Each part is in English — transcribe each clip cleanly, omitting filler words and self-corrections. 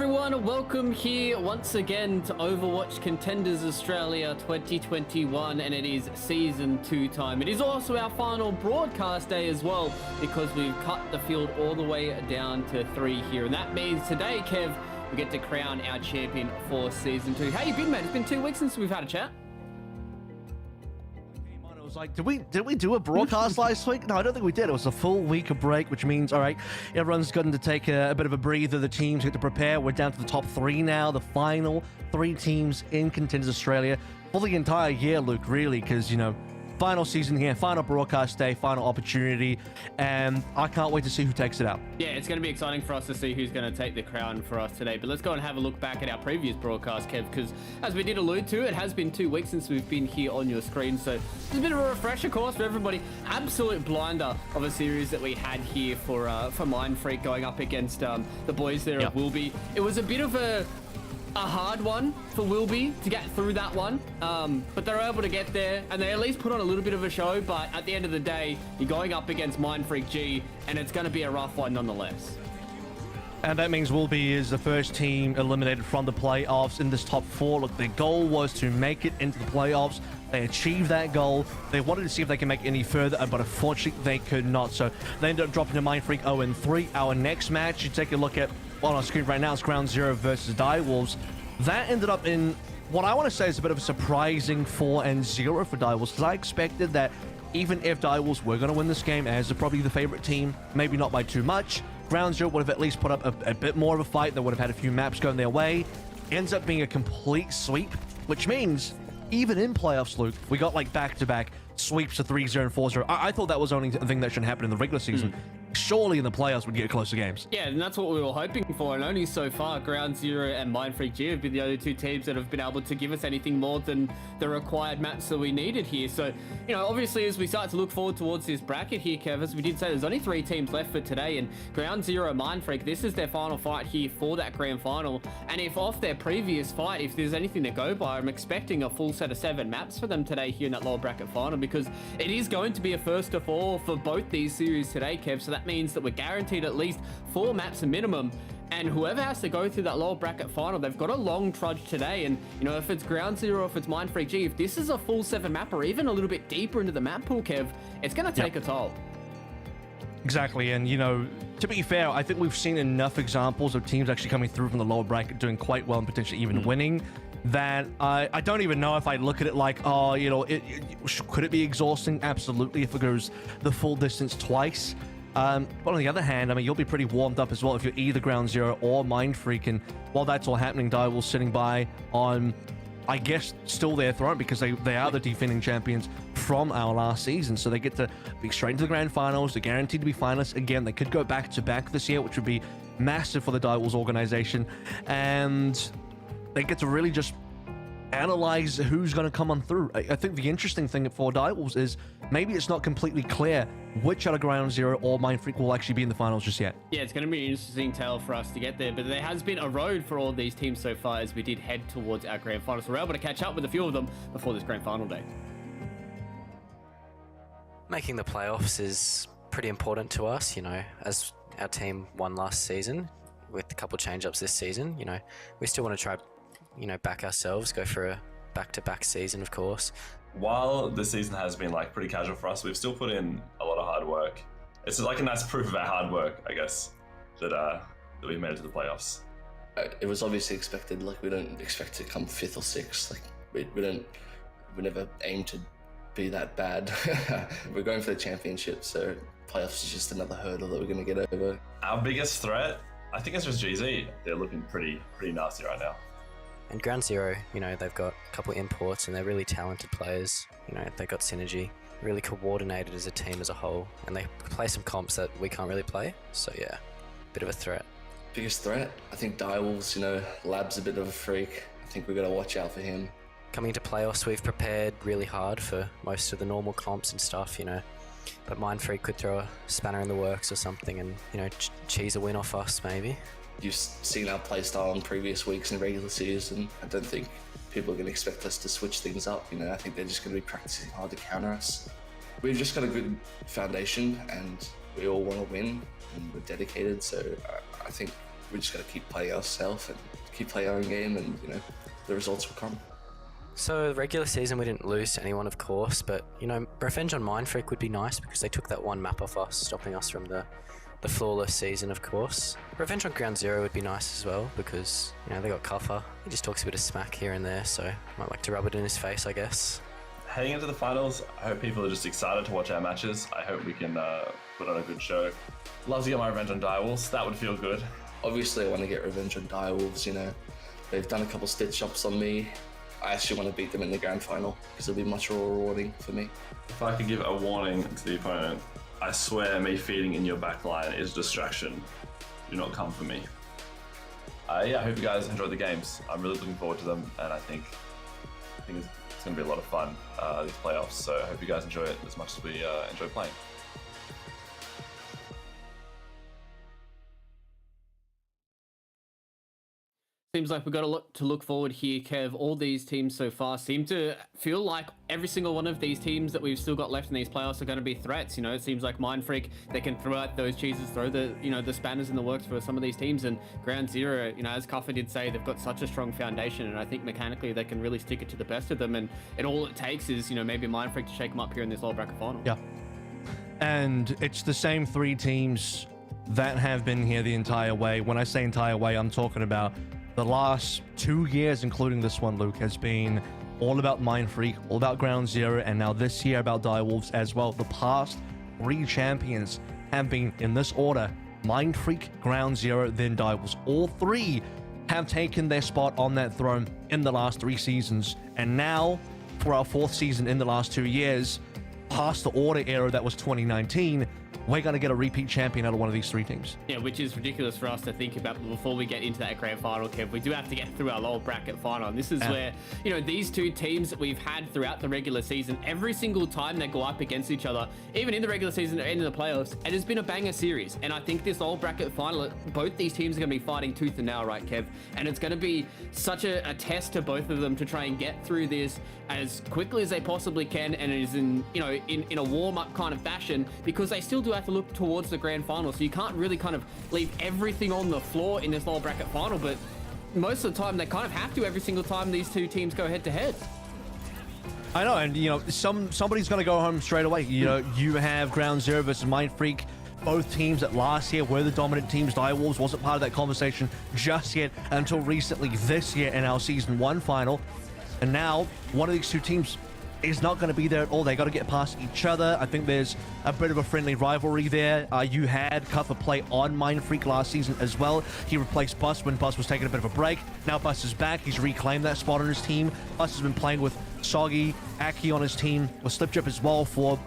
everyone, welcome here once again to Overwatch Contenders Australia 2021, and it is Season 2 time. It is also our final broadcast day as well, because we've cut the field all the way down to 3 here, and that means today, Kev, we get to crown our champion for Season 2. How you been, mate? It's been 2 weeks since we've had a chat. It was like, did we do a broadcast last week? No, I don't think we did. It was a full week of break, which means, all right, everyone's gotten to take a bit of a breather. The teams get to prepare. We're down to the top 3 now, the final 3 teams in Contenders Australia for the entire year, Luke, really, because, you know, final season here, final broadcast day, final opportunity, and I can't wait to see who takes it out. Yeah, it's going to be exciting for us to see who's going to take the crown for us today. But let's go and have a look back at our previous broadcast, Kev, because as we did allude to, it has been 2 weeks since we've been here on your screen. So it's a bit of a refresher course for everybody. Absolute blinder of a series that we had here for Mind Freak going up against the boys there at Wilby. It was a bit of a hard one for Wilby to get through that one, but they're able to get there, and they at least put on a little bit of a show. But at the end of the day, you're going up against Mind Freak G, and it's going to be a rough one nonetheless. And that means Wilby is the first team eliminated from the playoffs in this top 4. Look, their goal was to make it into the playoffs. They achieved that goal. They wanted to see if they can make it any further, but unfortunately they could not. So they ended up dropping to Mind Freak 0-3. Our next match, you take a look at on our screen right now, it's Ground Zero versus Direwolves. That ended up in what I want to say is a bit of a surprising 4-0 for Direwolves, because I expected that even if Direwolves were going to win this game as probably the favorite team, maybe not by too much, Ground Zero would have at least put up a bit more of a fight. They would have had a few maps going their way. Ends up being a complete sweep, which means even in playoffs, Luke, we got like back-to-back sweeps of 3-0 and 4-0. I thought that was only a thing that should happen in the regular season. Surely in the playoffs we'd get closer games. Yeah, and that's what we were hoping for, and only so far Ground Zero and Mind Freak G have been the only 2 teams that have been able to give us anything more than the required maps that we needed here. So, you know, obviously as we start to look forward towards this bracket here, Kev, as we did say, there's only 3 teams left for today, and Ground Zero, Mind Freak, this is their final fight here for that grand final. And if off their previous fight, if there's anything to go by, I'm expecting a full set of 7 maps for them today here in that lower bracket final, because it is going to be a first of all for both these series today, Kev. So that means that we're guaranteed at least 4 maps minimum, and whoever has to go through that lower bracket final, they've got a long trudge today. And you know, if it's Ground Zero, if it's Mind Freak G, if this is a full 7 map or even a little bit deeper into the map pool, Kev, it's going to take a toll. Exactly, and you know, to be fair, I think we've seen enough examples of teams actually coming through from the lower bracket doing quite well and potentially even winning, that I don't even know if I look at it like, oh, you know, could it be exhausting? Absolutely, if it goes the full distance twice. But on the other hand, I mean, you'll be pretty warmed up as well if you're either Ground Zero or Mind Freak. And while that's all happening, Direwolves sitting by on, I guess, still their throne, because they are the defending champions from our last season. So they get to be straight into the grand finals. They're guaranteed to be finalists. Again, they could go back-to-back this year, which would be massive for the Direwolves organization. And they get to really just analyze who's going to come on through. I think the interesting thing for Direwolves is maybe it's not completely clear which out of Ground Zero or Mind Freak will actually be in the finals just yet. Yeah, it's going to be an interesting tale for us to get there, but there has been a road for all these teams so far as we did head towards our grand final. So we're able to catch up with a few of them before this grand final day. Making the playoffs is pretty important to us, you know, as our team won last season with a couple of change-ups this season. You know, we still want to try, you know, back ourselves, go for a back-to-back season, of course. While the season has been like pretty casual for us, we've still put in a lot of hard work. It's like a nice proof of our hard work, I guess, that we made it to the playoffs. It was obviously expected. Like, we don't expect to come 5th or 6th. Like, we never aim to be that bad. We're going for the championship, so playoffs is just another hurdle that we're going to get over. Our biggest threat, I think, it's just GZ. They're looking pretty nasty right now. And Ground Zero, you know, they've got a couple of imports and they're really talented players. You know, they've got synergy, really coordinated as a team as a whole, and they play some comps that we can't really play. So yeah, bit of a threat. Biggest threat? I think Direwolves, you know, Lab's a bit of a freak. I think we've got to watch out for him. Coming into playoffs, we've prepared really hard for most of the normal comps and stuff, you know. But Mind Freak could throw a spanner in the works or something and, you know, cheese a win off us maybe. You've seen our playstyle in previous weeks in regular season. I don't think people are going to expect us to switch things up. You know, I think they're just going to be practicing hard to counter us. We've just got a good foundation and we all want to win and we're dedicated. So I think we just got to keep playing ourselves and keep playing our own game, and the results will come. So regular season we didn't lose to anyone, of course, but revenge on Mindfreak would be nice because they took that one map off us, stopping us from the flawless season, of course. Revenge on Ground Zero would be nice as well because they got Cuffer. He just talks a bit of smack here and there, so might like to rub it in his face, I guess. Heading into the finals, I hope people are just excited to watch our matches. I hope we can put on a good show. Love to get my revenge on Direwolves. That would feel good. Obviously, I want to get revenge on Direwolves. They've done a couple stitch ups on me. I actually want to beat them in the grand final because it'll be much more rewarding for me. If I could give a warning to the opponent, I swear me feeding in your back line is distraction. Do not come for me. I hope you guys enjoyed the games. I'm really looking forward to them, and I think it's going to be a lot of fun, these playoffs. So I hope you guys enjoy it as much as we enjoy playing. Seems like we've got a lot to look forward here, Kev. All these teams so far seem to feel like every single one of these teams that we've still got left in these playoffs are going to be threats. It seems like Mindfreak, they can throw out those cheeses, throw the the spanners in the works for some of these teams. And Ground Zero, as Kuffer did say, they've got such a strong foundation, and I think mechanically they can really stick it to the best of them. And all it takes is maybe Mindfreak to shake them up here in this lower bracket final. Yeah, and it's the same three teams that have been here the entire way. When I say entire way, I'm talking about the last 2 years, including this one, Luke, has been all about Mindfreak, all about Ground Zero, and now this year about Direwolves as well. The past 3 champions have been in this order: Mindfreak, Ground Zero, then Direwolves. All 3 have taken their spot on that throne in the last 3 seasons, and now for our 4th season in the last 2 years, past the order era that was 2019, we're going to get a repeat champion out of one of these 3 teams. Yeah, which is ridiculous for us to think about. But before we get into that grand final, Kev, we do have to get through our lower bracket final. And this is where, these 2 teams that we've had throughout the regular season, every single time they go up against each other, even in the regular season and in the playoffs, it has been a banger series. And I think this lower bracket final, both these teams are going to be fighting tooth and nail, right, Kev? And it's going to be such a test to both of them to try and get through this as quickly as they possibly can, and it is in a warm-up kind of fashion, because they still do have to look towards the grand final. So you can't really kind of leave everything on the floor in this lower bracket final, but most of the time they kind of have to every single time these 2 teams go head to head. I know, and somebody's going to go home straight away. You have Ground Zero versus Mindfreak, both teams that last year were the dominant teams. Direwolves wasn't part of that conversation just yet until recently this year in our Season 1 final. And now one of these 2 teams is not going to be there at all. They got to get past each other. I think there's a bit of a friendly rivalry there. You had Cuffer play on Mindfreak last season as well. He replaced Bus when Bus was taking a bit of a break. Now Bus is back. He's reclaimed that spot on his team. Bus has been playing with Soggy, Aki on his team, with Slipdrip as well for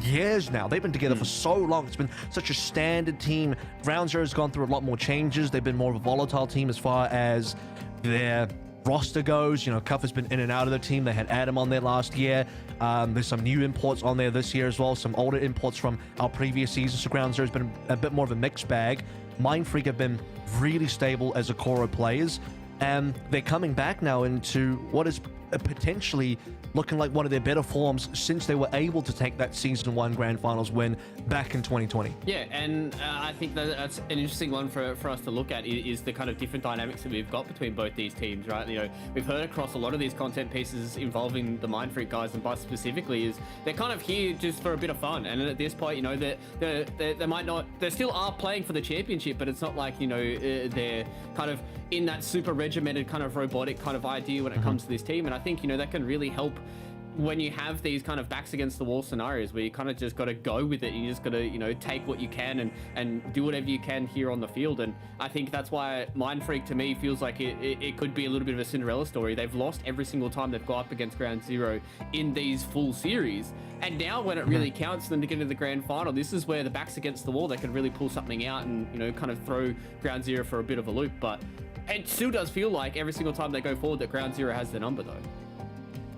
years now. They've been together for so long. It's been such a standard team. Ground Zero has gone through a lot more changes. They've been more of a volatile team as far as their roster goes. Cuff has been in and out of the team. They had Adam on there last year. There's some new imports on there this year as well, some older imports from our previous season. So Ground Zero has been a bit more of a mixed bag. Mindfreak have been really stable as a core of players, and they're coming back now into what is potentially looking like one of their better forms since they were able to take that Season 1 Grand Finals win back in 2020. Yeah, and I think that's an interesting one for us to look at, is the kind of different dynamics that we've got between both these teams, right? We've heard across a lot of these content pieces involving the Mindfreak guys, and Bus specifically, is they're kind of here just for a bit of fun. And at this point, they might not, they still are playing for the championship, but it's not like, they're kind of in that super regimented kind of robotic kind of idea when it comes to this team. And I think, that can really help when you have these kind of backs against the wall scenarios where you kind of just got to go with it. You just got to, take what you can and do whatever you can here on the field. And I think that's why Mindfreak to me feels like it could be a little bit of a Cinderella story. They've lost every single time they've gone up against Ground Zero in these full series. And now when it really counts them to get into the grand final, this is where the back's against the wall. They could really pull something out and, kind of throw Ground Zero for a bit of a loop. But it still does feel like every single time they go forward that Ground Zero has the number, though.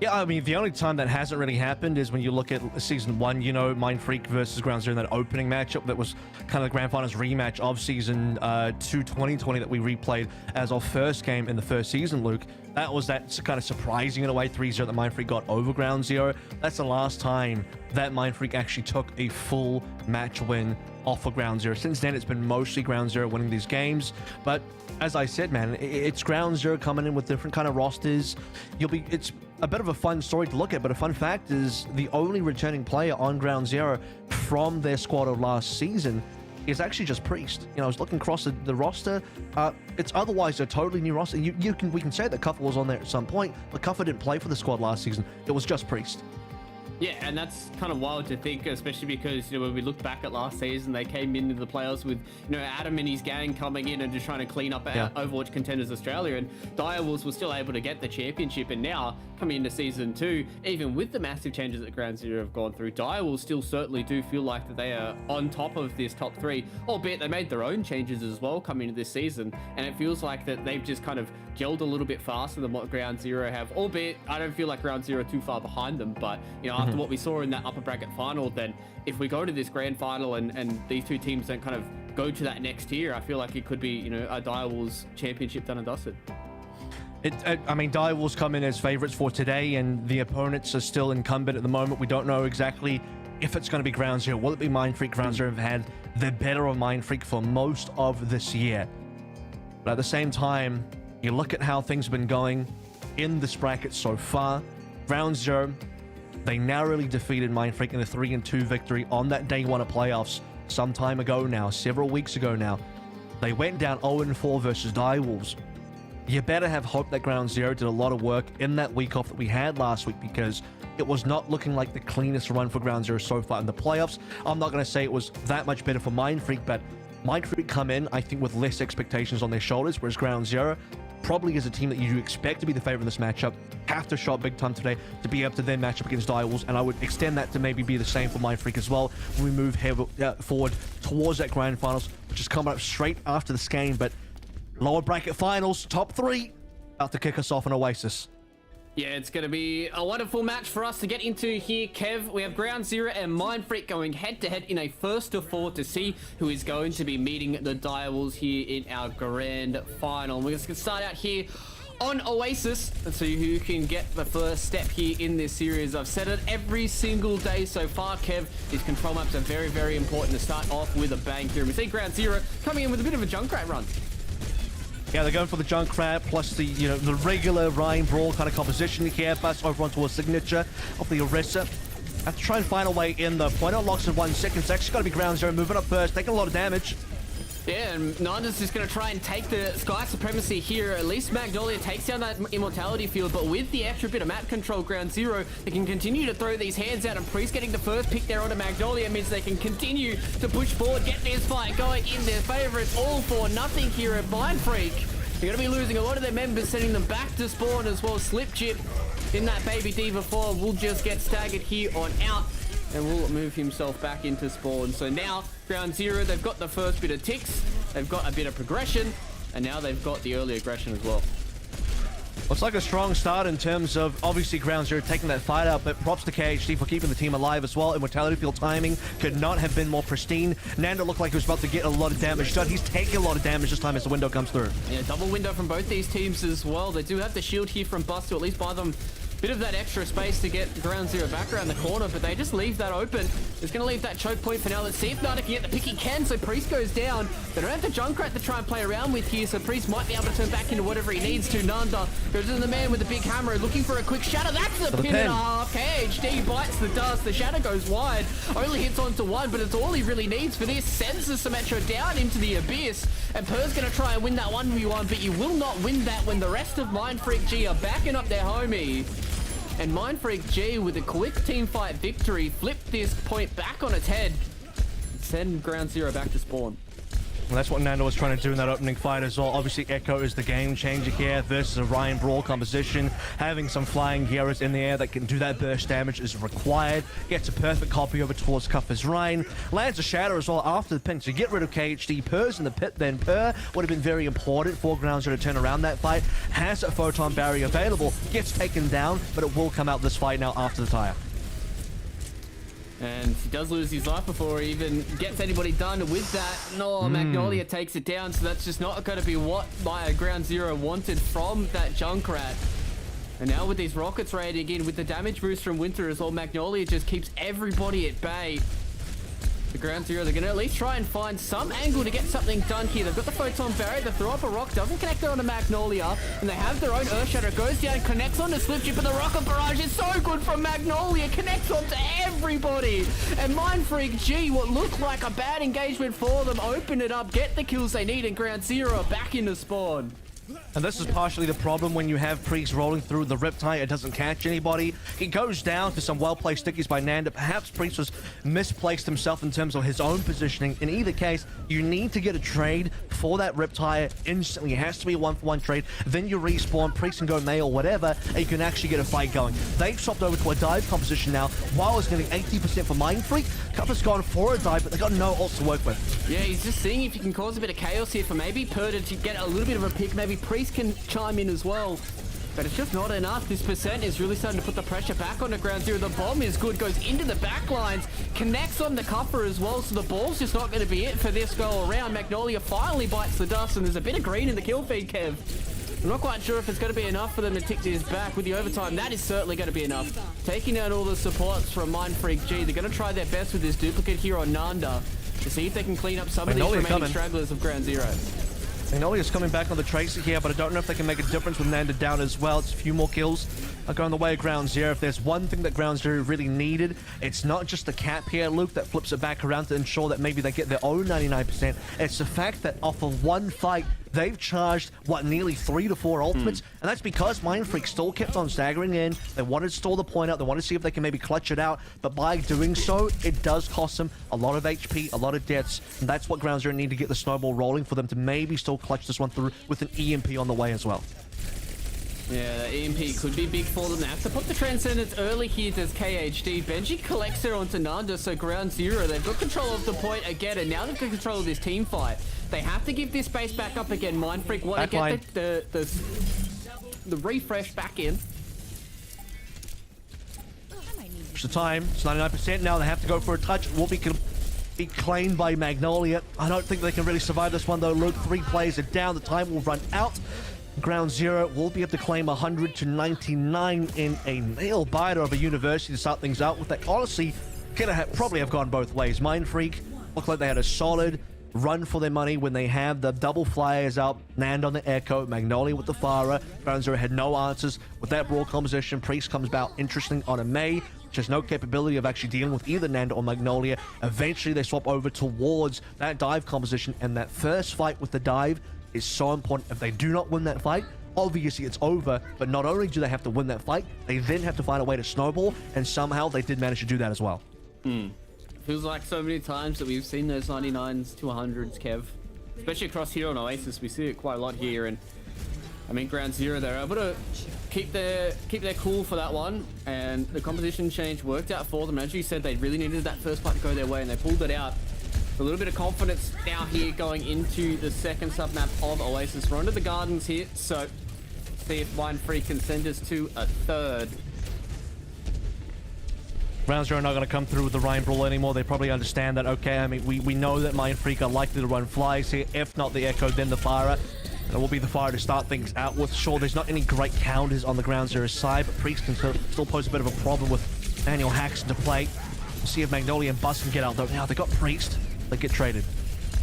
Yeah, I mean, the only time that hasn't really happened is when you look at Season 1, you know, Mind Freak versus Ground Zero, that opening matchup that was kind of the Grand Finals rematch of Season 2 2020 that we replayed as our first game in the first season, Luke. That was that kind of surprising in a way 3-0 that Mind Freak got over Ground Zero. That's the last time that Mind Freak actually took a full match win off of Ground Zero. Since then, it's been mostly Ground Zero winning these games. But as I said, man, it's Ground Zero coming in with different kind of rosters. It's a bit of a fun story to look at, but a fun fact is the only returning player on Ground Zero from their squad of last season is actually just Priest. You know, I was looking across the roster. It's otherwise a totally new roster. We can say that Cuffer was on there at some point, but Cuffer didn't play for the squad last season. It was just Priest. Yeah, and that's kind of wild to think, especially because, you know, when we look back at last season, they came into the playoffs with, you know, Adam and his gang coming in and just trying to clean up Overwatch Contenders Australia, and Direwolves were still able to get the championship. And now, coming into Season 2, even with the massive changes that Ground Zero have gone through, Direwolves still certainly do feel like that they are on top of this top 3, albeit they made their own changes as well coming into this season, and it feels like that they've just kind of gelled a little bit faster than what Ground Zero have, albeit I don't feel like Ground Zero too far behind them. But, you know, after what we saw in that upper bracket final, then if we go to this grand final and these two teams don't kind of go to that next tier, I feel like it could be, you know, a Direwolves championship done and dusted. I mean, Direwolves come in as favorites for today, and the opponents are still incumbent at the moment. We don't know exactly if it's going to be Ground Zero. Will it be Mind Freak? Ground Zero have had the better of Mind Freak for most of this year. But at the same time, you look at how things have been going in this bracket so far. Ground Zero, they narrowly defeated Mind Freak in a 3-2 victory on that day 1 of playoffs some time ago now, several weeks ago now. They went down 0-4 versus Direwolves. You better have hope that Ground Zero did a lot of work in that week off that we had last week, because it was not looking like the cleanest run for Ground Zero so far in the playoffs. I'm not going to say it was that much better for Mind Freak, but Mind Freak come in, I think, with less expectations on their shoulders, whereas Ground Zero probably is a team that you expect to be the favorite in this matchup, have to show up big time today to be able to then match up against Direwolves, and I would extend that to maybe be the same for Mind Freak as well when we move forward towards that grand finals, which is coming up straight after this game. But lower bracket finals, top 3, about to kick us off in Oasis. Yeah, it's going to be a wonderful match for us to get into here, Kev. We have Ground Zero and Mind Freak going head-to-head in a first of 4 to see who is going to be meeting the Direwolves here in our grand final. And we're just going to start out here on Oasis and see who can get the first step here in this series. I've said it every single day so far, Kev. These control maps are very, very important to start off with a bang here. And we see Ground Zero coming in with a bit of a Junkrat run. Yeah, they're going for the Junkrat plus the, you know, the regular Ryan Brawl kind of composition here. Bust over onto a signature of the Orisa. Have to try and find a way in. The point unlocks in 1 second. It's actually got to be Ground Zero moving up first, taking a lot of damage. Yeah, and Nanda's just going to try and take the Sky Supremacy here. At least Magnolia takes down that Immortality field, but with the extra bit of map control, Ground Zero, they can continue to throw these hands out, and Priest getting the first pick there onto Magnolia means they can continue to push forward, get this fight going in their favor. It's all for nothing here at Mind Freak. They're going to be losing a lot of their members, sending them back to spawn as well. Slip Chip in that Baby Diva 4 will just get staggered here on out, and will move himself back into spawn. So now, Ground Zero, they've got the first bit of ticks, they've got a bit of progression, and now they've got the early aggression as well. Looks like a strong start in terms of, obviously, Ground Zero taking that fight out, but props to KHD for keeping the team alive as well. Immortality field timing could not have been more pristine. Nando looked like he was about to get a lot of damage done. He's taking a lot of damage this time as the window comes through. Yeah, double window from both these teams as well. They do have the shield here from Bust to at least buy them bit of that extra space to get Ground Zero back around the corner, but they just leave that open. It's going to leave that choke point for now. Let's see if Nanda can get the pick. He can, so Priest goes down. They don't have the Junkrat to try and play around with here, so Priest might be able to turn back into whatever he needs to. Nanda goes in the man with the big hammer, looking for a quick shatter. That's the pin and a half. KHD bites the dust. The shatter goes wide. Only hits onto one, but it's all he really needs for this. Sends the Symmetra down into the abyss, and Purr's going to try and win that 1v1, but you will not win that when the rest of Mind Freak G are backing up their homie. And Mind Freak G, with a quick teamfight victory, flipped this point back on its head. Send Ground Zero back to spawn. And that's what Nando was trying to do in that opening fight as well. Obviously, Echo is the game changer here versus a Ryan Brawl composition. Having some flying heroes in the air that can do that burst damage is required. Gets a perfect copy over towards Cuffers Ryan. Lands a shadow as well after the pin to get rid of KHD. Purrs in the pit, then Purr would have been very important for Grounds to turn around that fight. Has a photon barrier available. Gets taken down, but it will come out this fight now after the tire. And he does lose his life before he even gets anybody done with that. No, Magnolia takes it down, so that's just not going to be what my Ground Zero wanted from that Junkrat. And now with these rockets raiding in, with the damage boost from Winter as well, Magnolia just keeps everybody at bay. The Ground Zero, they're going to at least try and find some angle to get something done here. They've got the photon barrier, they throw up a rock, doesn't connect there on the Magnolia, and they have their own Earth Shatter, goes down, connects onto Slipchip, but the rocket barrage is so good from Magnolia, connects onto everybody. And Mindfreak G, what looked like a bad engagement for them, open it up, get the kills they need, and Ground Zero back into spawn. And this is partially the problem when you have Priest rolling through the Riptide. It doesn't catch anybody. He goes down to some well-placed stickies by Nanda. Perhaps Priest was misplaced himself in terms of his own positioning. In either case, you need to get a trade for that Riptide instantly. It has to be a one-for-one trade. Then you respawn, Priest can go May or whatever, and you can actually get a fight going. They've swapped over to a dive composition now. While is getting 80% for Mindfreak. Cupper's gone for a dive, but they've got no ults to work with. Yeah, he's just seeing if he can cause a bit of chaos here for maybe Purda to get a little bit of a pick. Maybe Priest can chime in as well. But it's just not enough. This percent is really starting to put the pressure back on the Ground Zero. The bomb is good, goes into the back lines, connects on the Cupper as well, so the ball's just not going to be it for this go around. Magnolia finally bites the dust, and there's a bit of green in the kill feed, Kev. I'm not quite sure if it's going to be enough for them to tick this back. With the overtime, that is certainly going to be enough. Taking out all the supports from Mindfreak G, they're going to try their best with this duplicate here on Nanda to see if they can clean up some of these remaining stragglers of Ground Zero. Magnolia's coming back on the Tracer here, but I don't know if they can make a difference with Nanda down as well. It's a few more kills are going the way of Ground Zero. If there's one thing that Ground Zero really needed, it's not just the cap here, Luke, that flips it back around to ensure that maybe they get their own 99%. It's the fact that off of one fight, they've charged, what, nearly 3 to 4 ultimates? And that's because Mindfreak still kept on staggering in. They wanted to stall the point out. They wanted to see if they can maybe clutch it out. But by doing so, it does cost them a lot of HP, a lot of deaths. And that's what Ground Zero need to get the snowball rolling for them to maybe still clutch this one through with an EMP on the way as well. Yeah, the EMP could be big for them. They have to put the Transcendence early here, does KHD. Benji collects there onto Nanda, so Ground Zero, they've got control of the point again, and now they've got control of this team fight. They have to give this base back up again. Mindfreak want to get the refresh back in. Push the time, it's 99%. Now they have to go for a touch. It will be claimed by Magnolia. I don't think they can really survive this one though, Luke. 3 players are down, the time will run out. Ground Zero will be able to claim 100 to 99 in a nail biter of a university to start things out with. That honestly could probably have gone both ways. Mindfreak looked like they had a solid run for their money when they have the double flyers out. Nand on the Echo, Magnolia with the Farah. Ground Zero had no answers with that Brawl composition. Priest comes about interesting on a May, which has no capability of actually dealing with either Nand or Magnolia. Eventually they swap over towards that dive composition, and that first fight with the dive is so important. If they do not win that fight, obviously it's over, but not only do they have to win that fight, they then have to find a way to snowball, and somehow they did manage to do that as well. Feels like so many times that we've seen those 99s to 100s, Kev. Especially across here on Oasis, we see it quite a lot here, and I mean, Ground Zero, they're able to keep their cool for that one, and the composition change worked out for them. As you said, they really needed that first fight to go their way, and they pulled it out. A little bit of confidence now here going into the second sub-map of Oasis. We're onto the Gardens here, so see if Mindfreak can send us to a third. Ground Zero are not going to come through with the Ryan Brawl anymore. They probably understand that, okay, I mean, we know that Mindfreak are likely to run flies here. If not the Echo, then the Fire. It will be the Fire to start things out with. Sure, there's not any great counters on the Ground Zero side, but Priest can still pose a bit of a problem with Daniel Hacks into play. We'll see if Magnolia and Bus can get out, though. Now, they got Priest. They get traded.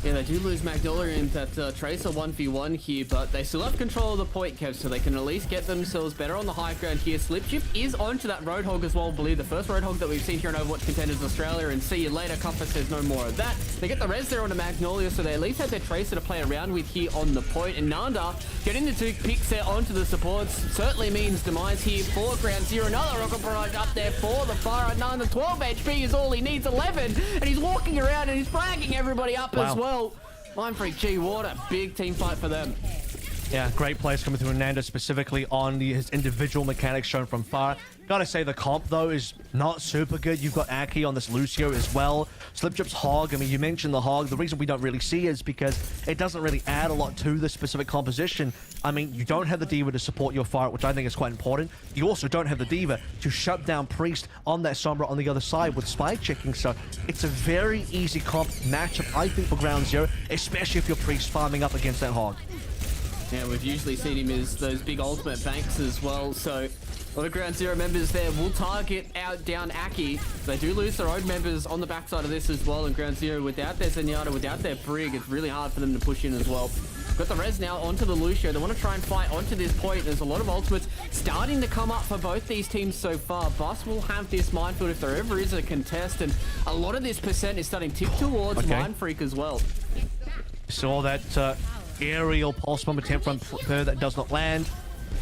Yeah, they do lose Magnolia in that Tracer 1v1 here, but they still have control of the point, Kev, so they can at least get themselves better on the high ground here. Slipchip is onto that Roadhog as well, I believe. The first Roadhog that we've seen here in Overwatch Contenders Australia, and see you later. Compass says no more of that. They get the res there onto Magnolia, so they at least have their Tracer to play around with here on the point. And Nanda getting the 2 picks there onto the supports certainly means demise here for Ground Zero. Another rocket barrage up there for the Fire. Nanda, 12 HP is all he needs, 11, and he's walking around and he's flagging everybody up as well. Mind Freak G, what a big team fight for them. Yeah, great players coming through. Hernando specifically on his individual mechanics shown from far. Gotta say the comp though is not super good. You've got Aki on this Lucio as well. Slipchip's Hog. I mean, you mentioned the Hog. The reason we don't really see is because it doesn't really add a lot to the specific composition. I mean, you don't have the Diva to support your fire, which I think is quite important. You also don't have the Diva to shut down Priest on that Sombra on the other side with spy checking. So it's a very easy comp matchup, I think, for Ground Zero, especially if you're Priest farming up against that Hog. Yeah, we've usually seen him as those big ultimate banks as well, so a lot of Ground Zero members there will target out down Aki. They do lose their own members on the backside of this as well, and Ground Zero without their Zenyatta, without their Brig, it's really hard for them to push in as well. Got the res now onto the Lucio. They want to try and fight onto this point. There's a lot of ultimates starting to come up for both these teams so far. Bus will have this minefield if there ever is a contest, and a lot of this percent is starting to tip towards Mind Freak as well. Saw that aerial pulse bomb attempt from Per that does not land.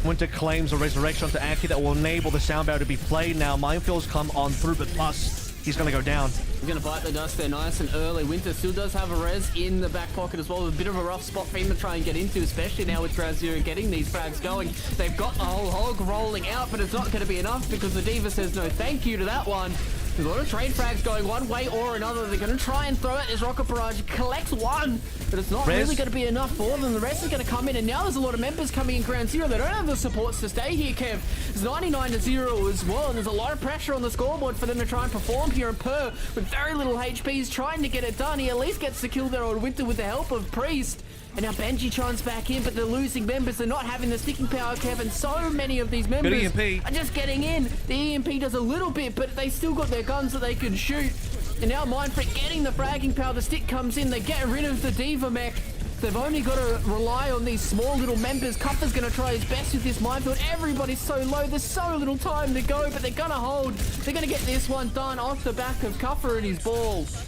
Winter claims a resurrection onto Aki that will enable the sound barrier to be played now. Minefields come on through, but Plus, he's going to go down. He's going to bite the dust there nice and early. Winter still does have a res in the back pocket as well. A bit of a rough spot for him to try and get into, especially now with Ground Zero getting these frags going. They've got the whole Hog rolling out, but it's not going to be enough because the Diva says no thank you to that one. There's a lot of trade frags going one way or another. They're going to try and throw out this rocket barrage. Collects one, but it's not really going to be enough for them. The rest is going to come in, and now there's a lot of members coming in Ground Zero. They don't have the supports to stay here, Kev. It's 99-0 as well, and there's a lot of pressure on the scoreboard for them to try and perform here. And Per, with very little HP, is trying to get it done. He at least gets the kill there on Winter with the help of Priest. And now Benji chimes back in, but they're losing members. They're not having the sticking power, Kevin. So many of these members are just getting in. The EMP does a little bit, but they still got their guns that they can shoot. And now Mind Freak getting the fragging power. The stick comes in. They get rid of the Diva mech. They've only got to rely on these small little members. Cuffer's going to try his best with this minefield. Everybody's so low. There's so little time to go, but they're going to hold. They're going to get this one done off the back of Cuffer and his balls.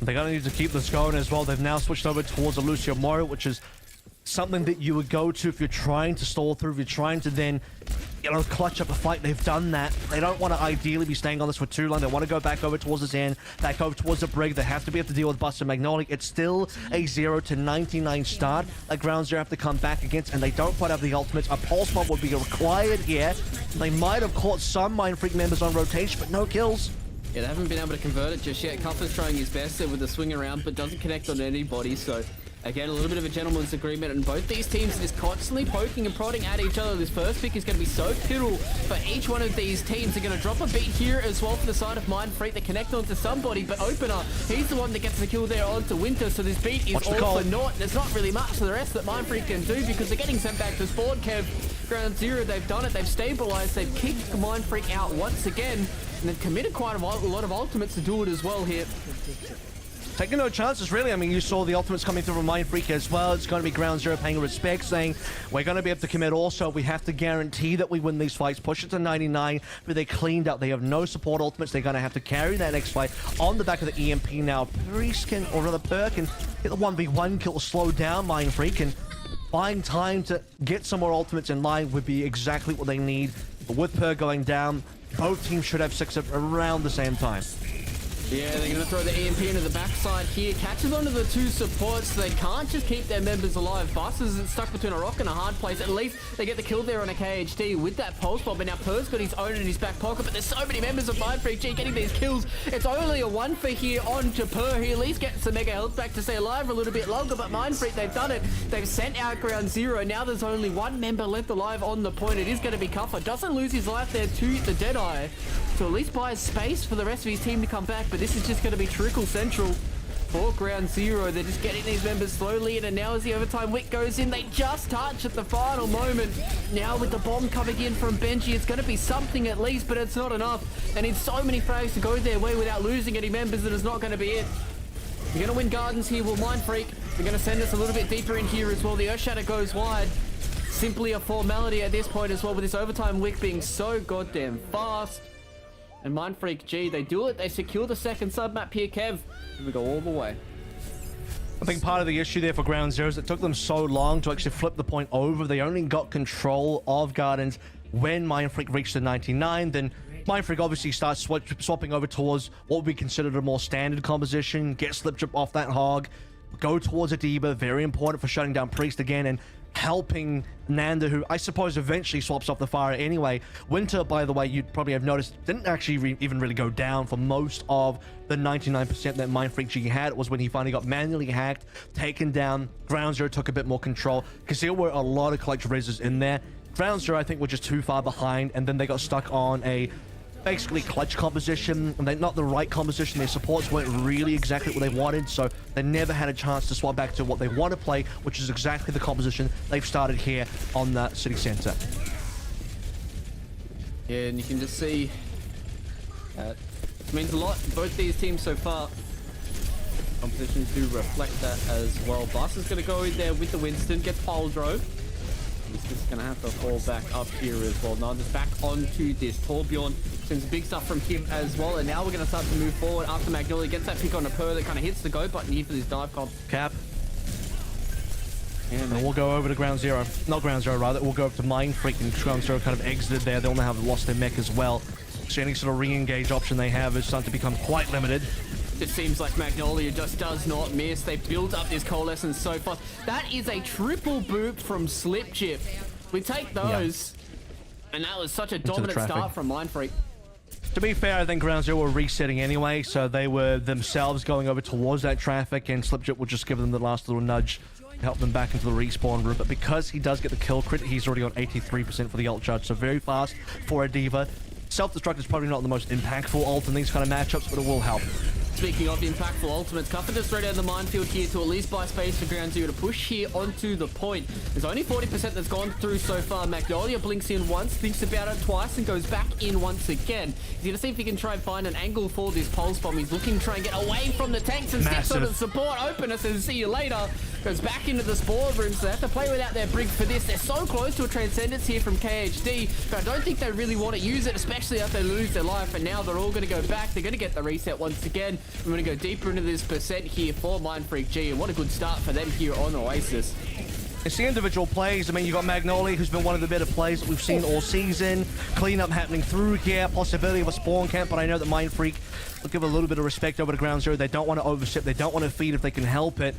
They're going to need to keep this going as well. They've now switched over towards a Lucio Moro, which is something that you would go to if you're trying to stall through, if you're trying to then, you know, clutch up a fight. They've done that. They don't want to ideally be staying on this for too long. They want to go back over towards the Zen, back over towards the Brig. They have to be able to deal with Buster Magnolia. It's still a 0-99 start that Ground Zero have to come back against, and they don't quite have the ultimates. A pulse bomb would be required here. They might have caught some Mind Freak members on rotation, but no kills. Yeah, they haven't been able to convert it just yet. Cuffer's trying his best there with the swing around, but doesn't connect on anybody. So, again, a little bit of a gentleman's agreement. And both these teams are just constantly poking and prodding at each other. This first pick is going to be so pivotal for each one of these teams. They're going to drop a beat here as well for the side of Mind Freak. They connect onto somebody, but Opener, he's the one that gets the kill there onto Winter. So this beat is all for naught. There's not really much for the rest that Mind Freak can do because they're getting sent back to spawn, Kev. Ground Zero, they've done it. They've stabilized. They've kicked Mind Freak out once again. And they've committed quite a lot of ultimates to do it as well here. Taking no chances, really. I mean, you saw the ultimates coming through from Mind Freak as well. It's going to be Ground Zero paying respect, saying, we're going to be able to commit also. We have to guarantee that we win these fights. Push it to 99, but they cleaned up. They have no support ultimates. They're going to have to carry that next fight on the back of the EMP now. Priest can, or rather Per can, get the 1v1 kill, slow down Mind Freak, and buying time to get some more ultimates in line would be exactly what they need. But with Per going down, both teams should have 6 around the same time. Yeah, they're going to throw the EMP into the backside here. Catches onto the two supports. They can't just keep their members alive. Bus is stuck between a rock and a hard place. At least they get the kill there on a KHD with that pulse bomb. But now Per's got his own in his back pocket. But there's so many members of Mind Freak G getting these kills. It's only a 1 for here onto Per. He at least gets some mega health back to stay alive for a little bit longer. But Mind Freak, they've done it. They've sent out Ground Zero. Now there's only 1 member left alive on the point. It is going to be Cuffer. Doesn't lose his life there to the Deadeye. So at least buys space for the rest of his team to come back. But this is just going to be Trickle Central for Ground Zero. They're just getting these members slowly in, and now as the overtime wick goes in, they just touch at the final moment. Now with the bomb coming in from Benji, it's going to be something at least, but it's not enough. They need so many frags to go their way without losing any members that it's not going to be it. You're going to win Gardens here. Will Mind Freak, they're going to send us a little bit deeper in here as well. The Earth Shatter goes wide. Simply a formality at this point as well, with this overtime wick being so goddamn fast. And Mind Freak G, they do it. They secure the second sub-map here, Kev. And we go all the way. I think part of the issue there for Ground Zero is it took them so long to actually flip the point over. They only got control of Gardens when Mind Freak reached the 99. Then Mindfreak obviously starts swapping over towards what would be considered a more standard composition, get Slip Chip off that hog, go towards a D.Va, very important for shutting down Priest again, and helping Nanda, who I suppose eventually swaps off the fire anyway. Winter, by the way, you'd probably have noticed, didn't actually even really go down for most of the 99% that Mindfreak G had. It was when he finally got manually hacked, taken down. Ground Zero took a bit more control, because there were a lot of clutch reses in there. Ground Zero, I think, were just too far behind, and then they got stuck on a basically clutch composition, and they're not the right composition. Their supports weren't really exactly what they wanted, so they never had a chance to swap back to what they want to play, which is exactly the composition they've started here on the city center. Yeah, and you can just see it means a lot. Both these teams so far, compositions do reflect that as well. Bus is going to go in there with the Winston, gets pole drove. He's just going to have to fall back up here as well. Nanda's back onto this. Torbjorn, some big stuff from him as well. And now we're going to start to move forward after Magnolia gets that pick on a Purr that kind of hits the go button here for this dive comp. Cap. And we'll go over to Ground Zero. Not Ground Zero, rather. We'll go up to Mindfreak, and Ground Zero kind of exited there. They only have lost their mech as well. So any sort of re-engage option they have is starting to become quite limited. It seems like Magnolia just does not miss. They build up this coalescence so fast. That is a triple boop from Slip Chip. We take those. Yeah. And that was such a dominant start from Mindfreak. To be fair, I think Ground Zero were resetting anyway, so they were themselves going over towards that traffic, and Slip Chip would just give them the last little nudge to help them back into the respawn room. But because he does get the kill crit, he's already on 83% for the ult charge, so very fast for a D.Va. Self-destruct is probably not the most impactful ult in these kind of matchups, but it will help. Speaking of impactful ultimates, Cuffin just throw down the minefield here to at least buy space for Ground Zero to push here onto the point. There's only 40% that's gone through so far. Magnolia blinks in once, thinks about it twice, and goes back in once again. He's going to see if he can try and find an angle for this pulse bomb. He's looking to try and get away from the tanks and steps onto the support. Opener says, see you later. Goes back into the spawn room, so they have to play without their brig for this. They're so close to a Transcendence here from KHD, but I don't think they really want to use it, especially after they lose their life, and now they're all going to go back. They're going to get the reset once again. We're going to go deeper into this percent here for Mindfreak G, and what a good start for them here on Oasis. It's the individual plays. I mean, you got Magnolia, who's been one of the better plays that we've seen all season. Cleanup happening through here. Possibility of a spawn camp, but I know that Mindfreak will give a little bit of respect over to Ground Zero. They don't want to overstep. They don't want to feed if they can help it.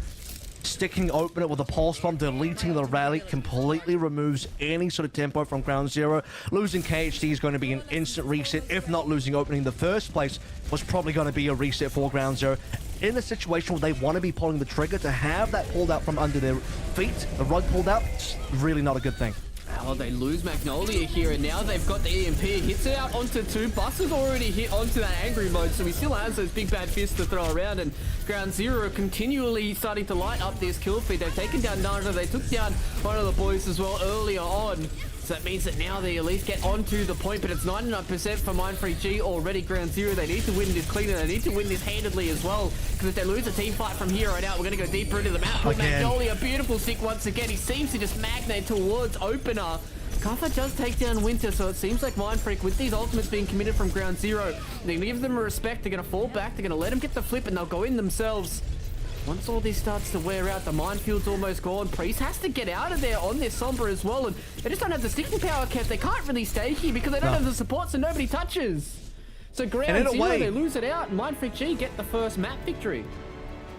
Sticking open with a pulse bomb, deleting the rally completely removes any sort of tempo from Ground Zero. Losing KHD is going to be an instant reset. If not losing opening in the first place, was probably going to be a reset for Ground Zero. In a situation where they want to be pulling the trigger, to have that pulled out from under their feet, the rug pulled out, it's really not a good thing. Oh, they lose Magnolia here, and now they've got the EMP. Hits it out onto two. Bus has already hit onto that angry mode, so he still has those big bad fists to throw around, and Ground Zero continually starting to light up this kill feed. They've taken down Nanda. They took down one of the boys as well earlier on. So that means that now they at least get onto the point, but it's 99% for Mindfreak G already. Ground Zero, they need to win this clean, and they need to win this handedly as well, because if they lose a team fight from here right out, we're going to go deeper into the map. With Magnolia, beautiful stick once again. He seems to just magnate towards opener. Kaffa does take down Winter, so it seems like Mindfreak, with these ultimates being committed from Ground Zero, they're going to give them a respect. They're going to fall back. They're going to let them get the flip, and they'll go in themselves. Once all this starts to wear out, the minefield's almost gone. Priest has to get out of there on this Sombra as well, and they just don't have the sticking power, Kev. They can't really stay here because they don't have the support, so nobody touches. So Ground Zero, they lose it out, and Mindfreak G get the first map victory.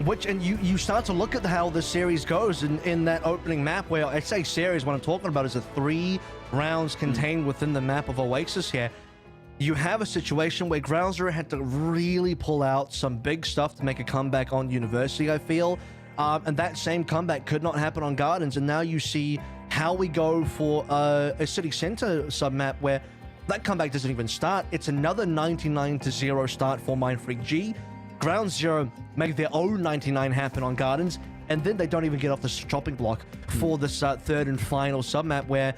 And you start to look at how the series goes in that opening map, where I say series, what I'm talking about is the 3 rounds contained within the map of Oasis here. You have a situation where Ground Zero had to really pull out some big stuff to make a comeback on University, I feel. And that same comeback could not happen on Gardens. And now you see how we go for a city center sub-map where that comeback doesn't even start. It's another 99-0 start for Mindfreak G. Ground Zero make their own 99 happen on Gardens, and then they don't even get off the chopping block for this third and final sub-map where,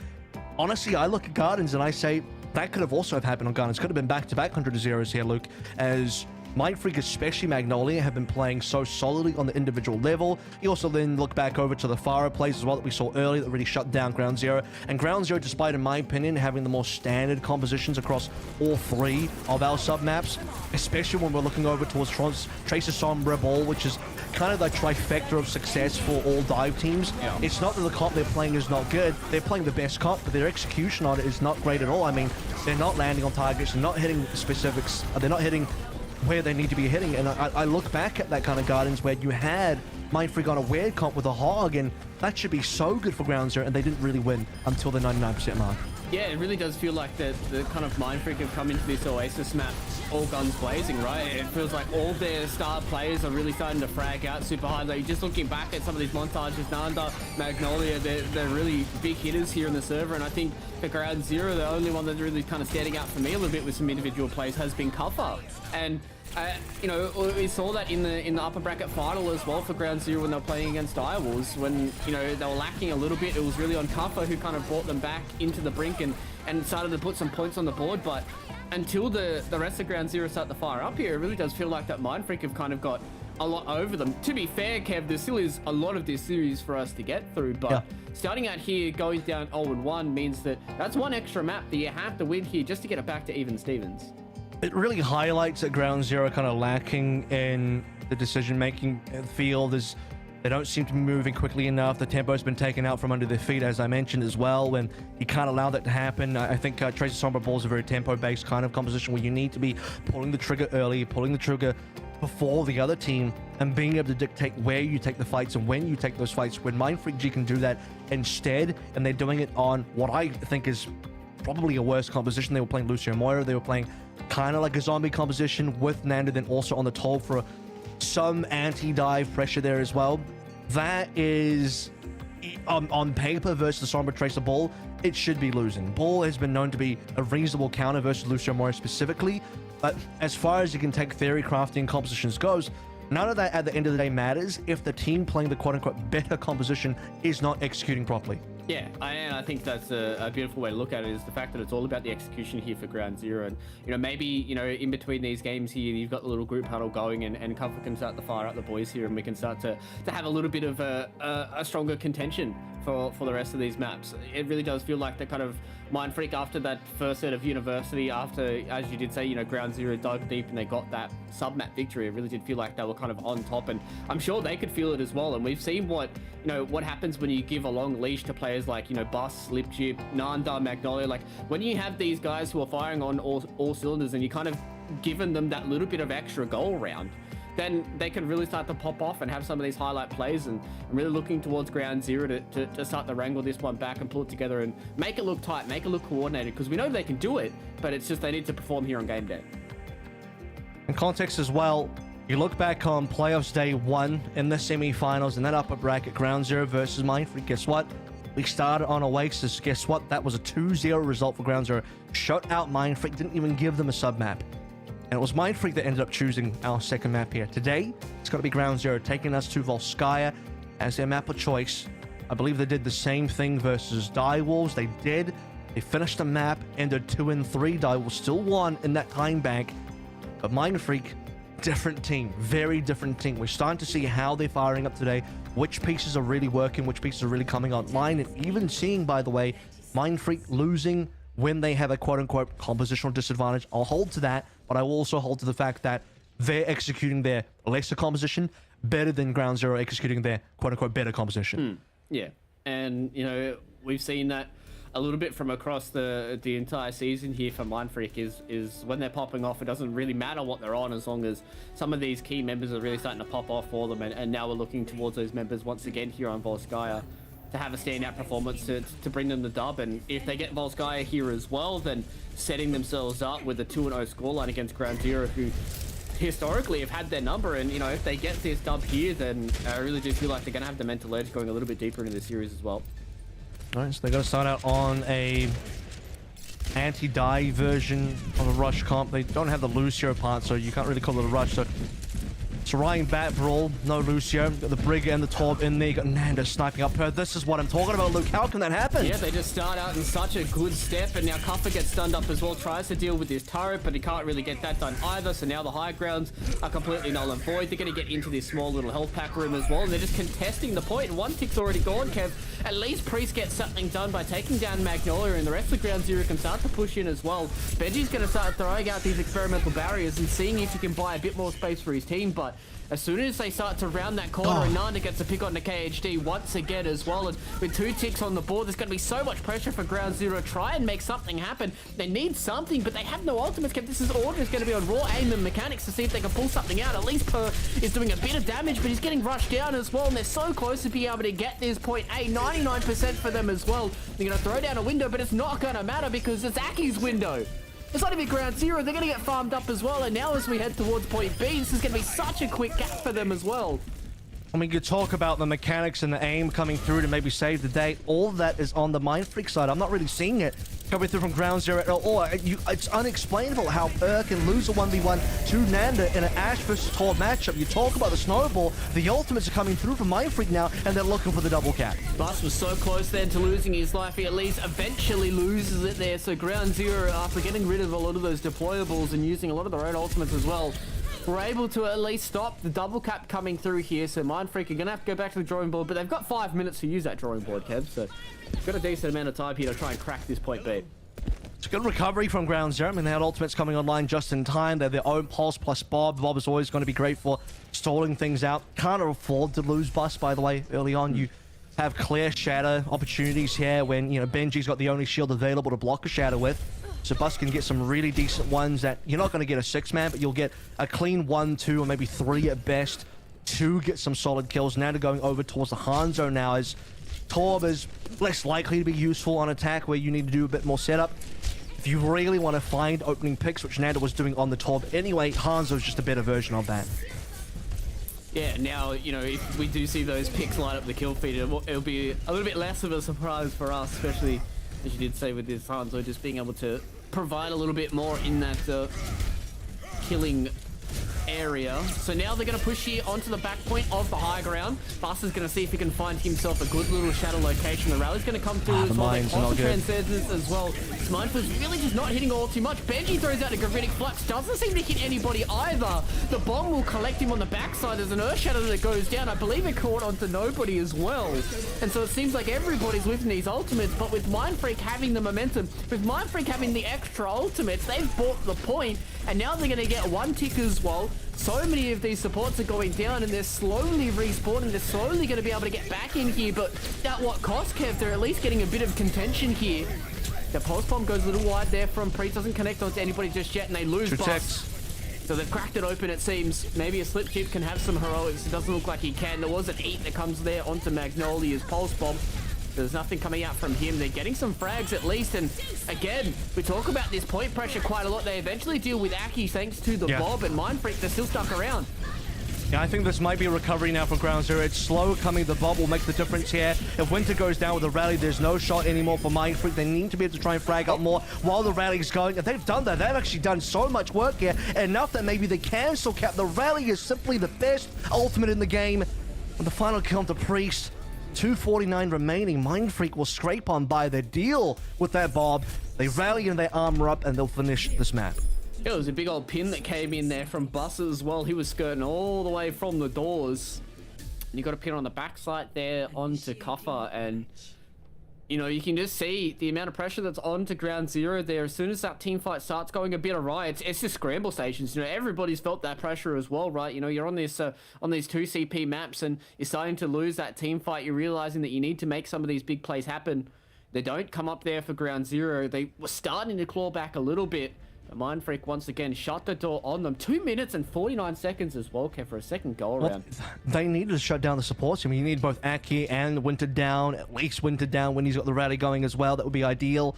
honestly, I look at Gardens and I say, that could have also have happened on Gardens. Could have been back-to-back 100-0s here, Luke, as Mindfreak, especially Magnolia, have been playing so solidly on the individual level. You also then look back over to the Farah plays as well that we saw earlier that really shut down Ground Zero. And Ground Zero, despite, in my opinion, having the more standard compositions across all 3 of our sub-maps, especially when we're looking over towards Tracer Sombra Ball, which is kind of the trifecta of success for all dive teams. Yeah. It's not that the comp they're playing is not good. They're playing the best comp, but their execution on it is not great at all. I mean, they're not landing on targets, they're not hitting specifics, they're not hitting where they need to be hitting. And I look back at that kind of Guardians where you had Mindfreak on a weird comp with a hog, and that should be so good for Ground Zero, and they didn't really win until the 99% mark. Yeah, it really does feel like the kind of Mindfreak have come into this Oasis map all guns blazing, right? It feels like all their star players are really starting to frag out super hard. Like, just looking back at some of these montages, Nanda, Magnolia, they're really big hitters here in the server, and I think for Ground Zero, the only one that's really kind of standing out for me a little bit with some individual plays has been Kuffer. And you know, we saw that in the upper bracket final as well for Ground Zero when they were playing against Direwolves. When, you know, they were lacking a little bit, it was really on Kuffer who kind of brought them back into the brink and started to put some points on the board. But until the rest of Ground Zero start to fire up here, it really does feel like that Mindfreak have kind of got a lot over them. To be fair, Kev, there still is a lot of this series for us to get through, but starting out here, going down 0-1 means that that's one extra map that you have to win here just to get it back to even Stevens. It really highlights that Ground Zero kind of lacking in the decision-making field. Is they don't seem to be moving quickly enough. The tempo's been taken out from under their feet, as I mentioned as well, and you can't allow that to happen. I think Tracer Sombra Ball is a very tempo-based kind of composition where you need to be pulling the trigger early, pulling the trigger before the other team, and being able to dictate where you take the fights and when you take those fights. When Mindfreak G can do that instead, and they're doing it on what I think is probably a worse composition. They were playing Lucio Moira, they were playing kind of like a zombie composition with Nanda, then also on the top for some anti-dive pressure there as well. That is, on paper versus Sombra Tracer Ball, it should be losing. Ball has been known to be a reasonable counter versus Lucio Moira specifically, but as far as you can take theory crafting compositions goes, none of that at the end of the day matters if the team playing the quote-unquote better composition is not executing properly. Yeah, I think that's a beautiful way to look at it, is the fact that it's all about the execution here for Ground Zero. And, you know, maybe, you know, in between these games here, you've got the little group huddle going, and Comfort can start to fire up the boys here, and we can start to have a little bit of a stronger contention for the rest of these maps. It really does feel like the kind of Mindfreak after that first set of University, after, as you did say, you know, Ground Zero dug deep and they got that sub-map victory. It really did feel like they were kind of on top, and I'm sure they could feel it as well. And we've seen what happens when you give a long leash to players like, you know, Bus, Lipchip, Nanda, Magnolia. Like, when you have these guys who are firing on all cylinders and you kind of given them that little bit of extra goal round, then they can really start to pop off and have some of these highlight plays. And I'm really looking towards Ground Zero to start to wrangle this one back and pull it together and make it look tight, make it look coordinated, because we know they can do it, but it's just they need to perform here on game day. In context as well, you look back on playoffs day 1 in the semi-finals in that upper bracket, Ground Zero versus Mindfreak. Guess what? We started on Oasis. Guess what? That was a 2-0 result for Ground Zero. Shut out Mindfreak, didn't even give them a sub-map. And it was Mindfreak that ended up choosing our second map here. Today, it's got to be Ground Zero, taking us to Volskaya as their map of choice. I believe they did the same thing versus Direwolves. They did. They finished the map, ended 2-3. Direwolves still won in that time bank. But Mindfreak, different team, very different team. We're starting to see how they're firing up today, which pieces are really working, which pieces are really coming online, and even seeing, by the way, Mindfreak losing when they have a quote-unquote compositional disadvantage. I'll hold to that, but I will also hold to the fact that they're executing their lesser composition better than Ground Zero executing their quote-unquote better composition. Yeah, and, you know, we've seen that a little bit from across the entire season here for Mindfreak is when they're popping off, it doesn't really matter what they're on, as long as some of these key members are really starting to pop off for them, and now we're looking towards those members once again here on Volskaya to have a standout performance to bring them the dub. And if they get Volskaya here as well, then setting themselves up with a 2-0 scoreline against Ground Zero, who historically have had their number. And, you know, if they get this dub here, then I really do feel like they're going to have the mental edge going a little bit deeper into the series as well. All right, so they're going to start out on a anti-dive version of a rush comp. They don't have the Lucio part, so you can't really call it a rush. So it's a Ryan Bat Brawl, no Lucio. Got the Brig and the Torb in there. You got Nanda sniping up her. This is what I'm talking about, Luke. How can that happen? Yeah, they just start out in such a good step, and now Kuffer gets stunned up as well. Tries to deal with this turret, but he can't really get that done either. So now the high grounds are completely null and void. They're going to get into this small little health pack room as well, and they're just contesting the point. And one tick's already gone, Kev. At least Priest gets something done by taking down Magnolia, and the rest of Ground Zero can start to push in as well. Benji's going to start throwing out these experimental barriers and seeing if he can buy a bit more space for his team, but as soon as they start to round that corner and Nanda gets a pick on the KHD once again as well, and with 2 ticks on the board, there's going to be so much pressure for Ground Zero to try and make something happen. They need something, but they have no ultimates. This is all just going to be on raw aim and mechanics to see if they can pull something out. At least Per is doing a bit of damage, but he's getting rushed down as well, and they're so close to being able to get this point A. 99% for them as well. They're going to throw down a window, but it's not going to matter because it's Aki's window. It's not even Ground Zero. They're going to get farmed up as well. And now as we head towards point B, this is going to be such a quick gap for them as well. I mean, you talk about the mechanics and the aim coming through to maybe save the day. All that is on the Mind Freak side. I'm not really seeing it coming through from Ground Zero at all. It's unexplainable how can lose a 1v1 to Nanda in an Ash versus Tor matchup. You talk about the snowball. The ultimates are coming through from Mind Freak now, and they're looking for the double cap. Bus was so close then to losing his life. He at least eventually loses it there. So Ground Zero, after getting rid of a lot of those deployables and using a lot of their own ultimates as well, we're able to at least stop the double cap coming through here. So Mind Freak are going to have to go back to the drawing board, but they've got 5 minutes to use that drawing board, Kev. So got a decent amount of time here to try and crack this point B. It's a good recovery from Ground Zero. I mean, they had ultimates coming online just in time. They're their own Pulse plus Bob. Bob is always going to be great for stalling things out. Can't afford to lose Bus, by the way, early on. You have clear shatter opportunities here when, you know, Benji's got the only shield available to block a shatter with. So Bus can get some really decent ones that you're not going to get a 6-man, but you'll get a clean 1, 2, or maybe 3 at best to get some solid kills. Now they're going over towards the Hanzo now as Torb is less likely to be useful on attack where you need to do a bit more setup. If you really want to find opening picks, which Nanda was doing on the Torb anyway, Hanzo's just a better version of that. Yeah, now, you know, if we do see those picks light up the kill feed, it'll be a little bit less of a surprise for us, especially, as you did say, with this Hanzo just being able to provide a little bit more in that killing area. So now they're going to push here onto the back point of the high ground. Bus is going to see if he can find himself a good little shadow location. The rally's going to come through as well. They also transcendence as well. Mindful's really just not hitting all too much. Benji throws out a Gravitic Flux. Doesn't seem to hit anybody either. The bomb will collect him on the backside. There's an Earth Shadow that goes down. I believe it caught onto nobody as well. And so it seems like everybody's whiffing these ultimates, but with Mind Freak having the momentum, with Mind Freak having the extra ultimates, they've bought the point, and now they're going to get 1 tick as well. So many of these supports are going down and they're slowly respawning. They're slowly going to be able to get back in here, but at what cost, Kev? They're at least getting a bit of contention here. The pulse bomb goes a little wide there from Priest. Doesn't connect onto anybody just yet, and they lose Bus. So they've cracked it open, it seems. Maybe a slip chip can have some heroics. It doesn't look like he can. There was an eat that comes there onto Magnolia's pulse bomb. There's nothing coming out from him. They're getting some frags at least. And again, we talk about this point pressure quite a lot. They eventually deal with Aki thanks to the Bob and Mind Freak. They're still stuck around. Yeah, I think this might be a recovery now for Ground Zero. It's slow coming. The Bob will make the difference here. If Winter goes down with the rally, there's no shot anymore for Mind Freak. They need to be able to try and frag out more while the rally's going. And they've done that. They've actually done so much work here. Enough that maybe they can still cap. The rally is simply the best ultimate in the game. And the final kill to Priest. 249 remaining. Mind Freak will scrape on by their deal with that Bob. They rally and they armor up and they'll finish this map. Yeah, it was a big old pin that came in there from Bus as well. He was skirting all the way from the doors. And you got a pin on the backside there onto Kuffer, and you know, you can just see the amount of pressure that's on to Ground Zero there. As soon as that team fight starts going a bit awry, it's just scramble stations. You know, everybody's felt that pressure as well, right? You know, you're on this on these 2 CP maps and you're starting to lose that team fight. You're realizing that you need to make some of these big plays happen. They don't come up there for Ground Zero. They were starting to claw back a little bit. But Mind Freak once again shut the door on them. 2 minutes and 49 seconds as well, Kev, for a second goal round. They needed to shut down the supports. I mean, you need both Aki and Winter down, at least Winter down when he's got the rally going as well. That would be ideal.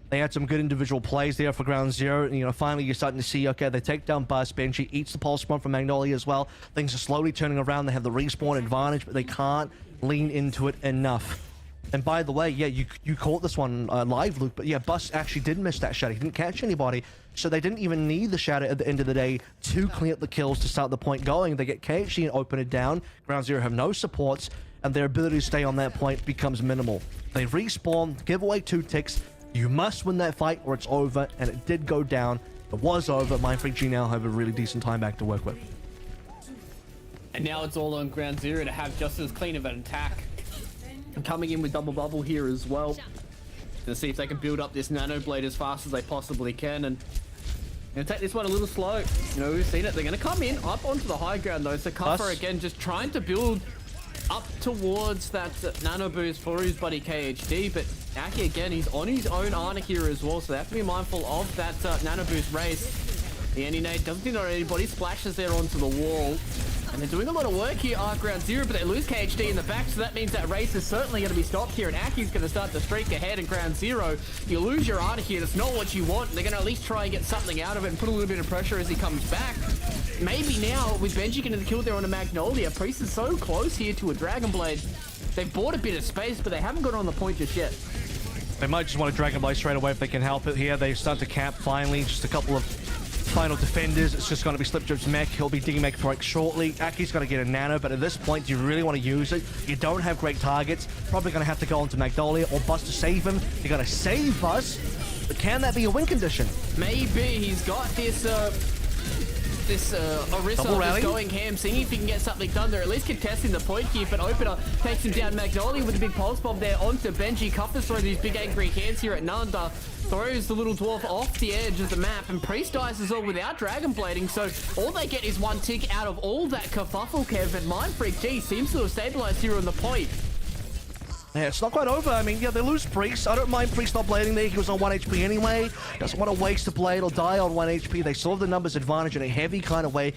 They had some good individual plays there for Ground Zero. And, you know, finally you're starting to see, okay, they take down Bus. Benji eats the pulse bomb from Magnolia as well. Things are slowly turning around. They have the respawn advantage, but they can't lean into it enough. And by the way, yeah, you caught this one live, Luke, but yeah, Bus actually did miss that shatter. He didn't catch anybody, so they didn't even need the shatter at the end of the day to clean up the kills to start the point going. They get KHD and open it down. Ground Zero have no supports, and their ability to stay on that point becomes minimal. They respawn, give away 2 ticks. You must win that fight or it's over, and it did go down. It was over. Mind Freak G now have a really decent time back to work with. And now it's all on Ground Zero to have just as clean of an attack. Coming in with double bubble here as well to see if they can build up this nano blade as fast as they possibly can. And Gonna take this one a little slow. You know, we've seen it. They're gonna come in up onto the high ground though. So Kuffer again just trying to build up towards that nano boost for his buddy KHD, but Aki again, he's on his own Ana here as well, so they have to be mindful of that nano boost race. The Anti-Nade doesn't think there anybody, splashes there onto the wall. And they're doing a lot of work here, Ground Zero, but they lose KHD in the back, so that means that race is certainly going to be stopped here, and Aki's going to start to streak ahead in Ground Zero. You lose your Ana here, that's not what you want. They're going to at least try and get something out of it and put a little bit of pressure as he comes back. Maybe now, with Benji getting the kill there on a Magnolia, Priest is so close here to a Dragon Blade. They've bought a bit of space, but they haven't got on the point just yet. They might just want to Dragon Blade straight away if they can help it here. They start to camp finally, just a couple of final defenders. It's just going to be Slipdrip's mech. He'll be digging mech break shortly. Aki's going to get a nano, but at this point, do you really want to use it? You don't have great targets. Probably going to have to go onto Magnolia or Bus to save him. You're going to save Bus, but can that be a win condition? Maybe. He's got this Orisa just going ham, seeing if he can get something done there, at least contesting the point here, but Opener takes him down. Magnolia with a big pulse bomb there onto Benji. Cuffers throws these big angry hands here at Nanda, throws the little dwarf off the edge of the map, and Priest dies as well without Dragon Blading, so all they get is one tick out of all that kerfuffle, Kev, and Mind Freak G seems to have stabilized here on the point. Yeah, it's not quite over. I mean, yeah, they lose Priest. I don't mind Priest not blading there. He was on 1 HP anyway. Doesn't want to waste a blade or die on 1 HP. They still have the numbers advantage in a heavy kind of way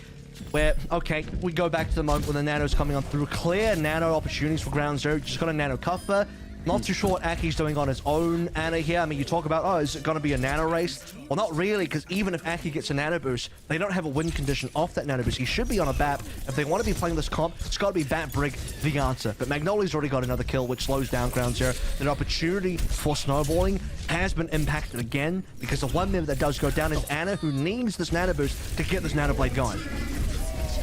where, okay, we go back to the moment when the nano's coming on through. Clear nano opportunities for Ground Zero. Just got a nano Cuffer. Not too sure what Aki's doing on his own Ana here. I mean, you talk about, oh, is it going to be a nano race? Well, not really, because even if Aki gets a nano boost, they don't have a win condition off that nano boost. He should be on a BAP. If they want to be playing this comp, it's got to be BAP Brig the answer. But Magnolia's already got another kill, which slows down Ground Zero. Their opportunity for snowballing has been impacted again, because the one member that does go down is Ana, who needs this nano boost to get this nano blade going.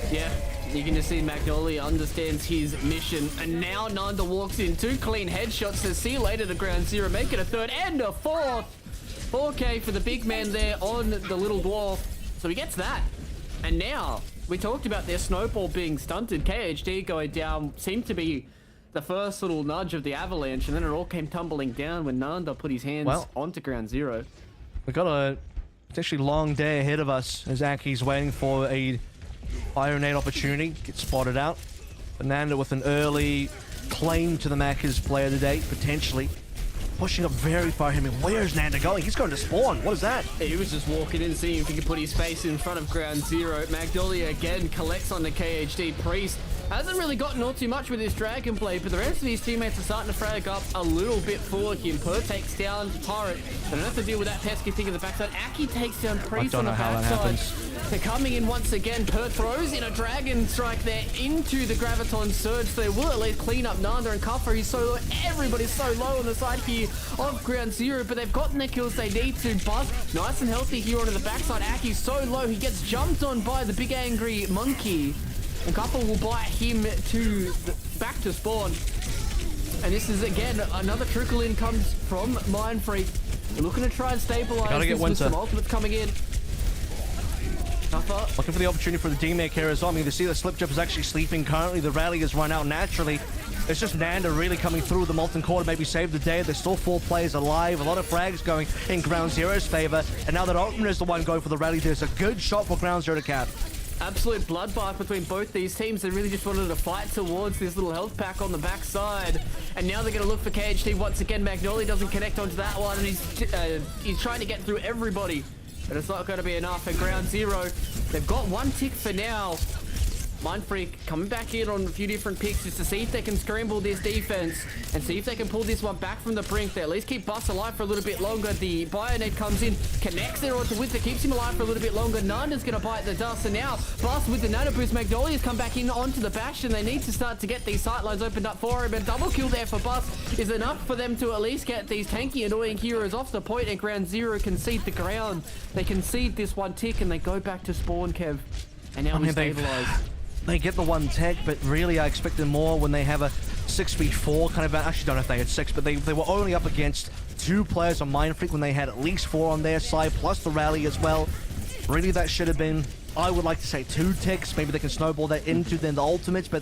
Yeah. You can just see Magnolia understands his mission, and now Nanda walks in, 2 clean headshots, says see you later to Ground Zero, make it a 3rd and a 4th. 4K for the big man there on the little dwarf, so he gets that. And now, we talked about their snowball being stunted, KHD going down seemed to be the first little nudge of the avalanche, and then it all came tumbling down when Nanda put his hands onto Ground Zero. We've got a potentially long day ahead of us as Aki's waiting for a Fire Nade opportunity, gets spotted out. Fernando with an early claim to the Macca's player today, potentially. Pushing up very far. I mean, where's Nanda going? He's going to spawn. What is that? He was just walking in, seeing if he could put his face in front of Ground Zero. Magnolia again collects on the KHD. Priest hasn't really gotten all too much with his Dragon Blade, but the rest of his teammates are starting to frag up a little bit for him. Per takes down Turret. They don't have to deal with that pesky thing in the backside. Aki takes down Priest on the backside. They're coming in once again. Per throws in a Dragon Strike there into the Graviton Surge. So they will at least clean up Nanda and Kuffer. He's so low. Everybody's so low on the side here of Ground Zero, but they've gotten the kills they need to. Buzz nice and healthy here onto the backside. Aki's so low. He gets jumped on by the big angry monkey. And Kuffer will bite him to back to spawn. And this is, again, another trickle in comes from Mind Freak. They're looking to try and stabilize this with some ultimates coming in. Kuffer looking for the opportunity for the D-Mech here as well. I mean, they see the Slipdrip is actually sleeping currently. The rally has run out naturally. It's just Nanda really coming through with the Molten Core to maybe save the day. There's still 4 players alive. A lot of frags going in Ground Zero's favor. And now that Opener is the one going for the rally, there's a good shot for Ground Zero to cap. Absolute bloodbath between both these teams. They really just wanted to fight towards this little health pack on the backside. And now they're going to look for KHD once again. Magnolia doesn't connect onto that one, and he's trying to get through everybody. But it's not going to be enough. At Ground Zero, they've got 1 tick for now. Mind Freak coming back in on a few different picks just to see if they can scramble this defense and see if they can pull this one back from the brink. They at least keep Bus alive for a little bit longer. The Bionet comes in, connects there onto Winter, keeps him alive for a little bit longer. Nanda's going to bite the dust, and now Bus with the nano boost. Magnolia's come back in onto the bash, and they need to start to get these sightlines opened up for him. And double kill there for Bus is enough for them to at least get these tanky, annoying heroes off the point, and Ground Zero concede the ground. They concede this 1 tick, and they go back to spawn, Kev. And now we stabilize. They get the 1 tech, but really I expected more when they have a 6v4 kind of... I actually don't know if they had 6, but they were only up against 2 players on Mind Freak when they had at least 4 on their side, plus the rally as well. Really, that should have been, I would like to say, 2 ticks. Maybe they can snowball that into then the ultimates, but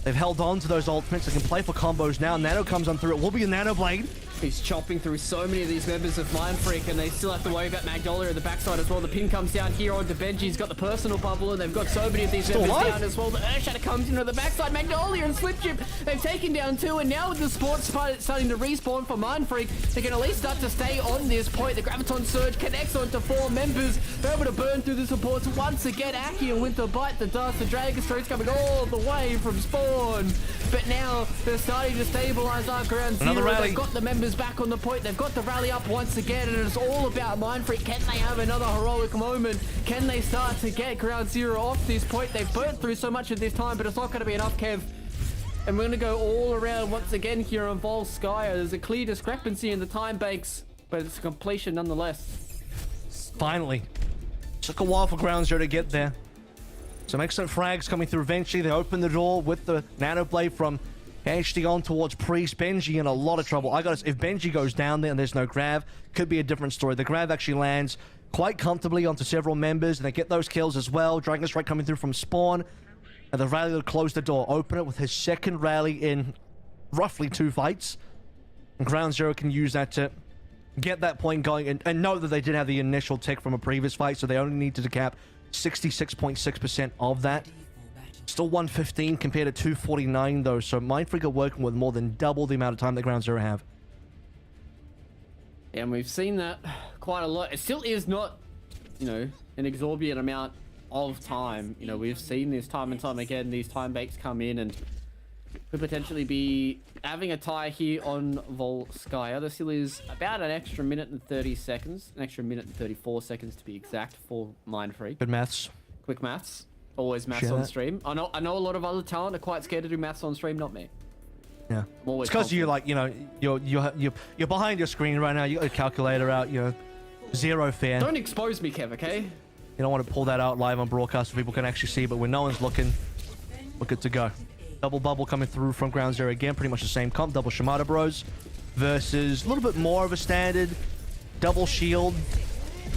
they've held on to those ultimates. They can play for combos now. Nano comes on through. It will be a Nano Blade. He's chopping through so many of these members of Mindfreak, and they still have to worry about Magnolia at the backside as well. The pin comes down here onto Benji. He's got the personal bubble, and they've got so many of these members down as well. The Earthshatter comes into the backside. Magnolia and Slipchip, they've taken down 2, and now with the sports starting to respawn for Mindfreak, they can at least start to stay on this point. The Graviton Surge connects onto 4 members. They're able to burn through the supports once again. Aki and Winter Bite the dust. The Dragon Stroke's coming all the way from spawn. But now they're starting to stabilize our ground zero. Another rally. They've got the members back on the point. They've got the rally up once again, and it's all about Mindfreak. Can they have another heroic moment? Can they start to get ground zero off this point? They've burnt through so much of this time, but it's not going to be enough, Kev. And we're going to go all around once again here on Volskaya. There's a clear discrepancy in the time banks, but it's a completion nonetheless. Finally. Took a while for ground zero to get there. Some excellent frags coming through eventually. They open the door with the Nano Blade from HD on towards Priest. Benji in a lot of trouble. If Benji goes down there and there's no grab, could be a different story. The grab actually lands quite comfortably onto several members, and they get those kills as well. Dragon Strike coming through from spawn. And the rally will close the door. Open it with his second rally in roughly 2 fights. And ground zero can use that to get that point going, and know that they did have the initial tick from a previous fight, so they only needed to cap 66.6% of that. Still 115 compared to 249 though, so Mindfreak are working with more than double the amount of time that ground zero have. And we've seen that quite a lot. It still is not, an exorbitant amount of time. We've seen this time and time again. These time banks come in and could potentially be having a tie here on Volskaya. There still is about an extra minute and 30 seconds, an extra minute and 34 seconds to be exact for Mindfreak. Good maths. Quick maths. Always maths on stream. I know a lot of other talent are quite scared to do maths on stream, not me. Yeah. It's because you're you're behind your screen right now. You got your calculator out. Zero fair. Don't expose me, Kev. Okay. You don't want to pull that out live on broadcast so people can actually see. But when no one's looking, we're good to go. Double bubble coming through from ground zero again. Pretty much the same comp. Double Shimada Bros versus a little bit more of a standard double shield.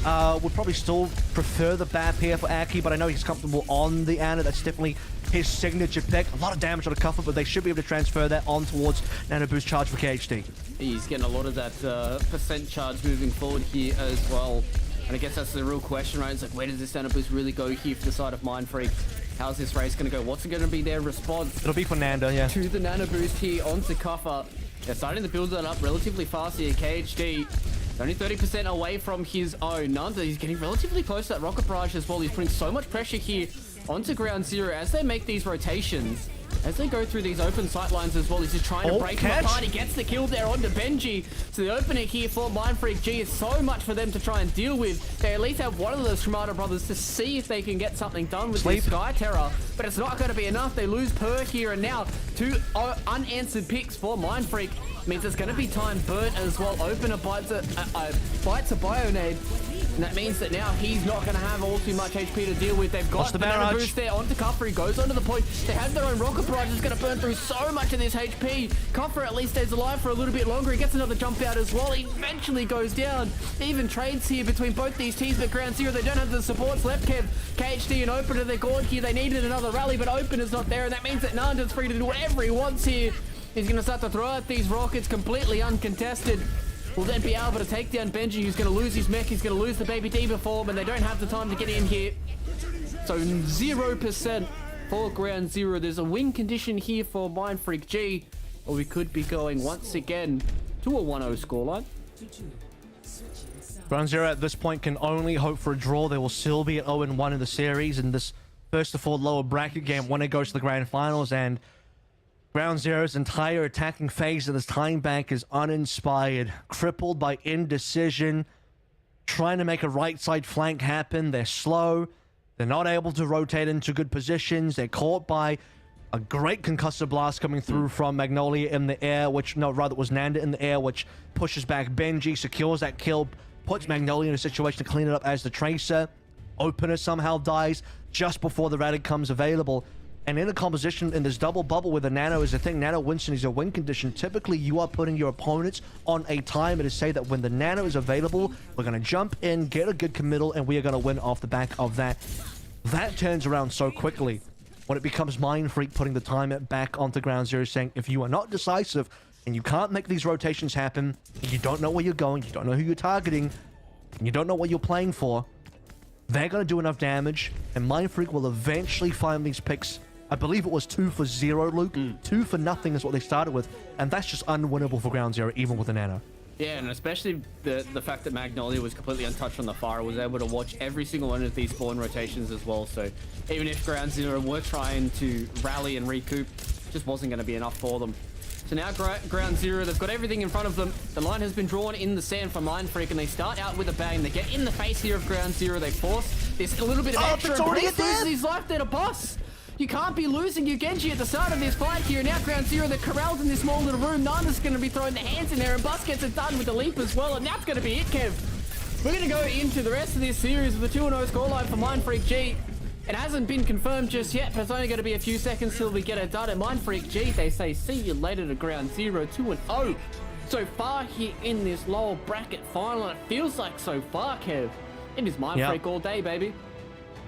Would probably still prefer the BAP here for Aki, but I know he's comfortable on the Ana. That's definitely his signature pick. A lot of damage on the Cuffer, but they should be able to transfer that on towards Nano Boost charge for KHD. He's getting a lot of that percent charge moving forward here as well. And I guess that's the real question, right? It's like, where does this Nano Boost really go here for the side of Mindfreak? How's this race going to go? What's going to be their response? It'll be for Nanda, yeah. To the Nano Boost here onto Cuffer. They're starting to build that up relatively fast here. KHD only 30% away from his own. Nanda, he's getting relatively close to that rocket barrage as well. He's putting so much pressure here onto ground zero as they make these rotations. As they go through these open sight lines as well, he's just trying to break them apart. He gets the kill there onto Benji. So the opening here for Mindfreak G is so much for them to try and deal with. They at least have one of the Shimada brothers to see if they can get something done with this Sky Terror. But it's not going to be enough. They lose Per here, and now 2 unanswered picks for Mindfreak. Means it's going to be time burnt as well. Opener bites a Bionade. And that means that now he's not going to have all too much HP to deal with. They've got the Nano Boost there onto Cuffer. He goes onto the point. They have their own rocket barrage. It's going to burn through so much of this HP. Cuffer at least stays alive for a little bit longer. He gets another jump out as well. He eventually goes down. Even trades here between both these teams, but ground zero, they don't have the supports left, Kev. KHD and Opener, they're gone here. They needed another rally, but Opener's not there, and that means that Nanda's free to do whatever he wants here. He's going to start to throw out these rockets completely uncontested. Will then be able to take down Benji, who's going to lose his mech. He's going to lose the Baby Diva form, and they don't have the time to get in here. So 0% for ground zero. There's a win condition here for Mindfreak G, or we could be going once again to a 1-0 scoreline. Ground zero at this point can only hope for a draw. They will still be at 0-1 in the series in this first of 4 lower bracket game when it goes to the grand finals, and Ground Zero's entire attacking phase of this time bank is uninspired, crippled by indecision, trying to make a right side flank happen. They're slow. They're not able to rotate into good positions. They're caught by a great concussive blast coming through from Magnolia in the air, which, no, rather it was Nanda in the air, which pushes back Benji, secures that kill, puts Magnolia in a situation to clean it up as the Tracer. Opener somehow dies just before the Radic comes available. And in a composition in this double bubble where the Nano is a thing, Nano Winston is a win condition. Typically, you are putting your opponents on a timer to say that when the Nano is available, we're going to jump in, get a good committal, and we are going to win off the back of that. That turns around so quickly when it becomes Mindfreak putting the timer back onto ground zero, saying, if you are not decisive, and you can't make these rotations happen, and you don't know where you're going, you don't know who you're targeting, and you don't know what you're playing for, they're going to do enough damage, and Mindfreak will eventually find these picks. I believe it was 2 for 0, Luke. 2 for nothing is what they started with, and that's just unwinnable for Ground Zero, even with a nano. Yeah, and especially the fact that Magnolia was completely untouched on the fire, was able to watch every single one of these spawn rotations as well. So even if Ground Zero were trying to rally and recoup, just wasn't going to be enough for them. So now Ground Zero, they've got everything in front of them. The line has been drawn in the sand for Mindfreak, and they start out with a bang. They get in the face here of Ground Zero. They force this a little bit of extra. It's already Priest loses his life there to Boss. You can't be losing your Genji at the start of this fight here. Now Ground Zero, they're corralled in this small little room. Nanda's going to be throwing the hands in there, and Bus gets it done with the leap as well, and that's going to be it, Kev. We're going to go into the rest of this series with a 2-0 scoreline for Mindfreak G. It hasn't been confirmed just yet, but it's only going to be a few seconds till we get it done. And Mindfreak G, they say, see you later to Ground Zero, 2-0. So far here in this lower bracket final, it feels like so far, Kev. It is Mindfreak all day, baby.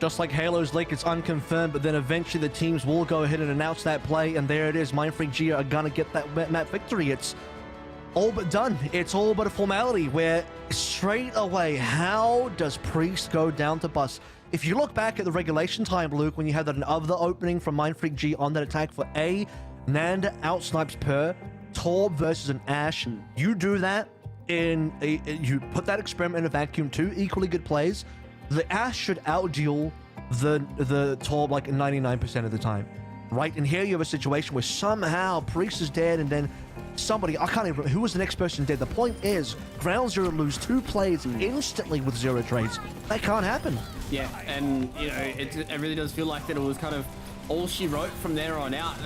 Just like Halo's Leak, it's unconfirmed, but then eventually the teams will go ahead and announce that play, and there it is. Mindfreak G are gonna get that map victory. It's all but done. It's all but a formality, where straight away, how does Priest go down to Bus? If you look back at the regulation time, Luke, when you had that other opening from Mindfreak G on that attack for Nanda outsnipes per Torb versus an Ashe, you do that you put that experiment in a vacuum, 2 equally good plays. The Ashe should outduel the Torb like 99% of the time, right? And here you have a situation where somehow Priest is dead, and then somebody, I can't even remember who was the next person dead. The point is, Ground Zero lose 2 plays instantly with 0 trades. That can't happen. Yeah, and you know, it really does feel like that it was kind of all she wrote from there on out.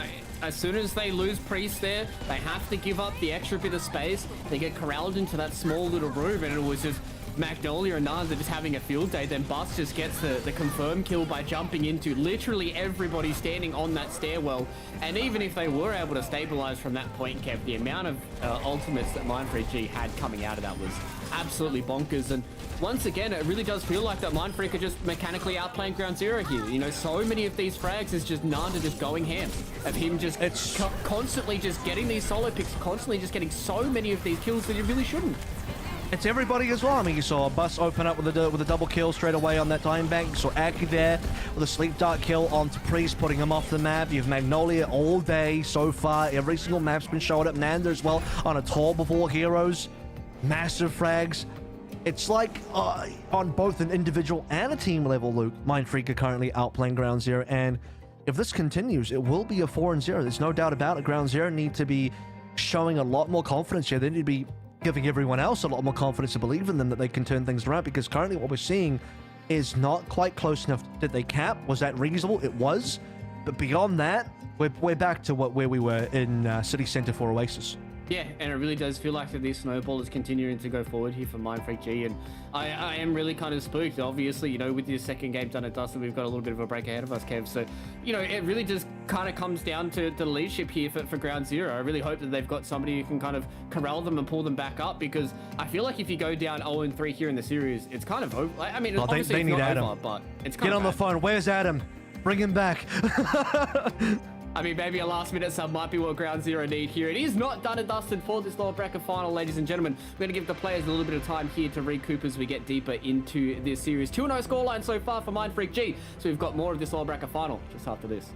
As soon as they lose Priest there, they have to give up the extra bit of space. They get corralled into that small little room, and it was just Magnolia and Nanda just having a field day. Then Bus just gets the confirmed kill by jumping into literally everybody standing on that stairwell. And even if they were able to stabilize from that point, Kev, the amount of ultimates that Mindfreak G had coming out of that was absolutely bonkers. And once again, it really does feel like that Mindfreak are just mechanically outplaying Ground Zero here. You know, so many of these frags is just Nanda just going ham. Of him just constantly just getting these solo picks, constantly just getting so many of these kills that you really shouldn't. It's everybody as well. I mean, you saw Bus open up with a double kill straight away on that time bank. You saw Aki there with a sleep dart kill onto Priest, putting him off the map. You have Magnolia all day so far. Every single map's been showing up. Nanda as well on a Torb of all heroes. Massive frags. It's like on both an individual and a team level, Luke, Mindfreak are currently outplaying Ground Zero. And if this continues, it will be a 4-0. There's no doubt about it. Ground Zero need to be showing a lot more confidence here. They need to be giving everyone else a lot more confidence to believe in them, that they can turn things around, because currently what we're seeing is not quite close enough. Did they cap? Was that reasonable? It was. But beyond that, we're back to where we were in City Center for Oasis. Yeah, and it really does feel like that this snowball is continuing to go forward here for Mindfreak G, and I am really kind of spooked. Obviously, you know, with your second game done at Dustin, we've got a little bit of a break ahead of us, Kev. So, you know, it really just kind of comes down to the leadership here for Ground Zero. I really hope that they've got somebody who can kind of corral them and pull them back up, because I feel like if you go down 0-3 here in the series, it's kind of over. I mean, obviously they it's need not Adam. over, but it's kind Get of on the phone. Where's Adam? Bring him back. I mean, maybe a last-minute sub might be what Ground Zero need here. It is not done and dusted for this lower bracket final, ladies and gentlemen. We're going to give the players a little bit of time here to recoup as we get deeper into this series. 2-0 scoreline so far for Mindfreak G. So we've got more of this lower bracket final just after this.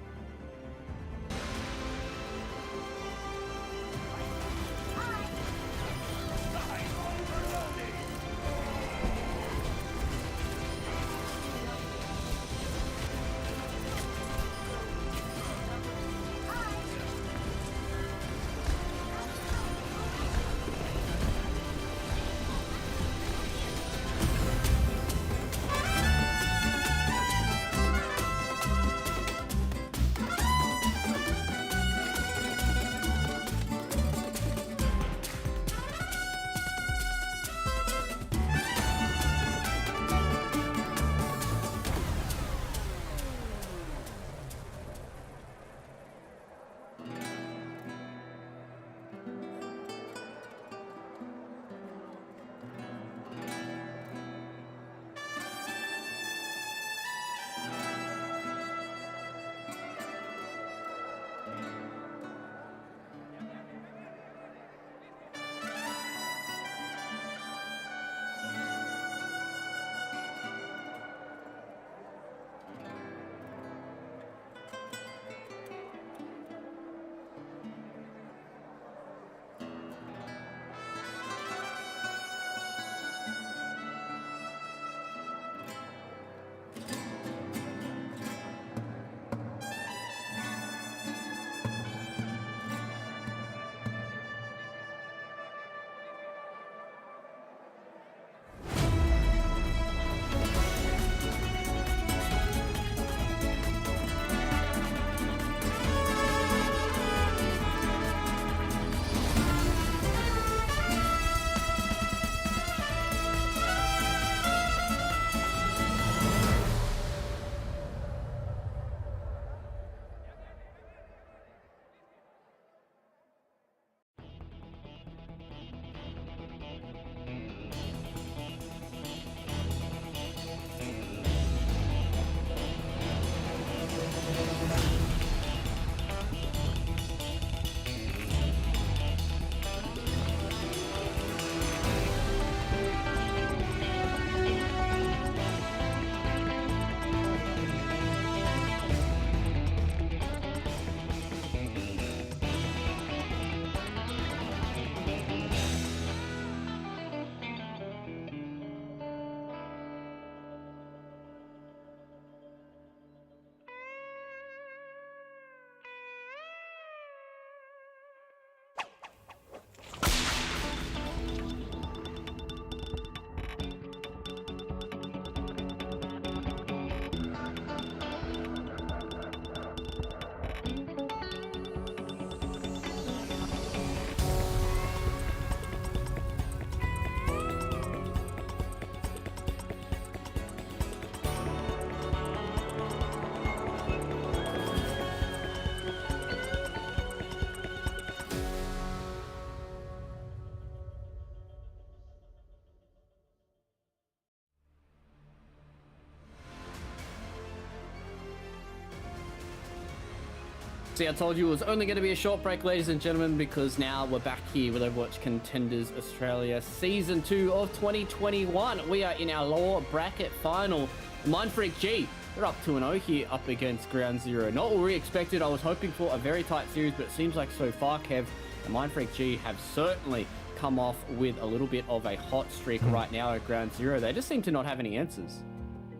See, I told you it was only going to be a short break, ladies and gentlemen, because now we're back here with Overwatch Contenders Australia Season 2 of 2021. We are in our lower bracket final. Mindfreak G, they're up 2-0 here up against Ground Zero. Not what we expected. I was hoping for a very tight series, but it seems like so far, Kev, the Mindfreak G have certainly come off with a little bit of a hot streak right now at Ground Zero. They just seem to not have any answers.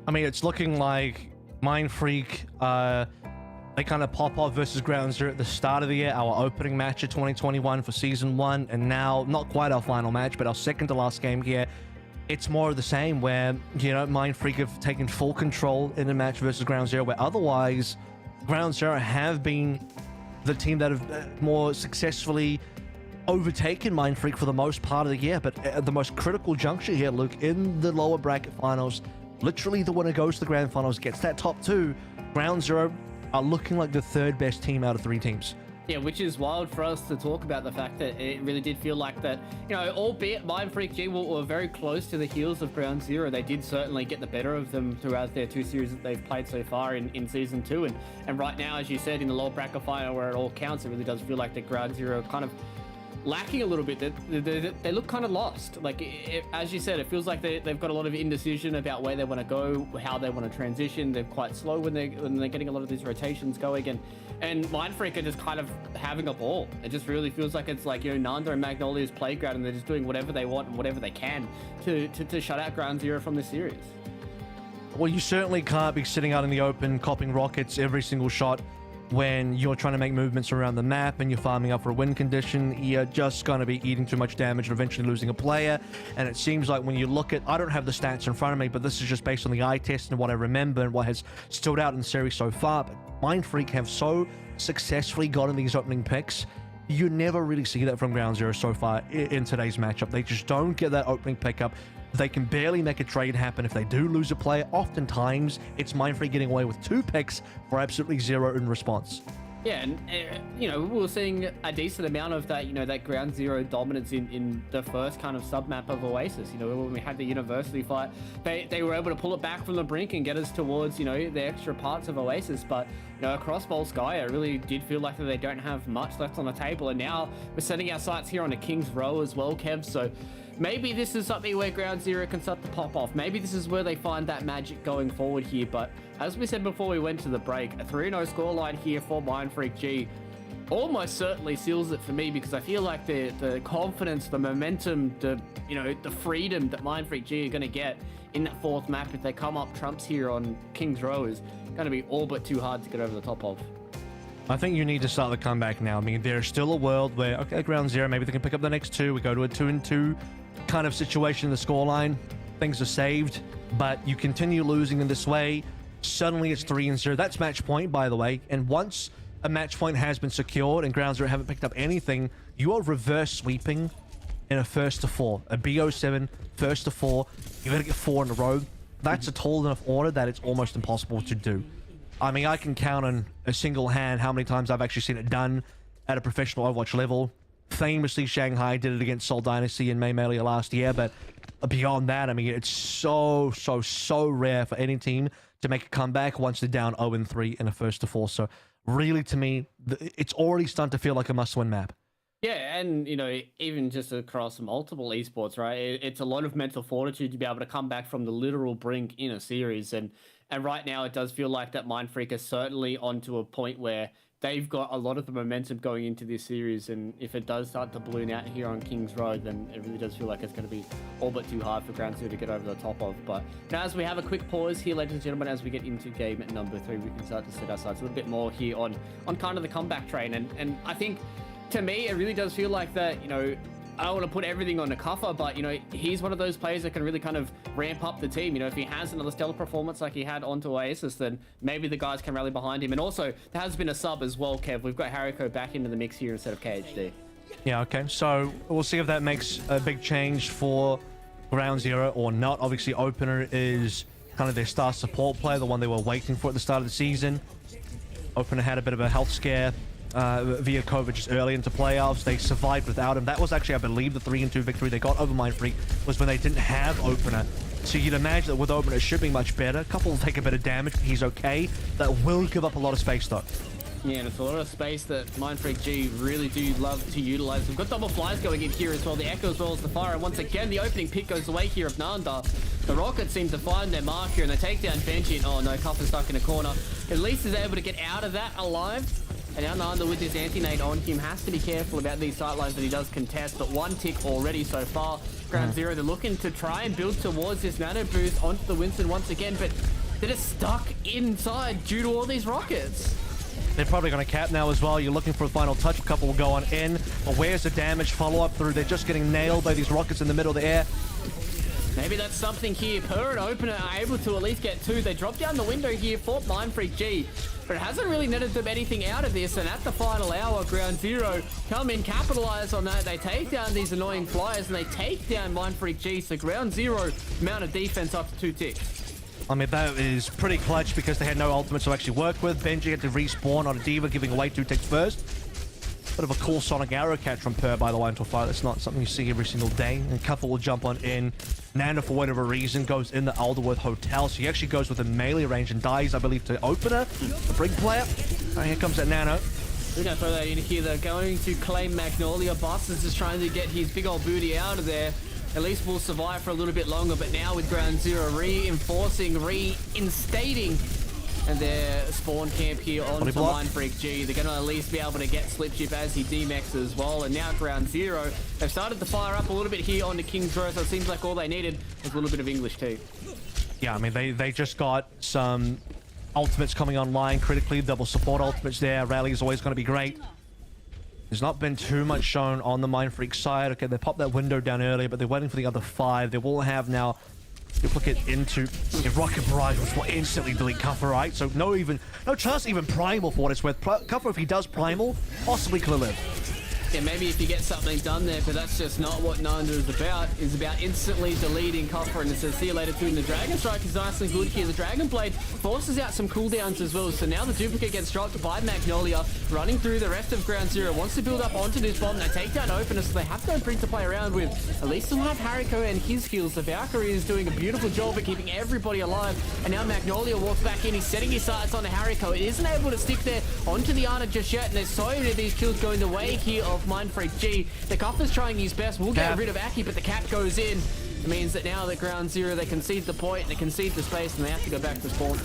I mean, it's looking like Mindfreak, they kind of pop off versus Ground Zero at the start of the year, our opening match of 2021 for Season 1, and now, not quite our final match, but our second to last game here. It's more of the same, where, you know, Mindfreak have taken full control in the match versus Ground Zero, where otherwise, Ground Zero have been the team that have more successfully overtaken Mindfreak for the most part of the year. But at the most critical juncture here, Luke, in the lower bracket finals, literally the winner goes to the grand finals, gets that top 2. Ground Zero are looking like the third best team out of 3 teams. Yeah, which is wild for us to talk about the fact that it really did feel like that, you know, albeit Mindfreak G were very close to the heels of Ground Zero, they did certainly get the better of them throughout their 2 series that they've played so far in Season 2. And right now, as you said, in the lower bracket final where it all counts, it really does feel like the Ground Zero kind of lacking a little bit. They look kind of lost. Like, as you said, it feels like they've got a lot of indecision about where they want to go, how they want to transition. They're quite slow when they're getting a lot of these rotations going, and Mindfreak are just kind of having a ball. It just really feels like it's like, you know, Nanda and Magnolia's playground, and they're just doing whatever they want and whatever they can to shut out Ground Zero from the series. Well, you certainly can't be sitting out in the open copping rockets every single shot when you're trying to make movements around the map and you're farming up for a win condition. You're just going to be eating too much damage and eventually losing a player. And it seems like when you look at, I don't have the stats in front of me, but this is just based on the eye test and what I remember and what has stood out in the series so far. But Mindfreak have so successfully gotten these opening picks. You never really see that from Ground Zero so far in today's matchup. They just don't get that opening pickup. They can barely make a trade happen. If they do lose a player, oftentimes it's Mindfreak getting away with 2 picks for absolutely 0 in response. Yeah, and you know, we were seeing a decent amount of that, you know, that Ground Zero dominance in the first kind of sub-map of Oasis. You know, when we had the university fight, they were able to pull it back from the brink and get us towards, you know, the extra parts of Oasis. But, you know, across Volskaya, it really did feel like that they don't have much left on the table. And now we're setting our sights here on the King's Row as well, Kev. So maybe this is something where Ground Zero can start to pop off. Maybe this is where they find that magic going forward here. But as we said before we went to the break, a 3-0 scoreline here for Mindfreak G almost certainly seals it for me, because I feel like the confidence, the momentum, the freedom that Mindfreak G are going to get in that 4th map if they come up trumps here on King's Row is going to be all but too hard to get over the top of. I think you need to start the comeback now. I mean, there's still a world where, okay, Ground Zero, maybe they can pick up the next 2. We go to a 2-2 kind of situation in the scoreline. Things are saved, but you continue losing in this way. Suddenly it's 3-0. That's match point, by the way. And once a match point has been secured and Ground Zero haven't picked up anything, you are reverse sweeping in a 1st to 4. A BO7, 1st to 4. You gotta get 4 in a row. That's a tall enough order that it's almost impossible to do. I mean, I can count on a single hand how many times I've actually seen it done at a professional Overwatch level. Famously, Shanghai did it against Seoul Dynasty in May Melee last year, but beyond that, I mean, it's so rare for any team to make a comeback once they're down 0-3 in a 1st to 4. So really, to me, it's already starting to feel like a must-win map. Yeah, and, you know, even just across multiple esports, right? It's a lot of mental fortitude to be able to come back from the literal brink in a series. And right now, it does feel like that Mindfreak is certainly onto a point where they've got a lot of the momentum going into this series. And if it does start to balloon out here on King's Road, then it really does feel like it's going to be all but too hard for Ground Zero to get over the top of. But now, as we have a quick pause here, ladies and gentlemen, as we get into game number 3, we can start to set our sights a little bit more here on kind of the comeback train. And I think, to me, it really does feel like that, you know, I don't want to put everything on Nakafa, but, you know, he's one of those players that can really kind of ramp up the team. You know, if he has another stellar performance like he had onto Oasis, then maybe the guys can rally behind him. And also, there has been a sub as well, Kev. We've got Hariko back into the mix here instead of KHD. Yeah, okay. So we'll see if that makes a big change for Ground Zero or not. Obviously, Opener is kind of their star support player, the one they were waiting for at the start of the season. Opener had a bit of a health scare via COVID just early into playoffs. They survived without him. That was actually, I believe, the 3-2 victory they got over Mindfreak was when they didn't have Opener. So you'd imagine that with Opener, it should be much better. Couple will take a bit of damage, but he's okay. That will give up a lot of space, though. Yeah, and it's a lot of space that Mindfreak G really do love to utilize. We've got double flies going in here as well, the Echo as well as the Fire, and once again, the opening pick goes away here of Nanda. The Rockets seem to find their mark here, and they take down Benji, and oh no, Cuffer's stuck in a corner. At least is able to get out of that alive. And now Nanda with his anti-nade on him has to be careful about these sightlines that he does contest, but one tick already so far. Ground Zero, they're looking to try and build towards this nano boost onto the Winston once again, but they're just stuck inside due to all these rockets. They're probably going to cap now as well. You're looking for a final touch. A couple will go on in. But where's the damage follow-up through? They're just getting nailed by these rockets in the middle of the air. Maybe that's something here. Per and Opener are able to at least get two. They drop down the window here for Mindfreak G, but it hasn't really netted them anything out of this. And at the final hour, Ground Zero come in, capitalize on that. They take down these annoying flyers and they take down Mindfreak G. So Ground Zero mounted defense up to 2 ticks. I mean, that is pretty clutch because they had no ultimates to actually work with. Benji had to respawn on a D.Va, giving away 2 ticks first. Bit of a cool Sonic Arrow catch from Per, by the way, into a fight. That's not something you see every single day. And Cuffer will jump on in. Nanda, for whatever reason, goes in the Alderworth Hotel. So he actually goes with a melee range and dies, I believe, to Opener, the Brig player. And here comes that Nano. We're going to throw that in here. They're going to claim Magnolia. Boss is just trying to get his big old booty out of there. At least we'll survive for a little bit longer, but now with Ground Zero reinforcing, reinstating and their spawn camp here on Mindfreak G. They're going to at least be able to get Slipship as he demexes as well. And now Ground Zero, they've started to fire up a little bit here onto King's Row, so it seems like all they needed was a little bit of English too. Yeah, I mean, they just got some ultimates coming online critically. Double support ultimates there. Rally is always going to be great. There's not been too much shown on the Mindfreak side. Okay, they popped that window down earlier, but they're waiting for the other 5. They will have now duplicate into a rocket barrage, which will instantly delete Cuffer, right? So no chance even primal for what it's worth. Cuffer, if he does primal, possibly could live. Yeah, maybe if you get something done there, but that's just not what Nanda is about. It's about instantly deleting Cuffer, and it says see you later too. And the Dragon Strike is nice and good here. The Dragon Blade forces out some cooldowns as well. So now the duplicate gets dropped by Magnolia, running through the rest of Ground Zero. Wants to build up onto this bomb. They take down Opener, so they have no Brig to play around with. At least they'll have Hariko and his kills. The Valkyrie is doing a beautiful job at keeping everybody alive. And now Magnolia walks back in. He's setting his sights on the Hariko. It isn't able to stick there onto the Ana just yet. And there's so many of these kills going the way here of Mindfreak G. The Cuffer's trying his best. We'll get rid of Aki, but the Cat goes in. It means that now that Ground Zero, they concede the point, they concede the space, and they have to go back to spawn.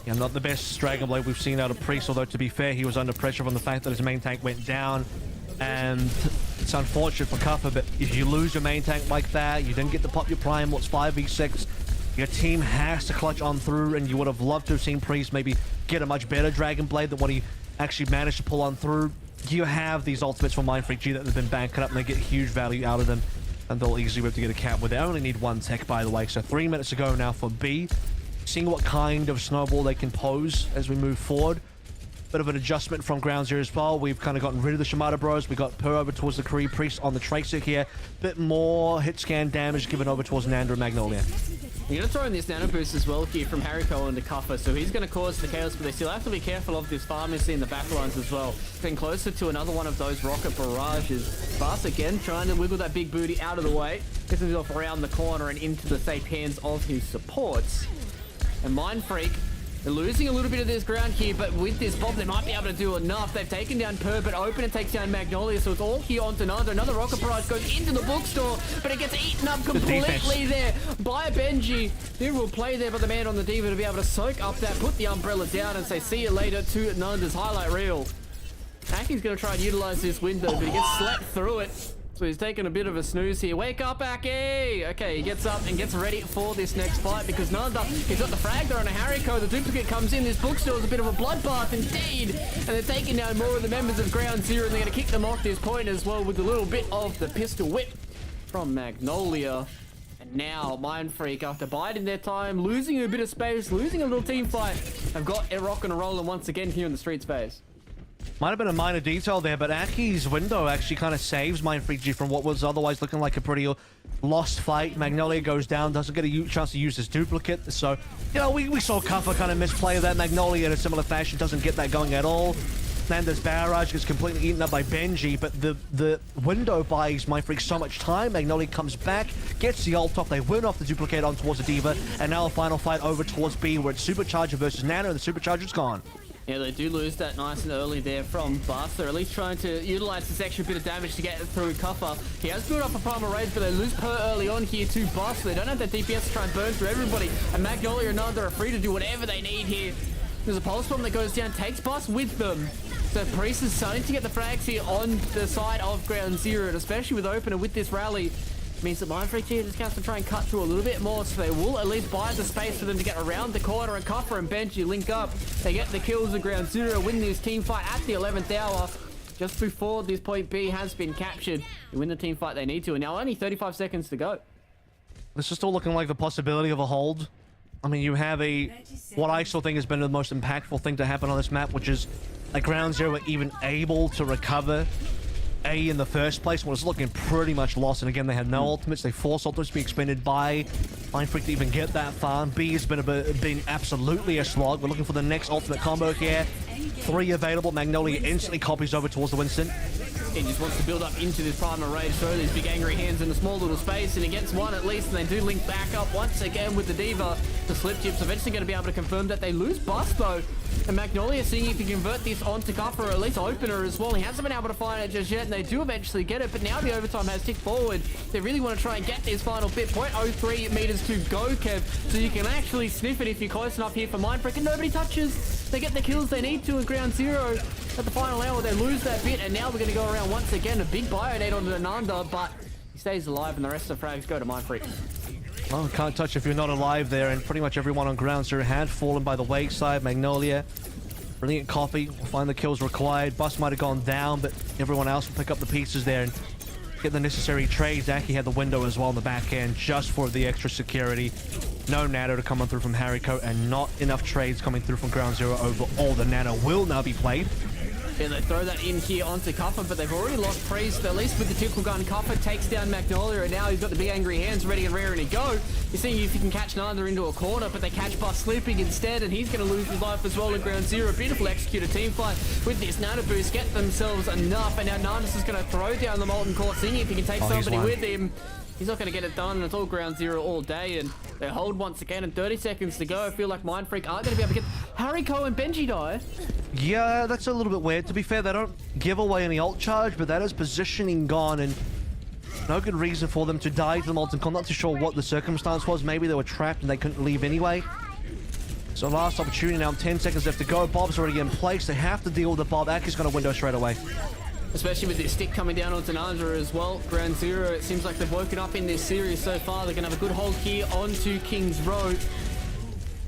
Yeah, not the best Dragon Blade we've seen out of Priest, although to be fair, he was under pressure from the fact that his main tank went down. And it's unfortunate for Cuffer, but if you lose your main tank like that, you didn't get to pop your Primal, it's 5v6. Your team has to clutch on through, and you would have loved to have seen Priest maybe get a much better Dragon Blade than what he actually managed to pull on through. You have these ultimates from Mindfreak G that have been banking up, and they get huge value out of them, and they'll easily be able to get a cap with. They only need 1 tech, by the way. So 3 minutes to go now for B. Seeing what kind of snowball they can pose as we move forward. Bit of an adjustment from Ground Zero as well. We've kind of gotten rid of the Shimada Bros. We got Per over towards the Kree Priest on the Tracer here. Bit more hit scan damage given over towards Nanda and Magnolia. You're going to throw in this nano boost as well here from Hariko into Cuffer, so he's going to cause the chaos, but they still have to be careful of this pharmacy in the backlines as well. Getting closer to another one of those rocket barrages. Fast again, trying to wiggle that big booty out of the way. Gets himself around the corner and into the safe hands of his supports. And Mindfreak, they're losing a little bit of this ground here, but with this bomb, they might be able to do enough. They've taken down Per, but Opener takes down Magnolia, so it's all here onto Nanda. Another rocket barrage goes into the bookstore, but it gets eaten up completely there by Benji. He will play there, but the man on the D.Va to be able to soak up that, put the umbrella down, and say see you later to Nanda's highlight reel. Aki's going to try and utilize this window, but he gets slapped through it. So he's taking a bit of a snooze here. Wake up, Aki! Okay, he gets up and gets ready for this next fight because Nanda, he's got the frag there on a Hariko. The duplicate comes in. This bookstore is a bit of a bloodbath indeed. And they're taking down more of the members of Ground Zero, and they're going to kick them off this point as well with a little bit of the pistol whip from Magnolia. And now Mindfreak, after biding their time, losing a bit of space, losing a little team fight, have got it rocking and rolling once again here in the street space. Might have been a minor detail there, but Aki's window actually kind of saves Mindfreak G from what was otherwise looking like a pretty lost fight. Magnolia goes down, doesn't get a chance to use his duplicate. So, you know, we saw Cuffer kind of misplay that. Magnolia in a similar fashion doesn't get that going at all. Nanda's barrage gets completely eaten up by Benji, but the window buys Mindfreak so much time. Magnolia comes back, gets the ult off, they win off the duplicate on towards the D.Va, and now a final fight over towards B, where it's Supercharger versus Nano, and the Supercharger's gone. Yeah, they do lose that nice and early there from Bus. They're at least trying to utilize this extra bit of damage to get through Cuffer. He has built up a primal rage, but they lose Per early on here to Bus. They don't have that DPS to try and burn through everybody. And Magnolia and Nanda are free to do whatever they need here. There's a pulse bomb that goes down, takes Bus with them. So Priest is starting to get the frags here on the side of Ground Zero, and especially with Opener with this rally, means that Mindfreak here just has to try and cut through a little bit more, so they will at least buy the space for them to get around the corner, and Cuffer and Benji link up. They get the kills at Ground Zero, win this team fight at the 11th hour, just before this point B has been captured. They win the team fight they need to, and now only 35 seconds to go. This is still looking like the possibility of a hold. I mean, you have what I still think has been the most impactful thing to happen on this map, which is like Ground Zero were even able to recover A in the first place when it was looking pretty much lost. And again, they had no ultimates. They forced ultimates to be expended by Mindfreak to even get that far. B has been absolutely a slog. We're looking for the next ultimate combo here. 3 available. Magnolia instantly copies over towards the Winston. He just wants to build up into this primal rage, throw these big angry hands in a small little space, and he gets one at least, and they do link back up once again with the Diva. The slip chip's eventually going to be able to confirm that they lose Bus though, and Magnolia seeing if he can convert this onto Cuffer, or at least Opener as well. He hasn't been able to find it just yet, and they do eventually get it, but now the overtime has ticked forward. They really want to try and get this final bit. 0.03 meters to go, Kev, so you can actually sniff it if you're close enough here for Mindfreak, and nobody touches. They get the kills they need to in Ground Zero. At the final hour, they lose that bit, and now we're going to go around once again. A big bionade onto Ananda, but he stays alive, and the rest of the frags go to Mindfreak. Well, can't touch if you're not alive there, and pretty much everyone on Ground Zero had fallen by the wayside. Magnolia, brilliant copy, will find the kills required. Bus might have gone down, but everyone else will pick up the pieces there and get the necessary trades. Aki had the window as well in the back end, just for the extra security. No Nano to come on through from Hariko, and not enough trades coming through from Ground Zero overall. The Nano will now be played. Yeah, they throw that in here onto Cuffer, but they've already lost Priest. At least with the tickle gun, Cuffer takes down Magnolia, and now he's got the big angry hands ready and raring to go. You're seeing if he can catch Nanda into a corner, but they catch Bus sleeping instead, and he's going to lose his life as well in Ground Zero. Beautiful executed team fight with this Nano boost, get themselves enough, and now Nandus is going to throw down the Molten Core, seeing if he can take somebody with him. He's not going to get it done, and it's all Ground Zero all day, and they hold once again, and 30 seconds to go. I feel like Mindfreak aren't going to be able to get... Hariko and Benji die. Yeah, that's a little bit weird. To be fair, they don't give away any ult charge, but that is positioning gone, and no good reason for them to die to the Molten Core. Not too sure what the circumstance was. Maybe they were trapped and they couldn't leave anyway. So last opportunity now, 10 seconds left to go. Bob's already in place. They have to deal with the Bob. Aki's going to window straight away. Especially with this stick coming down onto Nanda as well. Ground Zero, it seems like they've woken up in this series so far. They're going to have a good hold here onto King's Road.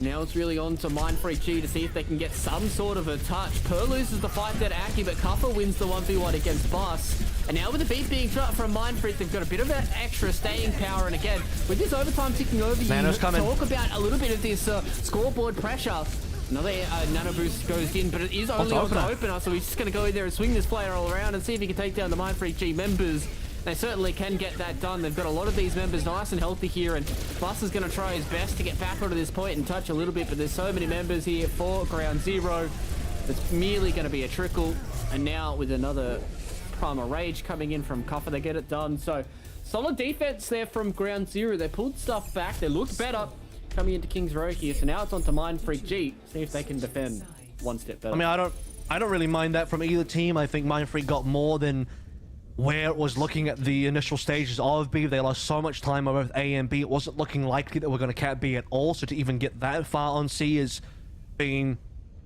Now it's really on to Mindfreak G to see if they can get some sort of a touch. Per loses the fight there to Aki, but Cuffer wins the 1v1 against Bus. And now with the beat being shot from Mindfreak, they've got a bit of that extra staying power. And again, with this overtime ticking over, you talk about a little bit of this scoreboard pressure. Another Nano boost goes in, but it is only on the Opener, so he's just going to go in there and swing this player all around and see if he can take down the Mindfreak G members. They certainly can get that done. They've got a lot of these members nice and healthy here, and Bus is going to try his best to get back onto this point and touch a little bit, but there's so many members here for Ground Zero. It's merely going to be a trickle, and now with another Primal Rage coming in from Cuffer, they get it done. So solid defense there from Ground Zero. They pulled stuff back. They looked better coming into King's Road here, so now it's on to Mindfreak G. See if they can defend one step better. I mean, I don't really mind that from either team. I think Mindfreak got more than where it was looking at the initial stages of B. They lost so much time over both A and B. It wasn't looking likely that we're going to cap B at all, so to even get that far on C is being,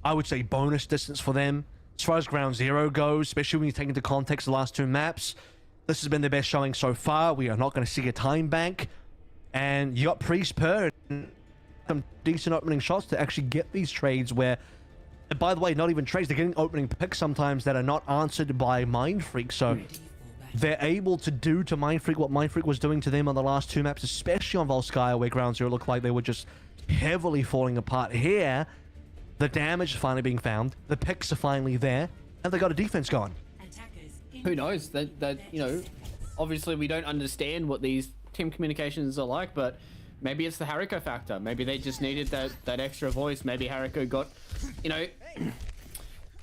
I would say, bonus distance for them. As far as Ground Zero goes, especially when you take into context the last 2 maps, this has been their best showing so far. We are not going to see a time bank, and you got Priest Per and some decent opening shots to actually get these trades where, and by the way, not even trades, they're getting opening picks sometimes that are not answered by Mindfreak, so they're able to do to Mindfreak what Mindfreak was doing to them on the last 2 maps, especially on Volskaya, where Ground Zero looked like they were just heavily falling apart. Here, the damage is finally being found, the picks are finally there, and they got a defense going. Who knows? That you know, obviously we don't understand what these team communications are like, but maybe it's the Hariko factor. Maybe they just needed that extra voice. Maybe Hariko got, you know,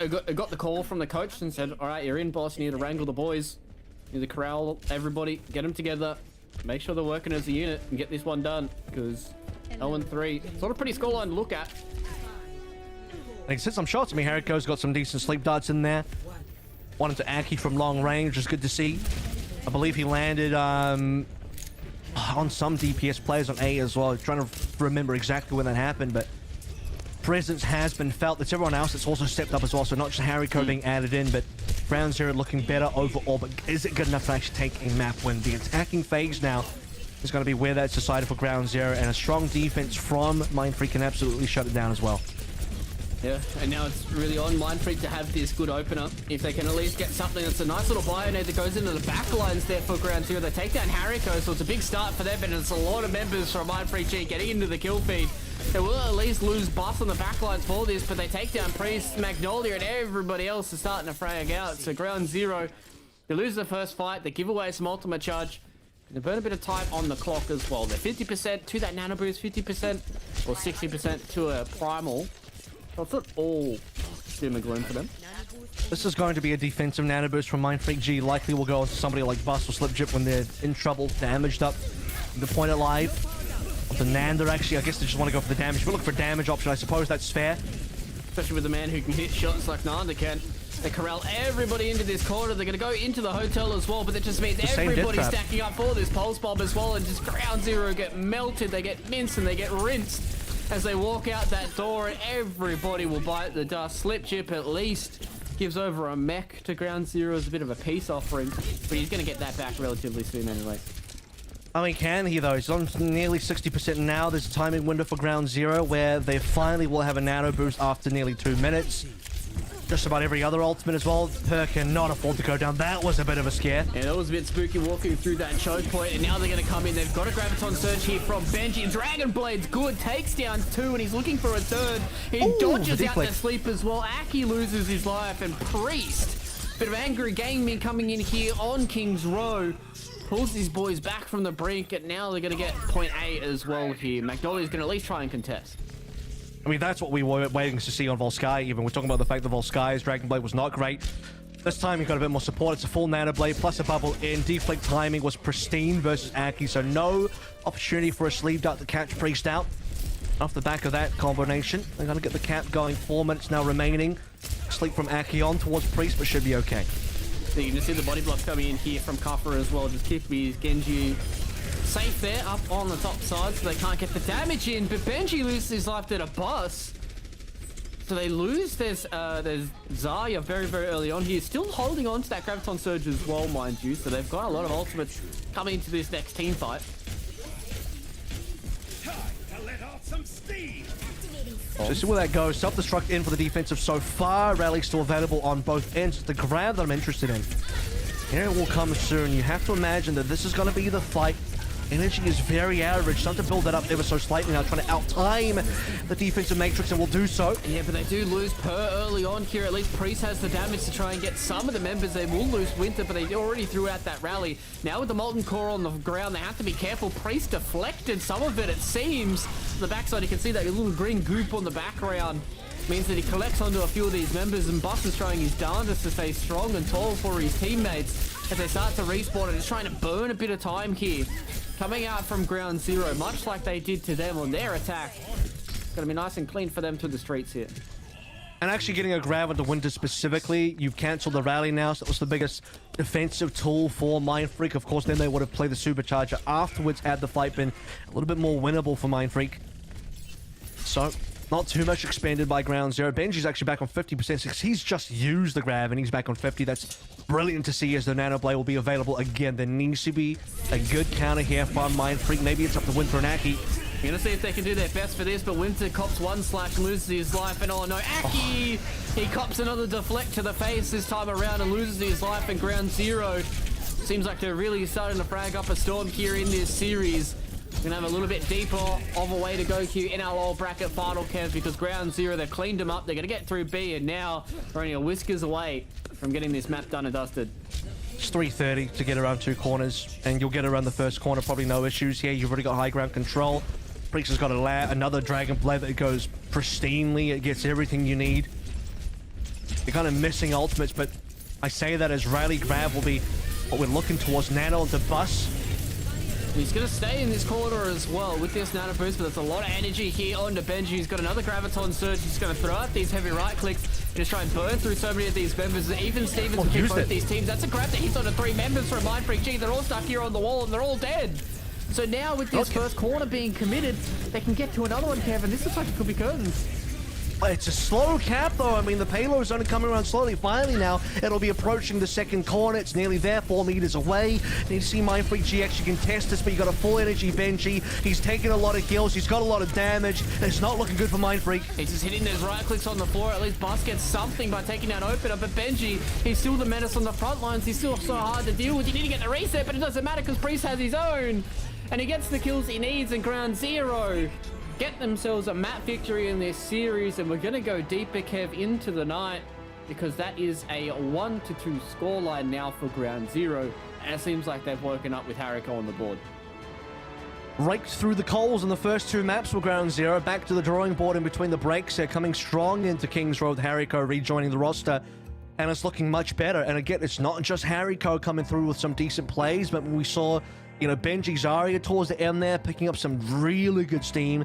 got the call from the coach and said, all right, you're in, boss. You need to wrangle the boys. You need to corral everybody, get them together, make sure they're working as a unit, and get this one done, because 0-3, it's not a pretty scoreline to look at. He hit some shots. I mean, Hariko's got some decent sleep darts in there. One into Aki from long range, which is good to see. I believe he landed on some DPS players on A as well. I'm trying to remember exactly when that happened, but presence has been felt. It's everyone else that's also stepped up as well. So not just Hariko being added in, but Ground Zero looking better overall. But is it good enough to actually take a map win? The attacking phase now is going to be where that's decided for Ground Zero, and a strong defense from Mindfreak can absolutely shut it down as well. Yeah, and now it's really on Mindfreak to have this good opener. If they can at least get something that's a nice little bionade that goes into the back lines there for Ground Zero. They take down Hariko, so it's a big start for them, but it's a lot of members from Mindfreak G getting into the kill feed. They will at least lose buffs on the back lines for this, but they take down Priest, Magnolia, and everybody else is starting to frag out. So Ground Zero, they lose the first fight, they give away some ultimate charge, and they burn a bit of time on the clock as well. They're 50% to that nano boost, 50% or 60% to a primal. So it's not all doom and gloom for them. This is going to be a defensive nano boost from Mindfreak G. Likely will go into somebody like Bust or Slip Jip when they're in trouble, damaged up. The point alive. The Nanda actually, I guess they just want to go for the damage. We'll look for damage option, I suppose that's fair. Especially with the man who can hit shots like Nanda can. They corral everybody into this corner. They're going to go into the hotel as well, but that just means everybody's stacking up for this pulse bomb as well, and just Ground Zero get melted, they get minced, and they get rinsed as they walk out that door, and everybody will bite the dust. Slip Chip at least gives over a mech to Ground Zero as a bit of a peace offering, but he's going to get that back relatively soon anyway. I mean, can he though? He's on nearly 60% now. There's a timing window for Ground Zero where they finally will have a nano boost after nearly 2 minutes. Just about every other ultimate as well. Per cannot afford to go down. That was a bit of a scare. Yeah, that was a bit spooky walking through that choke point, and now they're going to come in. They've got a Graviton Surge here from Benji. Dragon Blade's good, takes down 2, and he's looking for a third. He dodges out that sleep as well. Aki loses his life, and Priest, bit of angry gaming coming in here on King's Row, pulls these boys back from the brink, and now they're going to get point A as well here. Magnolia's going to at least try and contest. I mean, that's what we were waiting to see on Volskaya even. We're talking about the fact that Volskaya's Dragon Blade was not great. This time he got a bit more support. It's a full Nano Blade plus a bubble in. Deflect timing was pristine versus Aki, so no opportunity for a sleeve dart to catch Priest out. Off the back of that combination, they're going to get the cap going. 4 minutes now remaining. Sleep from Aki on towards Priest, but should be okay. So you can just see the body blocks coming in here from Kafra as well. Just keep his Genji safe there up on the top side so they can't get the damage in, but Benji loses his life to the bus. So they lose. There's Zarya very, very early on. He's still holding on to that Graviton Surge as well, mind you. So they've got a lot of ultimates coming into this next team fight. Time to let off some steam. So see where that goes. Self-destruct in for the defensive so far. Rally still available on both ends. It's the grab that I'm interested in. Here it will come soon. You have to imagine that this is going to be the fight. Energy is very average. Starting to build that up ever so slightly now, trying to out-time the defensive matrix, and will do so. Yeah, but they do lose Per early on here. At least Priest has the damage to try and get some of the members. They will lose Winter, but they already threw out that rally. Now with the Molten Core on the ground, they have to be careful. Priest deflected some of it, it seems. On the backside, you can see that little green goop on the background. Means that he collects onto a few of these members, and Bus is trying his darndest to stay strong and tall for his teammates as they start to respawn, and just trying to burn a bit of time here. Coming out from Ground Zero, much like they did to them on their attack. It's going to be nice and clean for them to the streets here. And actually getting a grab onto Winter specifically, you've cancelled the rally now, so that was the biggest defensive tool for Mindfreak. Of course, then they would have played the Supercharger afterwards had the fight been a little bit more winnable for Mindfreak. So, not too much expanded by Ground Zero. Benji's actually back on 50%. He's just used the grab and he's back on 50. That's brilliant to see as the Nano Blade will be available again. There needs to be a good counter here from Mindfreak. Maybe it's up to Winter and Aki. We're going to see if they can do their best for this, but Winter cops one slash, loses his life, and oh no, Aki! He cops another deflect to the face this time around and loses his life in Ground Zero. Seems like they're really starting to frag up a storm here in this series. We're going to have a little bit deeper of a way to go here in our lower bracket final, Kev, because Ground Zero, they've cleaned them up. They're going to get through B, and now we're only a whiskers away from getting this map done and dusted. It's 330 to get around 2 corners, and you'll get around the first corner, probably no issues here. You've already got high ground control. Priest has got another Dragon Blade that goes pristinely. It gets everything you need. You're kind of missing ultimates, but I say that as rally grab will be what we're looking towards. Nano onto Bus. He's going to stay in this corner as well with this nano boost, but there's a lot of energy here onto Benji. He's got another Graviton Surge. He's going to throw out these heavy right clicks, just try and burn through so many of these members. Even Stevens can both these teams. That's a grab that hits onto 3 members from Mindfreak G. They're all stuck here on the wall and they're all dead. So now with this first corner being committed, they can get to another one, Kevin. This looks like it could be curtains. It's a slow cap, though. I mean, the payload is only coming around slowly. Finally, now, it'll be approaching the second corner. It's nearly there, 4 meters away. You see Mindfreak G actually contest this, but you got a full energy Benji. He's taking a lot of kills. He's got a lot of damage. It's not looking good for Mindfreak. He's just hitting those right clicks on the floor. At least Bus gets something by taking out Opener, but Benji, he's still the menace on the front lines. He's still so hard to deal with. You need to get the reset, but it doesn't matter because Priest has his own. And he gets the kills he needs in Ground Zero. Get themselves a map victory in this series, and we're going to go deeper, Kev, into the night, because that is a 1-2 scoreline now for Ground Zero, and it seems like they've woken up with Hariko on the board. Raked through the coals in the first 2 maps for Ground Zero. Back to the drawing board in between the breaks. They're coming strong into Kings Road. Hariko rejoining the roster, and it's looking much better. And again, it's not just Hariko coming through with some decent plays, but we saw, you know, Benji Zarya towards the end there, picking up some really good steam.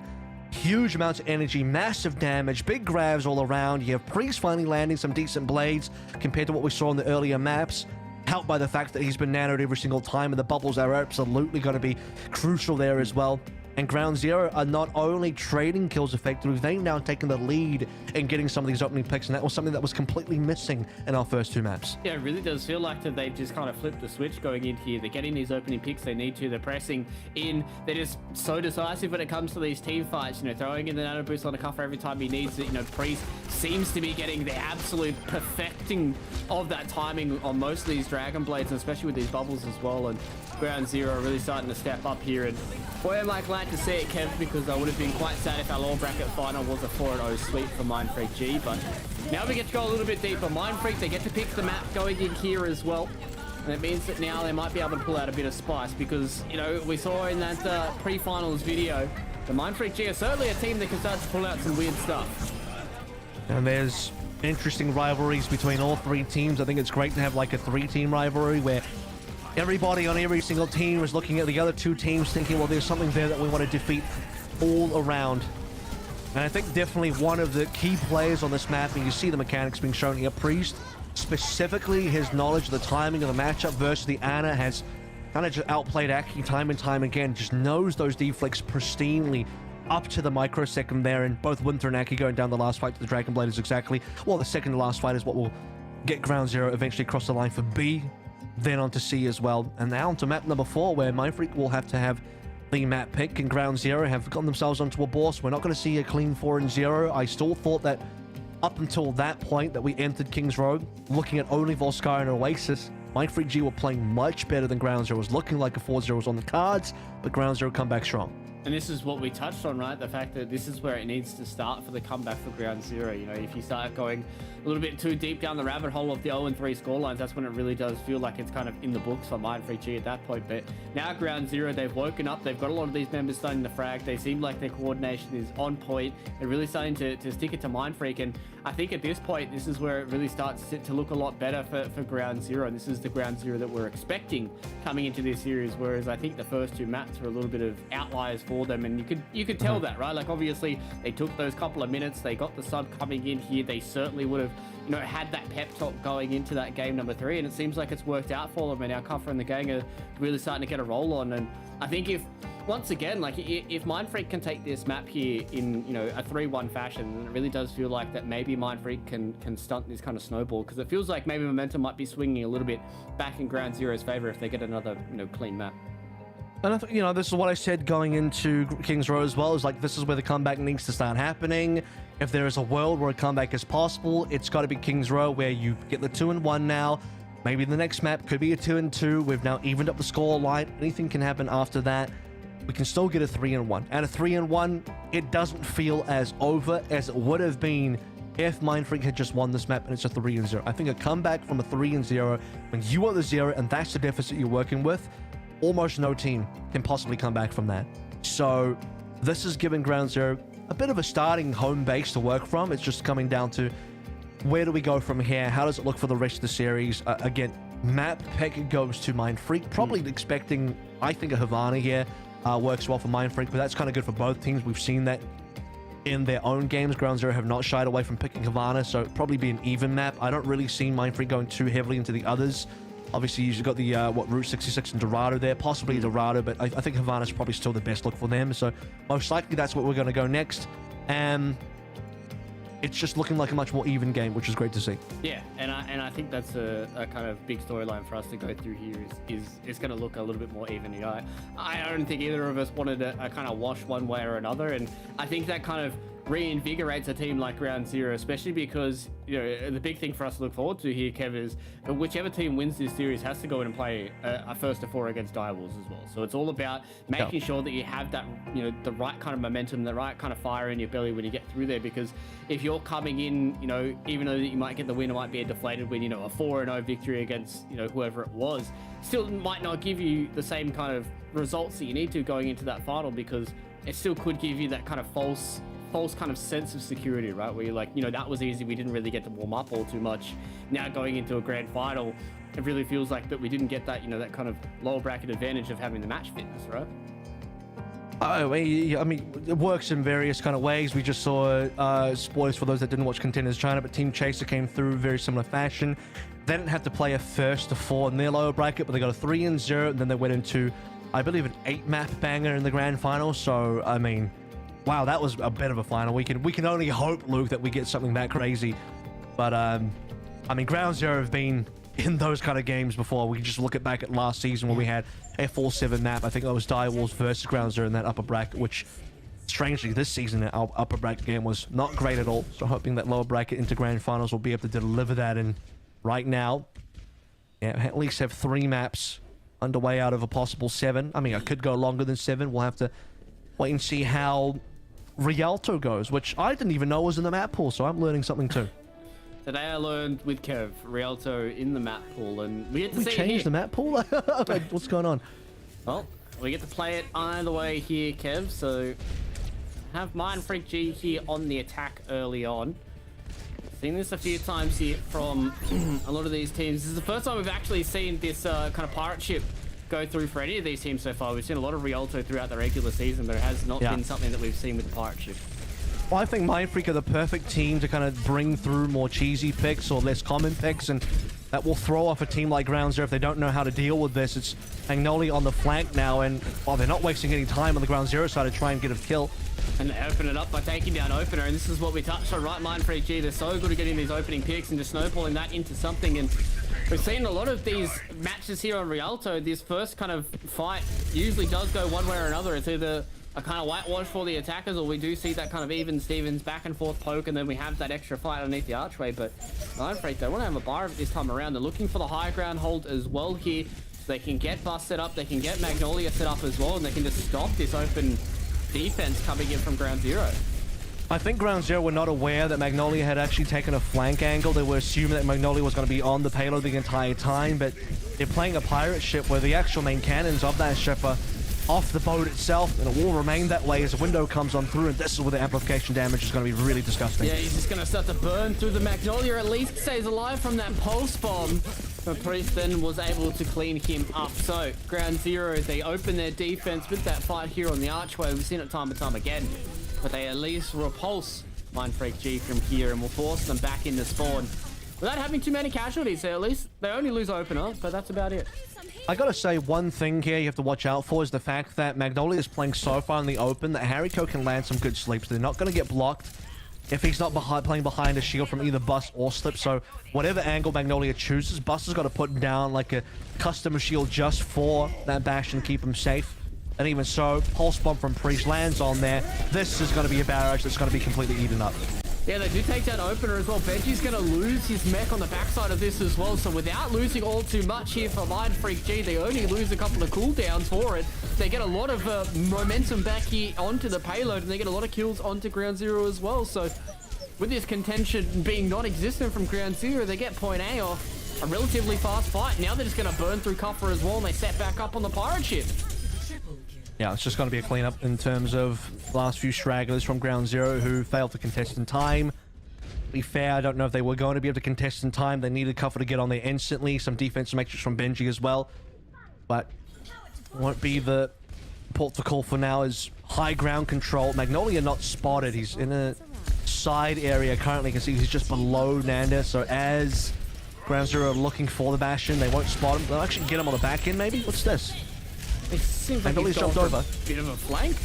Huge amounts of energy, massive damage, big grabs all around. You have Priest finally landing some decent blades compared to what we saw in the earlier maps, helped by the fact that he's been nanoed every single time, and the bubbles are absolutely going to be crucial there as well. And Ground Zero are not only trading kills effectively, they've now taken the lead in getting some of these opening picks, and that was something that was completely missing in our first 2 maps. Yeah, it really does feel like that they've just kind of flipped the switch going in here. They're getting these opening picks they need to. They're pressing in. They're just so decisive when it comes to these team fights. You know, throwing in the nano boost on the cover every time he needs it. You know, Priest seems to be getting the absolute perfecting of that timing on most of these Dragon Blades, and especially with these bubbles as well. And Ground Zero really starting to step up here. And boy, am I glad to see it, Kev, because I would have been quite sad if our lower bracket final was a 4-0 sweep for Mindfreak G. But now we get to go a little bit deeper. Mindfreak, they get to pick the map going in here as well. And it means that now they might be able to pull out a bit of spice because, you know, we saw in that pre-finals video, the Mindfreak G are certainly a team that can start to pull out some weird stuff. And there's interesting rivalries between all 3 teams. I think it's great to have like a 3-team rivalry where everybody on every single team is looking at the other 2 teams thinking, well, there's something there that we want to defeat all around. And I think definitely one of the key players on this map, and you see the mechanics being shown here, Priest, specifically his knowledge of the timing of the matchup versus the Ana has kind of just outplayed Aki time and time again, just knows those deflects pristinely up to the microsecond there, and both Winter and Aki going down the last fight to the Dragon Blade is exactly, well, the second to last fight is what will get Ground Zero eventually across the line for B, then on to C as well. And now onto map number 4, where Mindfreak will have to have the map pick, and Ground Zero have gotten themselves onto a boss. We're not going to see a clean 4-0. I still thought that up until that point that we entered Kings Road, looking at only Volskaya and Oasis, Mindfreak G were playing much better than Ground Zero. It was looking like a 4-0 was on the cards, but Ground Zero come back strong. And this is what we touched on, right? The fact that this is where it needs to start for the comeback for Ground Zero. You know, if you start going a little bit too deep down the rabbit hole of the 0-3 scorelines, that's when it really does feel like it's kind of in the books for Mindfreak G at that point. But now Ground Zero, they've woken up. They've got a lot of these members starting to frag. They seem like their coordination is on point. They're really starting to stick it to Mindfreak. And I think at this point, this is where it really starts to look a lot better for Ground Zero. And this is the Ground Zero that we're expecting coming into this series. Whereas I think the first 2 maps were a little bit of outliers for them. And you could tell that, right? Like, obviously, they took those couple of minutes. They got the sub coming in here. They certainly would have, you know, had that pep talk going into that game number 3. And it seems like it's worked out for them. And now Kufra and the gang are really starting to get a roll on. And I think once again, like, if Mindfreak can take this map here in, you know, a 3-1 fashion, then it really does feel like that maybe Mindfreak can stunt this kind of snowball, because it feels like maybe momentum might be swinging a little bit back in Ground Zero's favor if they get another, you know, clean map. And I think, you know, this is what I said going into Kings Row as well, is like, this is where the comeback needs to start happening. If there is a world where a comeback is possible, it's got to be Kings Row, where you get the 2-1 now. Maybe the next map could be a 2-2. We've now evened up the score line. Anything can happen after that. We can still get a 3-1. And a 3-1, it doesn't feel as over as it would have been if Mindfreak had just won this map and it's a 3-0. I think a comeback from a 3-0, when you are the 0 and that's the deficit you're working with, almost no team can possibly come back from that. So this is giving Ground Zero a bit of a starting home base to work from. It's just coming down to, where do we go from here? How does it look for the rest of the series? Again, map pick goes to Mind Freak. Probably expecting, I think, a Havana here works well for Mind Freak, but that's kind of good for both teams. We've seen that in their own games. Ground Zero have not shied away from picking Havana, so it'd probably be an even map. I don't really see Mind Freak going too heavily into the others. Obviously, you've got the Route 66 and Dorado there, possibly Dorado, but I think Havana's probably still the best look for them. So most likely that's what we're going to go next. And it's just looking like a much more even game, which is great to see. Yeah, and I think that's a kind of big storyline for us to go through here is it's going to look a little bit more even. You know, I don't think either of us wanted a kind of wash one way or another, and I think that kind of reinvigorates a team like Ground Zero, especially because, you know, the big thing for us to look forward to here, Kev, is whichever team wins this series has to go in and play a first to four against Direwolves as well. So it's all about making sure that you have that, you know, the right kind of momentum, the right kind of fire in your belly when you get through there, because if you're coming in, you know, even though you might get the win, it might be a deflated win, you know, a 4-0 victory against, you know, whoever it was, still might not give you the same kind of results that you need to going into that final, because it still could give you that kind of false kind of sense of security, right? Where you're like, you know, that was easy, we didn't really get to warm up all too much. Now going into a grand final, it really feels like that we didn't get that, you know, that kind of lower bracket advantage of having the match fitness, right? I mean, it works in various kind of ways. We just saw, spoilers for those that didn't watch Contenders China, but Team Chaser came through very similar fashion. They didn't have to play a first to four in their lower bracket, but they got a 3-0, and then they went into, I believe, an 8-map banger in the grand final. So, I mean, wow, that was a bit of a final. We can only hope, Luke, that we get something that crazy. But I mean, Ground Zero have been in those kind of games before. We can just look back at last season where we had a 4-7 map. I think that was Direwolves versus Ground Zero in that upper bracket, which strangely this season our upper bracket game was not great at all. So hoping that lower bracket into grand finals will be able to deliver that. And right now, yeah, at least have 3 maps underway out of a possible 7. I mean, I could go longer than 7. We'll have to wait and see how Rialto goes, which I didn't even know was in the map pool, so I'm learning something too. Today I learned with Kev, Rialto in the map pool, and we get to see changed the map pool? What's going on? Well, we get to play it either way here, Kev, so have Mind Freak G here on the attack early on. Seen this a few times here from a lot of these teams. This is the first time we've actually seen this kind of pirate ship go through for any of these teams so far. We've seen a lot of Rialto throughout the regular season, but it has not been something that we've seen with the pirate ship. Well, I think Mind Freak are the perfect team to kind of bring through more cheesy picks or less common picks, and that will throw off a team like Ground Zero if they don't know how to deal with this. It's Magnolia on the flank now, and they're not wasting any time on the Ground Zero side to try and get a kill. And they open it up by taking down Opener, and this is what we touched on, right? Mind Freak G, they're so good at getting these opening picks and just snowballing that into something, and we've seen a lot of these matches here on Rialto. This first kind of fight usually does go one way or another. It's either a kind of whitewash for the attackers, or we do see that kind of even Stevens back and forth poke, and then we have that extra fight underneath the archway. But Mind Freak, they want to have a bar of it this time around. They're looking for the high ground hold as well here. So they can get Bus set up, they can get Magnolia set up as well, and they can just stop this open defense coming in from Ground Zero. I think Ground Zero were not aware that Magnolia had actually taken a flank angle. They were assuming that Magnolia was going to be on the payload the entire time, but they're playing a pirate ship where the actual main cannons of that ship are off the boat itself, and it will remain that way as the window comes on through, and this is where the amplification damage is going to be really disgusting. Yeah, he's just going to start to burn through the Magnolia, at least stays alive from that pulse bomb. But Priest then was able to clean him up. So, Ground Zero, they open their defense with that fight here on the archway. We've seen it time and time again. But they at least repulse Mind Freak G from here and will force them back into spawn without having too many casualties. So at least they only lose Opener, but that's about it. I gotta say, one thing here you have to watch out for is the fact that Magnolia is playing so far in the open that Hariko can land some good sleeps. They're not going to get blocked if he's not playing behind a shield from either Bus or Slip. So whatever angle Magnolia chooses, Bus has got to put down like a custom shield just for that bash and keep him safe. And even so, Pulse Bomb from Priest lands on there. This is going to be a barrage that's going to be completely eaten up. Yeah, they do take down Opener as well. Benji's going to lose his mech on the backside of this as well. So without losing all too much here for Mind Freak G, they only lose a couple of cooldowns for it. They get a lot of momentum back here onto the payload, and they get a lot of kills onto Ground Zero as well. So with this contention being non-existent from Ground Zero, they get point A off a relatively fast fight. Now they're just going to burn through Coffer as well, and they set back up on the pirate ship. Yeah, it's just going to be a cleanup in terms of the last few stragglers from Ground Zero who failed to contest in time. be fair, I don't know if they were going to be able to contest in time. They needed cover to get on there instantly. Some defensive matrix from Benji as well. But won't be the port to call for now is high ground control. Magnolia not spotted. He's in a side area currently. You can see he's just below Nanda. So as Ground Zero are looking for the Bastion, they won't spot him. They'll actually get him on the back end maybe. What's this? It seems like Magnolia's he's jumped gone for over. a bit of a flank.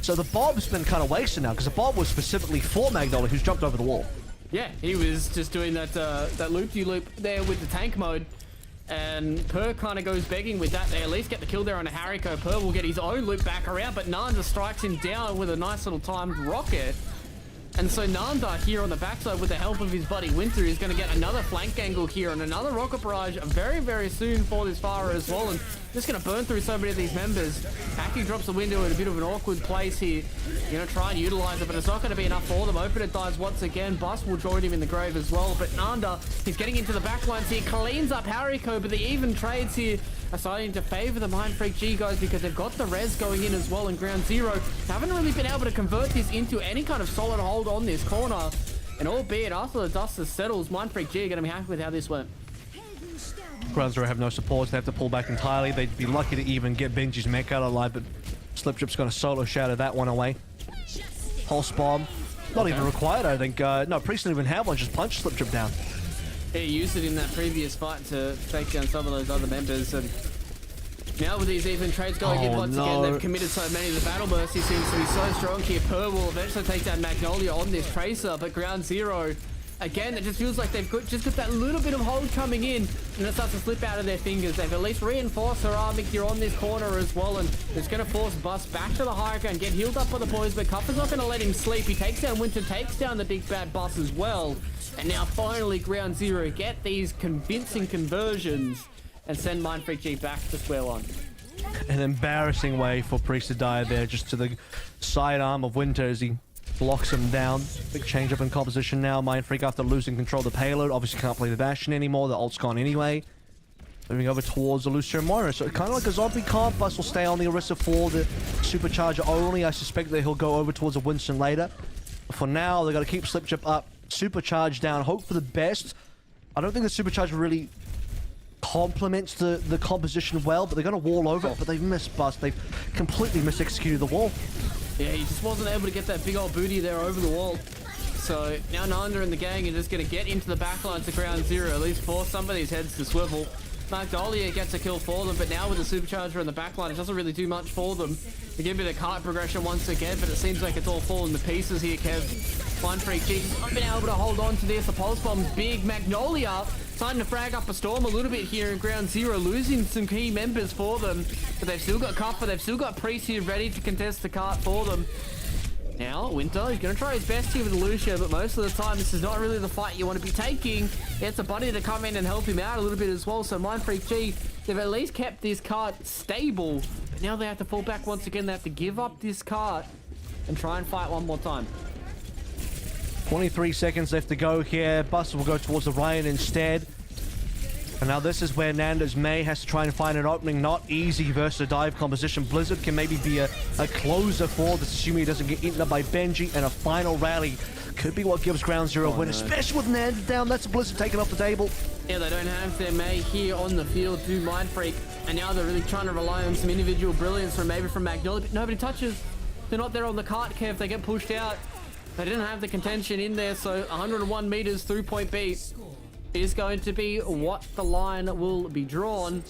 So the Bob's been kind of wasted now because the Bob was specifically for Magnolia, who's jumped over the wall. Yeah, he was just doing that that loop-de-loop there with the tank mode. And Per kind of goes begging with that. They at least get the kill there on a Hariko. Per will get his own loop back around, but Nanda strikes him down with a nice little timed rocket. And so Nanda here on the backside with the help of his buddy Winter is going to get another flank angle here and another rocket barrage very, very soon for this Pharah as well. And just going to burn through so many of these members. Aki drops the window in a bit of an awkward place here. Going to try and utilize it, but it's not going to be enough for them. Open it dies once again. Bus will join him in the grave as well. But Nanda, he's getting into the backlines here. Cleans up Hariko, but the even trades here are starting to favor the Mind Freak G guys because they've got the res going in as well in Ground Zero. They haven't really been able to convert this into any kind of solid hold on this corner. And albeit after the dust settles, Mind Freak G are going to be happy with how this went. Ground Zero have no supports. They have to pull back entirely. They'd be lucky to even get Benji's mech out alive, but Sliptrip's going to solo shatter that one away. Pulse bomb. Not even required, I think. No, Priest didn't even have one. Just punch Sliptrip down. He used it in that previous fight to take down some of those other members. And now with these even trades going in once again, they've committed so many. The battle mercy seems to be so strong here. Per will eventually take down Magnolia on this Tracer, but Ground Zero, again, it just feels like they've just got that little bit of hold coming in, and it starts to slip out of their fingers. They've at least reinforced Ceramic here on this corner as well, and it's going to force Bus back to the high ground, get healed up by the boys, but Cupper's not going to let him sleep. He takes down Winter, takes down the big bad Bus as well, and now finally Ground Zero get these convincing conversions and send Mind Freak G back to square one. An embarrassing way for Priest to die there, just to the sidearm of Winter as he blocks him down. Big change up in composition now. Mind Freak after losing control of the payload. Obviously can't play the Bastion anymore. The ult's gone anyway. Moving over towards the Lucio Mora. So kind of like a zombie comp. Bus will stay on the Orisa for the Supercharger only. I suspect that he'll go over towards a Winston later. But for now, they've got to keep Slipchip up. Supercharge down. Hope for the best. I don't think the Supercharger really complements the composition well, but they're going to wall over it. But they've missed Bus. They've completely misexecuted the wall. Yeah, he just wasn't able to get that big old booty there over the wall. So now Nanda and the gang are just going to get into the backline to Ground Zero, at least force some of these heads to swivel. Magnolia gets a kill for them, but now with the Supercharger in the backline, it doesn't really do much for them. They give it a cart progression once again, but it seems like it's all falling to pieces here, Kev. Mind Freak G not been able to hold on to this. The Pulse Bomb's big. Magnolia starting to frag up a storm a little bit here in Ground Zero, losing some key members for them. But they've still got Cuffer, they've still got Priest here ready to contest the cart for them. Now, Winter, he's going to try his best here with Lucio, but most of the time, this is not really the fight you want to be taking. He gets a buddy to come in and help him out a little bit as well. So Mind Freak G, they've at least kept this cart stable. But now they have to fall back once again. They have to give up this cart and try and fight one more time. 23 seconds left to go here. Buster will go towards the Ryan instead. And now this is where Nando's May has to try and find an opening. Not easy versus a dive composition. Blizzard can maybe be a closer for this, assuming he doesn't get eaten up by Benji. And a final rally could be what gives Ground Zero a win, especially with Nando down. That's a Blizzard taken off the table. Yeah, they don't have their May here on the field to Mind Freak. And now they're really trying to rely on some individual brilliance from maybe from Magnolia. But nobody touches. They're not there on the cart, Kev. They get pushed out. They didn't have the contention in there, so 101 meters through point B is going to be what the line will be drawn.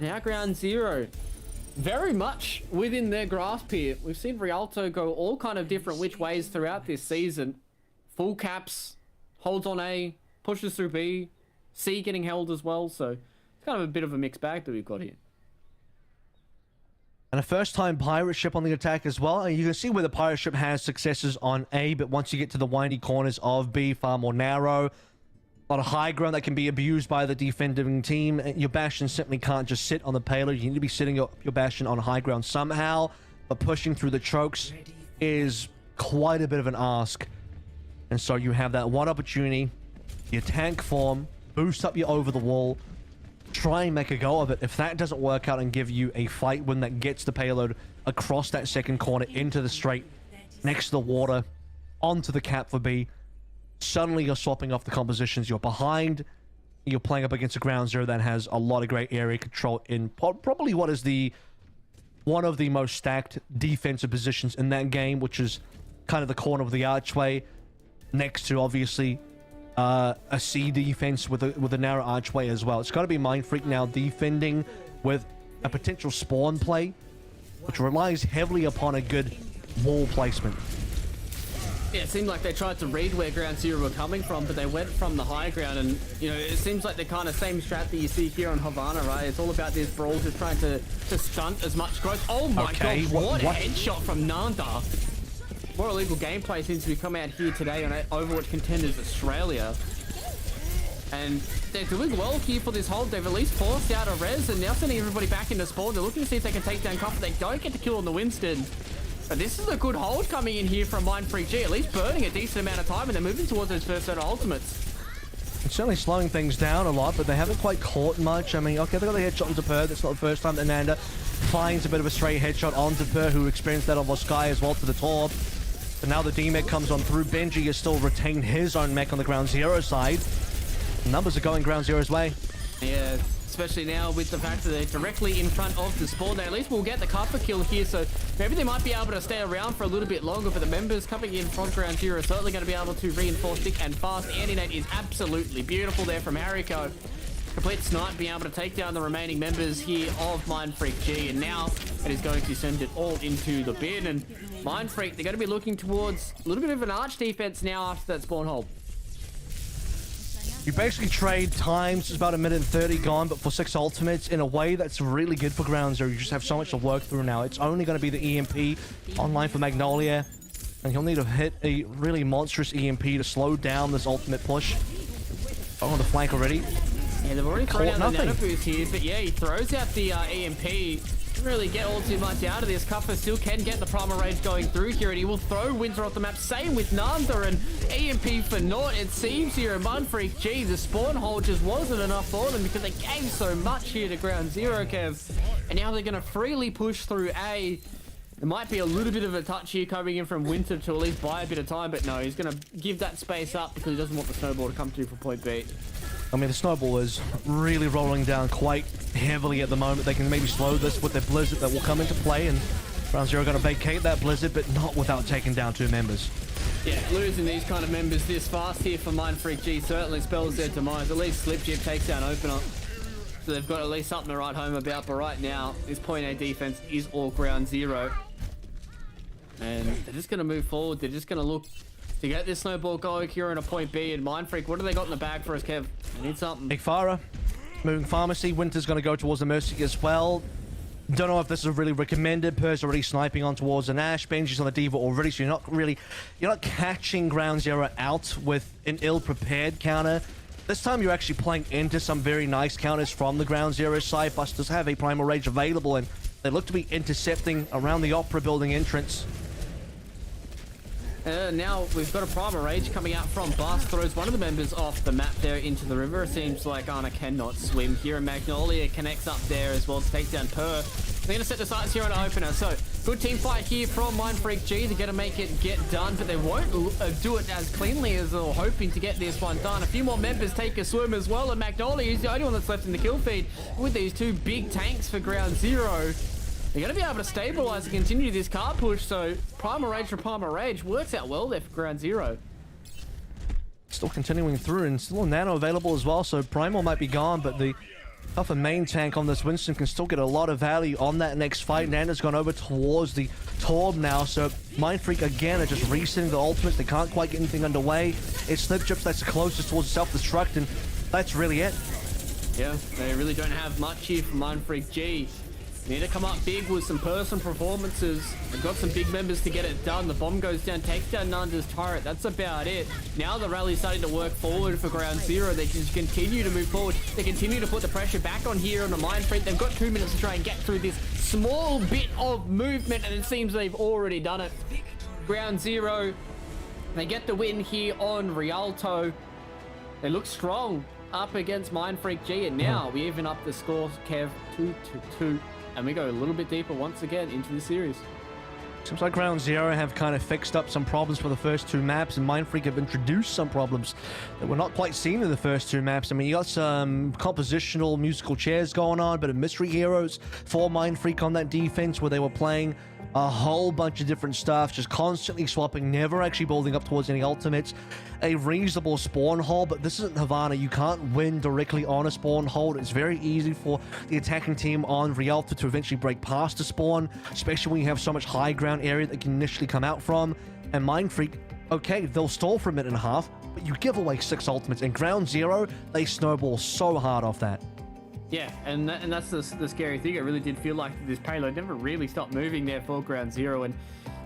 Now Ground Zero, very much within their grasp here. We've seen Rialto go all kind of different which ways throughout this season. Full caps, holds on A, pushes through B, C getting held as well, so it's kind of a bit of a mixed bag that we've got here. And a first-time pirate ship on the attack as well. And you can see where the pirate ship has successes on A, but once you get to the windy corners of B, far more narrow. A lot of high ground that can be abused by the defending team. Your Bastion simply can't just sit on the payload. You need to be sitting your Bastion on high ground somehow. But pushing through the chokes is quite a bit of an ask. And so you have that one opportunity. Your tank form, boost up your over the wall. Try and make a go of it. If that doesn't work out and give you a fight win that gets the payload across that second corner into the straight, next to the water, onto the cap for B, suddenly you're swapping off the compositions. You're behind. You're playing up against a ground zero that has a lot of great area control in probably what is one of the most stacked defensive positions in that game, which is kind of the corner of the archway, next to obviously a C defense with a narrow archway as well. It's got to be Mindfreak now defending with a potential spawn play, which relies heavily upon a good wall placement. Yeah, it seemed like they tried to read where Ground Zero were coming from, but they went from the high ground, and you know, it seems like the kind of same strat that you see here on Havana, right? It's all about this brawl, just trying to stunt as much growth. Oh my god, what a headshot from Nanda! More illegal gameplay since we come out here today on Overwatch Contenders Australia. And they're doing well here for this hold. They've at least forced out a res, and now sending everybody back into spawn. They're looking to see if they can take down Cuff. They don't get the kill on the Winston. But this is a good hold coming in here from Mindfreak G, at least burning a decent amount of time, and they're moving towards those first set of ultimates. It's certainly slowing things down a lot, but they haven't quite caught much. I mean, okay, they got the headshot onto Per. That's not the first time that Nanda finds a bit of a straight headshot onto Per, who experienced that on Volskaya as well to the top. But now the D-Mech comes on through. Benji has still retained his own mech on the Ground Zero side. The numbers are going Ground Zero's way. Yeah, especially now with the fact that they're directly in front of the spawn. They at least will get the Kappa kill here, so maybe they might be able to stay around for a little bit longer, but the members coming in from Ground Zero are certainly going to be able to reinforce thick and fast. Anti-Nate is absolutely beautiful there from Hariko. Complete snipe, being able to take down the remaining members here of Mindfreak G, and now it is going to send it all into the bin. And Mindfreak, they're going to be looking towards a little bit of an arch defense now after that spawn hold. You basically trade times. It's about 1:30 gone, but for 6 ultimates in a way that's really good for Ground Zero. You just have so much to work through now. It's only going to be the EMP online for Magnolia, and he'll need to hit a really monstrous EMP to slow down this ultimate push. Oh, on the flank already. Yeah, they've already thrown out the nano boost here, but yeah, he throws out the EMP. Doesn't really get all too much out of this. Cuffer still can get the primal rage going through here, and he will throw Windsor off the map. Same with Nanda, and EMP for naught, it seems here. And Mindfreak G, the spawn hold just wasn't enough for them because they gave so much here to Ground Zero, Kev. And now they're going to freely push through A. There might be a little bit of a touch here coming in from Winter to at least buy a bit of time, but no, he's going to give that space up because he doesn't want the snowball to come through for point B. I mean, the snowball is really rolling down quite heavily at the moment. They can maybe slow this with their blizzard that will come into play, and Ground Zero are going to vacate that blizzard, but not without taking down 2 members. Yeah, losing these kind of members this fast here for Mindfreak G certainly spells their demise. At least Slip Jib takes down Opener, so they've got at least something to write home about. But right now, this point A defense is all Ground Zero, and they're just going to move forward. They're just going to look to get this snowball going here in a point B. And Mindfreak, what do they got in the bag for us, Kev? They need something. Big Farah, moving Pharmacy. Winter's going to go towards the Mercy as well. Don't know if this is really recommended. Per's already sniping on towards an Ash. Benji's on the Diva already, so you're not catching Ground Zero out with an ill-prepared counter. This time you're actually playing into some very nice counters from the Ground Zero side. Busters have a Primal Rage available, and they look to be intercepting around the Opera building entrance. Now we've got a Primal Rage coming out from Bust, throws one of the members off the map there into the river. It seems like Anna cannot swim here, and Magnolia connects up there as well to take down Per. They're going to set the sights here on Opener, so good team fight here from Mindfreak G. They're going to make it get done, but they won't do it as cleanly as they were hoping to get this one done. A few more members take a swim as well, and Magnolia is the only one that's left in the kill feed with these 2 big tanks for Ground Zero. They're going to be able to stabilize and continue this car push, so Primal Rage for Primal Rage works out well there for Ground Zero. Still continuing through, and still a Nano available as well, so Primal might be gone, but the tougher main tank on this Winston can still get a lot of value on that next fight. Nanda's gone over towards the Torb now, so Mindfreak again are just resetting the ultimates. They can't quite get anything underway. It's Slip Chips that's the closest towards self-destruct, and that's really it. Yeah, they really don't have much here from Mindfreak G. Need to come up big with some personal performances. They've got some big members to get it done. The bomb goes down, takes down Nanda's turret. That's about it. Now the rally's starting to work forward for Ground Zero. They can continue to move forward. They continue to put the pressure back on here on the Mindfreak. They've got 2 minutes to try and get through this small bit of movement, and it seems they've already done it. Ground Zero, they get the win here on Rialto. They look strong up against Mindfreak G, and now we even up the score, Kev, 2-2. And we go a little bit deeper once again into the series. Seems like Ground Zero have kind of fixed up some problems for the first two maps, and Mind Freak have introduced some problems that were not quite seen in the first two maps. I mean, you got some compositional musical chairs going on, but mystery heroes for Mind Freak on that defense where they were playing a whole bunch of different stuff, just constantly swapping, never actually building up towards any ultimates. A reasonable spawn hold, but this isn't Havana. You can't win directly on a spawn hold. It's very easy for the attacking team on Rialto to eventually break past the spawn, especially when you have so much high ground area that can initially come out from. And Mind Freak, okay, they'll stall for a minute and a half, but you give away 6 ultimates. And Ground Zero, they snowball so hard off that. Yeah, and that's the scary thing. It really did feel like this payload never really stopped moving there for Ground Zero, and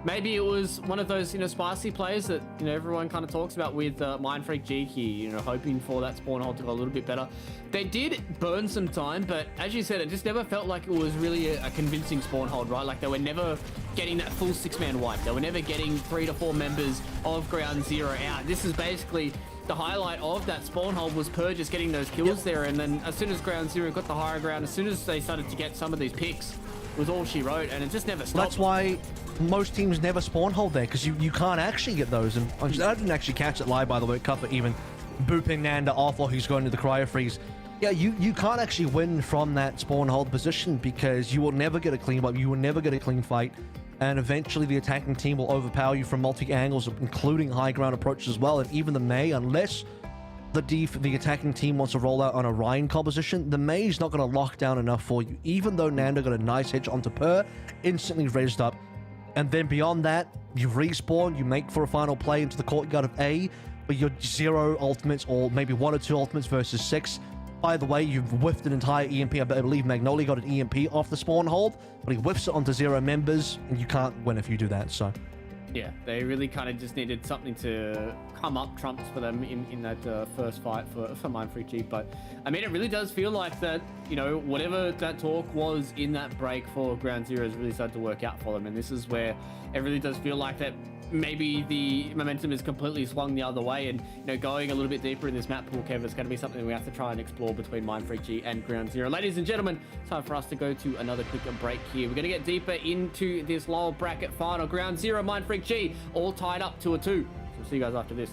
maybe it was one of those, spicy plays that, everyone kind of talks about with Mind Freak G here, hoping for that spawn hold to go a little bit better. They did burn some time, but as you said, it just never felt like it was really a convincing spawn hold, right? Like they were never getting that full 6-man wipe. They were never getting 3 to 4 members of Ground Zero out. This is basically the highlight of that spawn hold was Per just getting those kills there, and then as soon as Ground Zero got the higher ground, as soon as they started to get some of these picks, was all she wrote, and it just never stopped. That's why most teams never spawn hold there, because you can't actually get those. And I didn't actually catch it live, by the way. Cuppa even booping Nanda off while he's going to the cryo freeze. Yeah, you can't actually win from that spawn hold position because you will never get a clean wipe, you will never get a clean fight, and eventually the attacking team will overpower you from multi angles, including high ground approaches as well. And even the Mei, unless the attacking team wants to roll out on a Ryan composition, the Mei's not going to lock down enough for you. Even though Nanda got a nice hitch onto Per, instantly raised up. And then beyond that, you respawn, you make for a final play into the courtyard of A, but you're 0 ultimates, or maybe 1 or 2 ultimates versus 6. By the way, you've whiffed an entire EMP. I believe Magnolia got an EMP off the spawn hold, but he whiffs it onto 0 members, and you can't win if you do that, so. Yeah, they really kind of just needed something to come up trumps for them in that first fight for Mind Freak G. But, I mean, it really does feel like that, whatever that talk was in that break for Ground Zero has really started to work out for them. And this is where it really does feel like that maybe the momentum is completely swung the other way, and going a little bit deeper in this map pool, Kev, is going to be something we have to try and explore between Mind Freak G and Ground Zero. Ladies and gentlemen, time for us to go to another quick break here. We're going to get deeper into this lower bracket final. Ground Zero, Mind Freak G, all tied up 2-2. So we'll see you guys after this.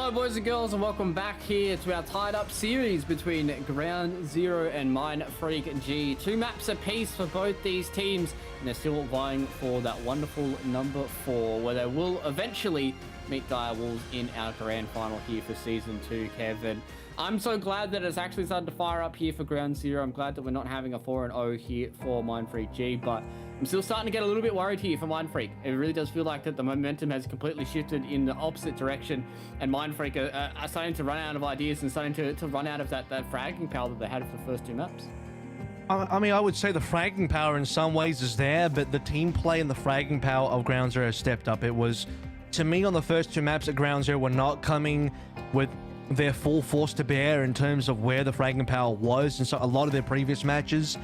Hello boys and girls and welcome back here to our tied up series between Ground Zero and Mind Freak G. 2 maps apiece for both these teams and they're still vying for that wonderful number 4 where they will eventually meet Dire Wolves in our grand final here for season 2, Kevin. I'm so glad that it's actually started to fire up here for Ground Zero. I'm glad that we're not having a 4-0 here for Mind Freak G, but I'm still starting to get a little bit worried here for Mind Freak. It really does feel like that the momentum has completely shifted in the opposite direction, and Mind Freak are starting to run out of ideas and starting to run out of that fragging power that they had for the first 2 maps. I mean, I would say the fragging power in some ways is there, but the team play and the fragging power of Ground Zero has stepped up. It was, to me, on the first 2 maps at Ground Zero were not coming with their full force to bear in terms of where the fragging power was, and so a lot of their previous matches,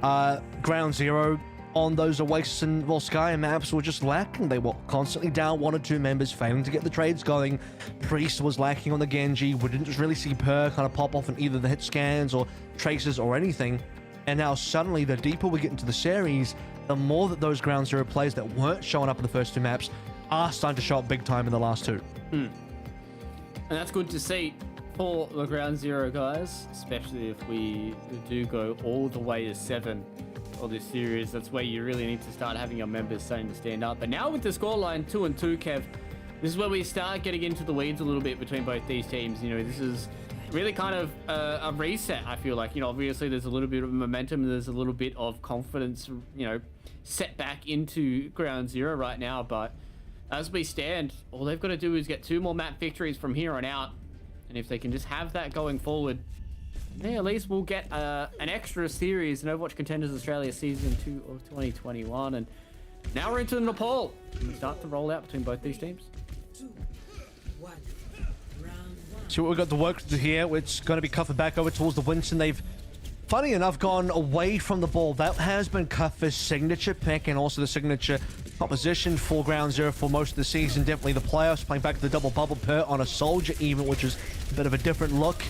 Ground Zero on those Oasis and Volskaya maps were just lacking. They were constantly down 1 or 2 members, failing to get the trades going. Priest was lacking on the Genji. We didn't just really see Per kind of pop off in either the hit scans or traces or anything. And now suddenly, the deeper we get into the series, the more that those Ground Zero players that weren't showing up in the first 2 maps are starting to show up big time in the last 2. And that's good to see for the Ground Zero guys, especially if we do go all the way to 7 for this series. That's where you really need to start having your members starting to stand up. But now with the scoreline 2-2, Kev, this is where we start getting into the weeds a little bit between both these teams. You know, this is really kind of a reset, I feel like. You know, obviously there's a little bit of momentum and there's a little bit of confidence, you know, set back into Ground Zero right now, but as we stand, all they've got to do is get 2 more map victories from here on out. And if they can just have that going forward, they at least will get an extra series in Overwatch Contenders Australia Season 2 of 2021. And now we're into Nepal. We start to roll out between both these teams. 2, 1, round 1. So what we've got to work to here, it's going to be Cuffer back over towards the Winston. They've, funny enough, gone away from the ball. That has been Cuffer's signature pick and also the signature composition for Ground Zero for most of the season. Definitely the playoffs, playing back to the double bubble Per on a soldier even, which is a bit of a different look.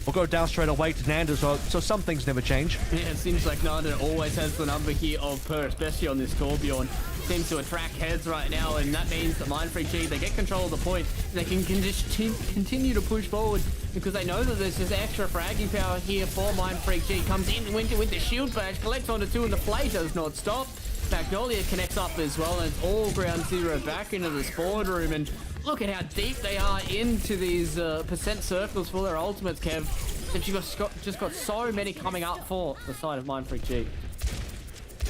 We'll go down straight away to Nanda, so some things never change. Yeah, it seems like Nanda always has the number here of Per, especially on this Torbjorn. Seems to attract heads right now, and that means that Mind Freak G, they get control of the point. They can just continue to push forward because they know that there's this extra fragging power here for Mind Freak G. Comes in with the shield badge, collects onto 2, and the play does not stop. Magnolia connects up as well, and it's all Ground Zero back into the spawn room, and look at how deep they are into these percent circles for their ultimates, Kev. They've just got so many coming up for the side of Mind Freak G.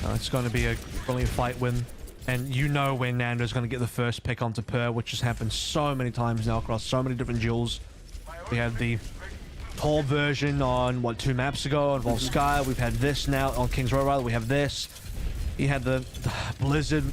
It's going to be a brilliant fight win, and you know when Nando's going to get the first pick onto Per, which has happened so many times now across so many different duels. We had the Tor version on, 2 maps ago on Volskaya. We've had this now on King's Row, rather. We have this. You had the Blizzard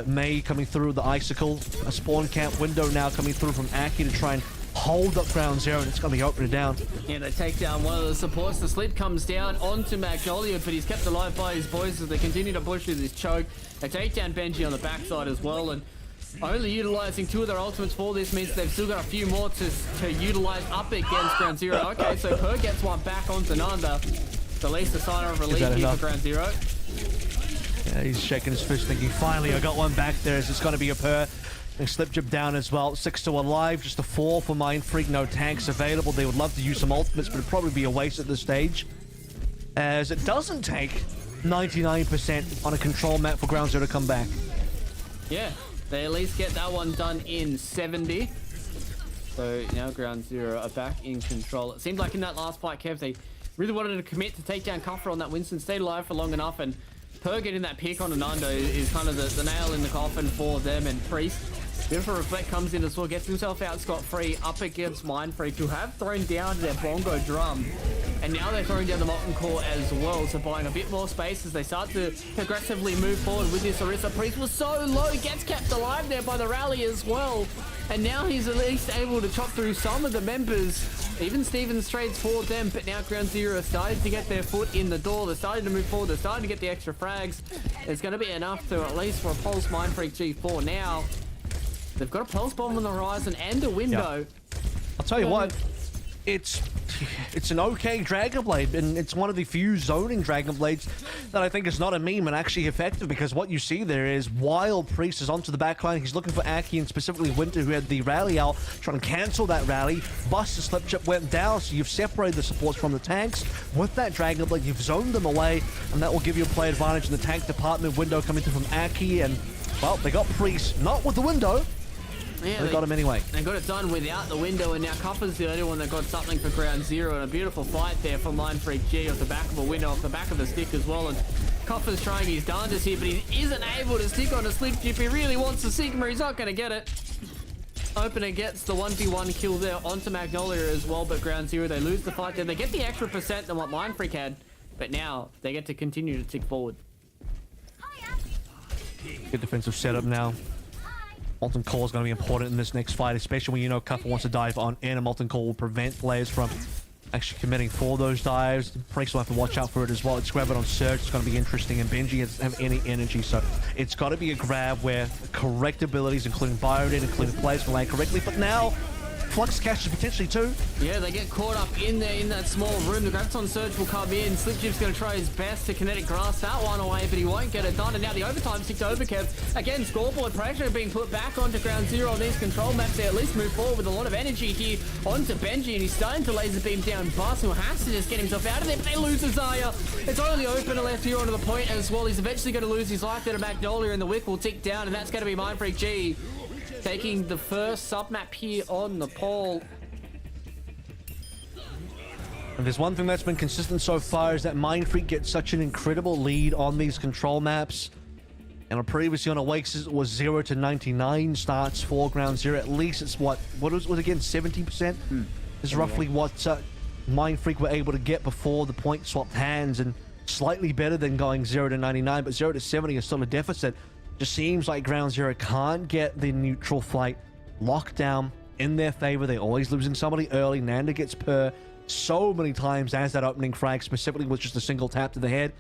May coming through, the Icicle, a spawn camp window now coming through from Aki to try and hold up Ground Zero, and it's going to be opening down. Yeah, they take down one of the supports. The slip comes down onto Magnolia, but he's kept alive by his boys as they continue to push through this choke. They take down Benji on the backside as well, and only utilizing 2 of their ultimates for this means they've still got a few more to utilize up against Ground Zero. Okay, so Per gets one back onto Nanda. The least a sign of relief here for Ground Zero. Yeah, he's shaking his fist thinking, finally I got one back there. Is this going to be a Per? And slip jib down as well. 6 to alive, just a 4 for Mind Freak. No tanks available. They would love to use some ultimates, but it'd probably be a waste at this stage, as it doesn't take 99% on a control map for Ground Zero to come back. Yeah, they at least get that one done in 70. So now Ground Zero are back in control. It seemed like in that last fight, Kev, they really wanted to commit to take down Cuffer on that Winston. Stayed alive for long enough, and Per getting that pick on Anando is kind of the nail in the coffin for them. And Priest, Beautiful Reflect comes in as well, gets himself out scot-free up against Mind Freak, who have thrown down their bongo drum. And now they're throwing down the Molten Core as well, so buying a bit more space as they start to progressively move forward with this. Orisa Priest was so low, gets kept alive there by the rally as well. And now he's at least able to chop through some of the members. Even Stevens trades for them, but now Ground Zero are starting to get their foot in the door. They're starting to move forward. They're starting to get the extra frags. It's going to be enough to at least repulse Mind Freak G4 now. They've got a pulse bomb on the horizon and a window. I'll tell you what, it's an okay Dragon Blade, and it's one of the few zoning Dragon Blades that I think is not a meme and actually effective, because what you see there is Wild Priest is onto the backline. He's looking for Aki and specifically Winter, who had the rally out, trying to cancel that rally. Buster Slip Chip went down, so you've separated the supports from the tanks. With that Dragon Blade, you've zoned them away, and that will give you a play advantage in the tank department. Window coming through from Aki, and, well, they got Priest, not with the window. Yeah, they got him anyway. They got it done without the window, and now Copper's the only one that got something for ground zero. And a beautiful fight there for Mindfreak G off the back of a window, off the back of the stick as well. And Copper's trying his darndest here, but he isn't able to stick on a slip chip. He really wants the Sigma. He's not going to get it. Opener gets the 1v1 kill there onto Magnolia as well, but ground zero, they lose the fight there. They get the extra percent than what Mindfreak had, but now they get to continue to tick forward. Good defensive setup now. Molten Core is going to be important in this next fight, especially when you know Cuffer wants to dive on in, and Molten Core will prevent players from actually committing for those dives. Freaks will have to watch out for it as well. It's grab it on Surge. It's going to be interesting, and Benji doesn't have any energy, so it's got to be a grab where correct abilities, including Bioden, including players, can land correctly. But now, Flux catches potentially too. Yeah, they get caught up in there in that small room. The Graviton Surge will come in. Slipchip's going to try his best to kinetic grasp that one away, but he won't get it done. And now the overtime stick to Overkev. Again, scoreboard pressure being put back onto ground zero on these control maps. They at least move forward with a lot of energy here onto Benji, and he's starting to laser beam down Bus, who has to just get himself out of there, but they lose Zaya. It's only Opener left here onto the point as well. He's eventually going to lose his life there to Magnolia, and the wick will tick down, and that's going to be Mindfreak G taking the first sub-map here on the poll. And there's one thing that's been consistent so far is that Mindfreak gets such an incredible lead on these control maps. And previously on Oasis, it was 0 to 99 starts for ground zero. At least it's what was again 70%? Is roughly what Mindfreak were able to get before the point swapped hands, and slightly better than going 0 to 99, but 0 to 70 is still a deficit. Just seems like ground zero can't get the neutral flight locked down in their favor. They're always losing somebody early. Nanda gets per so many times as that opening frag, specifically with just a single tap to the head.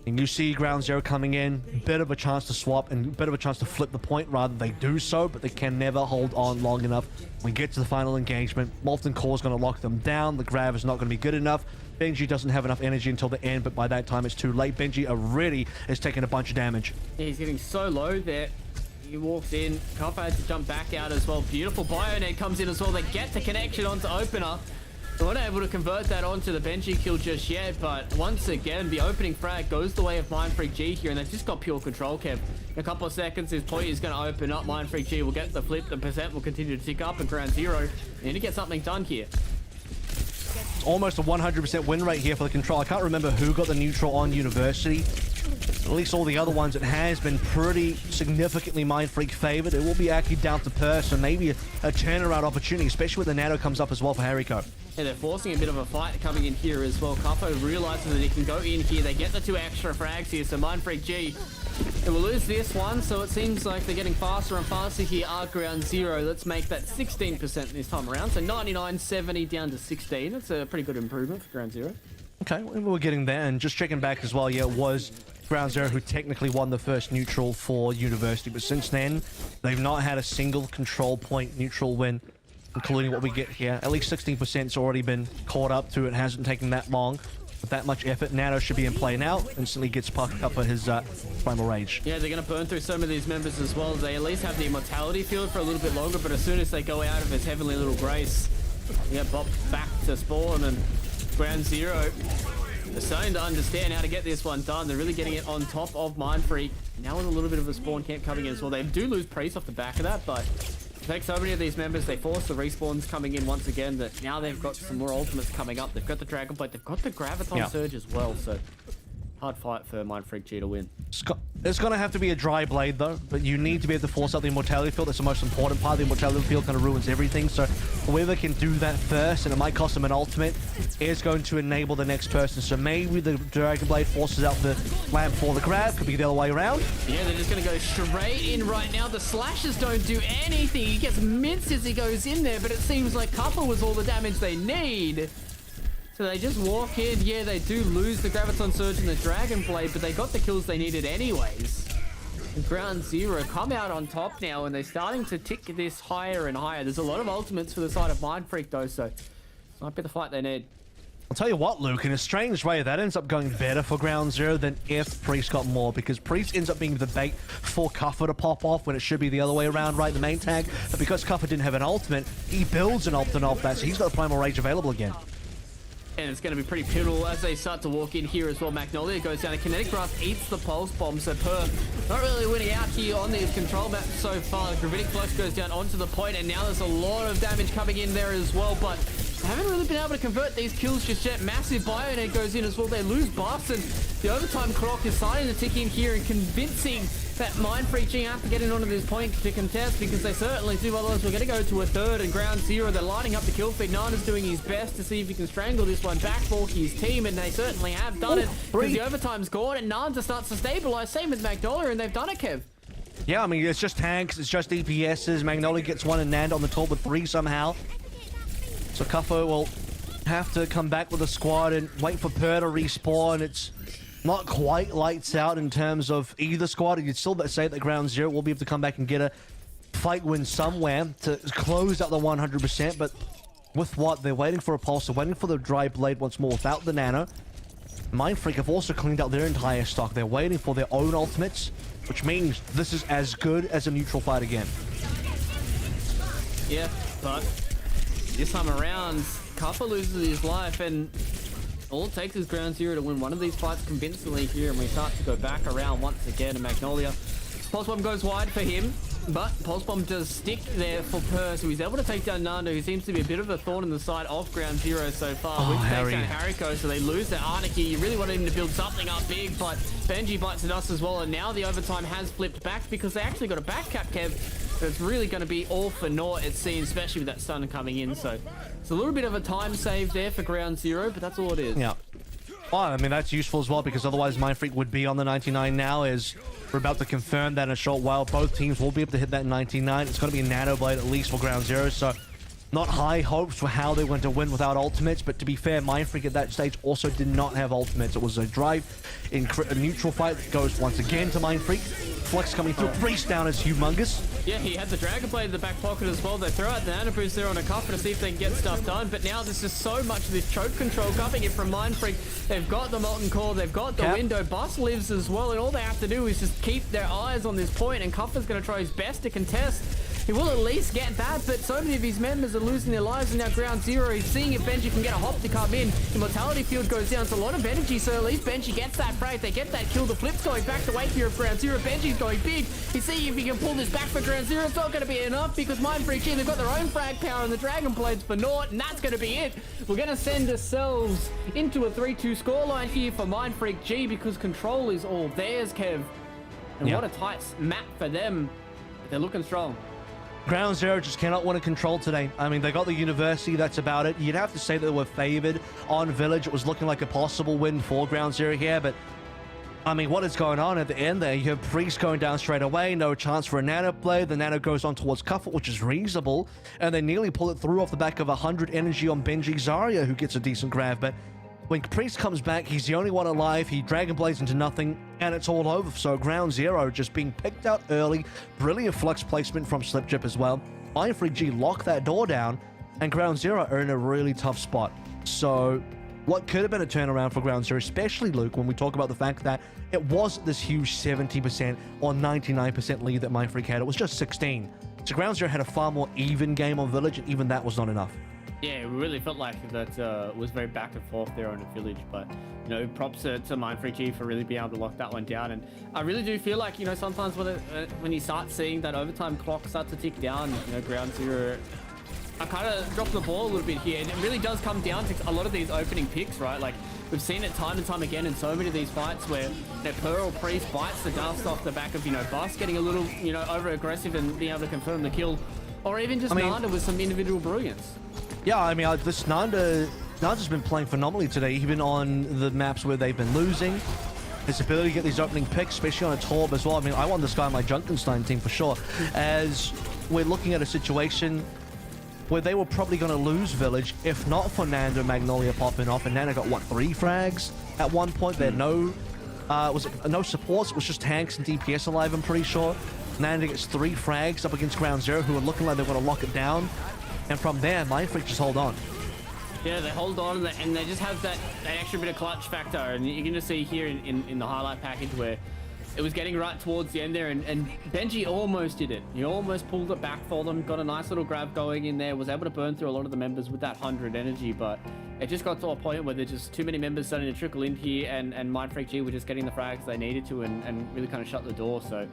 And you see ground zero coming in, bit of a chance to swap and bit of a chance to flip the point. Rather, they do so, but they can never hold on long enough. We get to the final engagement. Molten Core is going to lock them down. The grab is not going to be good enough. Benji doesn't have enough energy until the end, but by that time it's too late. Benji already is taking a bunch of damage. Yeah, he's getting so low there. He walks in. Copper had to jump back out as well. Beautiful Bionet comes in as well. They get the connection onto Opener. They weren't able to convert that onto the Benji kill just yet, but once again, the opening frag goes the way of Mindfreak G here, and they've just got pure control, Kev. In a couple of seconds, his point is going to open up. Mindfreak G will get the flip. The percent will continue to tick up, and ground zero. They need to get something done here. It's almost a 100% win rate here for the control. I can't remember who got the neutral on University. At least all the other ones, it has been pretty significantly Mindfreak favored. It will be Aki down to Per, so maybe a turnaround opportunity, especially when the Nano comes up as well for Hariko. Yeah, they're forcing a bit of a fight coming in here as well. Capo realizes that he can go in here. They get the 2 extra frags here, so Mindfreak G, they will lose this one, so it seems like they're getting faster and faster here at ground zero. Let's make that 16% this time around. So 99.70 down to 16. That's a pretty good improvement for ground zero. Okay, we're getting there, and just checking back as well, yeah, it was ground zero who technically won the first neutral for University, but since then, they've not had a single control point neutral win, including what we get here. At least 16%'s already been caught up to. It hasn't taken that long. With that much effort, Nano should be in play now. Instantly gets pucked up for his Primal Rage. Yeah, they're going to burn through some of these members as well. They at least have the Immortality field for a little bit longer, but as soon as they go out of his Heavenly Little Grace, they get bopped back to spawn, and ground zero, they're starting to understand how to get this one done. They're really getting it on top of Mindfreak. Now with a little bit of a spawn camp coming in as well. They do lose Priest off the back of that, but take so many of these members, they force the respawns coming in once again, that now they've got some more ultimates coming up. They've got the Dragon Blade, they've got the Graviton Surge as well, so hard fight for Mindfreak G to win. It's going to have to be a dry blade though, but you need to be able to force out the Immortality field. That's the most important part. The Immortality field kind of ruins everything, so whoever can do that first, and it might cost them an ultimate, is going to enable the next person. So maybe the Dragon Blade forces out the lamp for the grab. Could be the other way around. Yeah, they're just going to go straight in right now. The slashes don't do anything. He gets minced as he goes in there, but it seems like Copper was all the damage they need. So they just walk in. Yeah, they do lose the Graviton Surge and the Dragon Blade, but they got the kills they needed anyways. And ground zero come out on top now, and they're starting to tick this higher and higher. There's a lot of ultimates for the side of Mindfreak though, so Might be the fight they need. I'll tell you what, Luke, in a strange way, that ends up going better for Ground Zero than if Priest got more, because Priest ends up being the bait for Cuffer to pop off when it should be the other way around, right? The main tag. But because Cuffer didn't have an ultimate, he builds an ultimate off that, so he's got the Primal Rage available again. And it's going to be pretty pivotal as they start to walk in here as well. Magnolia goes down. A Kinetic Blast eats the Pulse Bomb, so Per not really winning out here on these control maps so far. The Gravitic Flux goes down onto the point, and now there's a lot of damage coming in there as well, but they haven't really been able to convert these kills just yet. Massive Bionade goes in as well. They lose buffs, and the overtime clock is starting to tick in here and convincing that Mind Freak G have to get in onto this point to contest, because they certainly do. Otherwise, we're going to go to a third and Ground Zero. They're lining up the kill feed. Nana's doing his best to see if he can strangle this one back for his team, and they certainly have done it, because the overtime's gone and Nana starts to stabilize. Same with Magnolia, and they've done it, Kev. Yeah, I mean, it's just tanks, it's just DPSs. Magnolia gets one and Nand on the top with 3 somehow. So Cuffo will have to come back with a squad and wait for Per to respawn. It's not quite lights out in terms of either squad. You'd still say that Ground Zero will be able to come back and get a fight win somewhere to close out the 100%, but with what? They're waiting for a pulse, they're waiting for the Dry Blade once more without the Nano. Mind Freak have also cleaned out their entire stock. They're waiting for their own ultimates, which means this is as good as a neutral fight again. Yeah, but this time around, Kappa loses his life, and all it takes is Ground Zero to win one of these fights convincingly here, and we start to go back around once again. And Magnolia, Pulse Bomb goes wide for him, but Pulse Bomb does stick there for Per, so he's able to take down Nando, who seems to be a bit of a thorn in the side of Ground Zero so far. Which takes down Hariko, so they lose their Arnicky. You really wanted him to build something up big, but Benji bites the dust as well, and now the overtime has flipped back because they actually got a back cap, Kev. So it's really going to be all for naught, it seems, especially with that stun coming in. So it's a little bit of a time save there for Ground Zero, but that's all it is. Yeah. Well, I mean, that's useful as well, because otherwise Mind Freak would be on the 99 now, as we're about to confirm that in a short while. Both teams will be able to hit that 99. It's going to be a Nano Blade at least for Ground Zero, so not high hopes for how they went to win without ultimates, but to be fair, Mind Freak at that stage also did not have ultimates. It was a drive in a neutral fight that goes once again to Mind Freak. Flex coming through, Priest down is humongous. Yeah, he had the Dragon Blade in the back pocket as well. They throw out the Nano Boost there on a Cuffer to see if they can get stuff done, but now there's just so much of this choke control coming in from Mind Freak. They've got the Molten Core, they've got the window, Bus lives as well, and all they have to do is just keep their eyes on this point, and Cuffer's going to try his best to contest. He will at least get that, but so many of his members are losing their lives, and now Ground Zero, he's seeing if Benji can get a hop to come in. Immortality Field goes down, it's a lot of energy, so at least Benji gets that frag. They get that kill, the flip's going back the way here of Ground Zero. Benji's going big. He's seeing if he can pull this back for Ground Zero. It's not going to be enough, because Mind Freak G, they've got their own frag power, and the Dragon Blades for naught, and that's going to be it. We're going to send ourselves into a 3-2 scoreline here for Mind Freak G, because control is all theirs, Kev. And what a tight map for them. They're looking strong. Ground Zero just cannot win a control today. I mean, they got the University, that's about it. You'd have to say that they were favored on Village. It was looking like a possible win for Ground Zero here, but I mean, what is going on at the end there? You have Priest going down straight away, no chance for a Nano Blade. The Nano goes on towards Cuffle, which is reasonable, and they nearly pull it through off the back of 100 energy on Benji Zarya, who gets a decent grab, but when Priest comes back, he's the only one alive. He Dragon Blades into nothing, and it's all over. So Ground Zero just being picked out early. Brilliant flux placement from Slipjip as well. Mind Freak G lock that door down, and Ground Zero are in a really tough spot. So what could have been a turnaround for Ground Zero, especially Luke, when we talk about the fact that it wasn't this huge 70% or 99% lead that Mind Freak had. It was just 16. So Ground Zero had a far more even game on Village, and even that was not enough. Yeah, it really felt like that was very back and forth there on the Village, but you know, props to Mind Freak G for really being able to lock that one down. And I really do feel like, you know, sometimes when you start seeing that overtime clock start to tick down, you know, Ground Zero, I kind of dropped the ball a little bit here, and it really does come down to a lot of these opening picks, right? Like, we've seen it time and time again in so many of these fights where their Pearl Priest bites the dust off the back of, you know, Bus getting a little, you know, over aggressive and being able to confirm the kill, or even just Nanda with some individual brilliance. Yeah, I mean, this Nanda's been playing phenomenally today, even on the maps where they've been losing. His ability to get these opening picks, especially on a Torb as well. I mean, I want this guy on my Junkenstein team for sure, as we're looking at a situation where they were probably going to lose Village if not for Nando Magnolia popping off, and Nando got, what, 3 frags at one point? They had no supports, it was just tanks and DPS alive, I'm pretty sure. Nando gets 3 frags up against Ground Zero, who are looking like they're going to lock it down. And from there, Mind Freak just hold on. Yeah, they hold on and they just have that extra bit of clutch factor. And you can just see here in the highlight package where it was getting right towards the end there, and Benji almost did it. He almost pulled it back for them, got a nice little grab going in there, was able to burn through a lot of the members with that 100 energy, but it just got to a point where there's just too many members starting to trickle in here, and Mindfreak G were just getting the frags they needed to and really kind of shut the door. So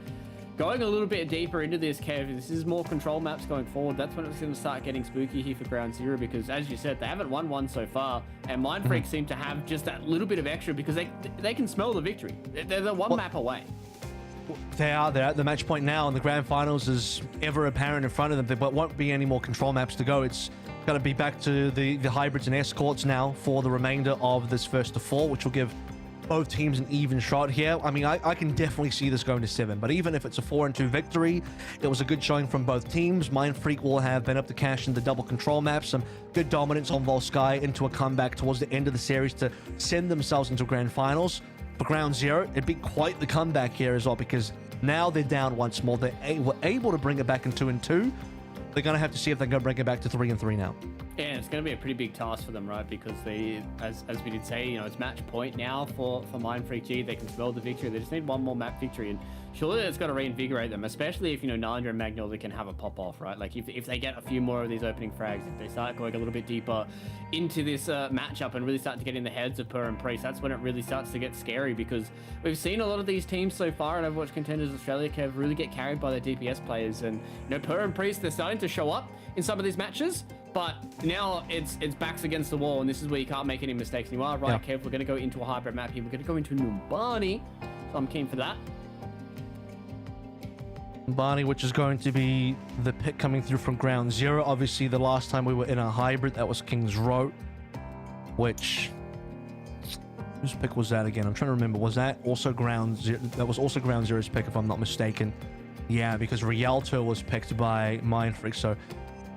going a little bit deeper into this, Kev, this is more control maps going forward. That's when it's going to start getting spooky here for Ground Zero, because as you said, they haven't won one so far, and Mindfreak seem to have just that little bit of extra because they can smell the victory. They're the one map away. They're at the match point now, and the grand finals is ever apparent in front of them. There won't be any more control maps to go. It's going to be back to the hybrids and escorts now for the remainder of this first to four, which will give both teams an even shot here. I mean, I can definitely see this going to 7, but even if it's a 4-2 victory, it was a good showing from both teams. Mindfreak will have been up to cash in the double control map, some good dominance on Volskaya into a comeback towards the end of the series to send themselves into grand finals. For Ground Zero, it'd be quite the comeback here as well, because now they're down once more. They were able to bring it back in 2-2. They're going to have to see if they're going to bring it back to 3-3 now. Yeah, it's going to be a pretty big task for them, right? Because they, as we did say, you know, it's match point now for Mindfreak G. They can smell the victory. They just need one more map victory, and surely it's got to reinvigorate them, especially if, you know, Nandra and Magnolia can have a pop off, right? Like if they get a few more of these opening frags, if they start going a little bit deeper into this matchup and really start to get in the heads of Per and Priest, that's when it really starts to get scary, because we've seen a lot of these teams so far in Overwatch Contenders Australia, Kev, really get carried by their DPS players, and you know, Per and Priest, they're starting to show up in some of these matches, but now it's backs against the wall, and this is where you can't make any mistakes. And you are right, Kev, we're going to go into a hybrid map here. We're going to go into Numbani, so I'm keen for that. Barney, which is going to be the pick coming through from Ground Zero. Obviously, the last time we were in a hybrid, that was King's Row, which... whose pick was that again? I'm trying to remember. Was that also Ground Zero? That was also Ground Zero's pick, if I'm not mistaken. Yeah, because Rialto was picked by Mindfreak, so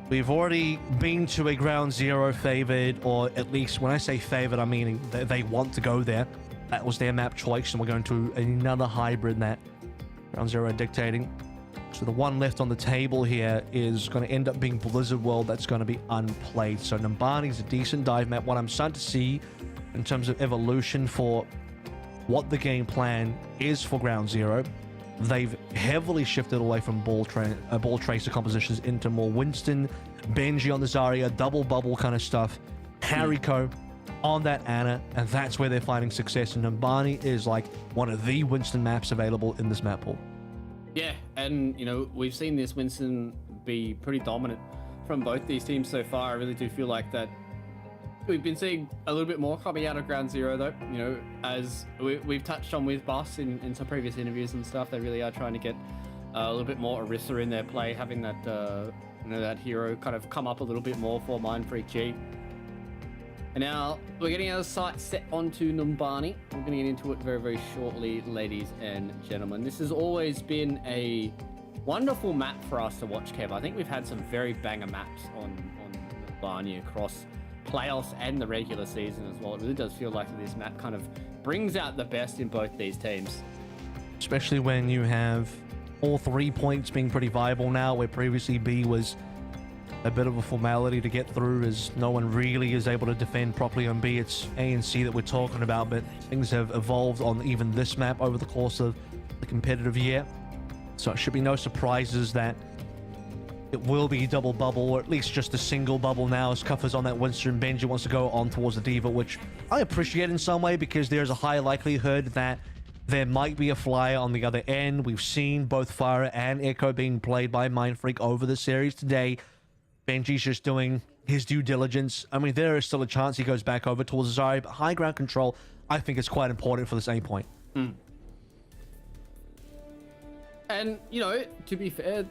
we've already been to a Ground Zero favored, or at least when I say favored, I mean they want to go there. That was their map choice, and we're going to another hybrid that Ground Zero are dictating. So the one left on the table here is going to end up being Blizzard World. That's going to be unplayed. So Numbani's a decent dive map. What I'm starting to see in terms of evolution for what the game plan is for Ground Zero, they've heavily shifted away from ball tracer compositions into more Winston, Benji on the Zarya, double bubble kind of stuff, Hariko on that Ana, and that's where they're finding success. And Numbani is like one of the Winston maps available in this map pool. Yeah, and you know, we've seen this Winston be pretty dominant from both these teams so far. I really do feel like that we've been seeing a little bit more coming out of Ground Zero, though. You know, as we've touched on with Boss in some previous interviews and stuff, they really are trying to get a little bit more Orisa in their play, having that you know, that hero kind of come up a little bit more for Mindfreak G. And now we're getting our sights set onto Numbani. We're going to get into it very, very shortly, ladies and gentlemen. This has always been a wonderful map for us to watch, Kev. I think we've had some very banger maps on Numbani across playoffs and the regular season as well. It really does feel like this map kind of brings out the best in both these teams. Especially when you have all 3 points being pretty viable now, where previously B was a bit of a formality to get through, as no one really is able to defend properly on B. It's A and C that we're talking about, but things have evolved on even this map over the course of the competitive year. So it should be no surprises that it will be double bubble, or at least just a single bubble now, as Cuffers on that Winston. Benji wants to go on towards the Diva, which I appreciate in some way, because there's a high likelihood that there might be a flyer on the other end. We've seen both Fire and Echo being played by Mindfreak over the series today. Benji's just doing his due diligence. I mean, there is still a chance he goes back over towards Zarya, but high ground control, I think, is quite important for this A point. And, you know, to be fair,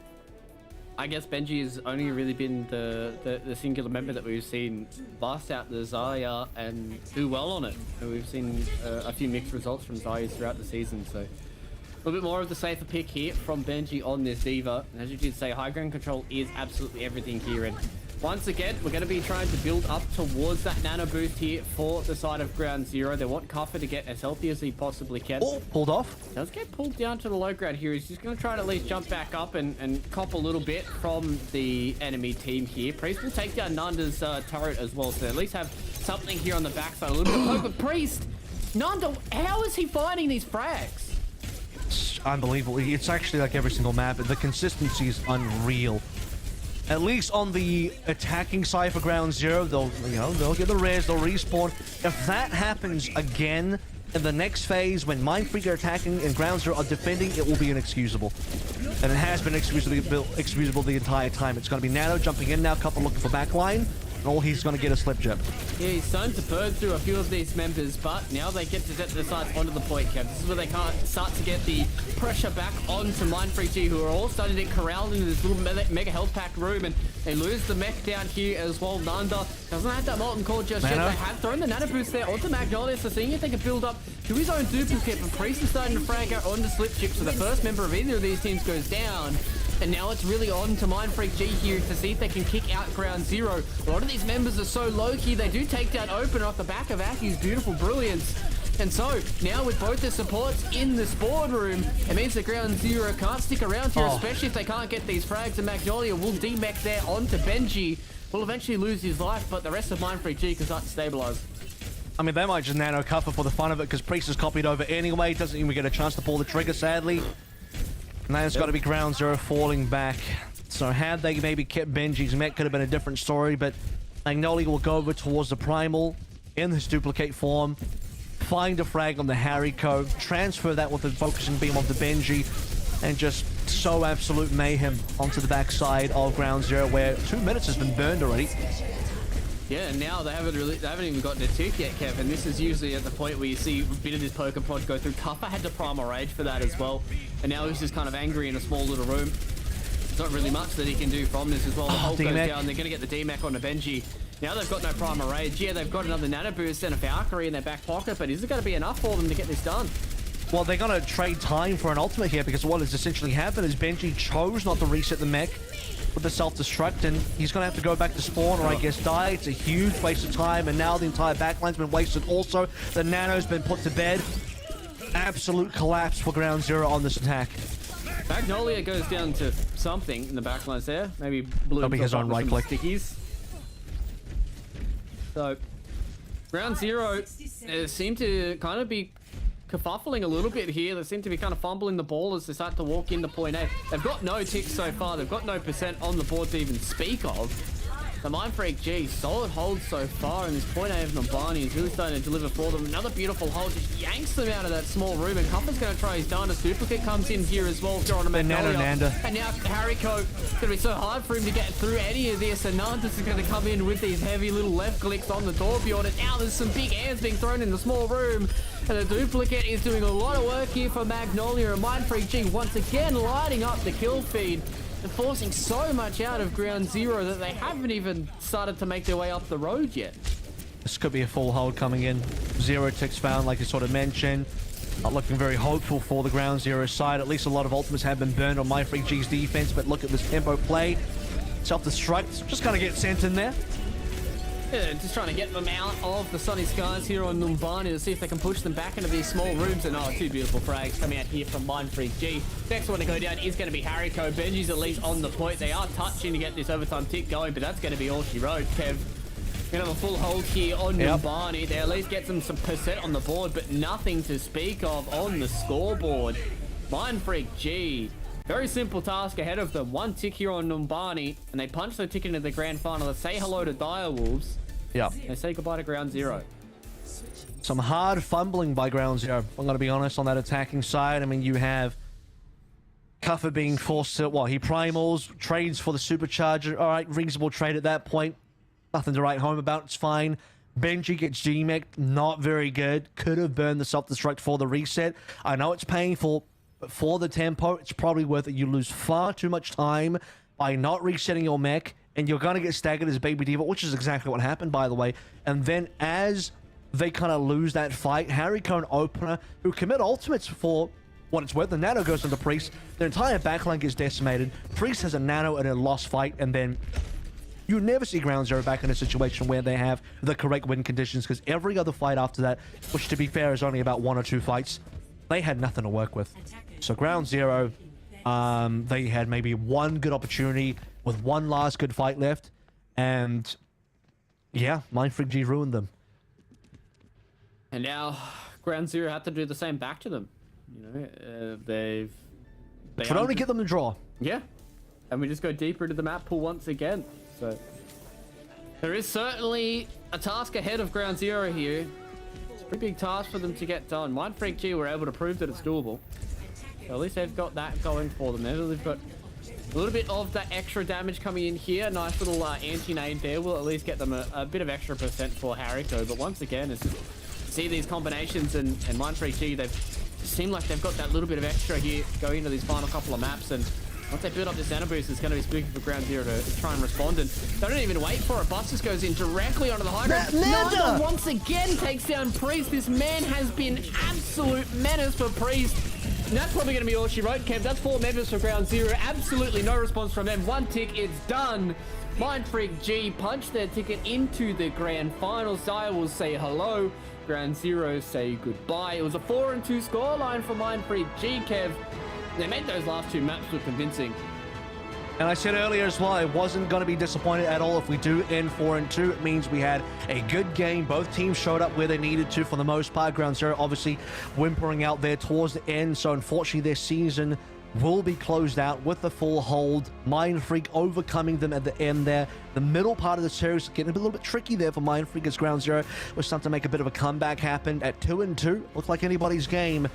I guess Benji has only really been the singular member that we've seen bust out the Zarya and do well on it. And we've seen a few mixed results from Zarya throughout the season, so a little bit more of the safer pick here from Benji on this Diva. And as you did say, high ground control is absolutely everything here. And once again, we're going to be trying to build up towards that nano boost here for the side of Ground Zero. They want Kuffer to get as healthy as he possibly can. Oh, pulled off. Does get pulled down to the low ground here. He's just going to try to at least jump back up and cop a little bit from the enemy team here. Priest will take down Nanda's turret as well, so they at least have something here on the backside. A little bit of hope, but Priest, Nanda, how is he finding these frags? It's unbelievable. It's actually like every single map. The consistency is unreal. At least on the attacking side for Ground Zero, they'll get the res, they'll respawn. If that happens again in the next phase, when Mindfreak are attacking and Ground Zero are defending, it will be inexcusable. And it has been excusable the entire time. It's going to be Nano jumping in now, Couple looking for backline. And all he's going to get a slip jump. Yeah, he's starting to burn through a few of these members, but now they get to get the sides onto the point, Kev. This is where they can't start to get the pressure back onto Mindfreak G, who are all starting to get corralled into this little mega health pack room, and they lose the mech down here as well. Nanda doesn't have that molten core just yet. They have thrown the nano boost there onto Magnolia, so seeing if they can build up to his own duplicate, but Priest is starting to frag out onto Slip Chip, so the first member of either of these teams goes down. And now it's really on to Mindfreak G here to see if they can kick out Ground Zero. A lot of these members are so low-key, they do take down Open off the back of Aki's beautiful brilliance. And so, now with both the supports in the spawn room, it means that Ground Zero can't stick around here, especially if they can't get these frags, and Magnolia will demech there onto Benji. Will eventually lose his life, but the rest of Mindfreak G can start to stabilize. I mean, they might just nano Kuffer for the fun of it, because Priest is copied over anyway. Doesn't even get a chance to pull the trigger, sadly. And then it's got to be Ground Zero falling back. So had they maybe kept Benji's mech, could have been a different story, but Magnolia will go over towards the Primal in his duplicate form, find a frag on the Hariko, transfer that with the focusing beam onto Benji, and just sow absolute mayhem onto the backside of Ground Zero, where 2 minutes has been burned already. Yeah, and now they haven't even gotten a tick yet, Kev, and this is usually at the point where you see a bit of this poker pod go through. Kuffer had to Primal Rage for that as well, and now he's just kind of angry in a small little room. There's not really much that he can do from this as well. The Hulk goes down, they're going to get the D-Mech onto Benji. Now they've got no Primal Rage. Yeah, they've got another Nano Boost and a Valkyrie in their back pocket, but is it going to be enough for them to get this done? Well, they're going to trade time for an ultimate here, because what has essentially happened is Benji chose not to reset the mech with the self-destruct, and he's going to have to go back to spawn or I guess die. It's a huge waste of time, and now the entire backline's been wasted also. The Nano's been put to bed. Absolute collapse for Ground Zero on this attack. Magnolia goes down to something in the backlines there. Maybe blew That'll be his own right click. Stickies. So, Ground Zero seem to kind of be kerfuffling a little bit here. They seem to be kind of fumbling the ball as they start to walk into point A. They've got no ticks so far. They've got no % on the board to even speak of. The Mindfreak G, solid hold so far, and this point A of Numbani is really starting to deliver for them. Another beautiful hold just yanks them out of that small room, and Kuffer's going to try his darndest. Duplicate comes in here as well, throwing a Magnolia. And now Hariko, it's going to be so hard for him to get through any of this, and Nantes is going to come in with these heavy little left clicks on the Torbjorn, and now there's some big hands being thrown in the small room, and the Duplicate is doing a lot of work here for Magnolia, and Mindfreak G once again lighting up the kill feed. They're forcing so much out of Ground Zero that they haven't even started to make their way up the road yet. This could be a full hold coming in. 0 ticks found, like you sort of mentioned. Not looking very hopeful for the Ground Zero side. At least a lot of ultimates have been burned on Mindfreak G's defense, but look at this tempo play. Self-destruct, just gonna get sent in there. Yeah, just trying to get them out of the sunny skies here on Numbani to see if they can push them back into these small rooms. And oh, two beautiful frags coming out here from Mindfreak G. Next one to go down is going to be Hariko. Benji's at least on the point. They are touching to get this overtime tick going, but that's going to be all she wrote. Kev, gonna have a full hold here on Numbani. They at least get them some % on the board, but nothing to speak of on the scoreboard. Mindfreak G. Very simple task ahead of them. One tick here on Numbani, and they punch the ticket into the grand final. They say hello to Direwolves. Yeah. They say goodbye to Ground Zero. Some hard fumbling by Ground Zero. I'm going to be honest on that attacking side. I mean, you have Kuffer being forced to, well, he primals, trades for the supercharger. All right, reasonable trade at that point. Nothing to write home about. It's fine. Benji gets G-mech'd. Not very good. Could have burned the self-destruct for the reset. I know it's painful, but for the tempo, it's probably worth it. You lose far too much time by not resetting your mech, and you're going to get staggered as Baby Diva, which is exactly what happened, by the way. And then as they kind of lose that fight, Hariko and Opener, who commit ultimates for what it's worth, the Nano goes into Priest. Their entire backline gets decimated. Priest has a Nano in a lost fight, and then You never see Ground Zero back in a situation where they have the correct win conditions, because every other fight after that, which to be fair is only about 1 or 2 fights, they had nothing to work with. So Ground Zero, they had maybe one good opportunity with one last good fight left, and yeah, Mindfreak G ruined them. And now Ground Zero had to do the same back to them. You know, they Should only get them to draw. Yeah, and we just go deeper into the map pool once again. So there is certainly a task ahead of Ground Zero here. It's a pretty big task for them to get done. Mindfreak G were able to prove that it's doable. So at least they've got that going for them. They've got a little bit of that extra damage coming in here. Nice little anti-nade there will at least get them a bit of extra percent for Hariko. But once again, it's just see these combinations and Mindfreak G, they've seemed like they've got that little bit of extra here going into these final couple of maps. And once they build up this Nano boost, it's going to be spooky for Ground Zero to try and respond. And they don't even wait for it. Bustus goes in directly onto the high ground. Nanda once again takes down Priest. This man has been absolute menace for Priest. And that's probably going to be all she wrote, Kev. That's 4 members for Ground Zero. Absolutely no response from them. 1 tick, it's done. Mindfreak G punched their ticket into the grand final. Saya will say hello. Ground Zero say goodbye. It was a 4-2 scoreline for Mindfreak G, Kev. They made those last 2 maps look convincing. And I said earlier as well, I wasn't going to be disappointed at all if we do end 4-2. It means we had a good game. Both teams showed up where they needed to for the most part. Ground Zero obviously whimpering out there towards the end. So unfortunately, their season will be closed out with the full hold. Mindfreak overcoming them at the end there. The middle part of the series getting a little bit tricky there for Mindfreak as Ground Zero was starting to make a bit of a comeback happen at 2-2. Looked like anybody's game.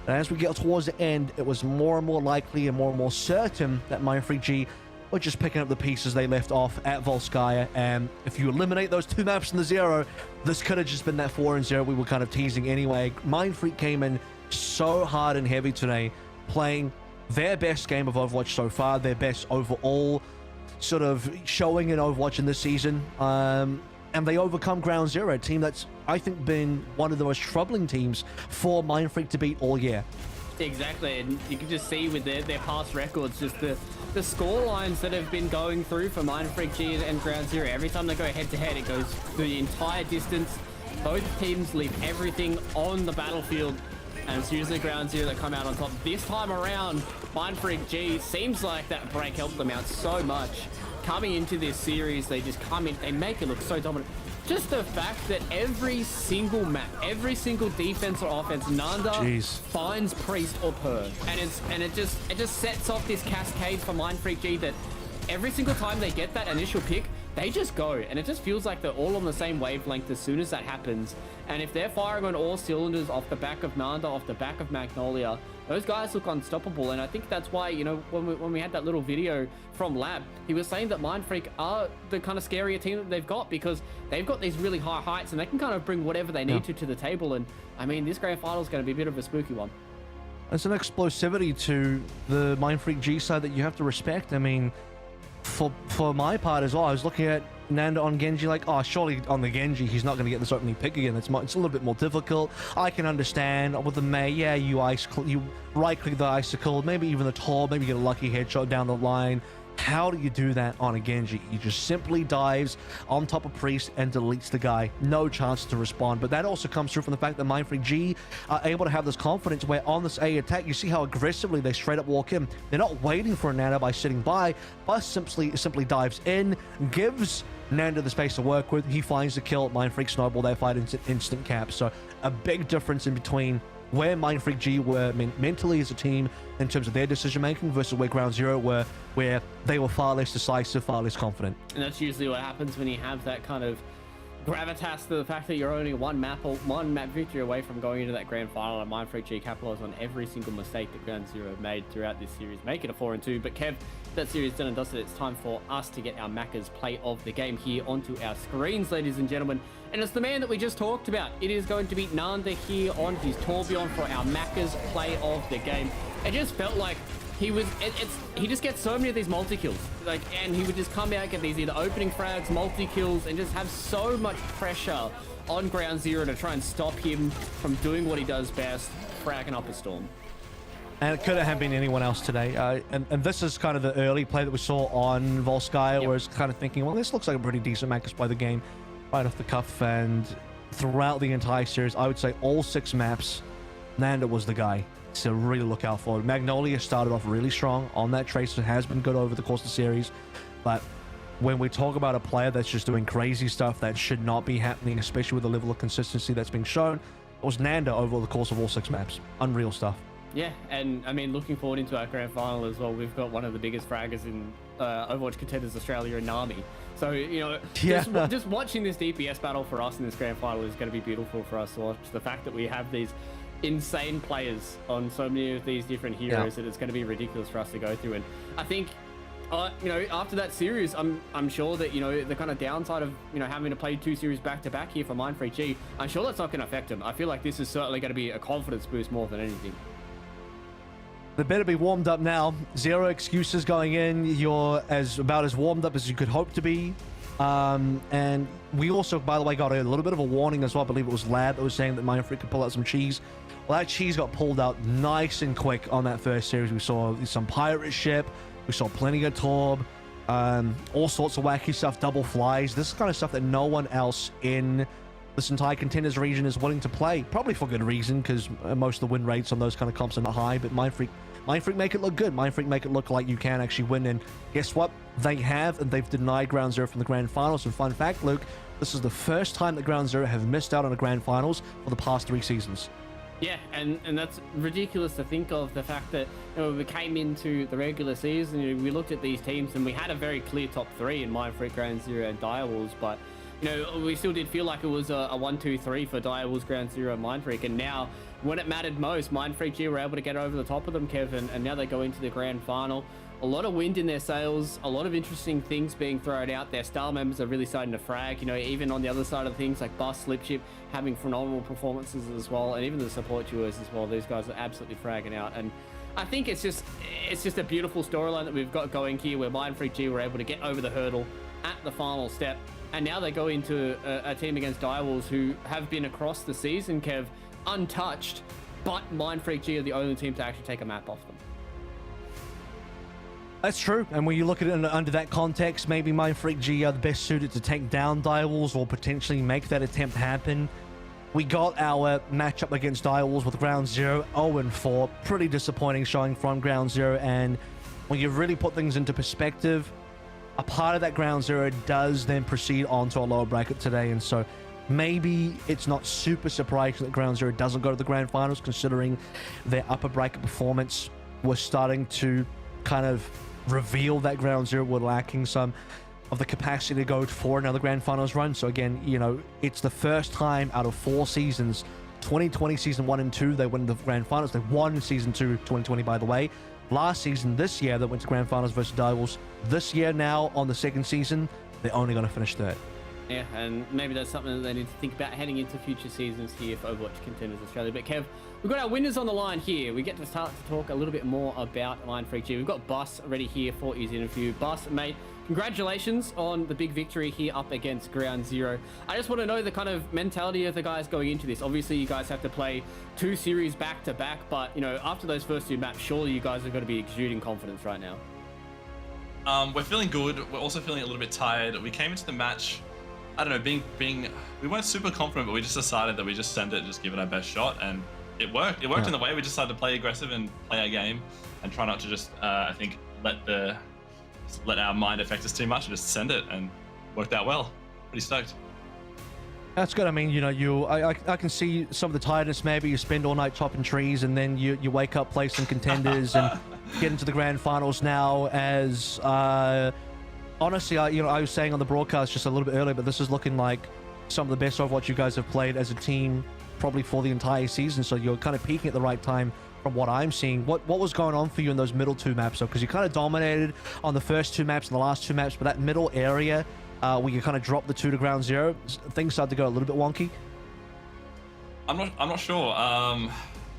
And as we get towards the end, it was more and more likely and more certain that Mindfreak G were just picking up the pieces they left off at Volskaya. And if you eliminate those 2 maps in the 0, this could have just been that 4-0 we were kind of teasing anyway. Mindfreak came in so hard and heavy today, playing their best game of Overwatch so far, their best overall sort of showing in Overwatch in this season. And they overcome Ground Zero, a team that's, I think, been one of the most troubling teams for Mindfreak to beat all year. Exactly, and you can just see with their past records, just the score lines that have been going through for Mindfreak G and Ground Zero. Every time they go head-to-head, it goes the entire distance. Both teams leave everything on the battlefield, and it's usually Ground Zero that come out on top. This time around, Mindfreak G seems like that break helped them out so much. Coming into this series, they just come in, they make it look so dominant. Just the fact that every single map, every single defense or offense, Nanda finds Priest or Per, and it just sets off this cascade for Mindfreak G that every single time they get that initial pick, they just go, and it just feels like they're all on the same wavelength as soon as that happens. And if they're firing on all cylinders off the back of Nanda, off the back of Magnolia, those guys look unstoppable. And I think that's why, you know, when we had that little video from Lab, he was saying that Mindfreak are the kind of scarier team that they've got, because they've got these really high heights and they can kind of bring whatever they need to the table. And I mean, this grand final is going to be a bit of a spooky one. There's an explosivity to the Mindfreak G side that you have to respect. I mean, for my part as well, I was looking at Nanda on Genji like, oh, surely on the Genji he's not going to get this opening pick again. It's a little bit more difficult. I can understand with the Mei, yeah, you right click the icicle, maybe even the Tor, maybe get a lucky headshot down the line. How do you do that on a Genji? He just simply dives on top of Priest and deletes the guy. No chance to respond. But that also comes through from the fact that Mindfreak G are able to have this confidence where on this A attack, you see how aggressively they straight up walk in. They're not waiting for a Nanda by sitting by. Bus simply dives in, gives Nanda the space to work with. He finds the kill. Mindfreak snowball their fight instant cap. So a big difference in between where Mindfreak G were mentally as a team in terms of their decision making versus where Ground Zero were, where they were far less decisive, far less confident. And that's usually what happens when you have that kind of gravitas to the fact that you're only one map victory away from going into that grand final. And Mindfreak G capitalized on every single mistake that Ground Zero made throughout this series, make it a 4-2. But Kev, that series done and dusted. It's time for us to get our Macca's play of the game here onto our screens, ladies and gentlemen. And it's the man that we just talked about. It is going to be Nanda here on his Torbjorn for our Macca's play of the game. It just felt like he just gets so many of these multi-kills, like, and he would just come out, get these either opening frags, multi-kills, and just have so much pressure on Ground Zero to try and stop him from doing what he does best, fragging up a storm. And it couldn't have been anyone else today. And this is kind of the early play that we saw on Volskaya, where it's kind of thinking, well, this looks like a pretty decent map to play the game right off the cuff. And throughout the entire series, I would say all 6 maps, Nanda was the guy to really look out for. Magnolia started off really strong on that. Tracer has been good over the course of the series. But when we talk about a player that's just doing crazy stuff that should not be happening, especially with the level of consistency that's being shown, it was Nanda over the course of all 6 maps. Unreal stuff. Yeah, and I mean, looking forward into our grand final as well. We've got one of the biggest fraggers in Overwatch Contenders Australia, in Nami. So, you know, just watching this DPS battle for us in this grand final is going to be beautiful for us to watch. The fact that we have these insane players on so many of these different heroes that it's going to be ridiculous for us to go through. And I think, you know, after that series, I'm sure that, you know, the kind of downside of, you know, having to play 2 series back to back here for Mindfreak G, I'm sure that's not going to affect them. I feel like this is certainly going to be a confidence boost more than anything. They better be warmed up now. 0 excuses going in. You're about as warmed up as you could hope to be. And we also, by the way, got a little bit of a warning as well. I believe it was Lad that was saying that Mindfreak could pull out some cheese. Well, that cheese got pulled out nice and quick on that first series. We saw some pirate ship. We saw plenty of Torb. All sorts of wacky stuff, double flies. This is kind of stuff that no one else in this entire Contenders region is willing to play. Probably for good reason, because most of the win rates on those kind of comps are not high. But Mindfreak make it look good. Mindfreak make it look like you can actually win. And guess what? They have, and they've denied Ground Zero from the Grand Finals. And fun fact, Luke, this is the first time that Ground Zero have missed out on a Grand Finals for the past 3 seasons. Yeah, and that's ridiculous to think of, the fact that, you know, we came into the regular season, you know, we looked at these teams and we had a very clear top 3 in Mindfreak, Ground Zero, and Direwolves, but, you know, we still did feel like it was a 1-2-3 for Direwolves, Ground Zero, and Mindfreak. And now, when it mattered most, Mindfreak G were able to get over the top of them, Kevin, and now they go into the grand final. A lot of wind in their sails, a lot of interesting things being thrown out. Their star members are really starting to frag, you know, even on the other side of things like Bus, Slipship having phenomenal performances as well, and even the support duos as well. These guys are absolutely fragging out, and I think it's just a beautiful storyline that we've got going here, where Mindfreak G were able to get over the hurdle at the final step, and now they go into a team against Direwolves, who have been across the season, Kev, untouched, but Mindfreak G are the only team to actually take a map off them. That's true, and when you look at it under that context, maybe Mindfreak G are the best suited to take down Direwolves or potentially make that attempt happen. We got our matchup against Direwolves with Ground Zero, 0-4. Pretty disappointing showing from Ground Zero, and when you really put things into perspective, a part of that Ground Zero does then proceed onto a lower bracket today, and so maybe it's not super surprising that Ground Zero doesn't go to the Grand Finals, considering their upper bracket performance was starting to kind of reveal that Ground Zero were lacking some of the capacity to go for another Grand Finals run. So again, you know, it's the first time out of 4 seasons, 2020 season 1 and 2, they went to the Grand Finals. They won season 2 2020, by the way. Last season, this year, they went to Grand Finals versus Direwolves. This year now, on the 2nd season, they're only going to finish 3rd. Yeah, and maybe that's something that they need to think about heading into future seasons here for Overwatch Contenders Australia. But Kev, we've got our winners on the line here. We get to start to talk a little bit more about Mindfreak G. We've got Bus ready here for his interview. Bus, mate, congratulations on the big victory here up against Ground Zero. I just want to know the kind of mentality of the guys going into this. Obviously, you guys have to play 2 series back to back, but, you know, after those first 2 maps, surely you guys are going to be exuding confidence right now. We're feeling good. We're also feeling a little bit tired. We came into the match, I don't know, we weren't super confident, but we just decided that we just send it and just give it our best shot, and it worked. It worked in the way we decided to play aggressive and play our game and try not to just, I think, let our mind affect us too much and just send it, and worked out well. Pretty stoked. That's good. I mean, you know, I can see some of the tiredness. Maybe you spend all night chopping trees, and then you wake up, play some Contenders, and get into the Grand Finals now as... honestly, I was saying on the broadcast just a little bit earlier, but this is looking like some of the best Overwatch you guys have played as a team probably for the entire season. So you're kind of peaking at the right time from what I'm seeing. What was going on for you in those middle 2 maps? Because you kind of dominated on the first 2 maps and the last 2 maps, but that middle area where you kind of dropped the 2 to Ground Zero, things started to go a little bit wonky. I'm not sure.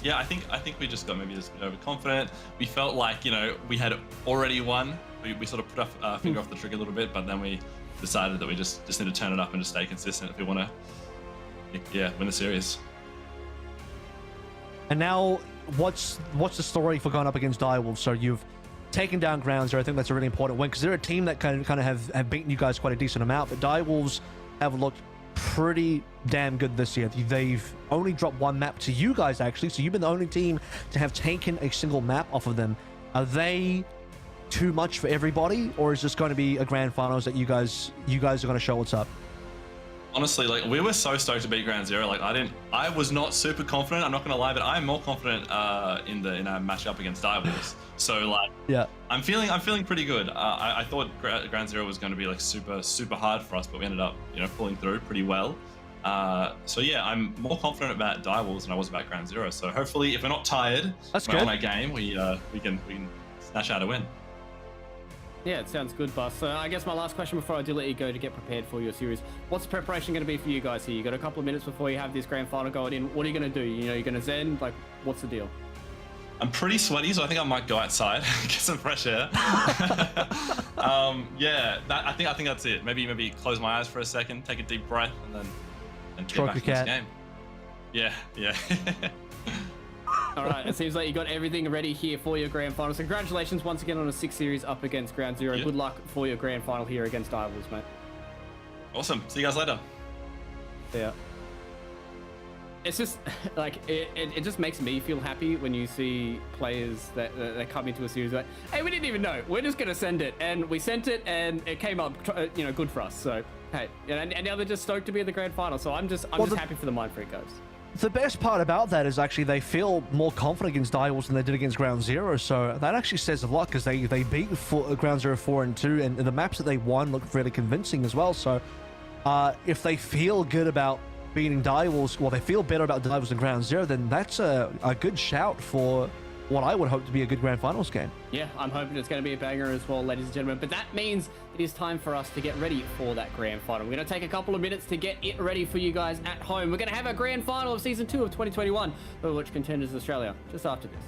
Yeah, I think we just got maybe just a bit overconfident. We felt like, you know, we had already won. We sort of put our finger off the trigger a little bit, but then we decided that we just need to turn it up and just stay consistent if we want to, win the series. And now what's the story for going up against Direwolves? So you've taken down Ground Zero. I think that's a really important win because they're a team that kind of have beaten you guys quite a decent amount, but Direwolves have looked pretty damn good this year. They've only dropped one map to you guys, actually, so you've been the only team to have taken a single map off of them. Are they too much for everybody, or is this going to be a grand finals that you guys are going to show what's up? Honestly, like, we were so stoked to beat Ground Zero. Like, I was not super confident, I'm not gonna lie, but I'm more confident in our matchup against Direwolves. So like, yeah, I'm feeling pretty good. I thought Ground Zero was going to be like super hard for us, but we ended up, you know, pulling through pretty well. So yeah, I'm more confident about Direwolves than I was about Ground Zero. So hopefully, if we're not tired, that's we're good. on our game, we can snatch out a win. Yeah, it sounds good, Bus. So I guess my last question before I do let you go to get prepared for your series. What's the preparation going to be for you guys here? You got a couple of minutes before you have this grand final going in. What are you going to do? You know, you're going to zen? Like, what's the deal? I'm pretty sweaty, so I think I might go outside, get some fresh air. Yeah, I think that's it. Maybe close my eyes for a second, take a deep breath, and get back to this game. Yeah. All right, it seems like you got everything ready here for your grand finals. Congratulations once again on a 6 series up against Ground Zero. Yeah. Good luck for your grand final here against Direwolves, mate. Awesome. See you guys later. Yeah. It's just like it just makes me feel happy when you see players that come into a series like, hey, we didn't even know, we're just gonna send it, and we sent it and it came up, you know, good for us. So hey, and now they're just stoked to be in the grand final. So I'm just happy for the Mind Freak guys. The best part about that is actually they feel more confident against Direwolves than they did against Ground Zero, so that actually says a lot because they beat Ground Zero 4 and 2, and the maps that they won look really convincing as well. So if they feel good about beating Direwolves, well, they feel better about Direwolves than Ground Zero, then that's a good shout for what I would hope to be a good grand finals game. Yeah, I'm hoping it's going to be a banger as well, ladies and gentlemen. But that means it is time for us to get ready for that grand final. We're going to take a couple of minutes to get it ready for you guys at home. We're going to have our grand final of Season 2 of 2021 Overwatch Contenders Australia just after this.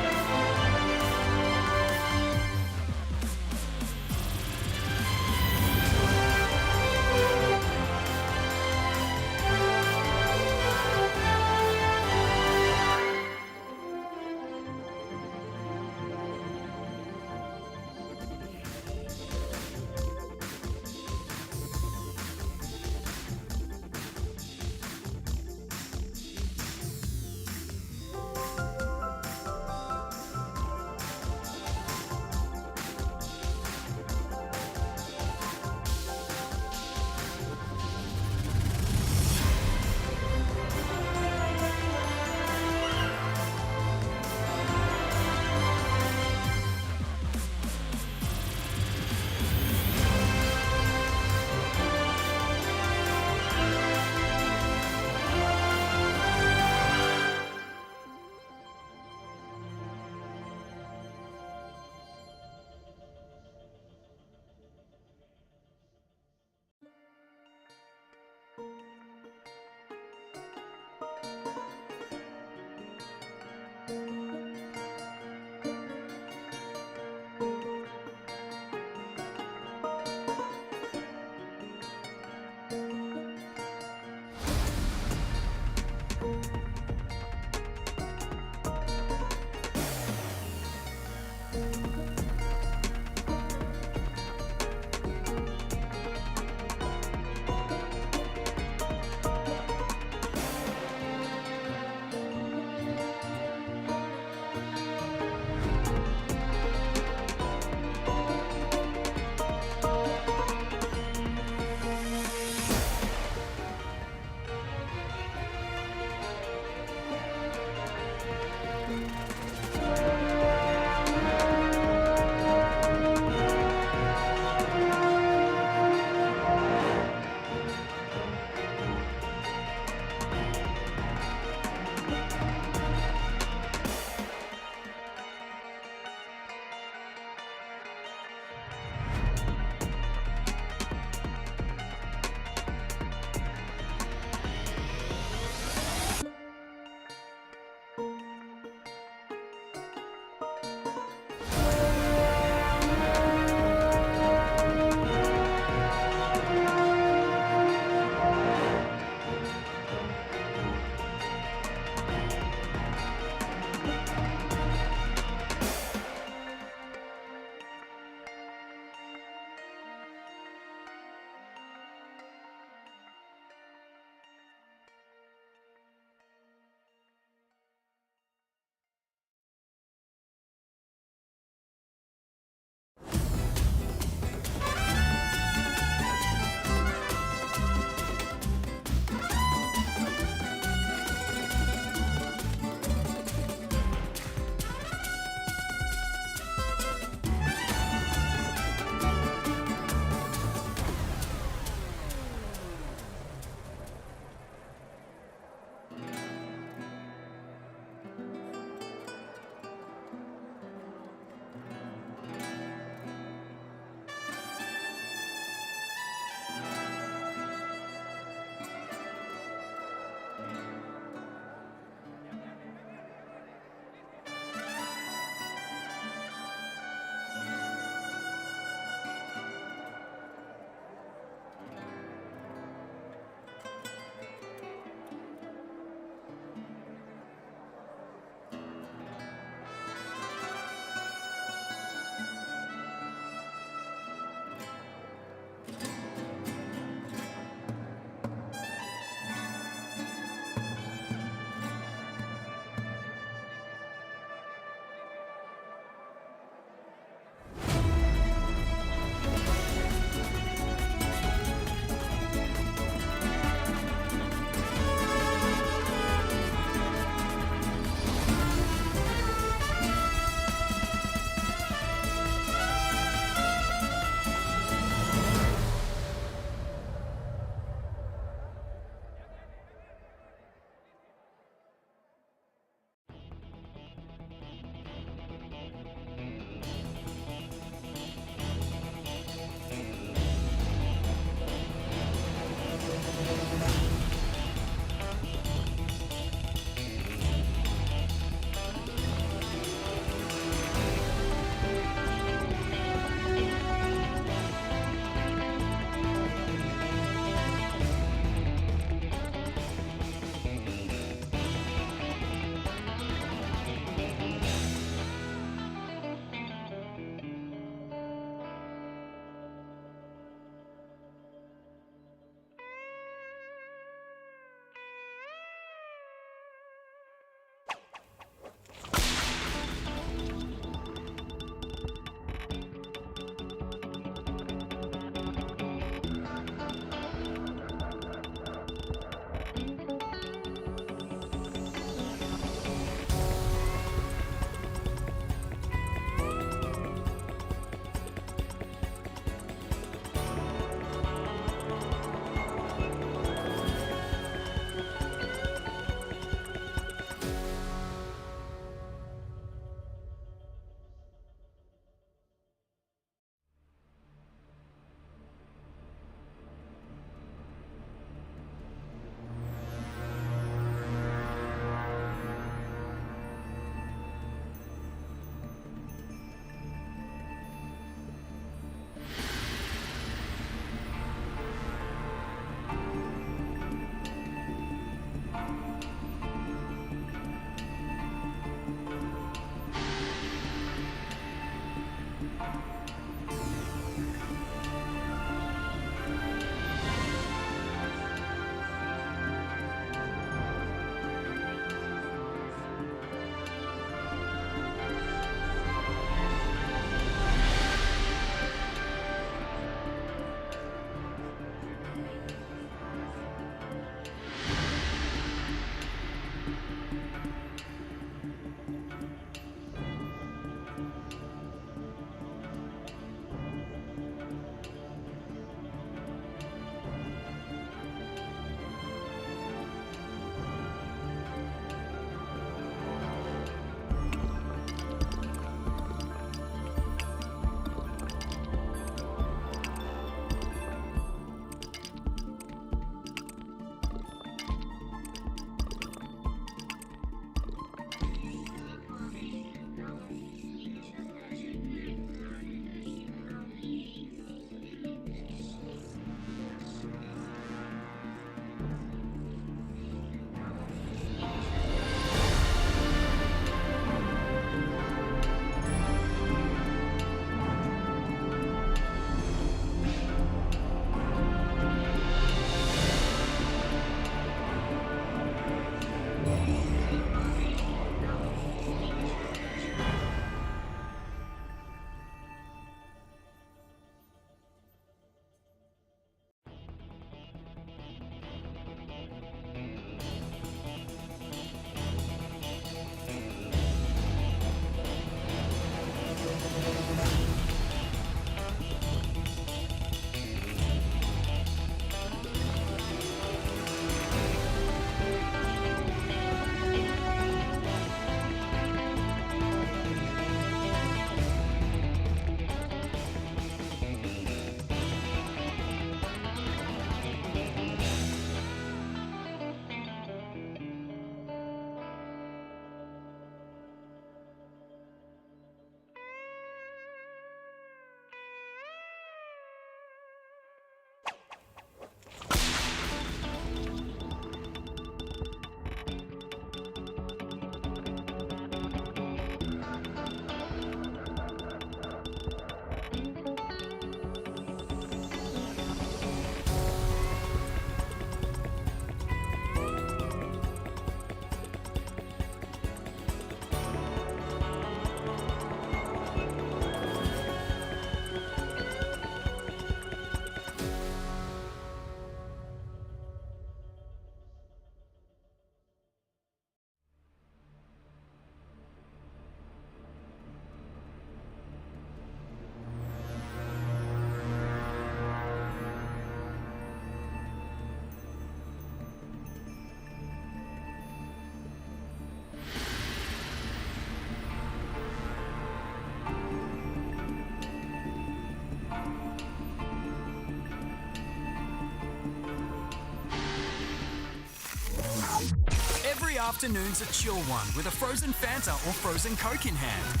afternoon's a chill one with a frozen Fanta or frozen Coke in hand.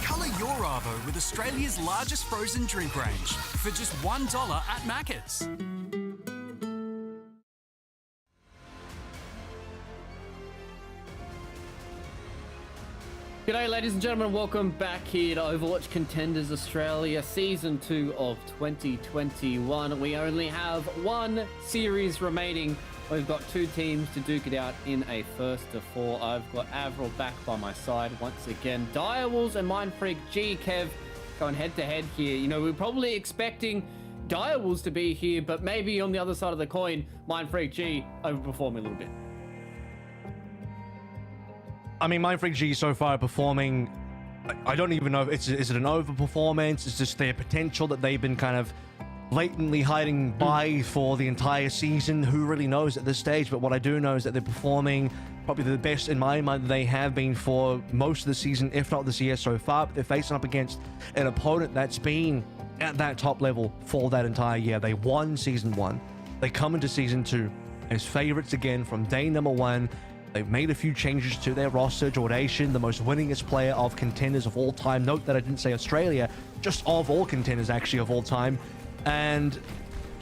Colour your arvo with Australia's largest frozen drink range for just $1 at Macca's. G'day ladies and gentlemen, welcome back here to Overwatch Contenders Australia Season 2 of 2021. We only have one series remaining. We've got two teams to duke it out in a first of four. I've got Avril back by my side once again. Direwolves and Mindfreak G, Kev, going head to head here. You know, we're probably expecting Direwolves to be here, but maybe on the other side of the coin, Mindfreak G overperforming a little bit. I mean, Mindfreak G so far performing, I don't even know if is it an overperformance? It's just their potential that they've been kind of latently hiding by for the entire season. Who really knows at this stage? But what I do know is that they're performing probably the best in my mind that they have been for most of the season, if not this year so far. But they're facing up against an opponent that's been at that top level for that entire year. They won Season 1. They come into Season 2 as favorites again from day number 1. They've made a few changes to their roster. Jordan, the most winningest player of Contenders of all time. Note that I didn't say Australia, just of all Contenders actually of all time. And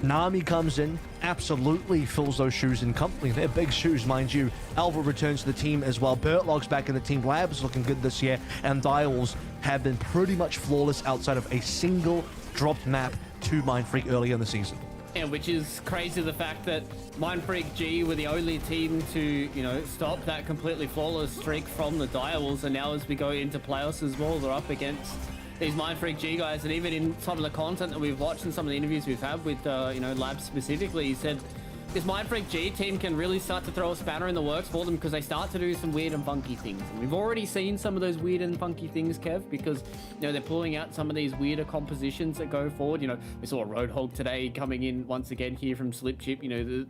Nami comes in, absolutely fills those shoes in comfortably. They're big shoes, mind you. Alva returns to the team as well. Bertlog's back in the team. Lab's looking good this year. And Direwolves have been pretty much flawless outside of a single dropped map to Mindfreak earlier in the season. Yeah, which is crazy, the fact that Mindfreak G were the only team to, you know, stop that completely flawless streak from the Direwolves, and now as we go into playoffs as well, they're up against these Mindfreak G guys. And even in some of the content that we've watched and some of the interviews we've had with, you know, Lab specifically, he said this Mindfreak G team can really start to throw a spanner in the works for them because they start to do some weird and funky things. And we've already seen some of those weird and funky things, Kev, because, you know, they're pulling out some of these weirder compositions that go forward. You know, we saw a Roadhog today coming in once again here from Slipchip. You know,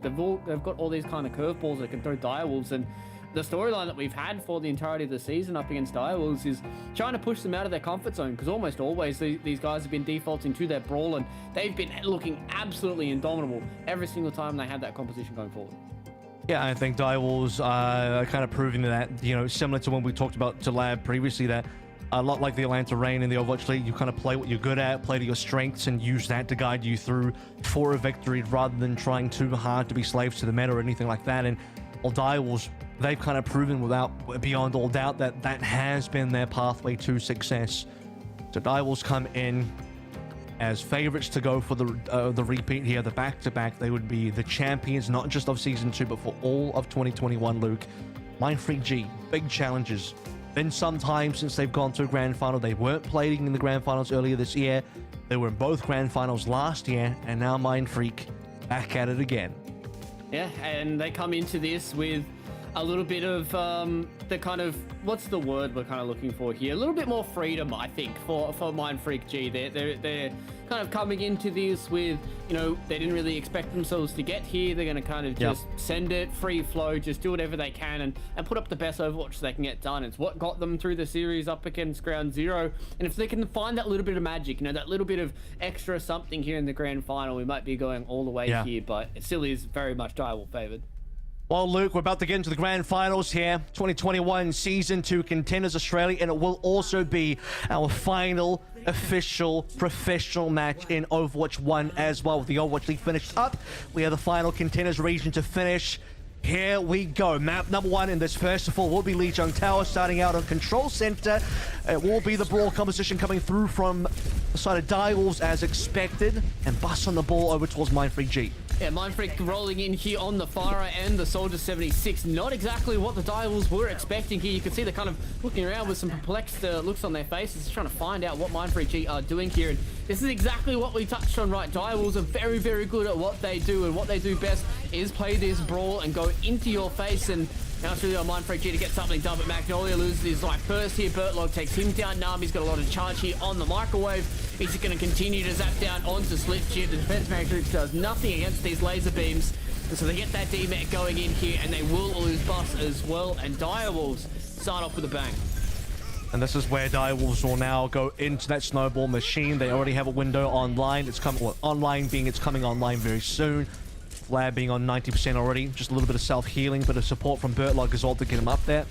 they've got all these kind of curveballs that can throw Direwolves, and the storyline that we've had for the entirety of the season up against Direwolves is trying to push them out of their comfort zone, because almost always these guys have been defaulting to their brawl, and they've been looking absolutely indomitable every single time they had that composition going forward. Yeah, I think Direwolves are kind of proving that, you know, similar to when we talked about to Lab previously, that a lot like the Atlanta Reign in the Overwatch League, you kind of play what you're good at, play to your strengths, and use that to guide you through for a victory rather than trying too hard to be slaves to the meta or anything like that. And well, Direwolves, they've kind of proven beyond all doubt that that has been their pathway to success. So Direwolves come in as favorites to go for the repeat here, the back-to-back. They would be the champions, not just of Season 2, but for all of 2021, Luke. Mindfreak G, big challenges. Been some time since they've gone to a grand final. They weren't playing in the grand finals earlier this year. They were in both grand finals last year, and now Mindfreak back at it again. Yeah, and they come into this with a little bit of the kind of, what's the word we're kind of looking for here? A little bit more freedom, I think, for Mindfreak G. They're kind of coming into this with, you know, they didn't really expect themselves to get here. They're going to kind of just send it free flow, just do whatever they can and put up the best Overwatch they can get done. It's what got them through the series up against Ground Zero. And if they can find that little bit of magic, you know, that little bit of extra something here in the grand final, we might be going all the way here, but it still is very much Direwolf favored. Well, Luke, we're about to get into the grand finals here. 2021 Season 2 Contenders Australia, and it will also be our final official professional match in Overwatch 1 as well. With the Overwatch League finished up, we have the final Contenders region to finish. Here we go. Map number 1 in this first of all will be Lijiang Tower, starting out on Control Center. It will be the brawl composition coming through from the side of Direwolves as expected, and bust on the ball over towards Mindfreak G. Yeah, Mindfreak rolling in here on the Pharah and the Soldier 76. Not exactly what the Direwolves were expecting here. You can see they're kind of looking around with some perplexed looks on their faces, just trying to find out what Mindfreak G are doing here. And this is exactly what we touched on, right? Direwolves are very, very good at what they do, and what they do best is play this brawl and go into your face. And now it's really on Mindfreak G to get something done, but Magnolia loses his life first here. Bertlog takes him down. Nami's got a lot of charge here on the microwave. He's just going to continue to zap down onto Slipchip. The defense matrix does nothing against these laser beams. And so they get that D-Met going in here, and they will lose Bus as well. And Direwolves start off with a bang. And this is where Direwolves will now go into that snowball machine. They already have a window online. It's coming, well, online being it's coming online very soon. with Lab being on 90% already. Just a little bit of self-healing, bit of support from Bertlog as well to get him up there.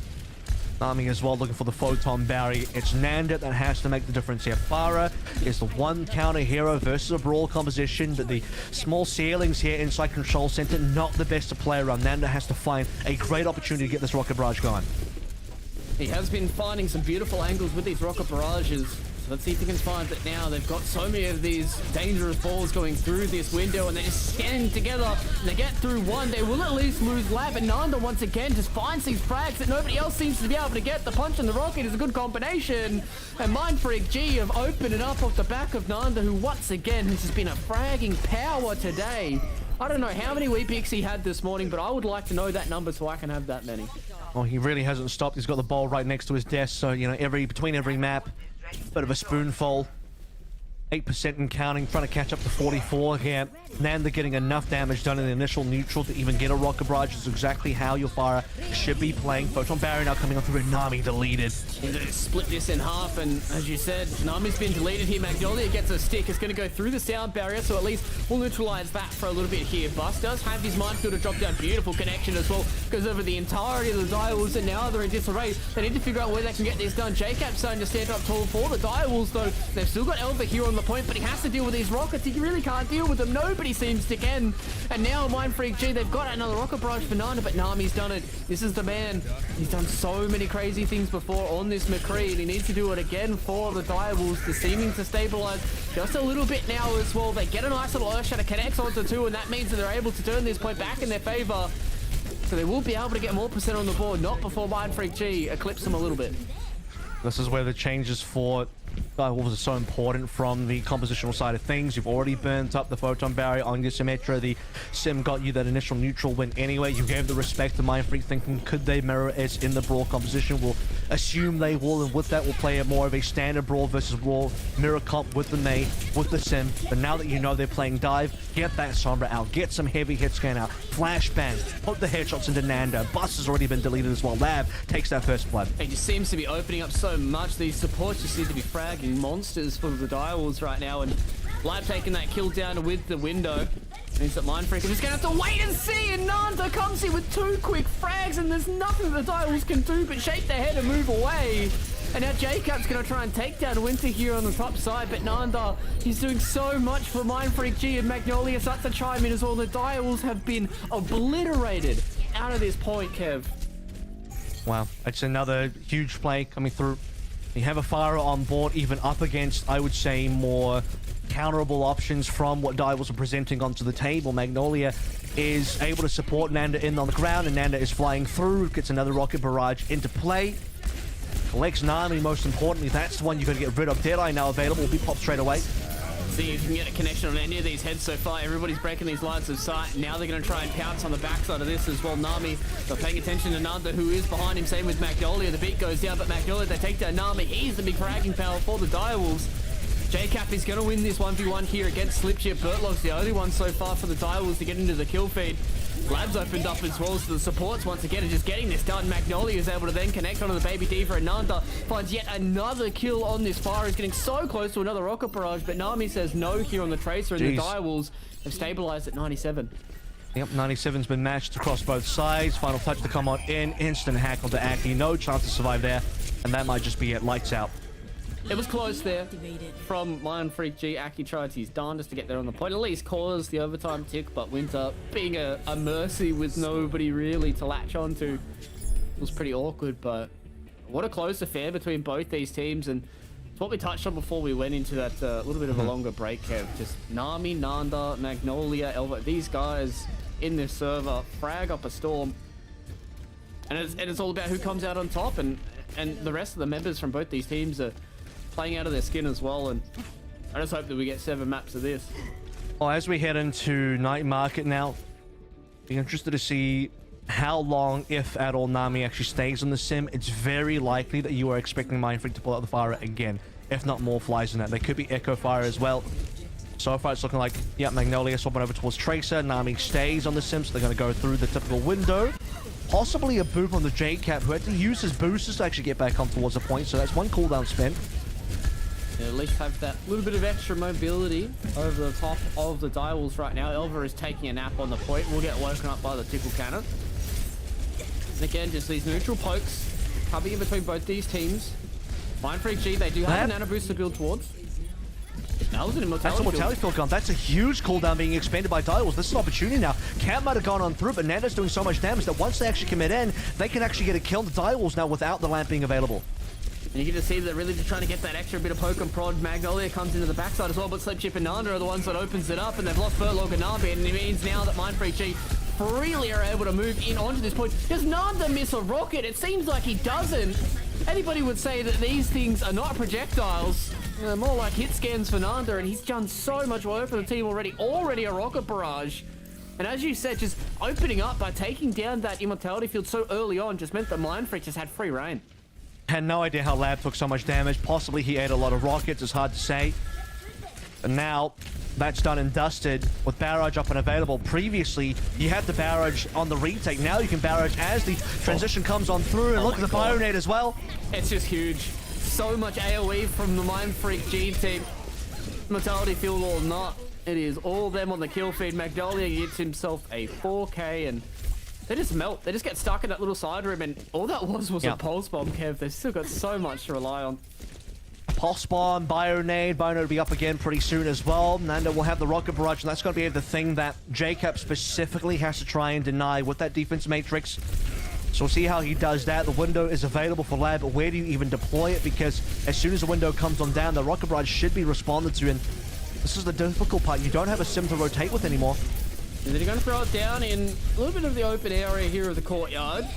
Nami as well looking for the photon barrier. It's Nanda that has to make the difference here. Farah is the one counter hero versus a brawl composition, but the small ceilings here inside control center, not the best to play around. Nanda has to find a great opportunity to get this rocket barrage going. He has been finding some beautiful angles with these rocket barrages. So let's see if he can find it now. They've got so many of these dangerous balls going through this window, and they're just standing together, and they get through one. They will at least lose Lab, and Nanda once again just finds these frags that nobody else seems to be able to get. The punch and the rocket is a good combination, and Mindfreak G have opened it up off the back of Nanda, who once again has just been a fragging power today. I don't know how many wee picks he had this morning, but I would like to know that number so I can have that many. Well, he really hasn't stopped. He's got the ball right next to his desk, so, you know, between every map, bit of a spoonful. 8% and counting, trying to catch up to 44 here. Nanda getting enough damage done in the initial neutral to even get a rocket barrage is exactly how your Farah should be playing. Photon barrier now coming on through, Nami deleted. He's going to split this in half, and as you said, Nami's been deleted here. Magnolia gets a stick. It's going to go through the sound barrier, so at least we'll neutralize that for a little bit here. Bus does have his minefield to drop down. Beautiful connection as well, because over the entirety of the Direwolves, and now they're in disarray. They need to figure out where they can get this done. JCap's starting to stand up tall for the Direwolves, though. They've still got Elva here on the point, but he has to deal with these rockets. He really can't deal with them. Nobody seems to can. And now Mindfreak G, they've got another rocket barrage for Nanda, but Nami's done it. This is the man. He's done so many crazy things before on this McCree, and he needs to do it again for the Direwolves. They're seeming to stabilize just a little bit now as well. They get a nice little Earth Shatter, connects onto two, and that means that they're able to turn this point back in their favor. So they will be able to get more percent on the board, not before Mindfreak G eclipse them a little bit. This is where the changes for Direwolves are so important from the compositional side of things. You've already burnt up the photon barrier on your Symmetra. The Sim got you that initial neutral win anyway. You gave the respect to Mindfreak, thinking could they mirror it in the brawl composition? We'll assume they will, and with that we'll play more of a standard brawl versus brawl mirror comp with the Mei, with the Sim. But now that you know they're playing dive, get that Sombra out, get some heavy hit scan out, flashbang, put the headshots into Nanda. Bus has already been deleted as well. Lab takes that first blood. It just seems to be opening up so much. These supports just seem to be fragging monsters for the Direwolves right now, and Lab taking that kill down with the window means that Mindfreak are just gonna have to wait and see, and Nanda comes in with two quick frags, and there's nothing the Direwolves can do but shake their head and move away. And now Jacob's gonna try and take down Winter here on the top side, but Nanda, he's doing so much for Mindfreak G, and Magnolia starts to chime in as well. The Direwolves have been obliterated out of this point, Kev. Wow, it's another huge play coming through. You have a Farah on board, even up against, I would say, more counterable options from what Direwolves are presenting onto the table. Magnolia is able to support Nanda in on the ground, and Nanda is flying through, gets another rocket barrage into play. Collects Nami, most importantly. That's the one you're going to get rid of. Deadeye now available, will be popped straight away. See if you can get a connection on any of these heads so far. Everybody's breaking these lines of sight. Now they're going to try and pounce on the backside of this as well. Nami, they're paying attention to Nanda, who is behind him. Same with Magnolia. The beat goes down, but Magnolia, they take down Nami. He's the big fragging power for the Direwolves. JCap is going to win this 1v1 here against Slipship. Bertlog's the only one so far for the Direwolves to get into the kill feed. Labs opened up as well, so the supports once again are just getting this done. Magnolia is able to then connect onto the Baby Diva, and Nanda finds yet another kill on this fire. He's getting so close to another rocket barrage, but Nami says no here on the Tracer, and the Direwolves have stabilized at 97. Yep, 97's been matched across both sides. Final touch to come on in. Instant hack onto Aki. No chance to survive there, and that might just be it. Lights out. It was close there from Mindfreak G. Aki tried his darndest to get there on the point, at least cause the overtime tick, but Winter being a mercy with nobody really to latch onto was pretty awkward. But what a close affair between both these teams, and it's what we touched on before we went into that little bit of a longer break, Kev. Just Nami, Nanda, Magnolia, Elva, these guys in this server frag up a storm, and it's all about who comes out on top, and the rest of the members from both these teams are playing out of their skin as well, and I just hope that we get 7 maps of this. Well, as we head into night market now, be interested to see how long, if at all, Nami actually stays on the Sim. It's very likely that you are expecting Mindfreak to pull out the fire again, if not more flies in that. There could be Echo Fire as well. So far, it's looking like, yeah, Magnolia swapping over towards Tracer. Nami stays on the Sim, so they're going to go through the typical window. Possibly a boop on the J-Cap, who had to use his boosters to actually get back on towards the point, so that's one cooldown spent. They at least have that little bit of extra mobility over the top of the Direwolves right now. Elva is taking a nap on the point. We'll get woken up by the tickle cannon. And again, just these neutral pokes coming in between both these teams. Mindfreak G, they do have a nano boost to build towards. That was an immortality That's a mortality field gone. That's a huge cooldown being expended by Direwolves. This is an opportunity now. Camp might have gone on through, but Nando's doing so much damage that once they actually commit in, they can actually get a kill on the Direwolves now without the lamp being available. And you can just see they're really just trying to get that extra bit of poke and prod. Magnolia comes into the backside as well, but Slipchip and Nanda are the ones that opens it up, and they've lost Burtlog and Nabi, and it means now that Mindfreak G freely are able to move in onto this point. Does Nanda miss a rocket? It seems like he doesn't. Anybody would say that these things are not projectiles. They're more like hit scans for Nanda, and he's done so much work for the team already. Already a rocket barrage. And as you said, just opening up by taking down that immortality field so early on just meant that Mindfreak just had free reign. Had no idea how Lab took so much damage. Possibly he ate a lot of rockets, it's hard to say. And now that's done and dusted with barrage up and available. Previously, you had the barrage on the retake. Now you can barrage as the transition comes on through. And look at the fire grenade as well. It's just huge. So much AoE from the Mindfreak G team. Mortality field or not, it is all them on the kill feed. Magnolia gets himself a 4K, and they just melt. They just get stuck in that little side room, and all that was a pulse bomb, Kev. They've still got so much to rely on. Pulse bomb, Bionade. Bionade will be up again pretty soon as well. Nando will have the rocket barrage, and that's going to be the thing that JCap specifically has to try and deny with that defense matrix. So we'll see how he does that. The window is available for Lab, but where do you even deploy it? Because as soon as the window comes on down, the rocket barrage should be responded to, and this is the difficult part. You don't have a sim to rotate with anymore. And then you're going to throw it down in a little bit of the open area here of the courtyard.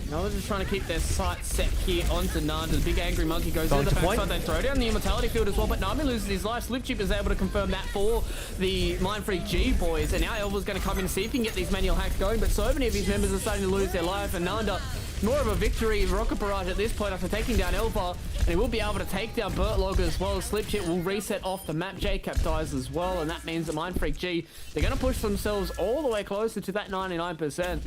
Now they're just trying to keep their sights set here onto Nanda. The big angry monkey goes into the backside. They throw down the immortality field as well, but Nami loses his life. Slipchip is able to confirm that for the Mindfreak G boys. And now Elva's going to come in and see if he can get these manual hacks going, but so many of his members are starting to lose their life. And Nanda, more of a victory rocket barrage at this point after taking down Elva, and he will be able to take down Burtlog as well. Slipchip will reset off the map. JCap dies as well, and that means that Mindfreak G, they're going to push themselves all the way closer to that 99%.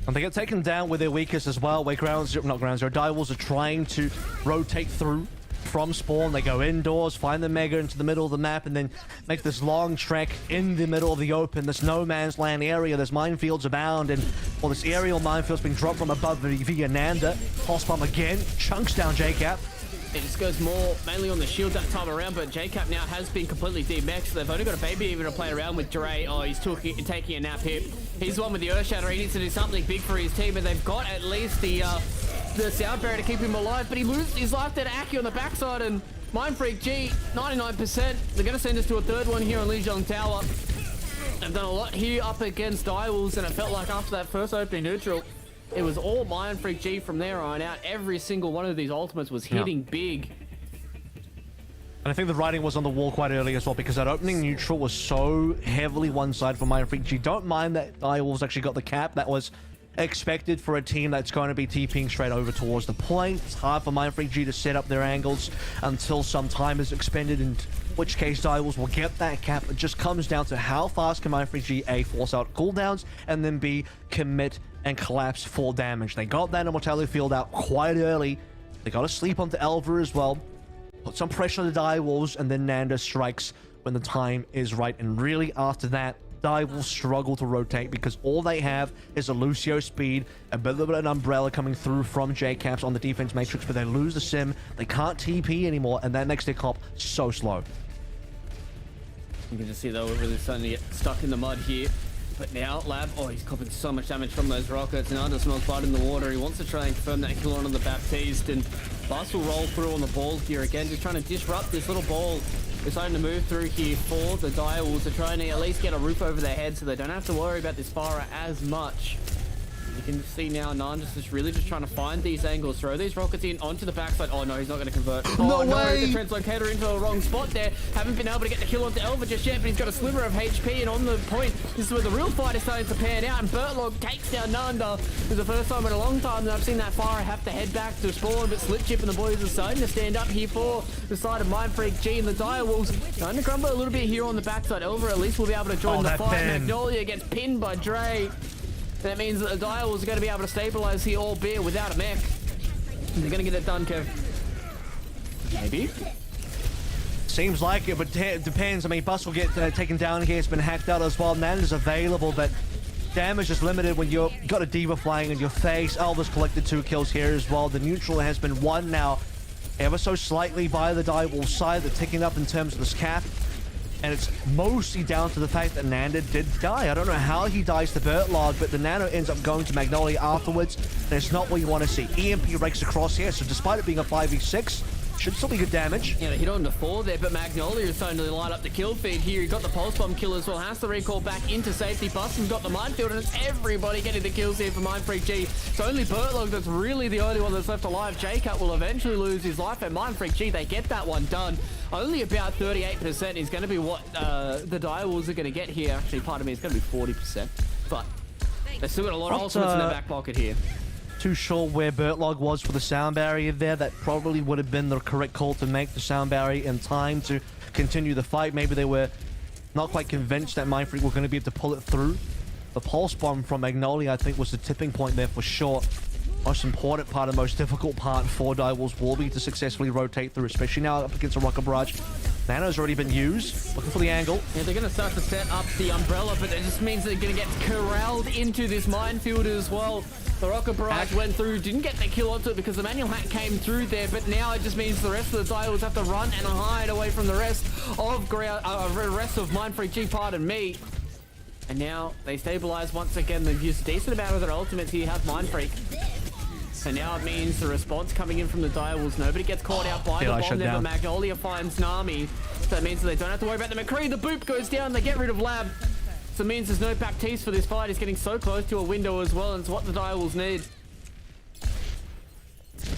And they get taken down with their weakest as well, where Direwolves are trying to rotate through from spawn. They go indoors, find the Mega into the middle of the map, and then make this long trek in the middle of the open, this no man's land area. There's minefields abound, and well, this aerial minefields being dropped from above via Nanda. Pulse bomb again, chunks down JCap. It just goes more mainly on the shield that time around, but JCap now has been completely demexed. They've only got a baby even to play around with. Dre, oh, he's taking a nap here. He's the one with the Earth Shatter. He needs to do something big for his team, and they've got at least the sound barrier to keep him alive, but he loses his life there to Aki on the backside, and Mindfreak G, 99%. They're going to send us to a third one here on Lijiang Tower. They've done a lot here up against Direwolves, and it felt like after that first opening neutral, it was all Mindfreak G from there on out. Every single one of these ultimates was hitting big. And I think the writing was on the wall quite early as well, because that opening neutral was so heavily one side for Mindfreak G. Don't mind that Direwolves actually got the cap. That was expected for a team that's going to be TPing straight over towards the point. It's hard for Mindfreak G to set up their angles until some time is expended, in which case Direwolves will get that cap. It just comes down to how fast can Mindfreak G A, force out cooldowns, and then B, commit and collapse full damage. They got that immortality field out quite early. They got to sleep onto Elva as well. Put some pressure on the Direwolves, and then Nanda strikes when the time is right. And really after that, Direwolves struggle to rotate because all they have is a Lucio speed, a bit of an umbrella coming through from JCaps on the defense matrix, but they lose the sim. They can't TP anymore, and that makes their comp so slow. You can just see though, we're really starting to get stuck in the mud here. But now, Lab, oh, he's copping so much damage from those rockets. And Nanda smells blood in the water. He wants to try and confirm that kill on the Baptiste. And Bus will roll through on the ball here again, just trying to disrupt this little ball. They're starting to move through here for the Direwolves. They're trying to at least get a roof over their head so they don't have to worry about this fire as much. You can see now Nanda's just really just trying to find these angles, throw these rockets in onto the backside. Oh no, he's not going to convert. No oh way! The translocator into the wrong spot there. Haven't been able to get the kill onto Elva just yet, but he's got a sliver of HP, and on the point, this is where the real fight is starting to pan out, and Burtlog takes down Nanda. It's the first time in a long time that I've seen that fire have to head back to spawn, but Slipchip and the boys are starting to stand up here for the side of Mindfreak G, and the Direwolves starting to grumble a little bit here on the backside. Elva at least will be able to join the fight. Magnolia gets pinned by Dre. That means that the Direwolves are going to be able to stabilize here, albeit without a mech. And they're going to get it done, Kev. Maybe. Seems like it, but it depends. I mean, Bus will get taken down here. It's been hacked out as well. Nanda's available, but damage is limited when you've got a Diva flying in your face. Elvis collected 2 kills here as well. The neutral has been won now ever so slightly by the Direwolf side. They're ticking up in terms of this cap. And it's mostly down to the fact that Nanda did die. I don't know how he dies to Bertlog, but the Nano ends up going to Magnolia afterwards. And it's not what you want to see. EMP rakes across here, so despite it being a 5v6, should still be good damage. Yeah, he hit on the 4 there, but Magnolia is starting to light up the kill feed here. He got the pulse bomb kill as well. Has to recall back into safety. Bustin's got the minefield, and it's everybody getting the kills here for Mindfreak G. It's only Bertlog that's really the only one that's left alive. J-Cut will eventually lose his life, and Mindfreak G, they get that one done. Only about 38% is going to be what the Direwolves are going to get here. Actually, part of me, it's going to be 40%. But they've still got a lot of ultimates in their back pocket here. Too sure where Bertlog was for the sound barrier there. That probably would have been the correct call to make the sound barrier in time to continue the fight. Maybe they were not quite convinced that Mindfreak were going to be able to pull it through. The pulse bomb from Magnolia, I think, was the tipping point there for sure. Most important part, the most difficult part for Direwolves will be to successfully rotate through, especially now up against a rocket barrage. Nano's already been used, looking for the angle. Yeah, they're going to start to set up the umbrella, but it just means they're going to get corralled into this minefield as well. The rocket barrage went through, didn't get the kill onto it because the manual hack came through there, but now it just means the rest of the Direwolves have to run and hide away from the rest of Mindfreak G, pardon me. And now they stabilize once again. They've used a decent amount of their ultimates here, have Mindfreak. So now it means the response coming in from the Direwolves. Nobody gets caught out by the bomb there, but Magnolia finds Nami. So that means that they don't have to worry about the McCree. The boop goes down, they get rid of Lab. So it means there's no Baptiste for this fight. He's getting so close to a window as well, and it's what the Direwolves need.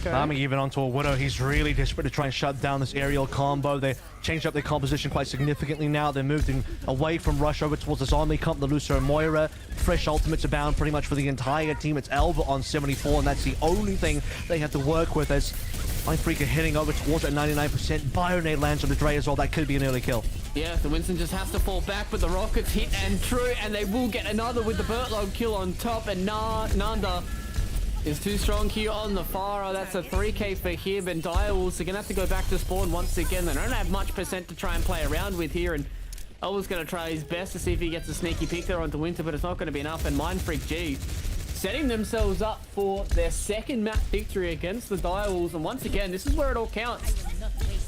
Okay. Nami even onto a Widow. He's really desperate to try and shut down this aerial combo. They changed up their composition quite significantly now. They're moving away from Rush over towards the zombie comp, the Lucio and Moira. Fresh ultimates are bound pretty much for the entire team. It's Elva on 74, and that's the only thing they have to work with as Mindfreak are heading over towards that 99%. Bionade lands on the Dre as well. That could be an early kill. Yeah, the Winston just has to fall back, but the rockets hit and true, and they will get another with the Bertlog kill on top, and Nanda is too strong here on the Farah. That's a 3k for him, and Direwolves are going to have to go back to spawn once again. They don't have much percent to try and play around with here, and Elva's going to try his best to see if he gets a sneaky pick there onto Winter, but it's not going to be enough, and Mindfreak G setting themselves up for their second map victory against the Direwolves, and once again, this is where it all counts.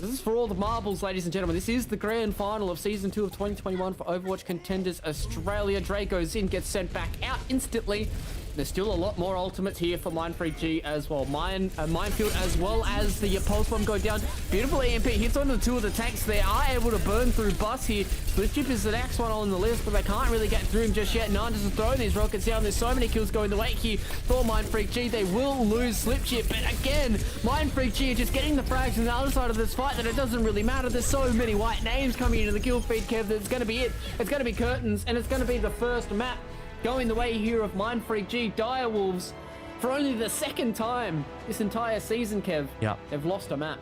This is for all the marbles, ladies and gentlemen. This is the grand final of Season 2 of 2021 for Overwatch Contenders Australia. Dre goes in, gets sent back out instantly. There's still a lot more ultimates here for Mindfreak G as well. Minefield as well as the pulse bomb go down. Beautiful EMP hits onto the 2 of the tanks. They are able to burn through Bus here. Split Chip is the next one on the list, but they can't really get through him just yet. Nanda's throwing these rockets down. There's so many kills going the way here for Mindfreak G. They will lose Slip Chip, but again, Mindfreak G are just getting the frags on the other side of this fight that it doesn't really matter. There's so many white names coming into the kill feed, Kev, that it's going to be it. It's going to be curtains, and it's going to be the first map going the way here of Mindfreak G. Direwolves, for only the second time this entire season, Kev. Yeah. They've lost a map.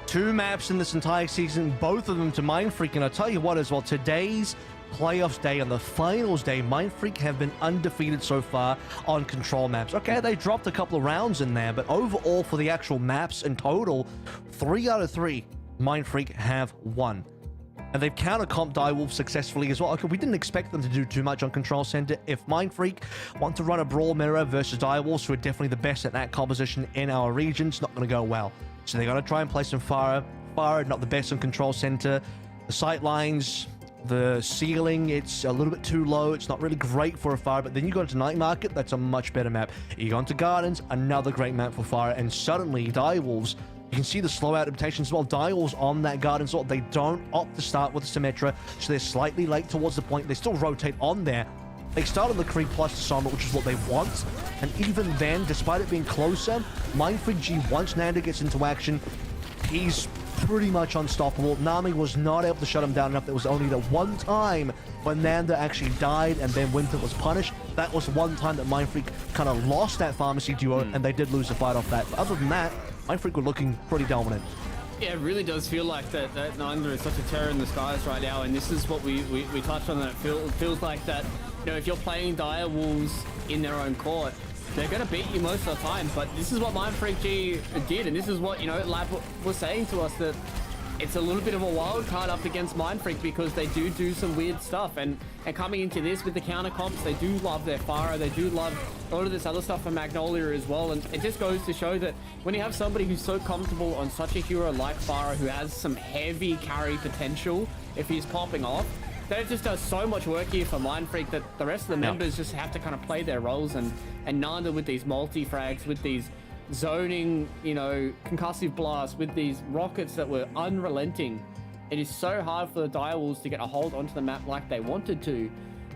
2 maps in this entire season, both of them to Mindfreak. And I'll tell you what as well, today's playoffs day and the finals day, Mindfreak have been undefeated so far on control maps. Okay, they dropped a couple of rounds in there, but overall for the actual maps in total, 3 out of 3 Mindfreak have won. And they've counter-comped Direwolf successfully as well. Okay, we didn't expect them to do too much on Control Center. If Mindfreak want to run a Brawl Mirror versus Direwolves, who are definitely the best at that composition in our region, it's not going to go well. So they're going to try and play some Farah. Farah, not the best on Control Center. The sight lines, the ceiling, it's a little bit too low. It's not really great for a Farah. But then you go into Night Market, that's a much better map. You go into Gardens, another great map for Farah. And suddenly, Direwolves, you can see the slow adaptation as well. Direwolves on that Garden Sword, they don't opt to start with the Symmetra, so they're slightly late towards the point. They still rotate on there. They start on the Kree plus the Sombra, which is what they want. And even then, despite it being closer, Mindfreak G, once Nanda gets into action, he's pretty much unstoppable. Nami was not able to shut him down enough. There was only the one time when Nanda actually died and then Winter was punished. That was one time that Mindfreak kind of lost that pharmacy duo, and they did lose the fight off that. But other than that, Mindfreak were looking pretty dominant. Yeah, it really does feel like that Nanda is such a terror in the skies right now, and this is what we touched on, that it feels like that, you know, if you're playing Direwolves in their own court, they're going to beat you most of the time, but this is what Mindfreak G did, and this is what, you know, Lab was saying to us, that it's a little bit of a wild card up against Mindfreak because they do some weird stuff. And coming into this with the counter comps, they do love their Pharah. They do love a lot of this other stuff for Magnolia as well. And it just goes to show that when you have somebody who's so comfortable on such a hero like Pharah, who has some heavy carry potential if he's popping off, that it just does so much work here for Mindfreak that the rest of the members just have to kind of play their roles. And Nanda with these multi-frags, with these zoning, you know, concussive blasts, with these rockets that were unrelenting. It is so hard for the Direwolves to get a hold onto the map like they wanted to.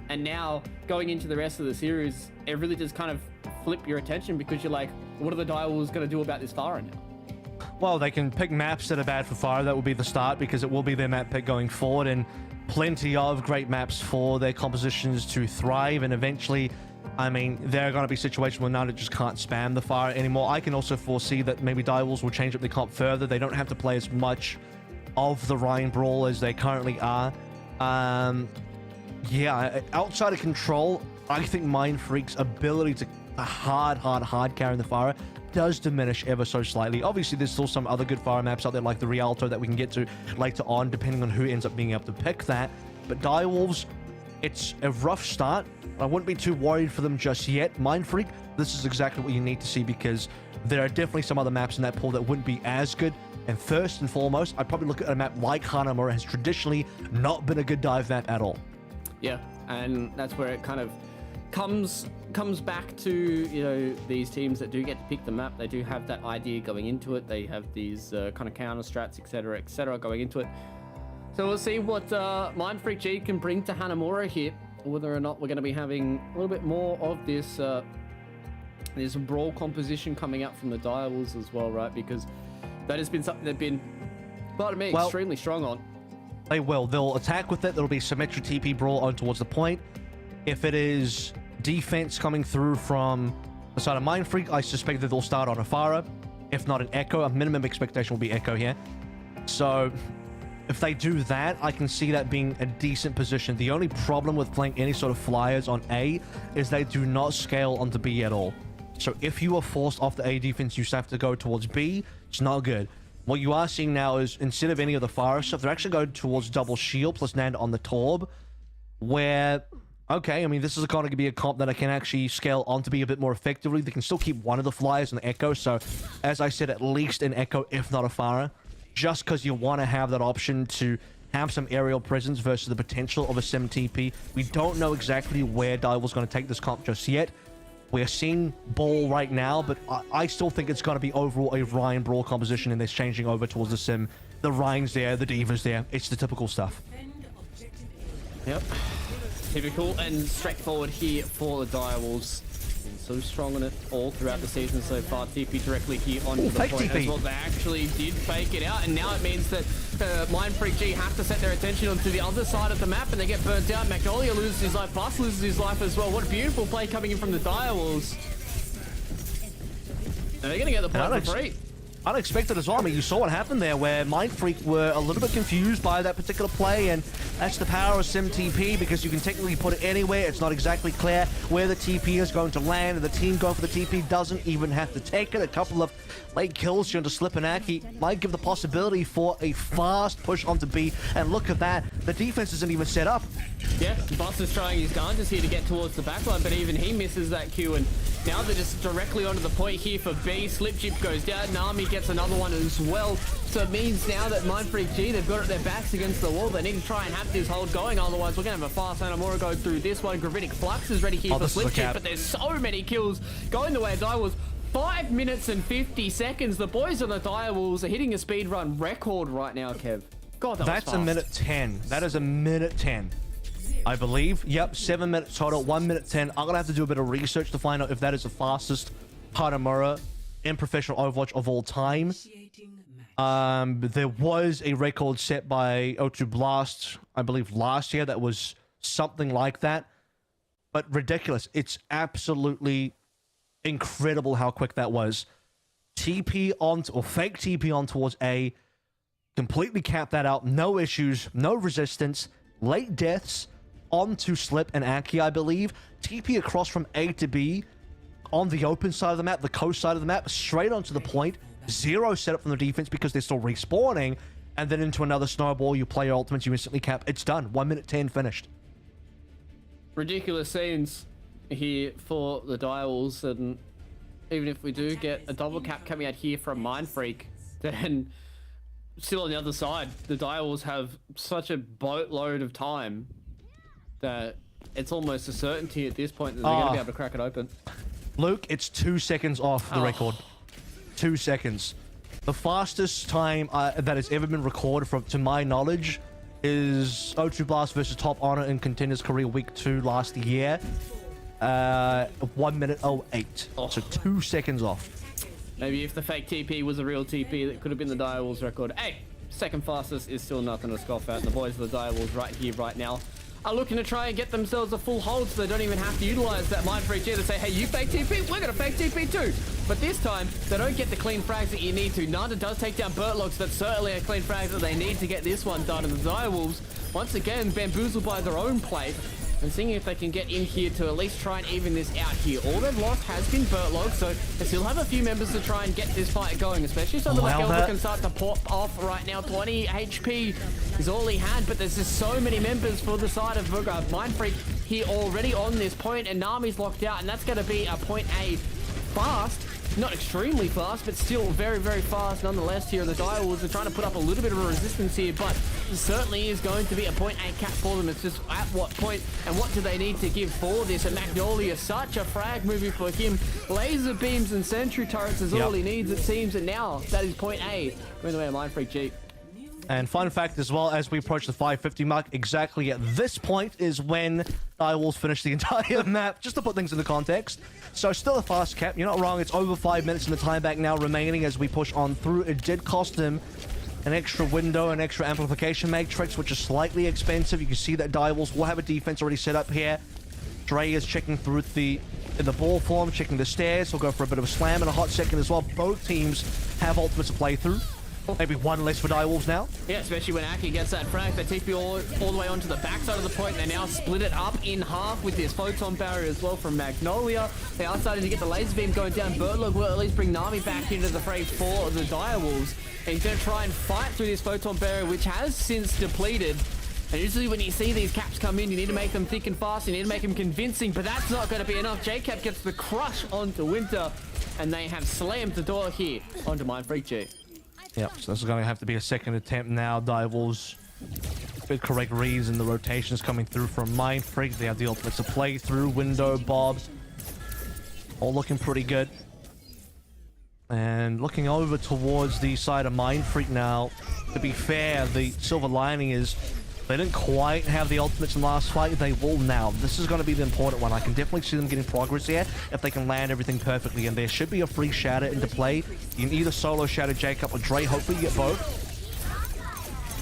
And now going into the rest of the series, it really just kind of flip your attention because you're like, what are the Direwolves going to do about this Pharah now? Well, they can pick maps that are bad for Pharah. That will be the start because it will be their map pick going forward, and plenty of great maps for their compositions to thrive. And eventually, I mean, there are going to be situations where Nanda just can't spam the Pharah anymore. I can also foresee that maybe Direwolves will change up the comp further. They don't have to play as much of the Rhine Brawl as they currently are. Yeah, outside of control, I think Mindfreak's ability to hard carry in the Pharah does diminish ever so slightly. Obviously, there's still some other good Pharah maps out there like the Rialto that we can get to later on, depending on who ends up being able to pick that. But Direwolves, it's a rough start. I wouldn't be too worried for them just yet. Mindfreak, this is exactly what you need to see because there are definitely some other maps in that pool that wouldn't be as good. And first and foremost, I'd probably look at a map like Hanamura has traditionally not been a good dive map at all. Yeah, and that's where it kind of comes back to, you know, these teams that do get to pick the map. They do have that idea going into it. They have these kind of counter strats, etc., going into it. So we'll see what Mindfreak G can bring to Hanamura here, whether or not we're going to be having a little bit more of this this brawl composition coming out from the Direwolves as well, right? Because that has been something they've been, pardon me, extremely strong on. They will. They'll attack with it. There'll be symmetric TP brawl on towards the point. If it is defense coming through from the side of Mindfreak, I suspect that they'll start on a Pharah. If not an Echo, a minimum expectation will be Echo here. So if they do that, I can see that being a decent position. The only problem with playing any sort of flyers on A is they do not scale onto B at all. So if you are forced off the A defense, you just have to go towards B. It's not good. What you are seeing now is instead of any of the Pharah stuff, they're actually going towards double shield plus Nanda on the Torb, where, okay, I mean, this is going to be a comp that I can actually scale on to be a bit more effectively. They can still keep one of the flyers in the Echo, so as I said, at least an Echo, if not a Pharah, just because you want to have that option to have some aerial presence versus the potential of a Sim TP. We don't know exactly where Direwolves going to take this comp just yet. We're seeing Ball right now, but I still think it's going to be overall a Ryan Brawl composition, and it's changing over towards the Sim. The Ryan's there, the Diva's there. It's the typical stuff. Yep. Typical and straightforward here for the Direwolves. Been so strong on it all throughout the season so far. TP directly here on the point TP as well. They actually did fake it out, and now it means that Mindfreak G have to set their attention onto the other side of the map, and they get burnt down. Magnolia loses his life, Bus loses his life as well. What a beautiful play coming in from the Direwolves. And they're going to get the point for free. Unexpected as well. I mean, you saw what happened there where Mindfreak were a little bit confused by that particular play, and that's the power of Sim TP because you can technically put it anywhere. It's not exactly clear where the TP is going to land, and the team going for the TP doesn't even have to take it. A couple of late kills to Slip and Aki might give the possibility for a fast push onto B, and look at that. The defense isn't even set up. Yeah, Bus is trying his darndest here to get towards the backline, but even he misses that Q, and now they're just directly onto the point here for B. Slip Chip goes down, Nami gets another one as well. So it means now that Mindfreak G, they've got their backs against the wall. They need to try and have this hold going, otherwise we're going to have a fast Hanamura go through this one. Gravitic Flux is ready here for Slip Chip, but there's so many kills going the way of Direwolves. 5 minutes and 50 seconds. The boys on the Direwolves are hitting a speed run record right now, Kev. God, that's a minute 10. That is a minute 10. I believe. Yep, 7 minutes total, 1 minute 10. I'm gonna have to do a bit of research to find out if that is the fastest Hanamura in professional Overwatch of all time. There was a record set by O2 Blast, I believe, last year that was something like that. But ridiculous. It's absolutely incredible how quick that was. TP on, or fake TP on towards A. Completely capped that out. No issues, no resistance. Late deaths onto Slip and Aki, I believe. TP across from A to B on the open side of the map, the coast side of the map, straight onto the point. Zero setup from the defense because they're still respawning. and then into another snowball, you play your ultimates, you instantly cap. It's done. 1 minute 10 finished. Ridiculous scenes here for the Direwolves, and even if we do get a double cap coming out here from Mindfreak, then still on the other side, the Direwolves have such a boatload of time that it's almost a certainty at this point that they're going to be able to crack it open. Luke, it's 2 seconds off the record. 2 seconds. The fastest time that has ever been recorded, to my knowledge, is O2 Blast versus Top Honor in Contenders Korea Week 2 last year. 1 minute 08. So 2 seconds off. Maybe if the fake TP was a real TP, that could have been the Direwolves record. Hey, second fastest is still nothing to scoff at. And the boys of the Direwolves right here, right now, are looking to try and get themselves a full hold so they don't even have to utilize that Mindfreak G to say, hey, you fake TP, we're going to fake TP too. But this time, they don't get the clean frags that you need to. Nanda does take down Burtlocks, so that's certainly a clean frag that they need to get this one done. And the Direwolves, once again, bamboozled by their own play, and seeing if they can get in here to at least try and even this out here. All they've lost has been Burtlocks, so they still have a few members to try and get this fight going, especially something like Elder can start to pop off right now. 20 HP is all he had, but there's just so many members for the side of Mindfreak here already on this point, and Nami's locked out, and that's going to be a point A fast. Not extremely fast, but still very, very fast nonetheless here. The Direwolves are trying to put up a little bit of a resistance here, but it certainly is going to be a point 8 cap for them. It's just at what point and what do they need to give for this? And Magnolia, such a frag movie for him. Laser beams and sentry turrets is all he needs, it seems, and now that is point A. Going the way of Mindfreak G. And fun fact as well, as we approach the 550 mark, exactly at this point is when Direwolves finish the entire map, just to put things into context. So still a fast cap, you're not wrong, it's over 5 minutes in the time back now remaining as we push on through. It did cost him an extra window, an extra amplification matrix, which is slightly expensive. You can see that Direwolves will have a defense already set up here. Dre is checking through in the ball form, checking the stairs. He'll go for a bit of a slam in a hot second as well. Both teams have ultimates to play through. Maybe one less for Direwolves now. Yeah, especially when Aki gets that frag. They TP all the way onto the backside of the point. They now split it up in half with this photon barrier as well from Magnolia. They are starting to get the laser beam going down. Burtlock will at least bring Nami back into the fray for the Direwolves. And he's going to try and fight through this photon barrier, which has since depleted. And usually when you see these caps come in, you need to make them thick and fast. You need to make them convincing, but that's not going to be enough. J-Cap gets the crush onto Winter, and they have slammed the door here onto Mindfreak G. Yep, so this is going to have to be a second attempt now. Direwolves with correct reads and the rotations coming through from Mindfreak. They have the ultimates to play through. Window, Bobs, all looking pretty good. And looking over towards the side of Mindfreak now, to be fair, the silver lining is they didn't quite have the ultimates in the last fight. They will now. This is going to be the important one. I can definitely see them getting progress here if they can land everything perfectly. And there should be a free shatter into play. You can either solo shatter Jacob or Dre. Hopefully you get both.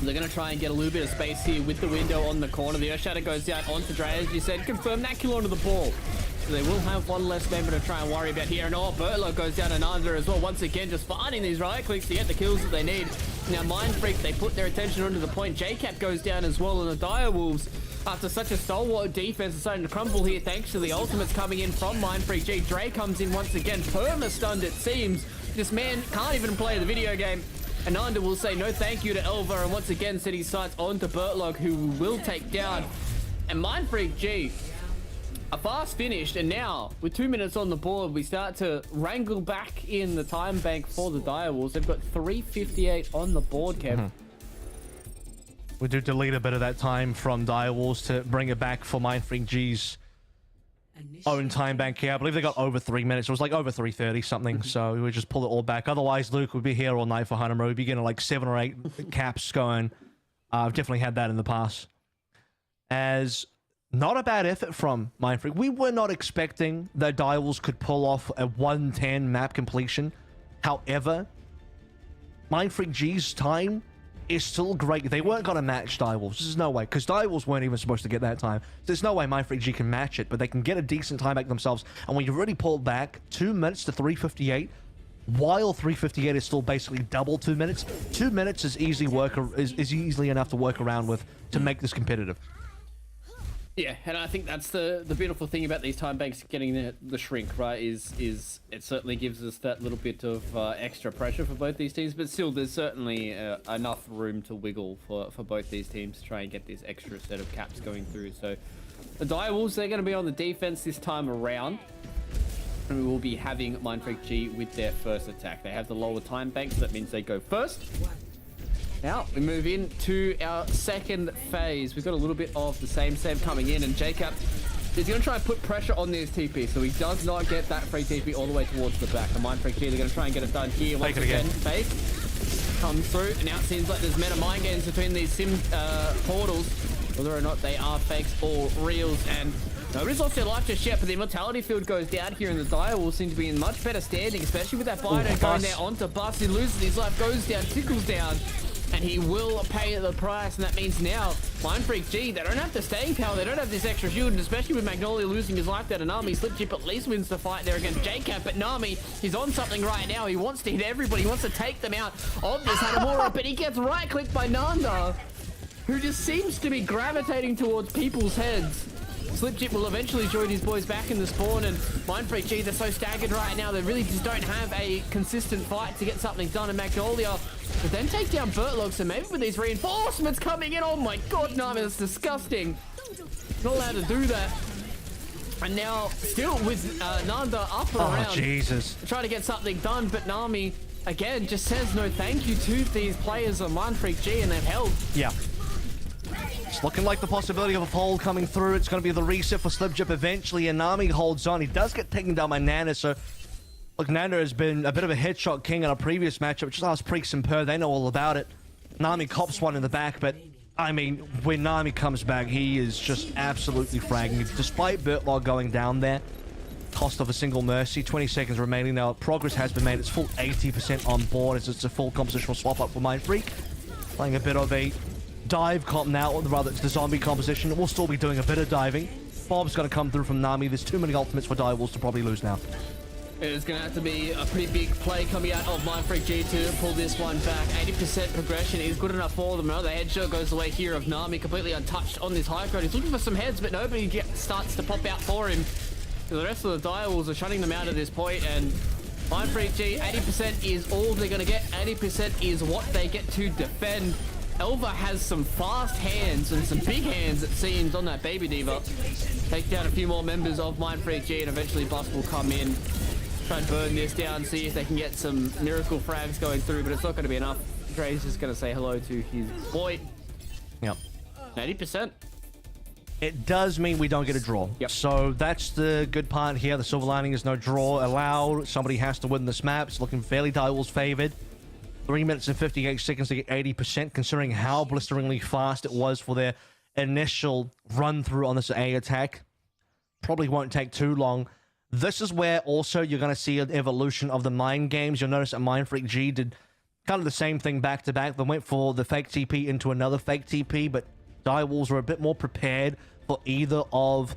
They're going to try and get a little bit of space here with the window on the corner. The Earth Shatter goes down onto Dre, as you said. Confirm that kill onto the ball. So they will have one less member to try and worry about here. And Burtlock goes down and under as well. Once again, just finding these right clicks to get the kills that they need. Now, Mindfreak, they put their attention onto the point. J-Cap goes down as well, and the Direwolves, after such a stalwart defense, are starting to crumble here thanks to the ultimates coming in from Mindfreak G. Dre comes in once again, perma-stunned it seems. This man can't even play the video game. Ananda will say no thank you to Elva, and once again set his sights onto Burtlock, who will take down. And Mindfreak G, a fast finished, and now with 2 minutes on the board, we start to wrangle back in the time bank for the Direwolves. They've got 3:58 on the board, Kev. We do delete a bit of that time from Direwolves to bring it back for Mindfreak G's own time bank here. I believe they got over 3 minutes. It was like over 3:30 something, so we would just pull it all back. Otherwise, Luke would be here all night for Hanamura. We'd be getting like 7 or 8 caps going. I've definitely had that in the past. As not a bad effort from Mindfreak. We were not expecting that Direwolves could pull off a 110 map completion. However, Mindfreak G's time is still great. They weren't going to match Direwolves. There's no way, because Direwolves weren't even supposed to get that time. There's no way Mindfreak G can match it, but they can get a decent time back themselves. And when you really pull back 2 minutes to 3:58, while 3:58 is still basically double 2 minutes, 2 minutes is easily enough to work around with to make this competitive. Yeah, and I think that's the beautiful thing about these time banks getting the shrink, right? Is it certainly gives us that little bit of extra pressure for both these teams, but still there's certainly enough room to wiggle for both these teams to try and get this extra set of caps going through. So the Direwolves, they're going to be on the defense this time around, and we will be having Mindfreak G with their first attack. They have the lower time bank, so that means they go first. Now we move into our second phase. We've got a little bit of the same coming in, and Jacob is going to try and put pressure on this TP, so he does not get that free TP all the way towards the back. The Mindfreak G, they're going to try and get it done here. Once again, fake comes through, and now it seems like there's meta mind games between these sim portals, whether or not they are fakes or reals, and nobody's lost their life just yet, but the immortality field goes down here, and the Direwolves seem to be in much better standing, especially with that Bino going there onto Bus. He loses his life, goes down, tickles down, and he will pay the price, and that means now Mindfreak G, they don't have the staying power, they don't have this extra shield, and especially with Magnolia losing his life down to Nami, Slipchip at least wins the fight there against JCap, but Nami, he's on something right now. He wants to hit everybody, he wants to take them out of this Hanamura, but he gets right-clicked by Nanda, who just seems to be gravitating towards people's heads. Slipchip will eventually join his boys back in the spawn, and Mindfreak G, they're so staggered right now, they really just don't have a consistent fight to get something done, and Magnolia will then take down Bertlog, so maybe with these reinforcements coming in, oh my god, Nami, that's disgusting. Not allowed to do that. And now, still with Nanda up and around. Jesus. Trying to get something done, but Nami, again, just says no thank you to these players on Mindfreak G, and they've held. Yeah. It's looking like the possibility of a poll coming through. It's going to be the reset for Slipchip eventually, and Nami holds on. He does get taken down by Nana, so look, Nana has been a bit of a headshot king in a previous matchup. Just ask Preeks and Per, they know all about it. Nami cops one in the back, but I mean, when Nami comes back, he is just absolutely fragging. Despite Bertlog going down there, cost of a single Mercy, 20 seconds remaining now. Progress has been made. It's full 80% on board as it's a full compositional swap up for Mindfreak. Playing a bit of a dive comp now, or rather it's the zombie composition. We'll still be doing a bit of diving. Bob's going to come through from Nami. There's too many ultimates for Direwolves to probably lose now. It's going to have to be a pretty big play coming out of Mindfreak G to pull this one back. 80% progression is good enough for them. Another headshot goes the way here of Nami, completely untouched on this high ground. He's looking for some heads, but nobody starts to pop out for him. So the rest of the Direwolves are shutting them out at this point, and Mindfreak G, 80% is all they're going to get. 80% is what they get to defend. Elva has some fast hands and some big hands, it seems, on that Baby Diva. Take down a few more members of Mindfreak G, and eventually Bus will come in, try and burn this down, see if they can get some miracle frags going through, but it's not going to be enough. Dre's just going to say hello to his boy. Yep. 80%. It does mean we don't get a draw. Yep. So that's the good part here. The silver lining is no draw allowed. Somebody has to win this map. It's looking fairly Direwolves favored. 3 minutes and 58 seconds to get 80%, considering how blisteringly fast it was for their initial run-through on this A attack. Probably won't take too long. This is where also you're going to see an evolution of the mind games. You'll notice that Mindfreak G did kind of the same thing back-to-back. They went for the fake TP into another fake TP, but Direwolves are a bit more prepared for either of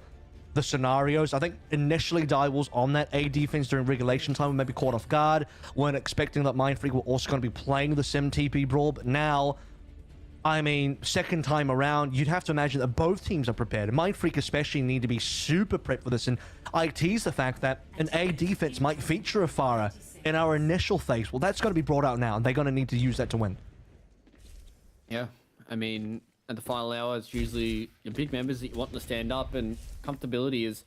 the scenarios. I think initially Direwolves on that A defense during regulation time were maybe caught off guard, weren't expecting that Mindfreak were also going to be playing the Sim TP brawl, but now, I mean, second time around, you'd have to imagine that both teams are prepared. Mindfreak especially need to be super prepped for this, and I tease the fact that an A defense might feature a Pharah in our initial phase. Well, that's going to be brought out now, and they're going to need to use that to win. Yeah, I mean, at the final hour, it's usually your big members that you want to stand up, and comfortability is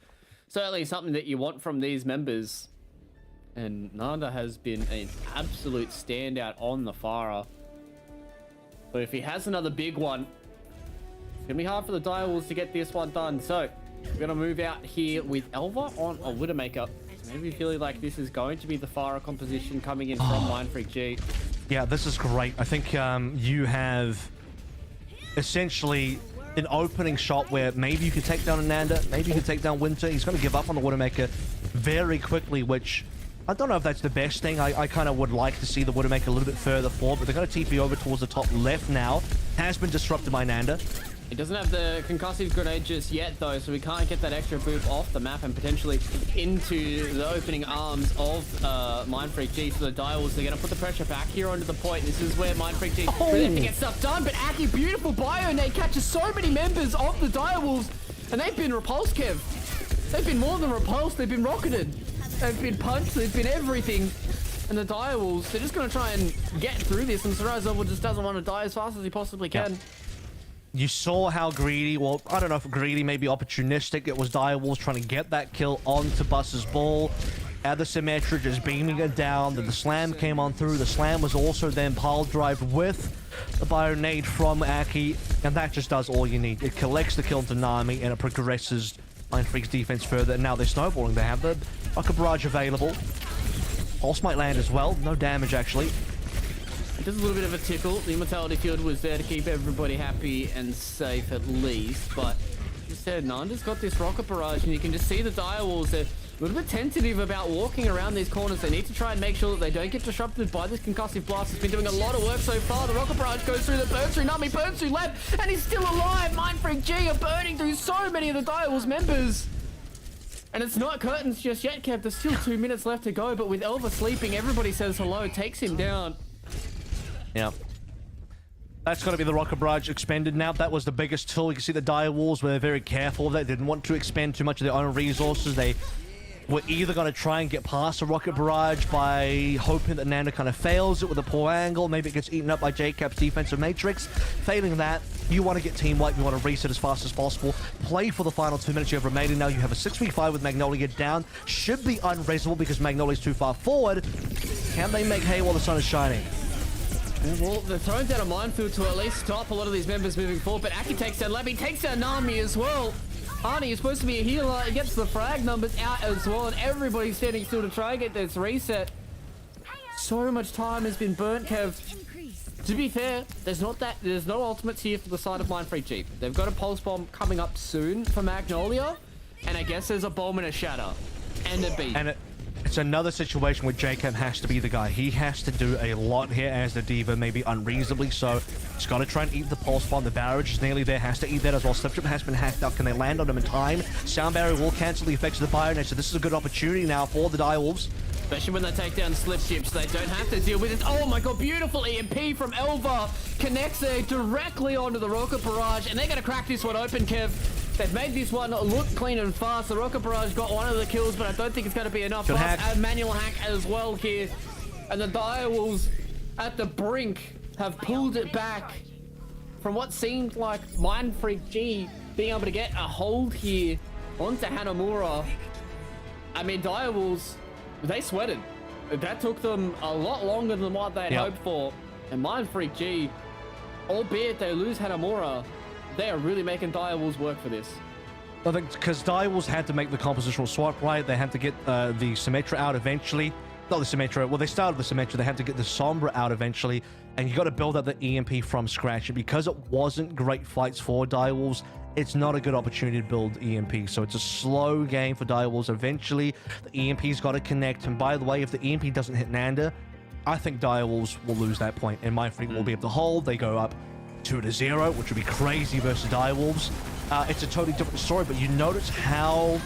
certainly something that you want from these members. And Nanda has been an absolute standout on the Pharah. But if he has another big one, it's gonna be hard for the Direwolves to get this one done. So we're gonna move out here with Elva on a Widowmaker. Maybe feeling like this is going to be the Pharah composition coming in from Mindfreak G. Yeah, this is great. I think you have essentially an opening shot where maybe you could take down Ananda, maybe you could take down Winter. He's going to give up on the Widowmaker very quickly, which I don't know if that's the best thing. I kind of would like to see the Widowmaker a little bit further forward, but they're going to TP over towards the top left now. Has been disrupted by Nanda. He doesn't have the concussive grenade just yet, though, so we can't get that extra boop off the map and potentially into the opening arms of Mindfreak G. So the Direwolves are going to put the pressure back here onto the point. This is where Mindfreak G really have to get stuff done, but Aki, beautiful bio nade catches so many members of the Direwolves. And they've been repulsed, Kev. They've been more than repulsed. They've been rocketed. They've been punched. They've been everything. And the Direwolves, they're just going to try and get through this. And Sarai Zobel just doesn't want to die as fast as he possibly can. You saw how greedy, well, I don't know if greedy, maybe opportunistic, it was Direwolves trying to get that kill onto Bus's ball. At the Symmetra, just beaming it down. Then the slam came on through. The slam was also then pile drive with the bio nade from Aki, and that just does all you need. It collects the kill into Nami, and it progresses Mindfreak's defense further. And now they're snowballing. They have the Rocket Barrage available. Pulse might land as well. No damage, actually. Just a little bit of a tickle. The Immortality Field was there to keep everybody happy and safe at least, but as I said, Nanda's got this Rocket Barrage, and you can just see the Direwolves. They're a little bit tentative about walking around these corners. They need to try and make sure that they don't get disrupted by this concussive blast. It's been doing a lot of work so far. The Rocket Barrage goes through, the burns through Nami, burns through left, and he's still alive. Mindfreak G are burning through so many of the Direwolves members. And it's not curtains just yet, Kev. There's still 2 minutes left to go, but with Elva sleeping, everybody says hello, takes him down. Yeah. That's got to be the Rocket Barrage expended now. That was the biggest tool. You can see the Direwolves were very careful of that. They didn't want to expend too much of their own resources. They were either going to try and get past the Rocket Barrage by hoping that Nanda kind of fails it with a poor angle. Maybe it gets eaten up by JCap's defensive matrix. Failing that, you want to get team wipe. You want to reset as fast as possible. Play for the final 2 minutes you have remaining. Now you have a 6v5 with Magnolia down. Should be unreasonable because Magnolia's too far forward. Can they make hay while the sun is shining? Well, they're throwing down a minefield to at least stop a lot of these members moving forward, but Aki takes down Labby, takes down Nami as well. Arnie is supposed to be a healer. He gets the frag numbers out as well, and everybody's standing still to try and get this reset. So much time has been burnt, Kev. To be fair, there's no ultimates here for the side of Mindfreak G. They've got a pulse bomb coming up soon for Magnolia, and I guess there's a bomb and a shatter and a beat. And it's another situation where JCap has to be the guy. He has to do a lot here as the Diva, maybe unreasonably so. He's got to try and eat the pulse bomb. The barrage is nearly there, has to eat that as well. Slipstrip has been hacked up. Can they land on him in time? Sound barrier will cancel the effects of the Bionate, so this is a good opportunity now for the Direwolves. Especially when they take down slip chips, they don't have to deal with it. Oh my god, beautiful EMP from Elva. Connects there directly onto the Rocket Barrage, and they're going to crack this one open, Kev. They've made this one look clean and fast. The Rocket Barrage got one of the kills, but I don't think it's going to be enough. Good Plus, hack. a manual hack as well here. And the Direwolves at the brink have pulled it back from what seemed like Mindfreak G being able to get a hold here onto Hanamura. I mean, Direwolves, they sweated. That took them a lot longer than what they had hoped for. And Mindfreak G, albeit they lose Hanamura, they are really making Direwolves work for this. I think because Direwolves had to make the compositional swap, right? They had to get the Symmetra out eventually. Not the Symmetra. Well, they started the Symmetra. They had to get the Sombra out eventually. And you got to build up the EMP from scratch. And because it wasn't great fights for Direwolves, it's not a good opportunity to build EMP. So it's a slow game for Direwolves. Eventually, the EMP's got to connect. And by the way, if the EMP doesn't hit Nanda, I think Direwolves will lose that point. And Mindfreak will be able to hold. They go up 2-0, which would be crazy versus Direwolves. It's a totally different story, but you notice how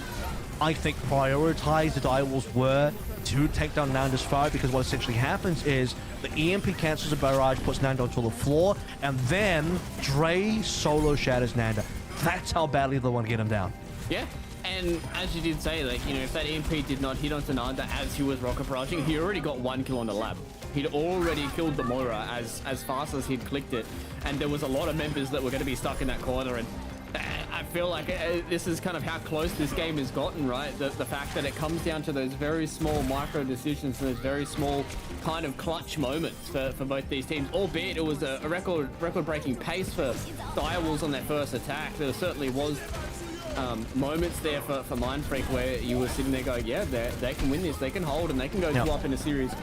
I think prioritized the Direwolves were to take down Nanda's fire, because what essentially happens is the EMP cancels the barrage, puts Nanda onto the floor, and then Dre solo shatters Nanda. That's how badly they want to get him down. Yeah, and as you did say, like, you know, if that EMP did not hit onto Nanda as he was rocket barraging, he already got 1 kill on the lab. He'd already killed the Moira as fast as he'd clicked it, and there was a lot of members that were going to be stuck in that corner, and I feel like this is kind of how close this game has gotten, right? The fact that it comes down to those very small micro decisions, those very small kind of clutch moments for both these teams, albeit it was a record-breaking pace for Direwolves on their first attack. There certainly was moments there for Mindfreak where you were sitting there going, yeah, they can win this, they can hold, and they can go 2-up in a series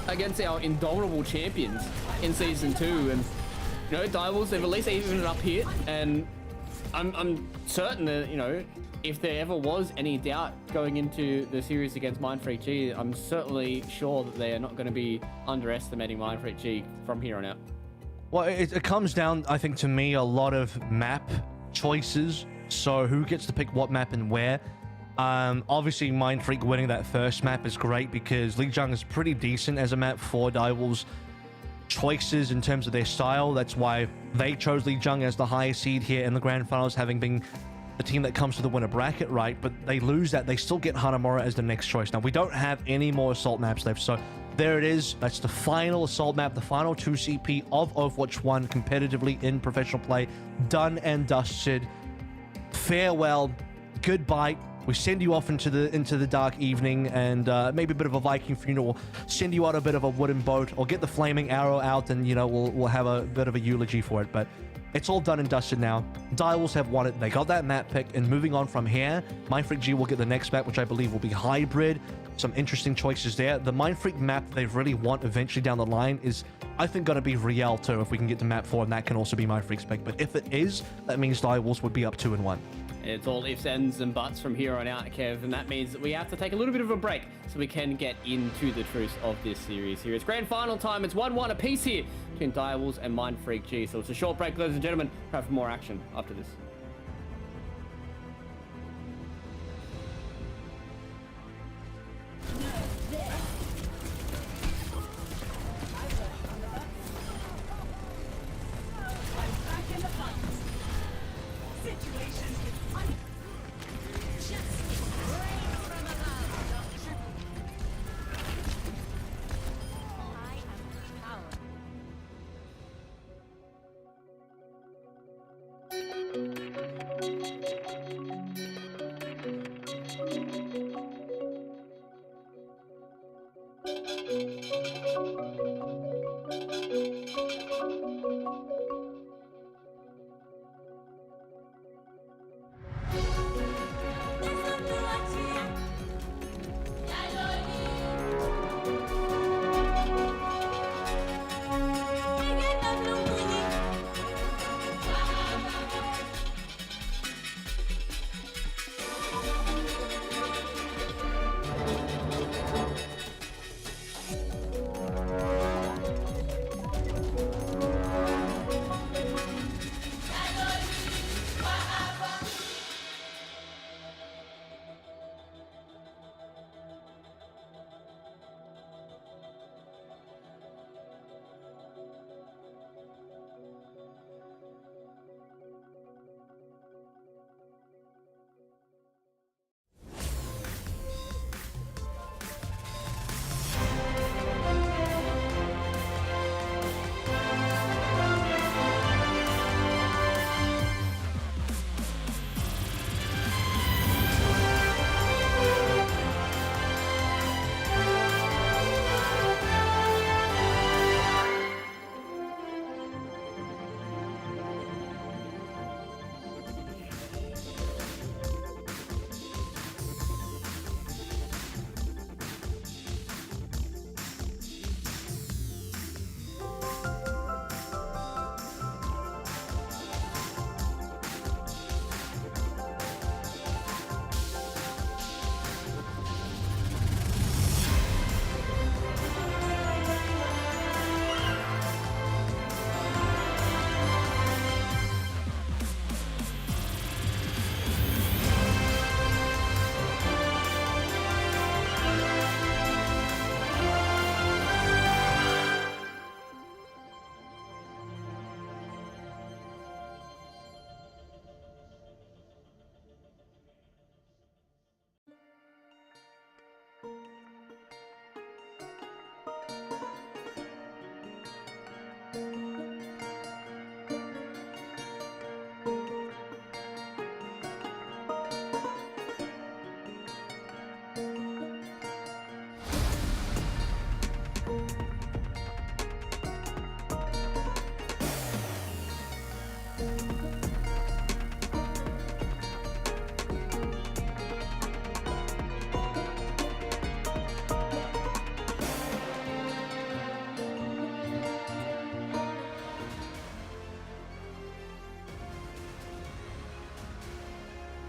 against our indomitable champions in Season 2. And, you know, Direwolves, they've at least evened it up here, and I'm certain that, you know, if there ever was any doubt going into the series against Mindfreak G, I'm certainly sure that they are not going to be underestimating Mindfreak G from here on out. Well, it comes down, I think, to me, a lot of map choices. So who gets to pick what map and where? Obviously, Mindfreak winning that first map is great because Lijiang is pretty decent as a map for Direwolves' choices in terms of their style. That's why they chose Lijiang as the highest seed here in the grand finals, having been the team that comes to the winner bracket, right? But they lose that. They still get Hanamura as the next choice. Now, we don't have any more Assault maps left, so there it is. That's the final Assault map, the final 2 CP of Overwatch 1 competitively in professional play. Done and dusted. Farewell. Goodbye. We send you off into the dark evening, and maybe a bit of a Viking funeral. Send you out a bit of a wooden boat, or get the flaming arrow out, and you know we'll have a bit of a eulogy for it. But it's all done and dusted now. Direwolves have won it. They got that map pick, and moving on from here, Mindfreak G will get the next map, which I believe will be Hybrid. Some interesting choices there. The Mindfreak map they really want eventually down the line is, I think, going to be Rialto if we can get to map 4, and that can also be Mindfreak's pick. But if it is, that means Direwolves would be up 2-1. It's all ifs, ends, and buts from here on out, Kev, and that means that we have to take a little bit of a break so we can get into the truth of this series here. It's grand final time. It's 1-1 apiece here between Direwolves and Mindfreak G. So it's a short break, ladies and gentlemen. Have for more action after this.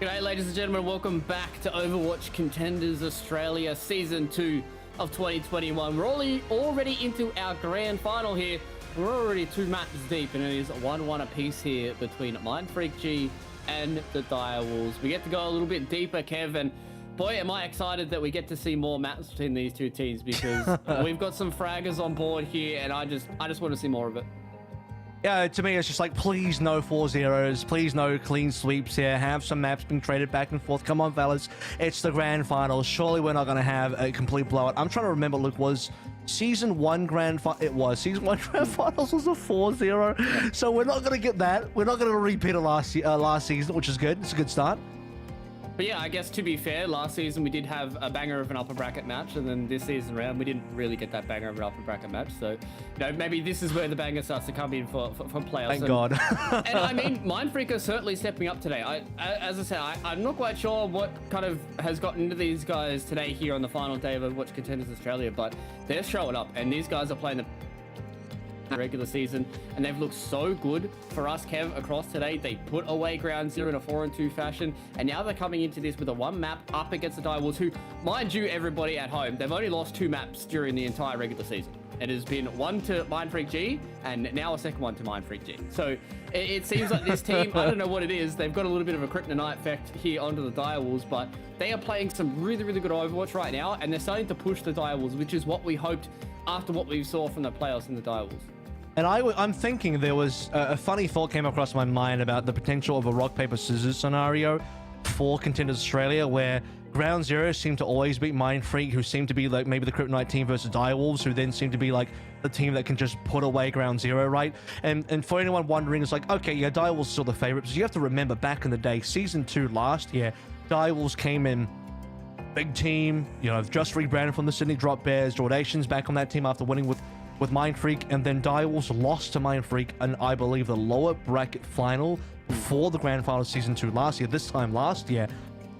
G'day, ladies and gentlemen. Welcome back to Overwatch Contenders Australia Season 2 of 2021. We're already into our grand final here. We're already 2 maps deep, and it is 1-1 apiece here between Mindfreak G and the Direwolves. We get to go a little bit deeper, Kev, and boy, am I excited that we get to see more maps between these two teams, because we've got some fraggers on board here, and I just want to see more of it. Yeah, to me, it's just like, please no 4-0s, please no clean sweeps here, have some maps being traded back and forth. Come on, fellas, it's the grand finals. Surely we're not going to have a complete blowout. I'm trying to remember, Luke, was Season 1 grand final? It was. Season 1 grand finals was a 4-0. So we're not going to get that. We're not going to repeat it last season, which is good. It's a good start. But yeah, I guess to be fair, last season we did have a banger of an upper bracket match, and then this season round we didn't really get that banger of an upper bracket match. So, you know, maybe this is where the banger starts to come in for playoffs. Thank God. And I mean, Mindfreak are certainly stepping up today. As I said, I'm not quite sure what kind of has gotten into these guys today here on the final day of Overwatch Contenders Australia, but they're showing up, and these guys are playing the regular season, and they've looked so good for us, Kev, across today. They put away Ground Zero in a 4-2 fashion, and now they're coming into this with a 1 map up against the Direwolves, who, mind you, everybody at home, they've only lost 2 maps during the entire regular season. It has been one to Mindfreak G, and now a second one to Mindfreak G. So it seems like this team, I don't know what it is, they've got a little bit of a kryptonite effect here onto the Direwolves, but they are playing some really, really good Overwatch right now, and they're starting to push the Direwolves, which is what we hoped after what we saw from the playoffs in the Direwolves. And I'm thinking there was a funny thought came across my mind about the potential of a rock, paper, scissors scenario for Contenders Australia, where Ground Zero seemed to always beat Mindfreak, who seemed to be like maybe the Kryptonite team versus Direwolves, who then seemed to be like the team that can just put away Ground Zero, right? And for anyone wondering, it's like, okay, yeah, Direwolves still the favorites. So you have to remember back in the day, Season 2 last year, Direwolves came in, big team, you know, just rebranded from the Sydney Drop Bears, Jordation's back on that team after winning with Mindfreak, and then Direwolves lost to Mindfreak and I believe the lower bracket final for the grand final Season 2 last year, this time last year.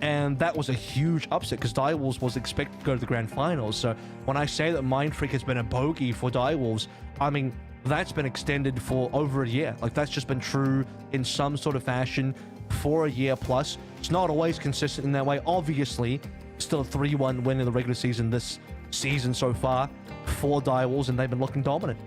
And that was a huge upset because Direwolves was expected to go to the grand finals. So when I say that Mindfreak has been a bogey for Direwolves, I mean, that's been extended for over a year. Like, that's just been true in some sort of fashion for a year plus. It's not always consistent in that way. Obviously, still a 3-1 win in the regular season this season so far for Direwolves, and they've been looking dominant.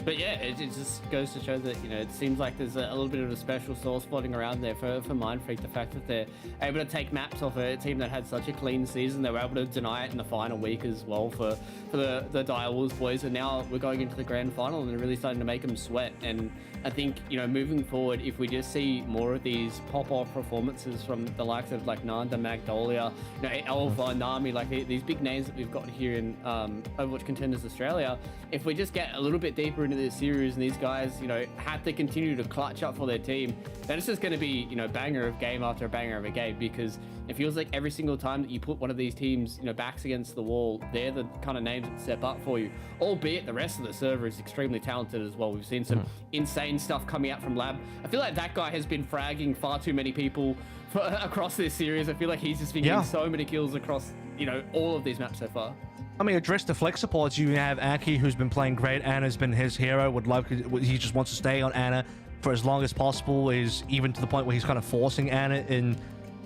But yeah, it just goes to show that, you know, it seems like there's a little bit of a special sauce floating around there for Mindfreak. The fact that they're able to take maps off a team that had such a clean season, they were able to deny it in the final week as well for the Direwolves boys, and now we're going into the grand final and they're really starting to make them sweat. And I think, you know, moving forward, if we just see more of these pop-off performances from the likes of like Nanda, Magnolia, you know, Elva, Nami, like these big names that we've got here in Overwatch Contenders Australia, if we just get a little bit deeper into this series and these guys, you know, have to continue to clutch up for their team, then it's just going to be, you know, banger of game after banger of a game, because it feels like every single time that you put one of these teams, you know, backs against the wall, they're the kind of names that step up for you, albeit the rest of the server is extremely talented as well. We've seen some insane stuff coming out from Lab. I feel like that guy has been fragging far too many people across this series. I feel like he's just been getting so many kills across, you know, all of these maps so far. I mean, address the flex supports. You have Aki, who's been playing great. Anna's been his hero. He just wants to stay on Anna for as long as possible, is even to the point where he's kind of forcing Anna in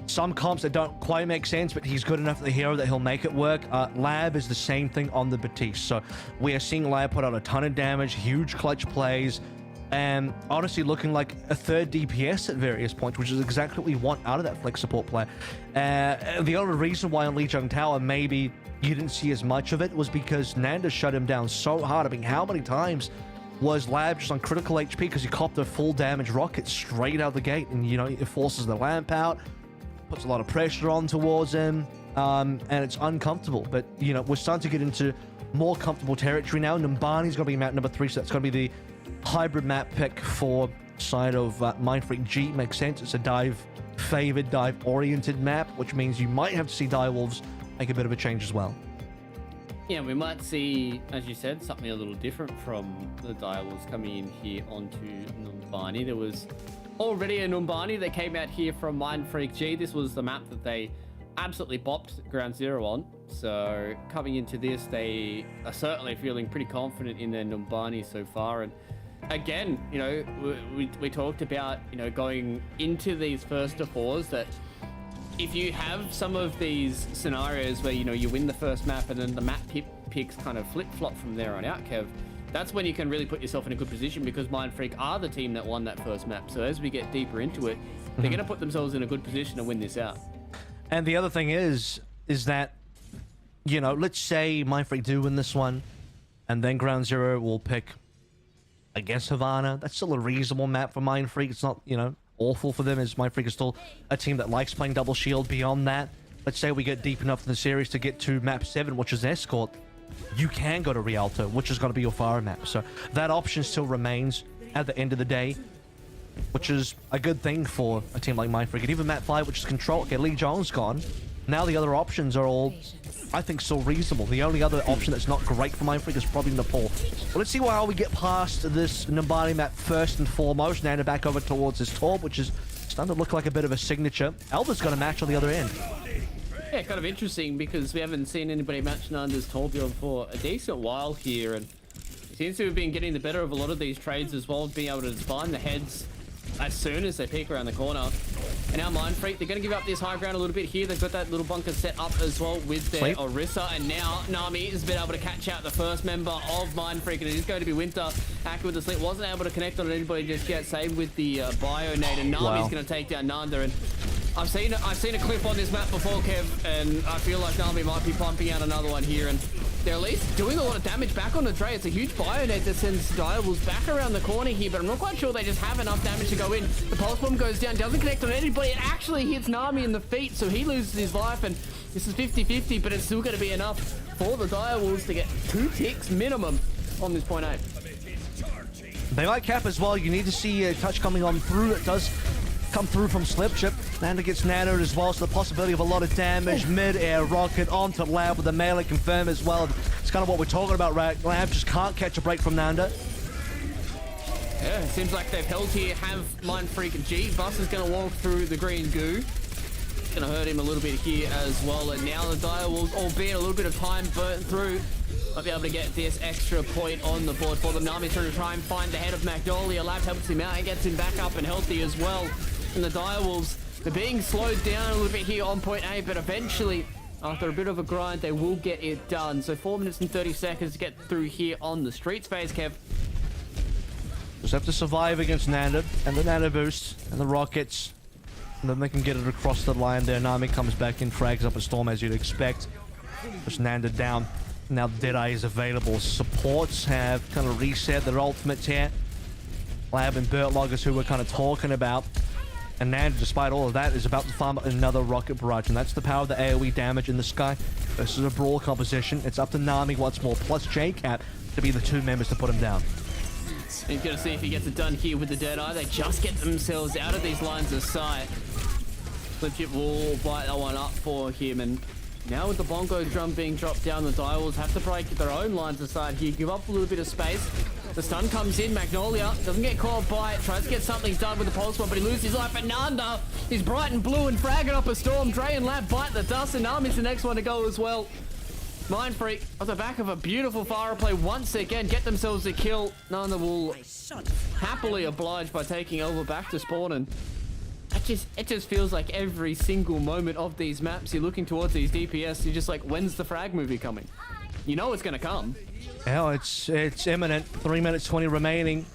some comps that don't quite make sense, but he's good enough at the hero that he'll make it work. Lab is the same thing on the Batiste. So we are seeing Lab put out a ton of damage, huge clutch plays, and honestly looking like a third DPS at various points, which is exactly what we want out of that flex support player. The only reason why on Lijiang Tower maybe you didn't see as much of it was because Nanda shut him down so hard. I mean, how many times was Lab just on critical HP because he copped a full damage rocket straight out the gate, and, you know, it forces the lamp out, puts a lot of pressure on towards him, and it's uncomfortable. But, you know, we're starting to get into more comfortable territory now. Numbani's going to be map number 3, so that's going to be the hybrid map pick for side of Mindfreak G. Makes sense. It's a dive-favored, dive-oriented map, which means you might have to see Direwolves make a bit of a change as well. Yeah, we might see, as you said, something a little different from the Direwolves coming in here onto Numbani. There was already a Numbani that came out here from Mindfreak G. This was the map that they absolutely bopped Ground Zero on. So coming into this, they are certainly feeling pretty confident in their Numbani so far. And again, you know, we talked about, you know, going into these first to fours, that if you have some of these scenarios where, you know, you win the first map and then the map picks kind of flip-flop from there on out, Kev, that's when you can really put yourself in a good position, because Mindfreak are the team that won that first map. So as we get deeper into it, they're going to put themselves in a good position to win this out. And the other thing is that, you know, let's say Mindfreak do win this one, and then Ground Zero will pick against Havana. That's still a reasonable map for Mind Freak. It's not, you know, awful for them, as Mind Freak is still a team that likes playing double shield. Beyond that, let's say we get deep enough in the series to get to map 7, which is Escort. You can go to Rialto, which is going to be your fire map. So that option still remains at the end of the day, which is a good thing for a team like Mind Freak. And even map 5, which is Control. Okay, Lee Jong's gone. Now the other options are all, I think, still reasonable. The only other option that's not great for Mind Freak is probably Nepal. Well, let's see how we get past this Nambani map first and foremost. Nanda back over towards his Torb, which is starting to look like a bit of a signature. Elba's got a match on the other end. Yeah, kind of interesting because we haven't seen anybody match Nanda's Torbjorn for a decent while here, and he seems to have been getting the better of a lot of these trades as well, being able to find the heads as soon as they peek around the corner. And now Mind Freak, they're going to give up this high ground a little bit here. They've got that little bunker set up as well with their Orisa, and now Nami has been able to catch out the first member of Mind Freak, and it is going to be Winter. Aki with the sleep, wasn't able to connect on anybody just yet, same with the Bionade, and Nami's going to take down Nanda. And I've seen a clip on this map before, Kev, and I feel like Nami might be pumping out another one here, and they're at least doing a lot of damage back on the Dre. It's a huge Bionade that sends Diables back around the corner here, but I'm not quite sure they just have enough damage to go in. The Pulse Bomb goes down, doesn't connect on anybody. It actually hits Nami in the feet, so he loses his life, and this is 50-50, but it's still going to be enough for the Direwolves to get 2 ticks minimum on this point 8. They might cap as well. You need to see a touch coming on through. It does come through from Slipchip. Nanda gets nanoed as well, so the possibility of a lot of damage. Mid-air rocket onto Lab with the melee confirm as well. It's kind of what we're talking about, right? Lab just can't catch a break from Nanda. Yeah, it seems like they've held here, have Mind Freak G. Bus is going to walk through the green goo. Going to hurt him a little bit here as well. And now the Direwolves, albeit a little bit of time burnt through, might be able to get this extra point on the board for them. Nami's trying to try and find the head of Magnolia. Lab helps him out and gets him back up and healthy as well. And the Direwolves, they're being slowed down a little bit here on point A, but eventually, after a bit of a grind, they will get it done. So 4 minutes and 30 seconds to get through here on the streets phase, Kev. Just have to survive against Nanda and the Nano Boost and the Rockets. And then they can get it across the line there. Nami comes back in, frags up a Storm as you'd expect. Just Nanda down. Now Deadeye is available. Supports have kind of reset their ultimates here. Lab and Burtloggers, who we're kind of talking about. And Nanda, despite all of that, is about to farm another rocket barrage. And that's the power of the AoE damage in the sky. This is a brawl composition. It's up to Nami once more, plus JCat, to be the 2 members to put him down. He's going to see if he gets it done here with the Deadeye. They just get themselves out of these lines of sight. Flipchip will bite that one up for him. And now with the bongo drum being dropped down, the Direwolves have to break their own lines of sight here. Give up a little bit of space. The stun comes in. Magnolia doesn't get caught by it. Tries to get something done with the pulse one, but he loses his life. And Nanda is bright and blue and fragging up a Storm. Dre and Lab bite the dust, and Nami's the next one to go as well. Mind Freak, on the back of a beautiful fire play once again, get themselves a kill. Nanda will happily oblige by taking over back to spawn, and it just feels like every single moment of these maps, you're looking towards these DPS, you're just like, when's the frag movie coming? You know it's gonna come. Yeah, it's imminent. 3 minutes 20 remaining.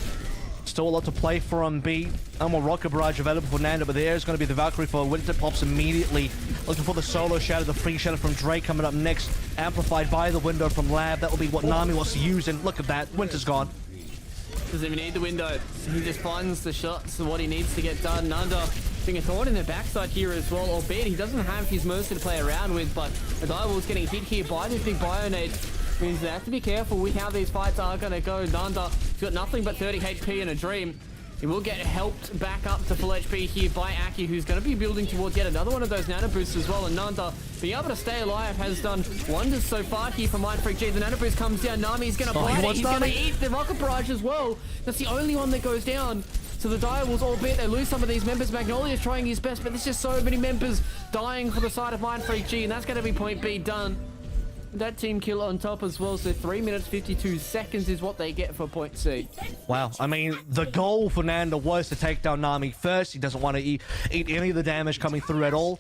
Still a lot to play for on B. No more rocket barrage available for Nanda, but there's going to be the Valkyrie for Winter. Pops immediately. Looking for the solo shadow, the free shadow from Dre coming up next. Amplified by the window from Lab. That will be what Nami wants to use, and look at that. Winter's gone. Doesn't even need the window. He just finds the shots and what he needs to get done. Nanda being a thorn in their backside here as well, albeit he doesn't have his Mercy to play around with, but the Direwolves getting hit here by this big Bionade means they have to be careful with how these fights are going to go. Nanda, he's got nothing but 30 HP in a dream. He will get helped back up to full HP here by Aki, who's going to be building towards yet another one of those nano boosts as well. And Nanda, being able to stay alive, has done wonders so far here for Mind Freak G. The nano boost comes down. Nami's going to bite it. He's going to eat the rocket barrage as well. That's the only one that goes down. So the Direwolves, albeit they lose some of these members, Magnolia's trying his best, but there's just so many members dying for the side of Mind Freak G, and that's going to be point B done. That team kill on top as well, so 3 minutes 52 seconds is what they get for point C. Wow, I mean, the goal for Nanda was to take down Nami first. He doesn't want to eat any of the damage coming through at all.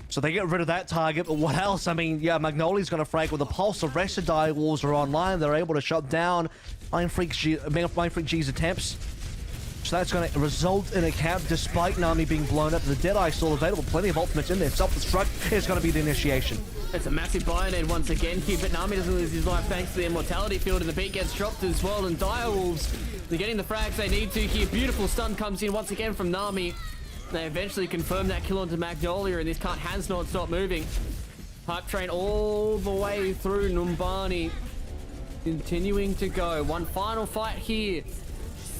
So they get rid of that target, but what else? I mean, yeah, Magnolia's going to frag with the pulse. The rest of Direwolves are online. They're able to shut down Mind Freak G's attempts. So that's going to result in a cap despite Nami being blown up. The Deadeye still available. Plenty of ultimates in there. Self-destruct is going to be the initiation. It's a massive Bionade once again here, but Nami doesn't lose his life thanks to the Immortality Field, and the beat gets dropped as well, and Direwolves, they're getting the frags they need to here. Beautiful stun comes in once again from Nami. They eventually confirm that kill onto Magnolia, and this cart has not stopped moving. Hype train all the way through Numbani, continuing to go. One final fight here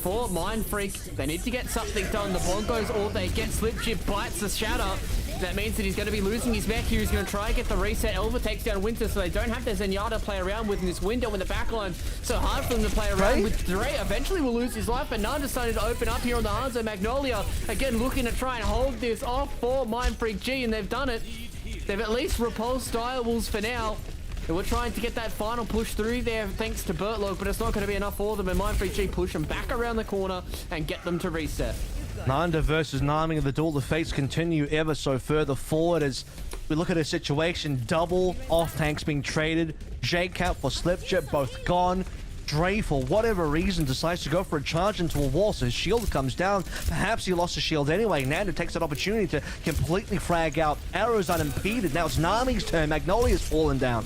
for Mind Freak. They need to get something done. The ball goes all they get. Slipchip bites the shatter. That means that he's going to be losing his mech here. He's going to try and get the reset. Elva takes down Winter, so they don't have their Zenyatta to play around with in this window in the backline. So hard for them to play around with. Dre eventually will lose his life, but Nan decided to open up here on the Hanzo. Magnolia, again, looking to try and hold this off for Mind Freak G, and they've done it. They've at least repulsed Direwolves for now. They were trying to get that final push through there thanks to Bertlog, but it's not going to be enough for them, and Mind Freak G push them back around the corner and get them to reset. Nanda versus Nami, the duel of fates continue ever so further forward as we look at a situation. Double off tanks being traded. J-Cap for Slipchip, both gone. Dre, for whatever reason, decides to go for a charge into a wall, so his shield comes down. Perhaps he lost his shield anyway. Nanda takes that opportunity to completely frag out. Arrows unimpeded. Now it's Nami's turn. Magnolia's fallen down.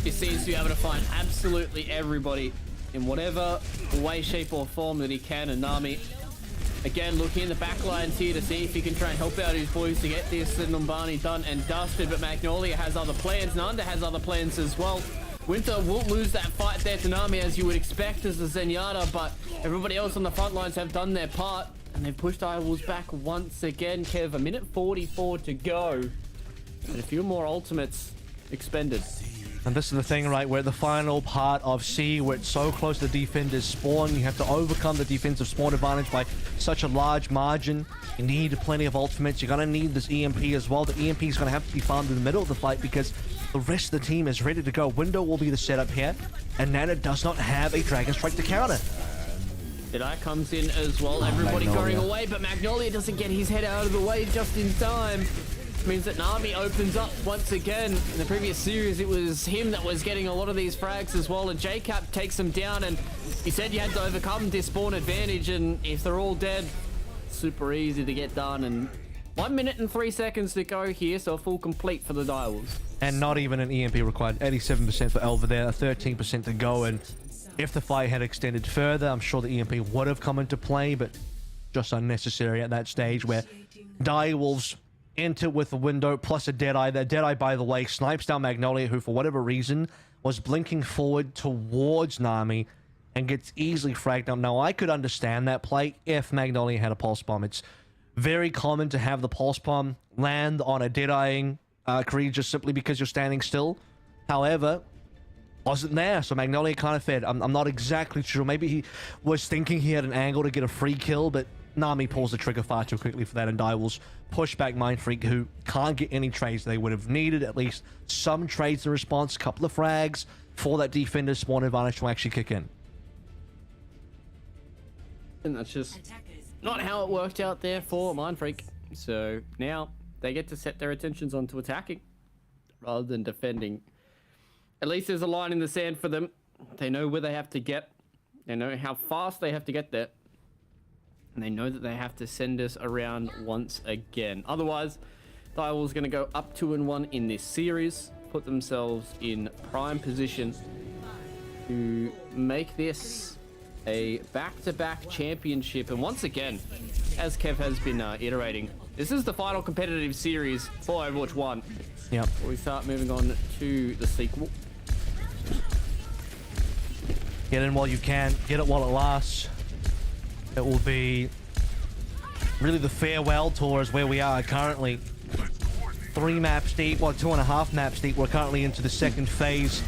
He seems to be able to find absolutely everybody in whatever way, shape, or form that he can, and Nami, again, looking in the back lines here to see if he can try and help out his boys to get this Numbani done and dusted, but Magnolia has other plans. Nanda has other plans as well. Winter will lose that fight there to Nami, as you would expect as the Zenyatta, but everybody else on the front lines have done their part, and they've pushed Direwolves back once again. Kev, a minute 44 to go, and a few more ultimates expended. And this is the thing, right? We're at the final part of C, where it's so close to defender's spawn. You have to overcome the defensive spawn advantage by such a large margin. You need plenty of ultimates. You're going to need this EMP as well. The EMP is going to have to be farmed in the middle of the fight because the rest of the team is ready to go. Window will be the setup here, and Nana does not have a Dragon Strike to counter. Deadeye comes in as well. Everybody going away, but Magnolia doesn't get his head out of the way just in time. Means that Nami opens up once again. In the previous series, it was him that was getting a lot of these frags as well, and J-Cap takes him down, and he said you had to overcome this spawn advantage, and if they're all dead, super easy to get done. And 1 minute and 3 seconds to go here, so a full complete for the Direwolves. And not even an EMP required. 87% for Elva there, 13% to go, and if the fight had extended further, I'm sure the EMP would have come into play, but just unnecessary at that stage where Direwolves enter with a window plus a Deadeye. That Deadeye, by the way, snipes down Magnolia, who for whatever reason was blinking forward towards Nami and gets easily fragged up. Now, I could understand that play if Magnolia had a pulse bomb. It's very common to have the pulse bomb land on a Deadeyeing Creed just simply because you're standing still. However, wasn't there, so Magnolia kind of fed. I'm not exactly sure. Maybe he was thinking he had an angle to get a free kill, but Nami pulls the trigger far too quickly for that, and Direwolves push back Mind Freak, who can't get any trades they would have needed. At least some trades in response, a couple of frags for that defender spawn advantage to actually kick in. And that's just not how it worked out there for Mind Freak. So now they get to set their attentions onto attacking rather than defending. At least there's a line in the sand for them. They know where they have to get. They know how fast they have to get there. And they know that they have to send us around once again. Otherwise, Direwolves going to go up 2-1 in this series, put themselves in prime position to make this a back-to-back championship. And once again, as Kev has been iterating, this is the final competitive series for Overwatch 1. Yep. Before we start moving on to the sequel. Get in while you can. Get it while it lasts. It will be really the farewell tour is where we are currently. 3 maps deep, well, 2.5 maps deep. We're currently into the second phase.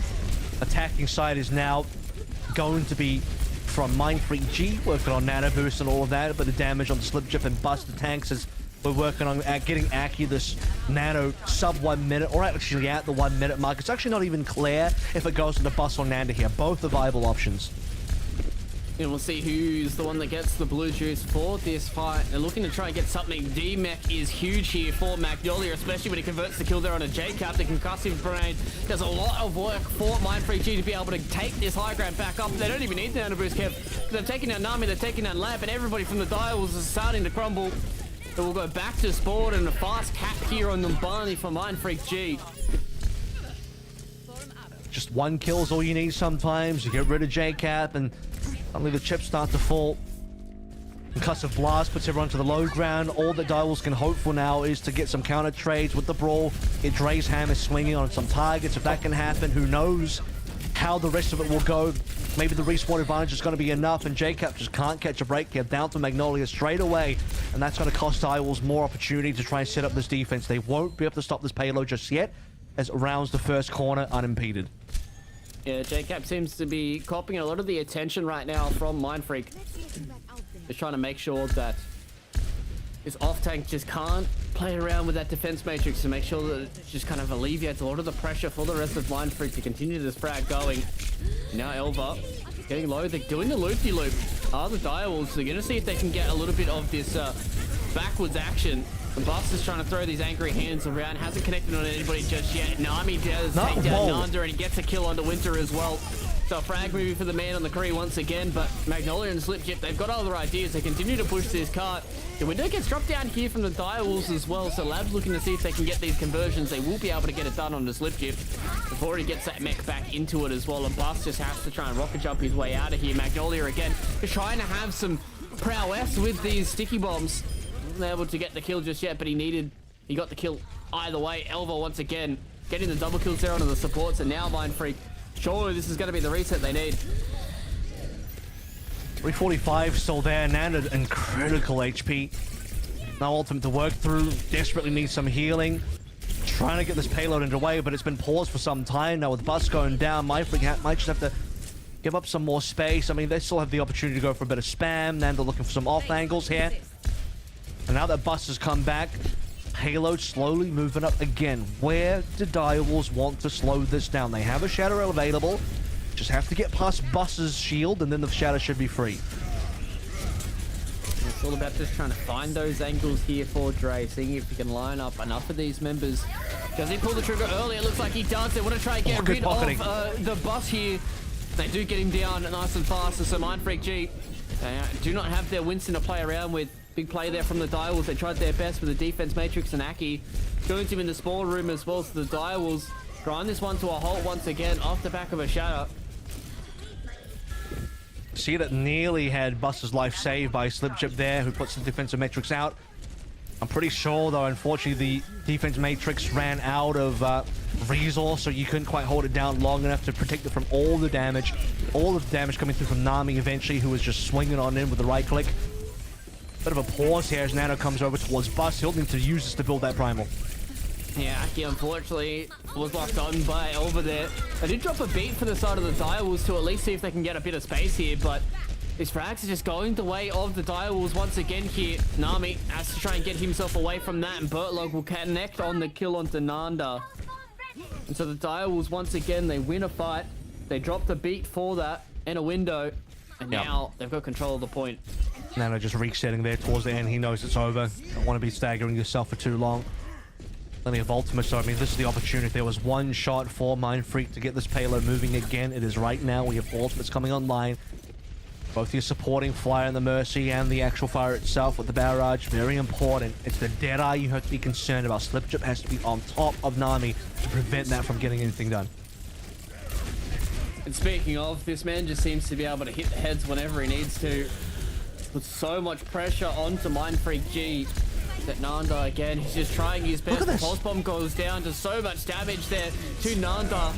Attacking side is now going to be from Mind Freak G, working on Nano Boost and all of that, but the damage on the Slipchip and Buster tanks is we're working on getting Aki this Nano sub 1 minute, or actually at the 1 minute mark. It's actually not even clear if it goes to the Bus or Nanda here. Both are viable options. And we'll see who's the one that gets the blue juice for this fight. They're looking to try and get something. D-Mech is huge here for Magnolia, especially when he converts the kill there on a J-Cap. The concussive grenade does a lot of work for Mindfreak G to be able to take this high ground back up. They don't even need the nano boost, Kev. They're taking down Nami, they're taking down Lamp, and everybody from the dials is starting to crumble. So we'll go back to Sport and a fast cap here on Numbani for Mindfreak G. Just one kill is all you need sometimes. You get rid of J-Cap and suddenly the chips start to fall. Concussive Blast puts everyone to the low ground. All that Direwolves can hope for now is to get some counter trades with the Brawl. Get Dre's hammer swinging on some targets. If that can happen, who knows how the rest of it will go. Maybe the respawn advantage is going to be enough, and J-Cap just can't catch a break here. Down to Magnolia straight away, and that's going to cost Direwolves more opportunity to try and set up this defense. They won't be able to stop this payload just yet, as it rounds the first corner unimpeded. Yeah, J-Cap seems to be copying a lot of the attention right now from Mindfreak. Just trying to make sure that his off-tank just can't play around with that defense matrix to make sure that it just kind of alleviates a lot of the pressure for the rest of Mindfreak to continue this frag going. Now Elva getting low. They're doing the loop-de-loop. Are the Direwolves? They're going to see if they can get a little bit of this backwards action. And Buffs is trying to throw these angry hands around. Hasn't connected on anybody just yet. Nami does take down Nanda, and he gets a kill onto Winter as well. So a frag movie for the man on the Kree once again, but Magnolia and Slipchip, they've got other ideas. They continue to push this cart. The window gets dropped down here from the Direwolves as well, so Lab's looking to see if they can get these conversions. They will be able to get it done on the Slipchip before he gets that mech back into it as well. And Bust just has to try and rocket jump his way out of here. Magnolia again is trying to have some prowess with these sticky bombs. Wasn't able to get the kill just yet, but he got the kill either way. Elva once again getting the double kills there onto the supports, and now Mindfreak. Surely this is going to be the reset they need. 345 still there. Nanda in critical HP. No ultimate to work through. Desperately needs some healing. Trying to get this payload underway, but it's been paused for some time now with Bus going down. Mindfreak might just have to give up some more space. I mean, they still have the opportunity to go for a bit of spam. Nanda looking for some off angles here. And now that Bus has come back, payload slowly moving up again. Where do Direwolves want to slow this down? They have a Shadow available. Just have to get past Bus's shield, and then the Shadow should be free. It's all about just trying to find those angles here for Dre, seeing if he can line up enough of these members. Does he pull the trigger early? It looks like he does. They want to try and get rid of the Bus here. They do get him down nice and fast, so Mindfreak G do not have their Winston to play around with. Big play there from the Direwolves. They tried their best with the defense matrix, and Aki joins him in the spawn room as well. So the Direwolves grind this one to a halt once again off the back of a Shadow. See that nearly had Bus's life saved by Slipchip there, who puts the defensive matrix out. I'm pretty sure, though, unfortunately, the defense matrix ran out of resource, so you couldn't quite hold it down long enough to protect it from all the damage. All of the damage coming through from Nami eventually, who was just swinging on in with the right click. Bit of a pause here as Nano comes over towards Bus. He'll need to use this to build that primal. Yeah, Aki unfortunately was locked on by over there. They did drop a beat for the side of the Direwolves to at least see if they can get a bit of space here, but these frags are just going the way of the Direwolves once again here. Nami has to try and get himself away from that, and Bertlog will connect on the kill onto Nanda. And so the Direwolves once again, they win a fight. They drop the beat for that and a window, and now they've got control of the point. Nano just resetting there towards the end. He knows it's over. Don't want to be staggering yourself for too long. Plenty of ultimate, so I mean, this is the opportunity. If there was one shot for Mindfreak to get this payload moving again, it is right now. We have ultimates coming online. Both your supporting Flyer and the Mercy and the actual fire itself with the barrage. Very important. It's the Deadeye you have to be concerned about. Slipchip has to be on top of Nami to prevent that from getting anything done. And speaking of, this man just seems to be able to hit the heads whenever he needs to. With so much pressure onto Mindfreak G that Nanda again, he's just trying his best. The pulse bomb goes down to so much damage there to Nanda.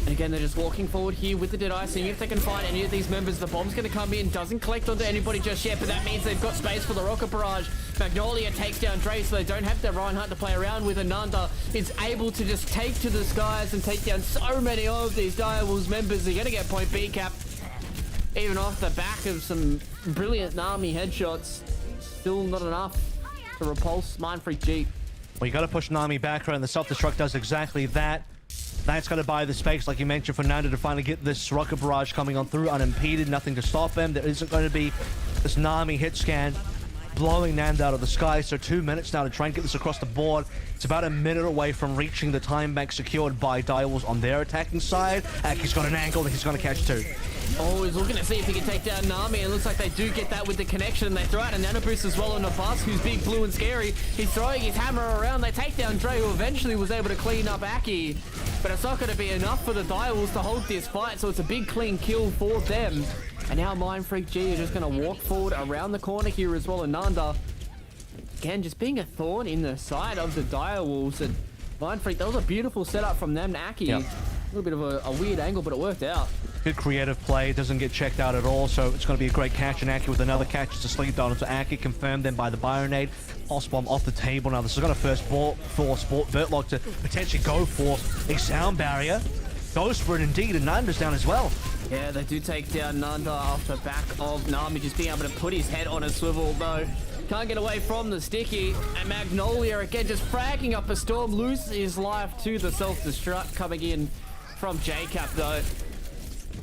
And again, they're just walking forward here with the Deadeye, seeing if they can find any of these members. The bomb's going to come in, doesn't collect onto anybody just yet, but that means they've got space for the rocket barrage. Magnolia takes down Dre, so they don't have their Reinhardt to play around with, and Nanda is able to just take to the skies and take down so many of these Direwolves members. They're going to get point B cap. Even off the back of some brilliant Nami headshots, still not enough to repulse Mindfreak G. Well, you got to push Nami back around. The self-destruct does exactly that. That's going to buy the space, like you mentioned, for Nando to finally get this rocket barrage coming on through unimpeded, nothing to stop him. There isn't going to be this Nami hit scan blowing Nando out of the sky, so 2 minutes now to try and get this across the board. It's about a minute away from reaching the time bank secured by Direwolves on their attacking side. Aki's got an angle that he's going to catch too. Oh, he's looking to see if he can take down Nami. It looks like they do get that with the connection. And they throw out a nano boost as well on Navas, who's big, blue, and scary. He's throwing his hammer around. They take down Dre, who eventually was able to clean up Aki. But it's not going to be enough for the Direwolves to hold this fight, so it's a big clean kill for them. And now Mindfreak G are just going to walk forward around the corner here as well. And Nanda, again, just being a thorn in the side of the Direwolves. And Mindfreak, that was a beautiful setup from them to Aki. Yep. A little bit of a weird angle, but it worked out. Good creative play, doesn't get checked out at all, so it's going to be a great catch, and Aki with another catch. It's a sleep down to Aki, confirmed then by the Bionade. Pulse Bomb off the table now. This is going to first force Vertlock to potentially go for a sound barrier. Goes for it indeed, and Nanda's down as well. Yeah, they do take down Nanda off the back of Nami just being able to put his head on a swivel, though. Can't get away from the sticky. And Magnolia, again, just fragging up a storm, loses his life to the self-destruct coming in from JCap, though.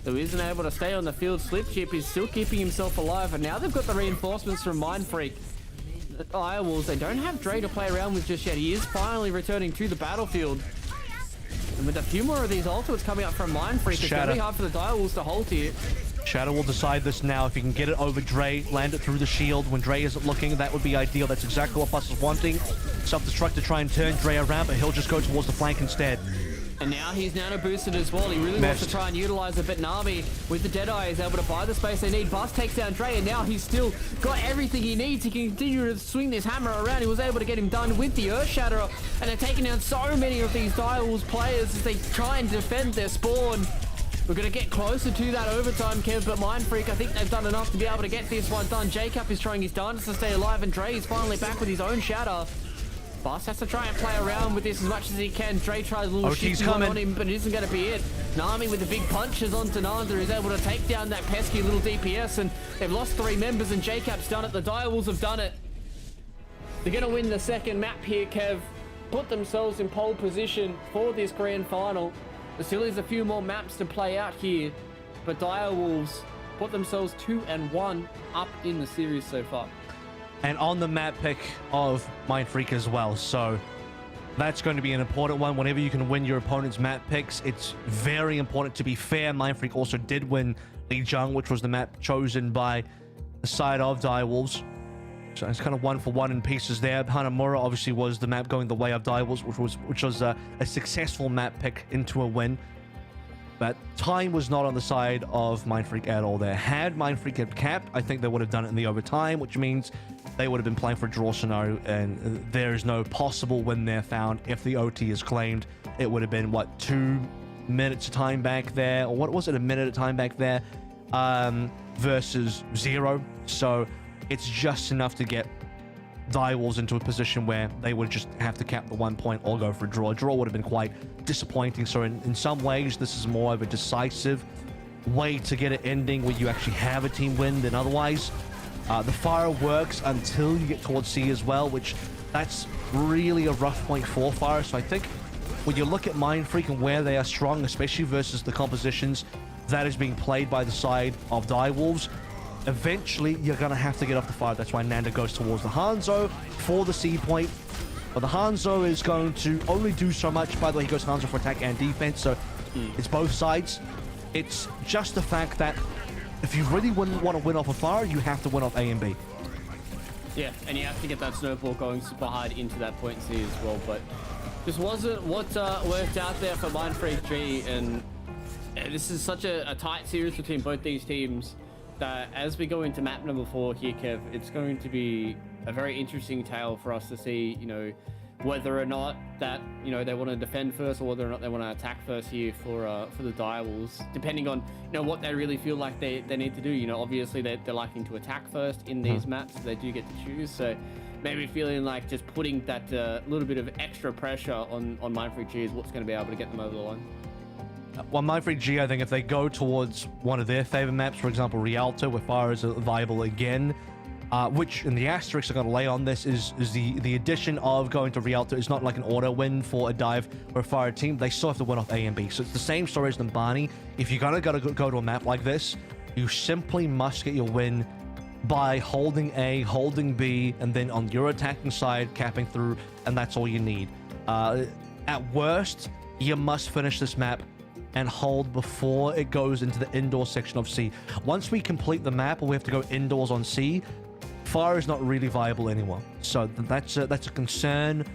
Who isn't able to stay on the field. Slip Chip is still keeping himself alive, and now they've got the reinforcements from Mindfreak. The Direwolves, they don't have Dre to play around with just yet. He is finally returning to the battlefield. And with a few more of these ultimates coming up from Mindfreak, it's going to be hard for the Direwolves to hold here. Shadow will decide this now. If he can get it over Dre, land it through the shield when Dre isn't looking, that would be ideal. That's exactly what Bus is wanting. Self-destruct to try and turn Dre around, but he'll just go towards the flank instead. And now he's nano boosted as well. He really wants to try and utilize it, but Nami with the Deadeye is able to buy the space they need. Bus takes down Dre, and now he's still got everything he needs to continue to swing this hammer around. He was able to get him done with the Earth Shatterer, and they're taking down so many of these Direwolves players as they try and defend their spawn. We're going to get closer to that overtime, Kev, but Mindfreak, I think they've done enough to be able to get this one done. JCap is trying his darndest to stay alive, and Dre is finally back with his own shatter. Bus has to try and play around with this as much as he can. Dre tries a little shit on him, but it isn't going to be it. Nami with the big punches onto Nanda is able to take down that pesky little DPS, and they've lost 3 members, and JCap's done it. The Direwolves have done it. They're going to win the second map here, Kev. Put themselves in pole position for this grand final. There still is a few more maps to play out here, but Direwolves put themselves 2-1 up in the series so far. And on the map pick of Mindfreak as well, so that's going to be an important one. Whenever you can win your opponent's map picks, it's very important. To be fair, Mindfreak also did win Lijiang, which was the map chosen by the side of Direwolves. So it's kind of 1-for-1 in pieces there. Hanamura obviously was the map going the way of Direwolves, which was a successful map pick into a win. But time was not on the side of Mindfreak at all there. Had Mindfreak had capped, I think they would have done it in the overtime, which means they would have been playing for a draw scenario, and there is no possible win there found. If the OT is claimed, it would have been, what, 2 minutes of time back there? Or what was it, a minute of time back there? Versus 0. So it's just enough to get Direwolves into a position where they would just have to cap the 1 point or go for a draw. A draw would have been quite disappointing. So in some ways, this is more of a decisive way to get it ending where you actually have a team win than otherwise. The fire works until you get towards C as well, which that's really a rough point for fire. So I think when you look at Mindfreak and where they are strong, especially versus the compositions that is being played by the side of Direwolves, eventually you're going to have to get off the fire. That's why Nanda goes towards the Hanzo for the C point. But the Hanzo is going to only do so much. By the way, he goes Hanzo for attack and defense, so it's both sides. It's just the fact that if you really wouldn't want to win off a fire, you have to win off A and B. Yeah, and you have to get that snowball going super hard into that point C as well, but just wasn't what worked out there for Mindfreak G, and this is such a tight series between both these teams that as we go into map number 4 here, Kev, it's going to be a very interesting tale for us to see, you know, whether or not that, you know, they want to defend first or whether or not they want to attack first here for the Direwolves, depending on, you know, what they really feel like they need to do. You know, obviously they're liking to attack first in these maps, so they do get to choose. So maybe feeling like just putting that little bit of extra pressure on Mindfreak G is what's going to be able to get them over the line. Well, Mindfreak G, I think if they go towards one of their favorite maps, for example, Rialto, where fire is viable again, which in the asterisk I'm going to lay on this is the addition of going to Rialto is not like an auto win for a dive or a fire team. They still have to win off A and B. So it's the same story as Barney. If you're going to go to a map like this, you simply must get your win by holding A, holding B, and then on your attacking side, capping through, and that's all you need. At worst, you must finish this map and hold before it goes into the indoor section of C. Once we complete the map and we have to go indoors on C, fire is not really viable anymore. So that's a concern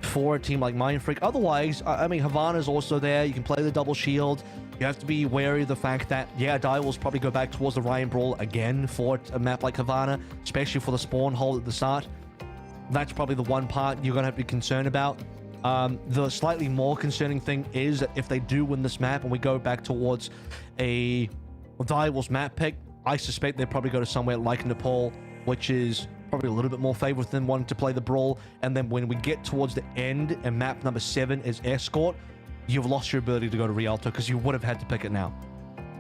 for a team like Mindfreak. Otherwise, I mean, Havana's also there. You can play the double shield. You have to be wary of the fact that, yeah, Direwolves probably go back towards the Ryan Brawl again for a map like Havana, especially for the spawn hold at the start. That's probably the one part you're going to have to be concerned about. The slightly more concerning thing is that if they do win this map and we go back towards a Direwolves map pick, I suspect they'll probably go to somewhere like Nepal, which is probably a little bit more favored than wanting to play the Brawl. And then when we get towards the end and map number 7 is Escort, you've lost your ability to go to Rialto because you would have had to pick it now.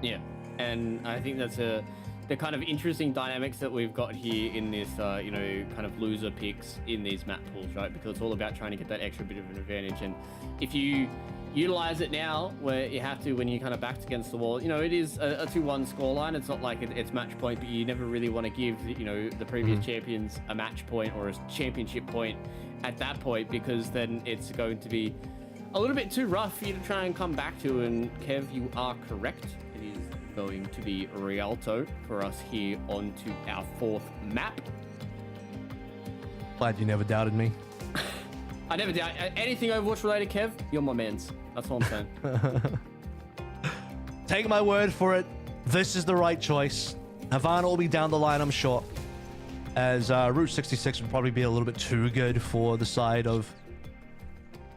Yeah, and I think that's the kind of interesting dynamics that we've got here in this, you know, kind of loser picks in these map pools, right? Because it's all about trying to get that extra bit of an advantage. And if you utilize it now, where you have to, when you kind of backed against the wall, you know, it is a 2-1 scoreline. It's not like it's match point, but you never really want to give, you know, the previous champions a match point or a championship point at that point, because then it's going to be a little bit too rough for you to try and come back to. And Kev, you are correct. It is going to be Rialto for us here onto our 4th map. Glad you never doubted me. I never doubt anything Overwatch related, Kev. You're my mans. That's all I'm saying. Take my word for it. This is the right choice. Havana will be down the line, I'm sure. As Route 66 would probably be a little bit too good for the side of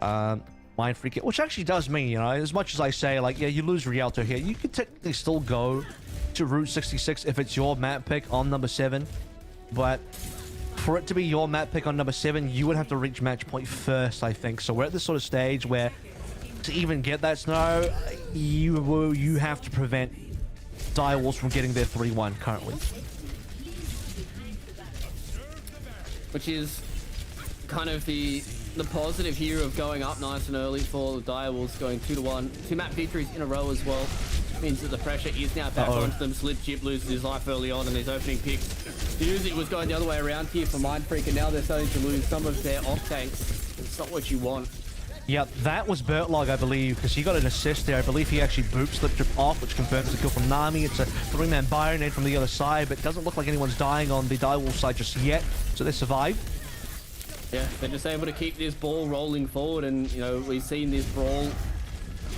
Mindfreak, which actually does mean, you know, as much as I say, like, yeah, you lose Rialto here, you could technically still go to Route 66 if it's your map pick on number 7. But for it to be your map pick on number 7, you would have to reach match point first, I think. So we're at this sort of stage where to even get that snow, you have to prevent Direwolves from getting their 3-1 currently. Which is kind of the positive here of going up nice and early for the Direwolves, going 2-1. 2 map victories in a row as well. Means that the pressure is now back onto them. Slip Chip loses his life early on in these opening picks. The music was going the other way around here for Mindfreak, and now they're starting to lose some of their off tanks. It's not what you want. Yeah, that was Bertlog, I believe, because he got an assist there. I believe he actually booped Slip Chip off, which confirms the kill from Nami. It's a 3-man Byronade from the other side, but it doesn't look like anyone's dying on the Direwolf side just yet, so they survived. Yeah, they're just able to keep this ball rolling forward, and, you know, we've seen this brawl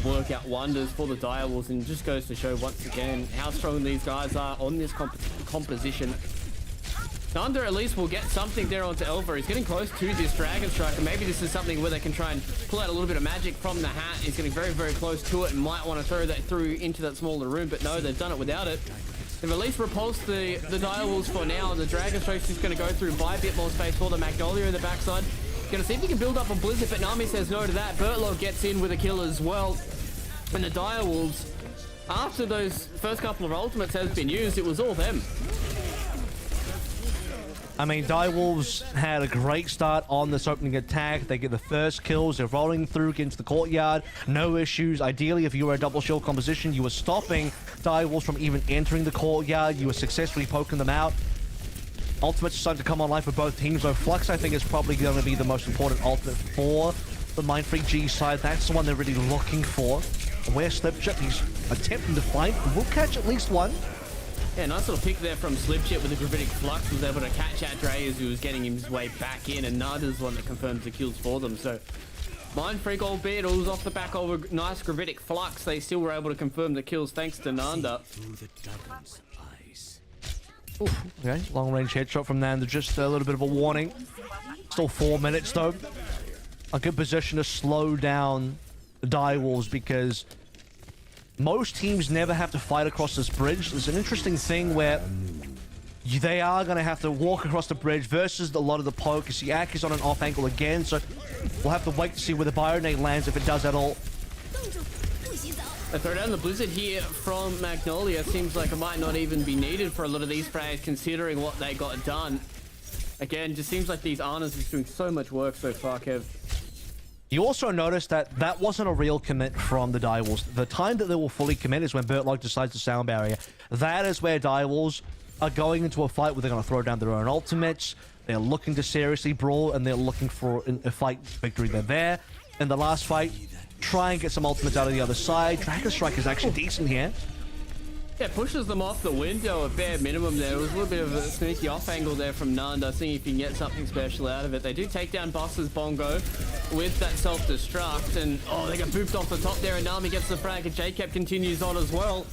work out wonders for the Direwolves, and just goes to show once again how strong these guys are on this composition. Thunder at least will get something there onto Elva. He's getting close to this Dragon Strike, and maybe this is something where they can try and pull out a little bit of magic from the hat. He's getting very, very close to it and might want to throw that through into that smaller room, but no, they've done it without it. They've at least repulsed the Direwolves for now, and the Dragon Strike's just going to go through and buy a bit more space for the Magnolia in the backside. Going to see if he can build up a Blizzard, but Nami says no to that. Bertlog gets in with a kill as well. And the Direwolves, after those first couple of ultimates has been used, it was all them. I mean, Direwolves had a great start on this opening attack. They get the first kills. They're rolling through into the courtyard. No issues. Ideally, if you were a double shield composition, you were stopping Direwolves from even entering the courtyard. You were successfully poking them out. Ultimates are starting to come online for both teams, though Flux, I think, is probably going to be the most important ultimate for the Mindfreak G side. That's the one they're really looking for. Where Slipchip, he's attempting to find. We'll catch at least one. Yeah, nice little pick there from Slipchip with the Gravitic Flux. Was able to catch out Dre as he was getting his way back in, and Nada's one that confirms the kills for them. So Mindfreak, albeit it was off the back of a nice Gravitic Flux, they still were able to confirm the kills thanks to Nanda. Okay, long range headshot from Nanda, just a little bit of a warning. Still 4 minutes though. A good position to slow down the Direwolves, because most teams never have to fight across this bridge. There's an interesting thing where they are going to have to walk across the bridge versus a lot of the poke. You see Aki's on an off angle again, so we'll have to wait to see where the Byronade lands, if it does at all. A throw down the Blizzard here from Magnolia seems like it might not even be needed for a lot of these players considering what they got done. Again, just seems like these Arnas is doing so much work so far, Kev. You also notice that that wasn't a real commit from the Direwolves. The time that they will fully commit is when Bertlog decides to sound barrier. That is where Direwolves are going into a fight where they're going to throw down their own ultimates. They're looking to seriously brawl, and they're looking for a fight victory. They're there. In the last fight, try and get some ultimates out of the other side. Dragon Strike is actually decent here. Yeah, pushes them off the window at bare minimum there. It was a little bit of a sneaky off angle there from Nanda, seeing if he can get something special out of it. They do take down Boss's Bongo with that self-destruct, and oh, they get booped off the top there, and Nami gets the frag, and JCap continues on as well.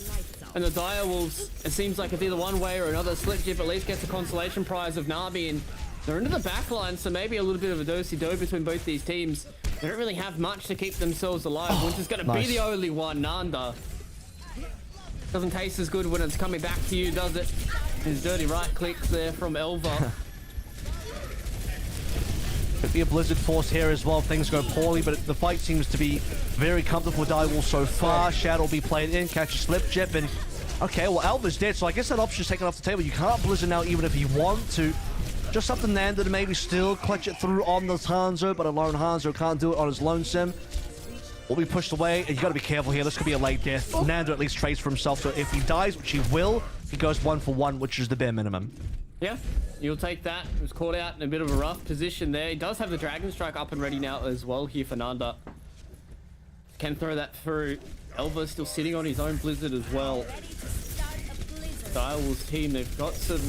And the Direwolves, it seems like it's either one way or another. Slipjip at least gets the consolation prize of Nami, and they're into the back line, so maybe a little bit of a do-si-do between both these teams. They don't really have much to keep themselves alive. Winter's going to be the only one, Nanda. Doesn't taste as good when it's coming back to you, does it? His dirty right clicks there from Elva. Could be a Blizzard force here as well if things go poorly, but the fight seems to be very comfortable with Direwolf so far. Shadow will be played in, catch a slip chip, and okay, well, Elva's dead, so I guess that option's taken off the table. You can't Blizzard now even if you want to. Just up to Nanda to maybe still clutch it through on the Hanzo, but a lone Hanzo can't do it on his lonesome. Will be pushed away, and you got to be careful here. This could be a late death. Nanda at least trades for himself, so if he dies, which he will, he goes 1 for 1, which is the bare minimum. Yeah, you'll take that. He was caught out in a bit of a rough position there. He does have the Dragon Strike up and ready now as well here for Nanda. Can throw that through. Elva's still sitting on his own Blizzard as well. Direwolves team, they've got some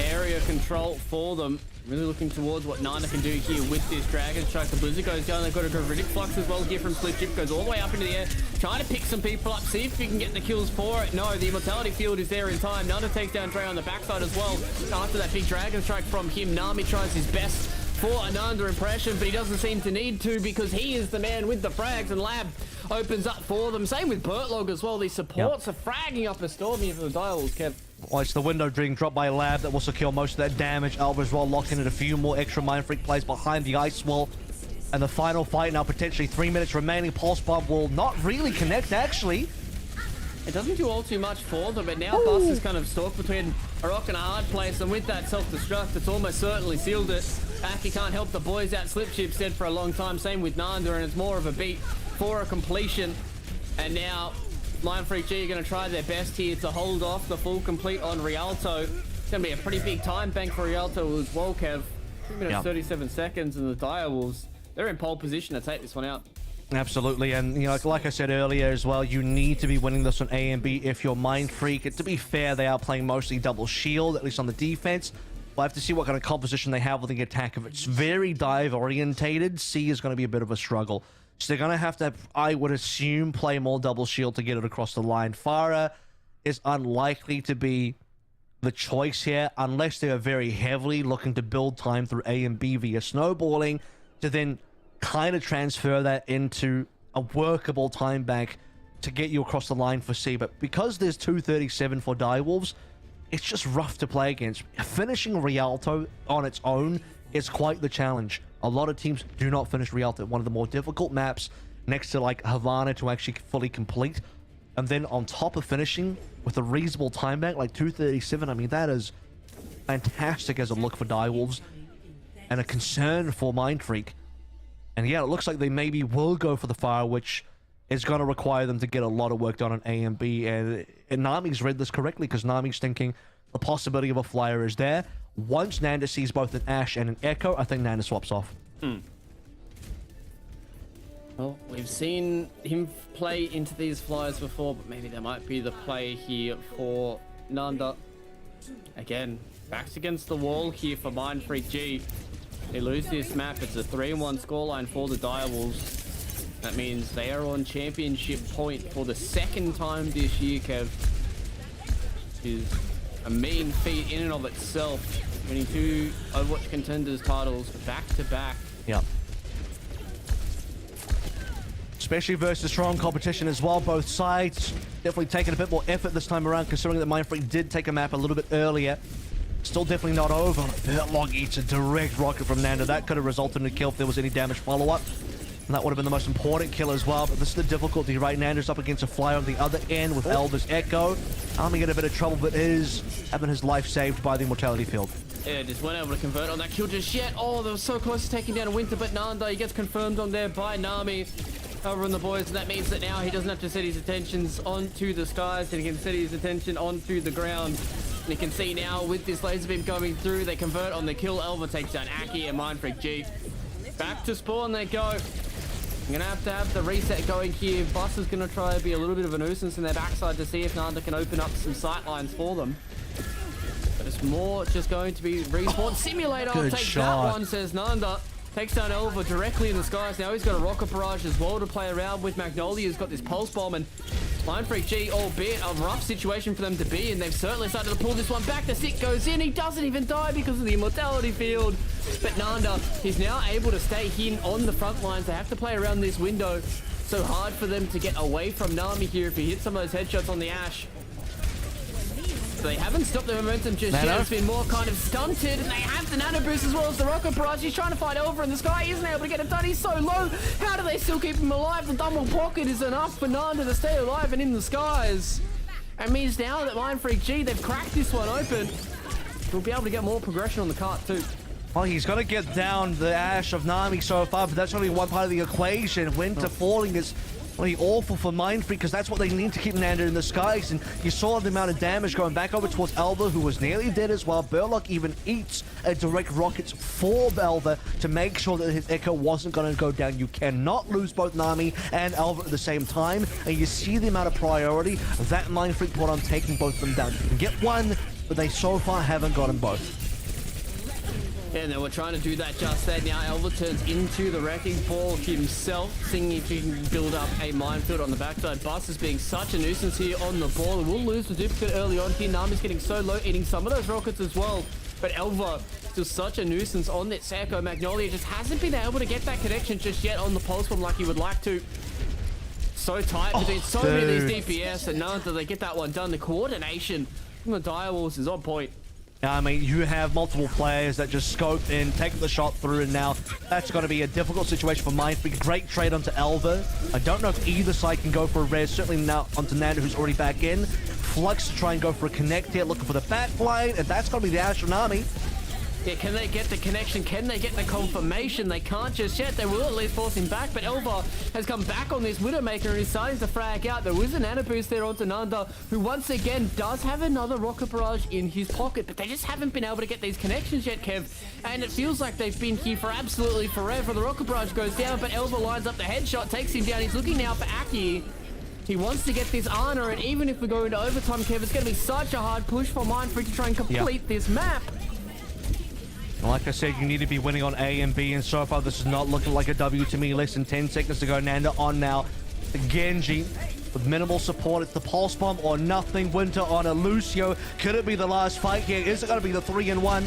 area control for them. Really looking towards what Nana can do here with this Dragon Strike. The Blizzard goes down. They've got a Gravitic Flux as well here from Slipjip. Goes all the way up into the air. Trying to pick some people up. See if he can get the kills for it. No, the Immortality Field is there in time. Nana takes down Dre on the backside as well. After that big Dragon Strike from him, Nami tries his best for Ananda impression, but he doesn't seem to need to because he is the man with the frags, and Lab opens up for them. Same with Bertlog as well. These supports are fragging up a storm here for the Direwolves, Kev. Well, it's the window being dropped by Lab that will secure most of that damage. Alba as well locking in a few more extra Mind Freak plays behind the ice wall. And the final fight now, potentially 3 minutes remaining. Pulse Bomb will not really connect, actually. It doesn't do all too much for them, but now Bus is kind of stuck between a rock and a hard place, and with that self-destruct, it's almost certainly sealed it. Aki can't help the boys out. Slipchip said for a long time, same with Nanda, and it's more of a beat for a completion. And now Mind Freak G are going to try their best here to hold off the full complete on Rialto. It's going to be a pretty big time bank for Rialto as well, Kev. 2 minutes, 37 seconds, and the Direwolves, they're in pole position to take this one out. Absolutely, and you know, like I said earlier as well, you need to be winning this on A and B if you're Mind Freak. And to be fair, they are playing mostly double shield, at least on the defense. We'll have to see what kind of composition they have with the attack. If it's very dive orientated, C is going to be a bit of a struggle. So they're going to have to, I would assume, play more double shield to get it across the line. Farah is unlikely to be the choice here unless they are very heavily looking to build time through A and B via snowballing to then kind of transfer that into a workable time bank to get you across the line for C. But because there's 237 for Direwolves, it's just rough to play against. Finishing Rialto on its own is quite the challenge. A lot of teams do not finish Rialto, one of the more difficult maps next to like Havana to actually fully complete. And then on top of finishing with a reasonable time bank like 237, I mean, that is fantastic as a look for Direwolves and a concern for Mind Freak. And yeah, it looks like they maybe will go for the fire, which is going to require them to get a lot of work done on A and B. And Nami's read this correctly because Nami's thinking the possibility of a flyer is there. Once Nanda sees both an Ashe and an Echo, I think Nanda swaps off. Well, we've seen him play into these flyers before, but maybe there might be the play here for Nanda. Again, backs against the wall here for Mind Freak G. They lose this map. It's a 3-1 scoreline for the Direwolves. That means they are on championship point for the second time this year, Kev. Which is a mean feat in and of itself. Winning 2 Overwatch Contenders titles back-to-back. Yeah. Especially versus strong competition as well. Both sides definitely taking a bit more effort this time around, considering that Mind Freak did take a map a little bit earlier. Still definitely not over. Bertlog eats a direct rocket from Nanda. That could have resulted in a kill if there was any damage follow-up. And that would have been the most important kill as well, but this is the difficulty, right? Nando's up against a flyer on the other end with Elva's Echo. Army in a bit of trouble, but is having his life saved by the Immortality Field. Yeah, just weren't able to convert on that kill just yet. Oh, they were so close to taking down a Winter, but Nanda, he gets confirmed on there by Nami over on the boys, and that means that now he doesn't have to set his attentions onto the skies, and he can set his attention onto the ground. And you can see now with this laser beam going through, they convert on the kill. Elva takes down Aki and Mindfreak G. Back to spawn they go. I'm gonna have the reset going here. Bus is gonna try to be a little bit of a nuisance in their backside to see if Nanda can open up some sight lines for them. But it's more just going to be respawn. Simulator takes that one, says Nanda. Takes down Elva directly in the skies. Now he's got a rocket barrage as well to play around with. Magnolia's got this pulse bomb, and Mindfreak G, albeit a rough situation for them to be in, they've certainly started to pull this one back. The Sick goes in. He doesn't even die because of the Immortality Field. But Nanda is now able to stay in on the front lines. They have to play around this window. So hard for them to get away from Nami here if he hits some of those headshots on the Ashe. They haven't stopped the momentum just yet. It's been more kind of stunted, and they have the nano boost as well as the rocket barrage. He's trying to fight Elva in the sky. He isn't able to get it done. He's so low. How do they still keep him alive? The double pocket is enough for Nanda to stay alive and in the skies. It means now that Mindfreak G, they've cracked this one open. We'll be able to get more progression on the cart too. Well, he's got to get down the Ashe of Nami so far, but that's only one part of the equation. Winter falling is really awful for Mindfreak, because that's what they need to keep Nanda in the skies. And you saw the amount of damage going back over towards Elva, who was nearly dead as well. Burlock even eats a direct rockets for Elva to make sure that his Echo wasn't going to go down. You cannot lose both Nami and Elva at the same time. And you see the amount of priority that Mindfreak put on taking both of them down. You can get one, but they so far haven't gotten both. And they were trying to do that just then. Now Elva turns into the wrecking ball himself, seeing if he can build up a minefield on the backside. Bus is being such a nuisance here on the ball. We'll lose the duplicate early on here. Nami's getting so low, eating some of those rockets as well. But Elva still such a nuisance on that Echo. Magnolia just hasn't been able to get that connection just yet on the pulse bomb like he would like to. So tight between so many of these DPS, and none until they get that one done. The coordination from the direwolves is on point. I mean, you have multiple players that just scope in, take the shot through, and now that's going to be a difficult situation for Mindfreak. Great trade onto Elva. I don't know if either side can go for a res. Certainly now onto Nanda, who's already back in. Flux to try and go for a connect here, looking for the backline, and that's going to be the Astronomy. Yeah, can they get the connection? Can they get the confirmation? They can't just yet. They will at least force him back, but Elva has come back on this Widowmaker and is starting to frag out. There was a nano boost there onto Nanda, who once again does have another rocket barrage in his pocket, but they just haven't been able to get these connections yet, Kev. And it feels like they've been here for absolutely forever. The rocket barrage goes down, but Elva lines up the headshot, takes him down. He's looking now for Aki. He wants to get this Ana, and even if we go into overtime, Kev, it's going to be such a hard push for Mindfreak to try and complete this map. Like I said, you need to be winning on A and B, and so far this is not looking like a W to me. Less than 10 seconds to go. Nanda on now. Genji with minimal support. It's the pulse bomb or nothing. Winter on a Lucio. Could it be the last fight here? Is it going to be the 3-in-1?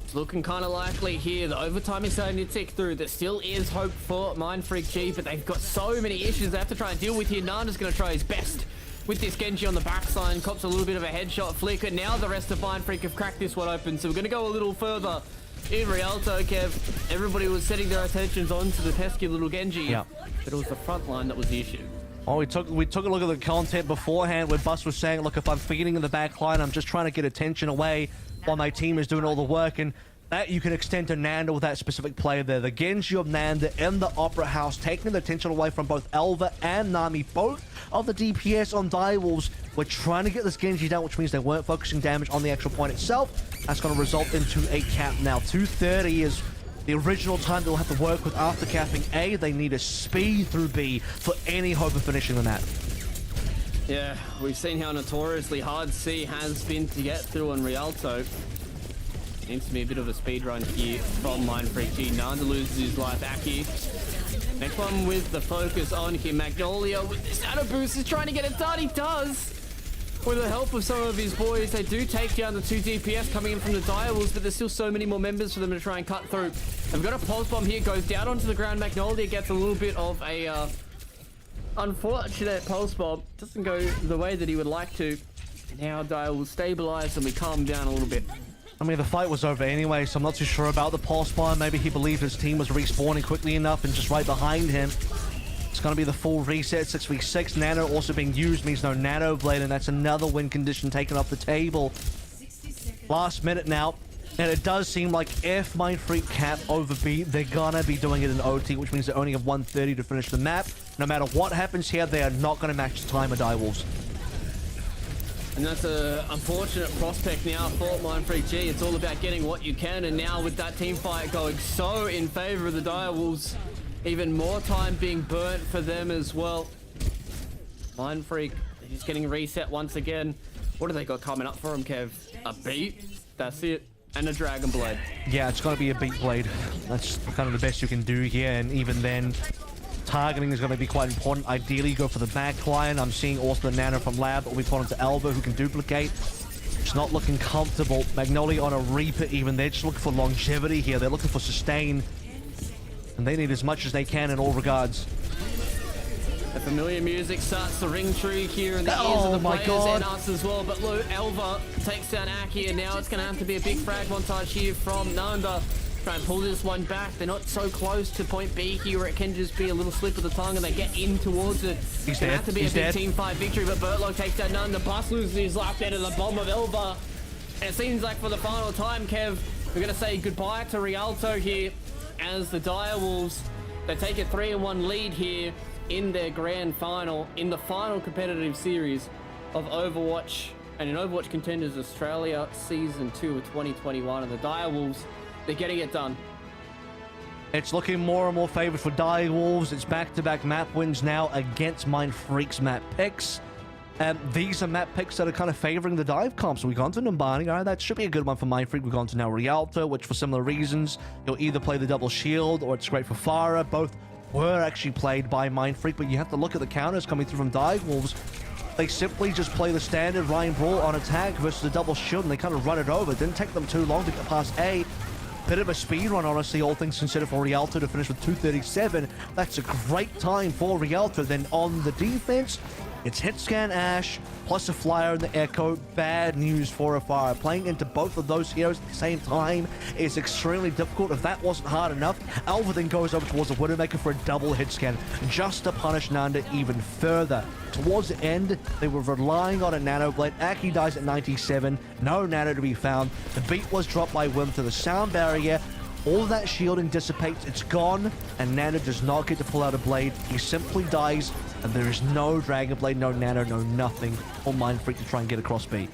It's looking kind of likely here. The overtime is starting to tick through. There still is hope for Mindfreak G, but they've got so many issues they have to try and deal with here. Nanda's going to try his best with this Genji on the backside. Cops a little bit of a headshot flicker. Now the rest of Mindfreak have cracked this one open, so we're going to go a little further in Rialto, Kev. Everybody was setting their attentions onto the pesky little Genji. Yeah. But it was the front line that was the issue. Oh, we took a look at the content beforehand where Bus was saying, look, if I'm feeding in the back line, I'm just trying to get attention away while my team is doing all the work. And that you can extend to Nanda with that specific player there. The Genji of Nanda in the Opera House, taking the attention away from both Elva and Nami. Both of the DPS on Direwolves were trying to get this Genji down, which means they weren't focusing damage on the actual point itself. That's going to result into a cap now. 2:30 is the original time they'll have to work with after capping A. They need a speed through B for any hope of finishing the map. Yeah, we've seen how notoriously hard C has been to get through on Rialto. Needs to be a bit of a speed run here from Mindfreak G. Nanda loses his life. Aki. Next one with the focus on him. Magnolia with this nano boost is trying to get it done. He does. With the help of some of his boys, they do take down the 2 DPS coming in from the Direwolves, but there's still so many more members for them to try and cut through. They've got a pulse bomb here, goes down onto the ground. Magnolia gets a little bit of a unfortunate pulse bomb. Doesn't go the way that he would like to. And now Direwolves stabilize and we calm down a little bit. I mean, the fight was over anyway, so I'm not too sure about the pulse bomb. Maybe he believed his team was respawning quickly enough and just right behind him. It's going to be the full reset, 6v6. Nano also being used means no Nano Blade, and that's another win condition taken off the table. Last minute now, and it does seem like if Mindfreak cap over B, they're gonna be doing it in OT, which means they only have 130 to finish the map. No matter what happens here, they are not going to match the time of Direwolves. And that's a unfortunate prospect now for Mindfreak G. It's all about getting what you can, and now with that team fight going so in favor of the Direwolves, even more time being burnt for them as well. Mindfreak, he's getting reset once again. What do they got coming up for him, Kev? A beat? That's it. And a Dragon Blade. Yeah, it's going to be a beat blade. That's kind of the best you can do here, and even then, targeting is going to be quite important. Ideally, go for the back line. I'm seeing also the Nano from Lab that will be put onto Elbow, who can duplicate. It's not looking comfortable. Magnolia on a Reaper even. They're just looking for longevity here. They're looking for sustain. And they need as much as they can in all regards. The familiar music starts to ring true here in the ears of the players and us as well. But look, Elva takes down Aki, and now it's going to have to be a big frag montage here from Nanda. Try and pull this one back. They're not so close to point B here where it can just be a little slip of the tongue and they get in towards it. It's going to have to be a big team fight victory, but Bertlow takes down Nanda. Bus loses his life there to the bomb of Elva. And it seems like for the final time, Kev, we're going to say goodbye to Rialto here as the Direwolves, they take a 3-1 lead here in their grand final, in the final competitive series of Overwatch, and in Overwatch Contenders Australia Season 2 of 2021. And the Direwolves, they're getting it done. It's looking more and more favored for Direwolves. It's back-to-back map wins now against Mindfreak's map picks. These are map picks that are kind of favoring the dive comp. So we've gone to Numbani. All right, that should be a good one for Mindfreak. We've gone to now Rialto, which for similar reasons, you'll either play the double shield or it's great for Farah. Both were actually played by Mindfreak, but you have to look at the counters coming through from Direwolves. They simply just play the standard Ryan Brawl on attack versus the double shield, and they kind of run it over. It didn't take them too long to get past A. Bit of a speed run, honestly, all things considered, for Rialto to finish with 237. That's a great time for Rialto. Then on the defense, it's Hitscan Ash plus a Flyer and the Echo. Bad news for a Fire. Playing into both of those heroes at the same time is extremely difficult. If that wasn't hard enough, Alva then goes over towards the Widowmaker for a double Hitscan just to punish Nanda even further. Towards the end, they were relying on a Nano Blade. Aki dies at 97. No Nano to be found. The beat was dropped by Wim to the sound barrier. All of that shielding dissipates, it's gone, and Nano does not get to pull out a blade. He simply dies, and there is no Dragon Blade, no Nano, no nothing for Mindfreak to try and get across B.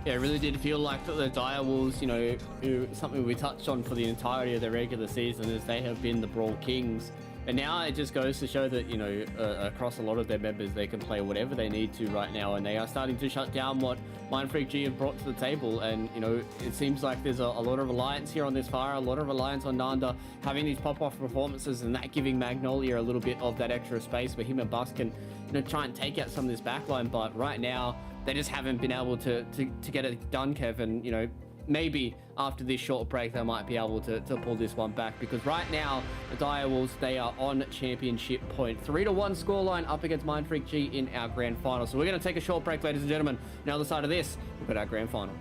Yeah, it really did feel like that the Direwolves, you know, something we touched on for the entirety of their regular season is they have been the Brawl Kings. And now it just goes to show that, you know, across a lot of their members, they can play whatever they need to right now. And they are starting to shut down what Mindfreak G have brought to the table. And, you know, it seems like there's a lot of reliance here on this Fire, a lot of reliance on Nanda having these pop-off performances and that giving Magnolia a little bit of that extra space where him and Bus can, you know, try and take out some of this backline. But right now, they just haven't been able to get it done, Kev. And, you know, maybe after this short break they might be able to pull this one back, because right now the Direwolves, they are on championship point. 3-1 scoreline up against Mindfreak G in our grand final. So we're going to take a short break, ladies and gentlemen. On the other side of this, we've got our grand final.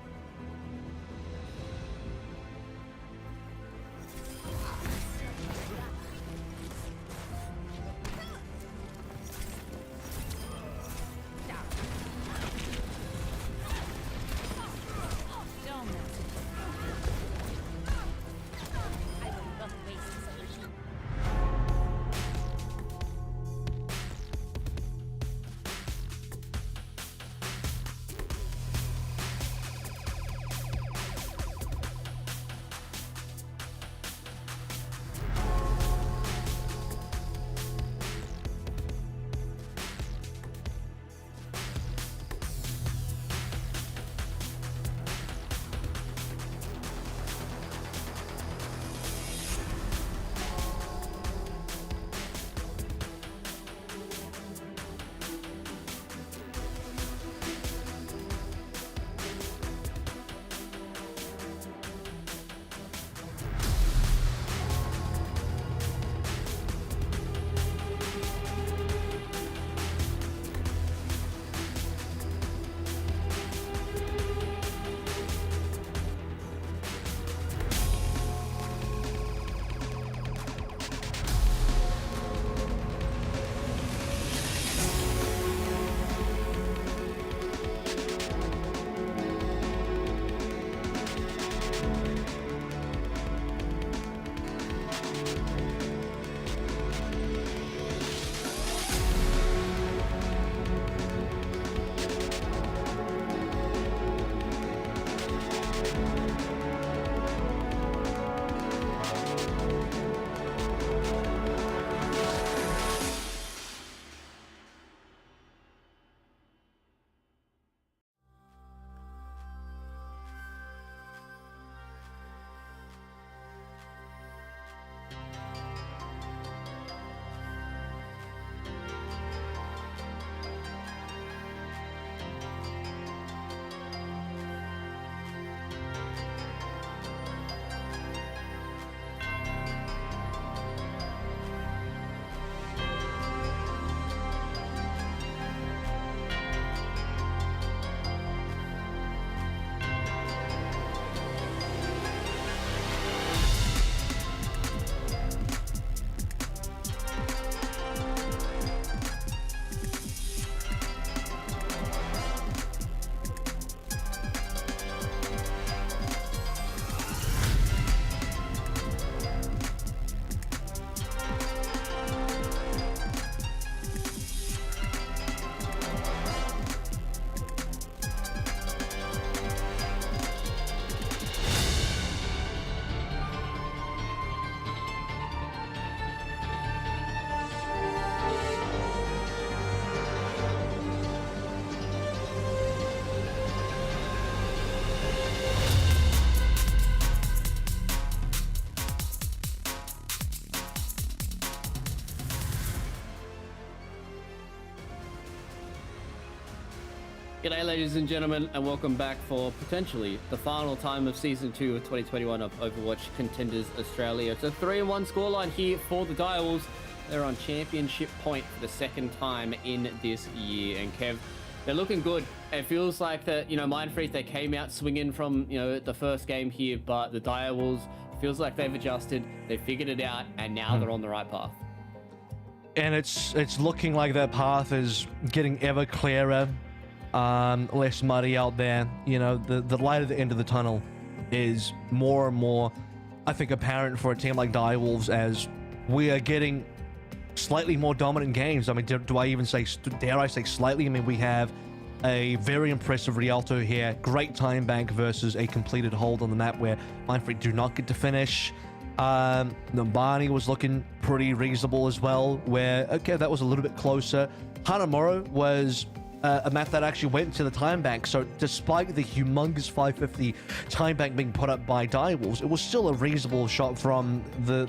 G'day ladies and gentlemen, and welcome back for potentially the final time of Season 2 of 2021 of Overwatch Contenders Australia. It's a 3-1 scoreline here for the Direwolves. They're on championship point for the second time in this year. And Kev, they're looking good. It feels like that, Mindfreak, they came out swinging from, the first game here, but the Direwolves, feels like they've adjusted, they figured it out, and now they're on the right path. And it's looking like that path is getting ever clearer. Less muddy out there. The light at the end of the tunnel is more and more, I think, apparent for a team like Direwolves as we are getting slightly more dominant games. I mean, do I even say, dare I say slightly? I mean, we have a very impressive Rialto here. Great time bank versus a completed hold on the map where Mindfreak do not get to finish. Nambani was looking pretty reasonable as well, where, okay, that was a little bit closer. Hanamura was a map that actually went to the time bank, so despite the humongous 550 time bank being put up by Direwolves, it was still a reasonable shot from the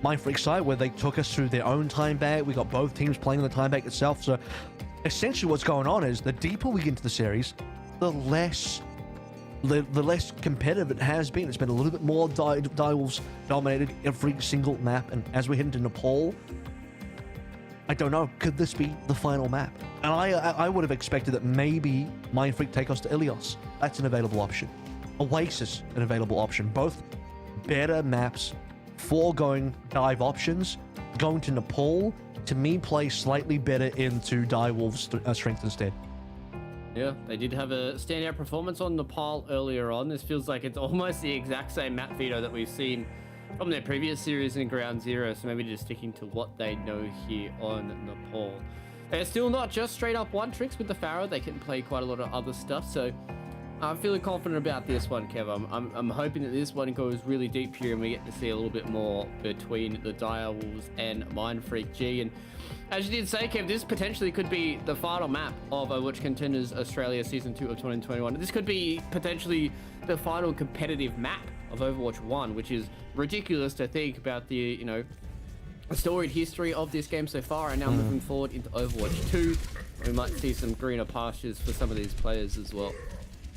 Mindfreak side, where they took us through their own time bank. We got both teams playing on the time bank itself, so essentially what's going on is the deeper we get into the series, the less competitive it has been. It's been a little bit more Direwolves dominated every single map, and as we head into Nepal, I don't know, could this be the final map? And I would have expected that maybe Mindfreak take us to Ilios. That's an available option. Oasis, an available option. Both better maps, foregoing dive options. Going to Nepal, to me, play slightly better into Direwolves' strength instead. Yeah, they did have a standout performance on Nepal earlier on. This feels like it's almost the exact same map veto that we've seen from their previous series in Ground Zero, so maybe just sticking to what they know here on Nepal. They're still not just straight up one tricks with the Pharaoh. They can play quite a lot of other stuff, so I'm feeling confident about this one, Kev. I'm hoping that this one goes really deep here and we get to see a little bit more between the Direwolves and Mindfreak G. And as you did say, Kev, this potentially could be the final map of Overwatch Contenders Australia Season 2 of 2021. This could be potentially the final competitive map of Overwatch 1, which is ridiculous to think about the, storied history of this game so far, and now moving forward into Overwatch 2. We might see some greener pastures for some of these players as well.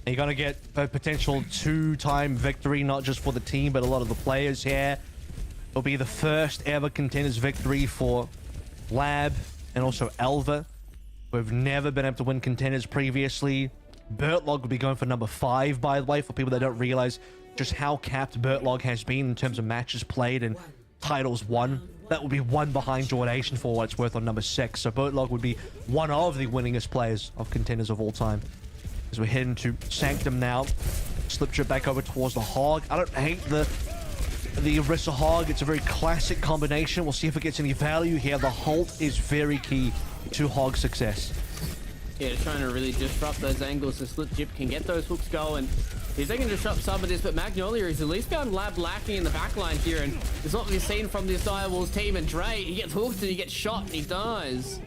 You're going to get a potential 2-time victory, not just for the team, but a lot of the players here. It'll be the first ever Contenders victory for Lab and also Elva. We've never been able to win Contenders previously. Bertlog will be going for number 5, by the way, for people that don't realize just how capped Bertlog has been in terms of matches played and titles won. That would be one behind Jordan for what it's worth on number 6. So Bertlog would be one of the winningest players of Contenders of all time. As we head into Sanctum now, slip trip back over towards the Hog. I don't hate the Orisa Hog. It's a very classic combination. We'll see if it gets any value here. The Halt is very key to Hog success. Yeah, trying to really disrupt those angles so Slip Jip can get those hooks going. He's going to disrupt some of this, but Magnolia is at least found Lab lacking in the backline here, and it's not to be seen from this Direwolves team. And Dre, he gets hooked and he gets shot and he dies.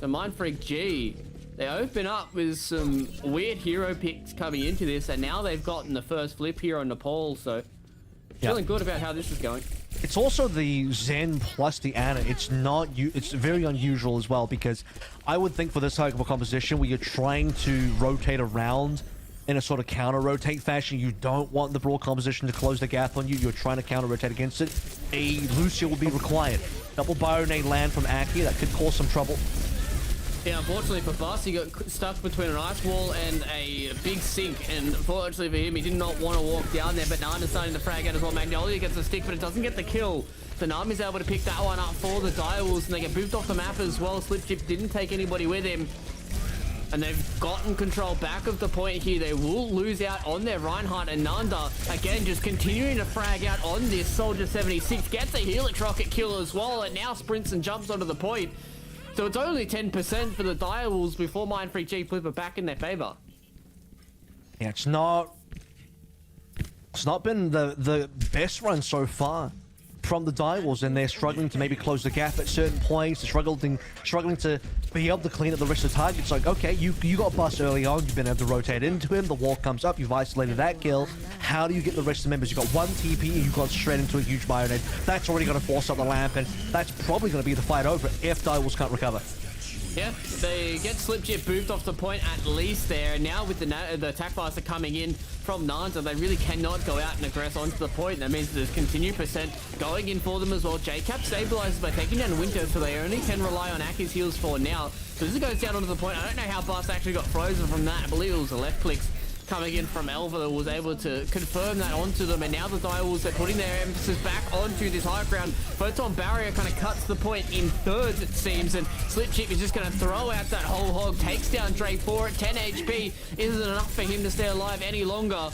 So Mindfreak G, they open up with some weird hero picks coming into this, and now they've gotten the first flip here on Nepal, so feeling good about how this is going. It's also the Zen plus the Ana. It's very unusual as well, because I would think for this type of a composition where you're trying to rotate around in a sort of counter-rotate fashion, you don't want the Brawl composition to close the gap on you. You're trying to counter-rotate against it. A Lucio will be required. Double Bionade land from Aki. That could cause some trouble. Yeah, unfortunately for Bus, he got stuck between an ice wall and a big sink, and unfortunately for him, he did not want to walk down there, but Nana's starting to frag out as well. Magnolia gets a stick, but it doesn't get the kill. So Nami's able to pick that one up for the Direwolves, and they get moved off the map as well. Slipchip didn't take anybody with him, and they've gotten control back of the point here. They will lose out on their Reinhardt, and Nanda, again, just continuing to frag out on this. Soldier 76 gets a Helix Rocket kill as well, and now sprints and jumps onto the point. So it's only 10% for the Direwolves before Mindfreak G flip it back in their favor. Yeah, it's not been the best run so far from the Direwolves, and they're struggling to maybe close the gap at certain points. They're struggling to be able to clean up the rest of the targets. Like, okay, you got bust early on, you've been able to rotate into him, the wall comes up, you've isolated that kill. How do you get the rest of the members? You've got one TP and you've got straight into a huge Bionade. That's already going to force up the lamp, and that's probably going to be the fight over if Direwolves can't recover. Yeah, they get Slipchip boofed off the point at least there. And now with the attack blaster coming in from Nanta, they really cannot go out and aggress onto the point. That means there's continued percent going in for them as well. JCap stabilizes by taking down Winter, so they only can rely on Aki's heals for now. So this goes down onto the point. I don't know how Bust actually got frozen from that. I believe it was the left clicks coming in from Elva that was able to confirm that onto them, and now the Direwolves are putting their emphasis back onto this high ground. Photon Barrier kind of cuts the point in thirds, it seems, and Slipchip is just going to throw out that whole hog, takes down Dre 4 at 10 HP. Isn't enough for him to stay alive any longer.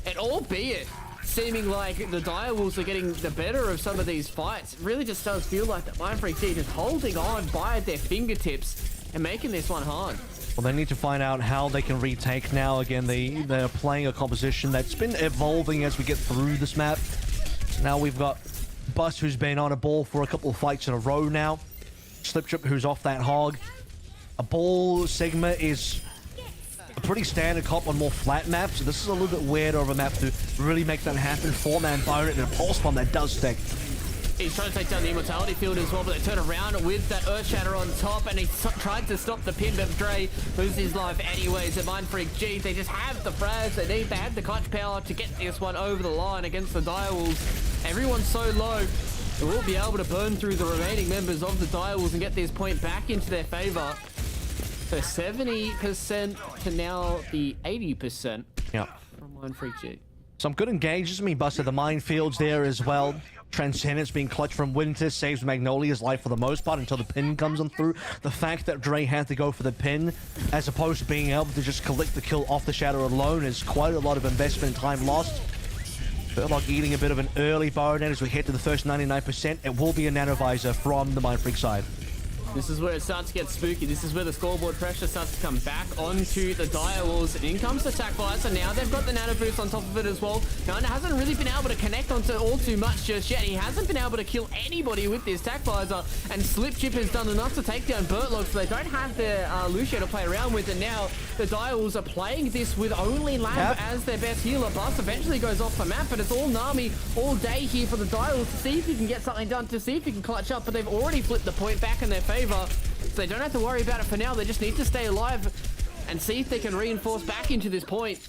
And albeit seeming like the Direwolves are getting the better of some of these fights, it really just does feel like that Mindfreak team is holding on by their fingertips and making this one hard. Well, they need to find out how they can retake now. Again, they're playing a composition that's been evolving as we get through this map. Now we've got Bust, who's been on a ball for a couple of fights in a row now. Slipchip, who's off that hog. A ball Sigma is a pretty standard comp on more flat maps, so this is a little bit weird of a map to really make that happen. 4-man Byron and a pulse bomb that does stick. He's trying to take down the Immortality Field as well, but they turn around with that Earth Shatter on top, and he tried to stop the pin, but Dre loses his life anyways. The Mindfreak G, they just have the frags they need. They have the clutch power to get this one over the line against the Direwolves. Everyone's so low, they will be able to burn through the remaining members of the Direwolves and get this point back into their favor. So 70% to now the 80%. Yeah. From Mindfreak G. Some good engages. I mean, busted the minefields there as well. Transcendence being clutched from Winter saves Magnolia's life for the most part until the pin comes on through. The fact that Dre had to go for the pin as opposed to being able to just collect the kill off the Shadow alone is quite a lot of investment and time lost. Burlock eating a bit of an early baronet as we head to the first 99%. It will be a nanovisor from the Mindfreak side. This is where it starts to get spooky. This is where the scoreboard pressure starts to come back onto the Direwolves. In comes the attack visor. Now they've got the nano boost on top of it as well. Nana hasn't really been able to connect onto all too much just yet. He hasn't been able to kill anybody with this attack visor. And Slipchip has done enough to take down Burtlock, so they don't have their Lucio to play around with. And now the Direwolves are playing this with only Lab as their best healer. Bus eventually goes off the map, but it's all Nami all day here for the Direwolves to see if he can get something done, to see if he can clutch up. But they've already flipped the point back in their favor. So they don't have to worry about it for now. They just need to stay alive and see if they can reinforce back into this point.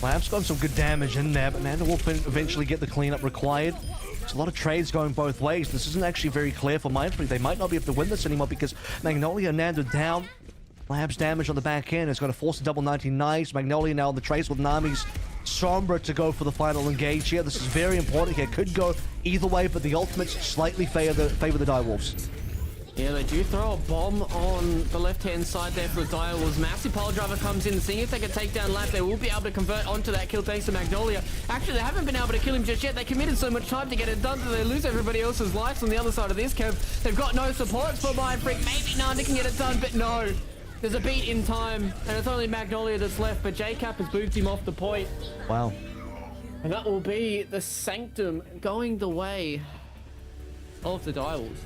Lab's got some good damage in there, but Nanda will eventually get the cleanup required. There's a lot of trades going both ways. This isn't actually very clear for Mindfreak. They might not be able to win this anymore because Magnolia and Nanda down. Lab's damage on the back end is going to force a double 99s. Magnolia now on the trace with Nami's Sombra to go for the final engage here. This is very important here. Could go either way, but the ultimates slightly favor the Direwolves. Yeah, they do throw a bomb on the left-hand side there for the Direwolves. Massive pile driver comes in, seeing if they can take down Lab. They will be able to convert onto that kill thanks to Magnolia. Actually, they haven't been able to kill him just yet. They committed so much time to get it done that they lose everybody else's lives on the other side of this curve. They've got no supports for Mindfreak. Maybe Nanda can get it done, but no. There's a beat in time, and it's only Magnolia that's left, but JCap has boofed him off the point. Wow. And that will be the Sanctum going the way of the Direwolves.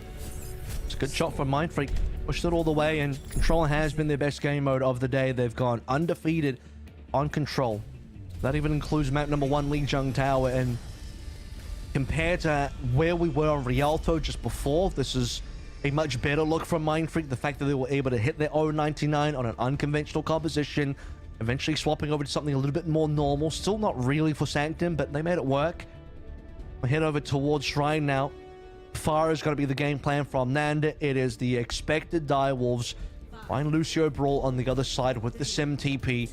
It's a good shot from Mindfreak. Pushed it all the way, and Control has been their best game mode of the day. They've gone undefeated on Control. That even includes map number 1, Lijiang Tower, and compared to where we were on Rialto just before, this is a much better look from Mindfreak. The fact that they were able to hit their 0.99 on an unconventional composition, eventually swapping over to something a little bit more normal. Still not really for Sanctum, but they made it work. We'll head over towards Shrine now. Far is going to be the game plan from Nanda. It is the expected Direwolves. Find Lucio Brawl on the other side with the Sim TP.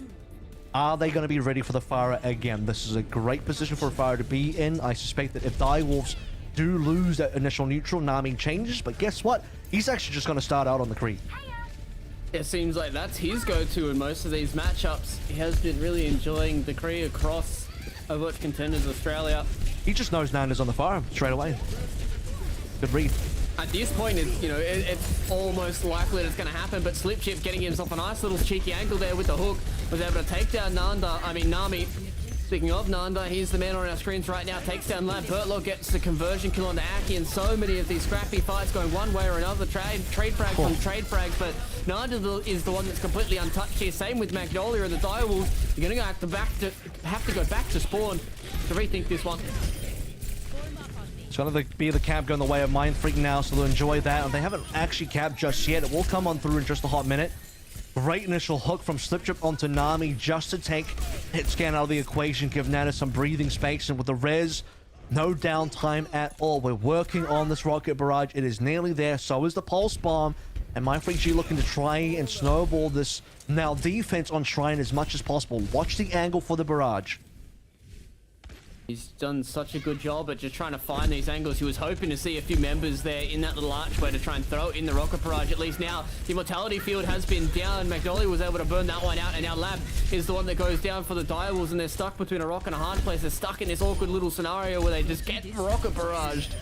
Are they going to be ready for the Pharah again? This is a great position for a Pharah to be in. I suspect that if Direwolves do lose that initial neutral, Nami changes, but guess what? He's actually just going to start out on the creep. It seems like that's his go-to in most of these matchups. He has been really enjoying the Kree across Overwatch Contenders Australia. He just knows Nanda's on the fire straight away. Good read. At this point, it's almost likely that it's going to happen, but Slipchip getting himself a nice little cheeky angle there with the hook was able to take down Nami. Speaking of Nanda, he's the man on our screens right now. Takes down Lab. Burtlock gets the conversion kill on Aki, and so many of these scrappy fights going one way or another. Trade frags on trade frags, but Nanda is the one that's completely untouched here. Same with Magnolia and the Direwolves. You're going to have to go back to spawn to rethink this one. It's going to be the cap going the way of Mind Freak now, so they'll enjoy that. And they haven't actually capped just yet. It will come on through in just a hot minute. Great initial hook from Sliptrip onto Nami just to take hit scan out of the equation, give Nana some breathing space. And with the res, no downtime at all. We're working on this rocket barrage. It is nearly there. So is the pulse bomb. And MindFreak looking to try and snowball this now defense on Shrine as much as possible. Watch the angle for the barrage. He's done such a good job at just trying to find these angles. He was hoping to see a few members there in that little archway to try and throw in the rocket barrage. At least now, the Immortality field has been down. Magnolia was able to burn that one out, and now Lab is the one that goes down for the Direwolves, and they're stuck between a rock and a hard place. They're stuck in this awkward little scenario where they just get rocket barraged.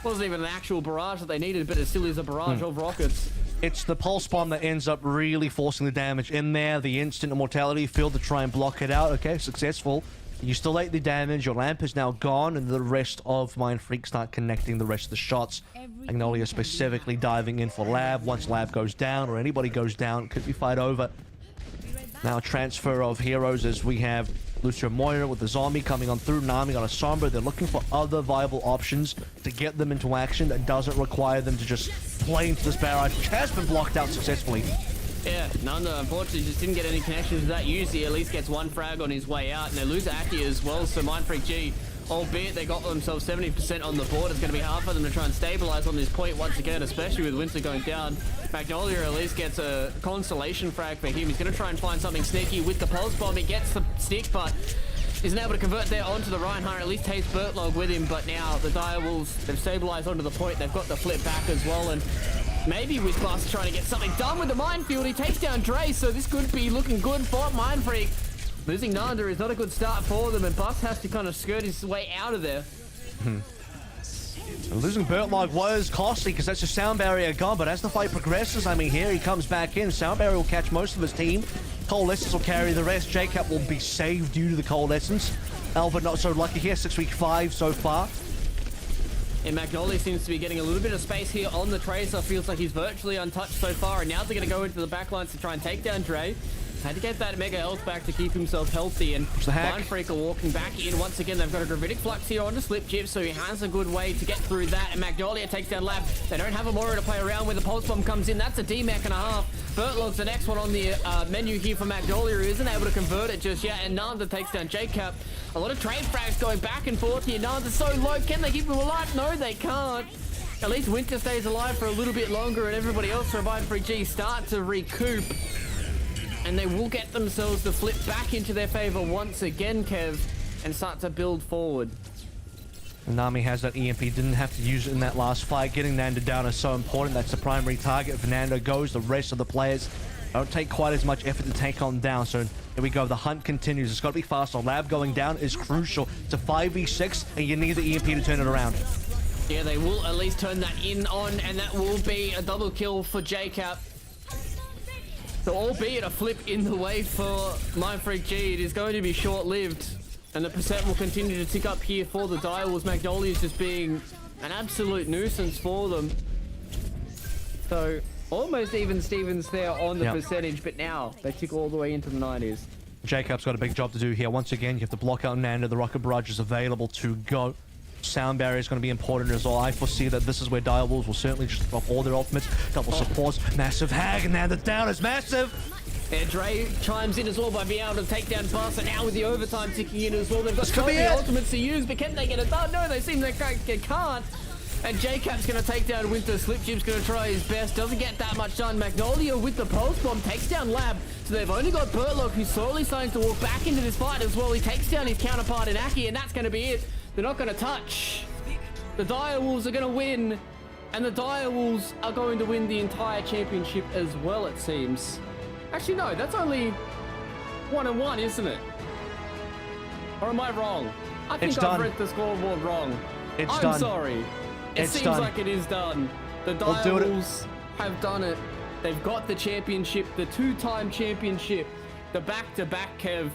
Wasn't even an actual barrage that they needed, but it still is a barrage of rockets. It's the pulse bomb that ends up really forcing the damage in there. The instant Immortality field to try and block it out. Okay, successful. You still ate the damage, your lamp is now gone, and the rest of Mind Freak start connecting the rest of the shots. Magnolia specifically diving in for Lab. Once Lab goes down, or anybody goes down, it could be fight over. Now transfer of heroes as we have Lucio Moira with the zombie coming on through, Nami on a Sombra. They're looking for other viable options to get them into action that doesn't require them to just play into this barrage, which has been blocked out successfully. Yeah, Nanda unfortunately just didn't get any connections with that. Yuzi at least gets one frag on his way out, and they lose Aki as well, so Mindfreak G, albeit they got themselves 70% on the board, it's going to be hard for them to try and stabilize on this point once again, especially with Winter going down. Magnolia at least gets a consolation frag for him. He's going to try and find something sneaky with the pulse bomb. He gets the stick, but isn't able to convert there onto the Reinhardt. At least takes Bertlog with him, but now the Direwolves, they've stabilized onto the point. They've got the flip back as well, and maybe with Bus trying to get something done with the minefield. He takes down Dre, so this could be looking good for Mindfreak. Losing Nanda is not a good start for them, and Bus has to kind of skirt his way out of there. Losing Bertlog was costly because that's a sound barrier gone, but as the fight progresses, I mean, here he comes back in. Sound barrier will catch most of his team. Coalescence will carry the rest. Jacob will be saved due to the Coalescence. Albert not so lucky here, 6 week 5 so far. And Magnolia seems to be getting a little bit of space here on the Tracer. Feels like he's virtually untouched so far, and now they're going to go into the backlines to try and take down Dre. Had to get that mega health back to keep himself healthy, and Mindfreak are walking back in once again. They've got a Gravitic Flux here onto Slipchip, so he has a good way to get through that, and Magnolia takes down Lab. They don't have a Moira to play around with. The Pulse Bomb comes in. That's a D-Mech and a half. Bertlog's the next one on the menu here for Magnolia, who isn't able to convert it just yet, and Nanda takes down J-Cap. A lot of trade frags going back and forth here. Nanda's so low. Can they keep him alive? No, they can't. At least Winter stays alive for a little bit longer, and everybody else from Mindfreak G start to recoup. And they will get themselves to flip back into their favor once again, Kev, and start to build forward. Nami has that EMP, didn't have to use it in that last fight. Getting Nando down is so important. That's the primary target. If Nando goes, the rest of the players don't take quite as much effort to take on down. So here we go. The hunt continues. It's got to be faster. Lab going down is crucial. It's a 5v6, and you need the EMP to turn it around. Yeah, they will at least turn that in on, and that will be a double kill for J-Cap. So albeit a flip in the way for Mindfreak G, it is going to be short-lived, and the percent will continue to tick up here for the Direwolves. Magnolia is just being an absolute nuisance for them. So almost even Stevens there on the percentage, but now they tick all the way into the 90s. Jacob's got a big job to do here. Once again, you have to block out Nando. The rocket barrage is available to go. Sound barrier is going to be important as well. I foresee that this is where Direwolves will certainly just drop all their ultimates. Double supports, massive hag, and now the down is massive. And Dre chimes in as well by being able to take down Bus, and now with the overtime ticking in as well. They've got so many ultimates to use, but can they get it done? No, they seem they can't. And J-Cap's going to take down Winter. Slipchip's going to try his best. Doesn't get that much done. Magnolia with the Pulse Bomb takes down Lab. So they've only got Bertlog, who's slowly starting to walk back into this fight as well. He takes down his counterpart in Aki, and that's going to be it. They're not going to touch. The Direwolves are going to win, and the Direwolves are going to win the entire championship as well, it seems. Actually, no, that's only 1-1, isn't it? Or am I wrong? I think I've read the scoreboard wrong. I'm sorry. It seems like it is done. The Direwolves have done it. They've got the championship, the two-time championship, the back-to-back, Kev,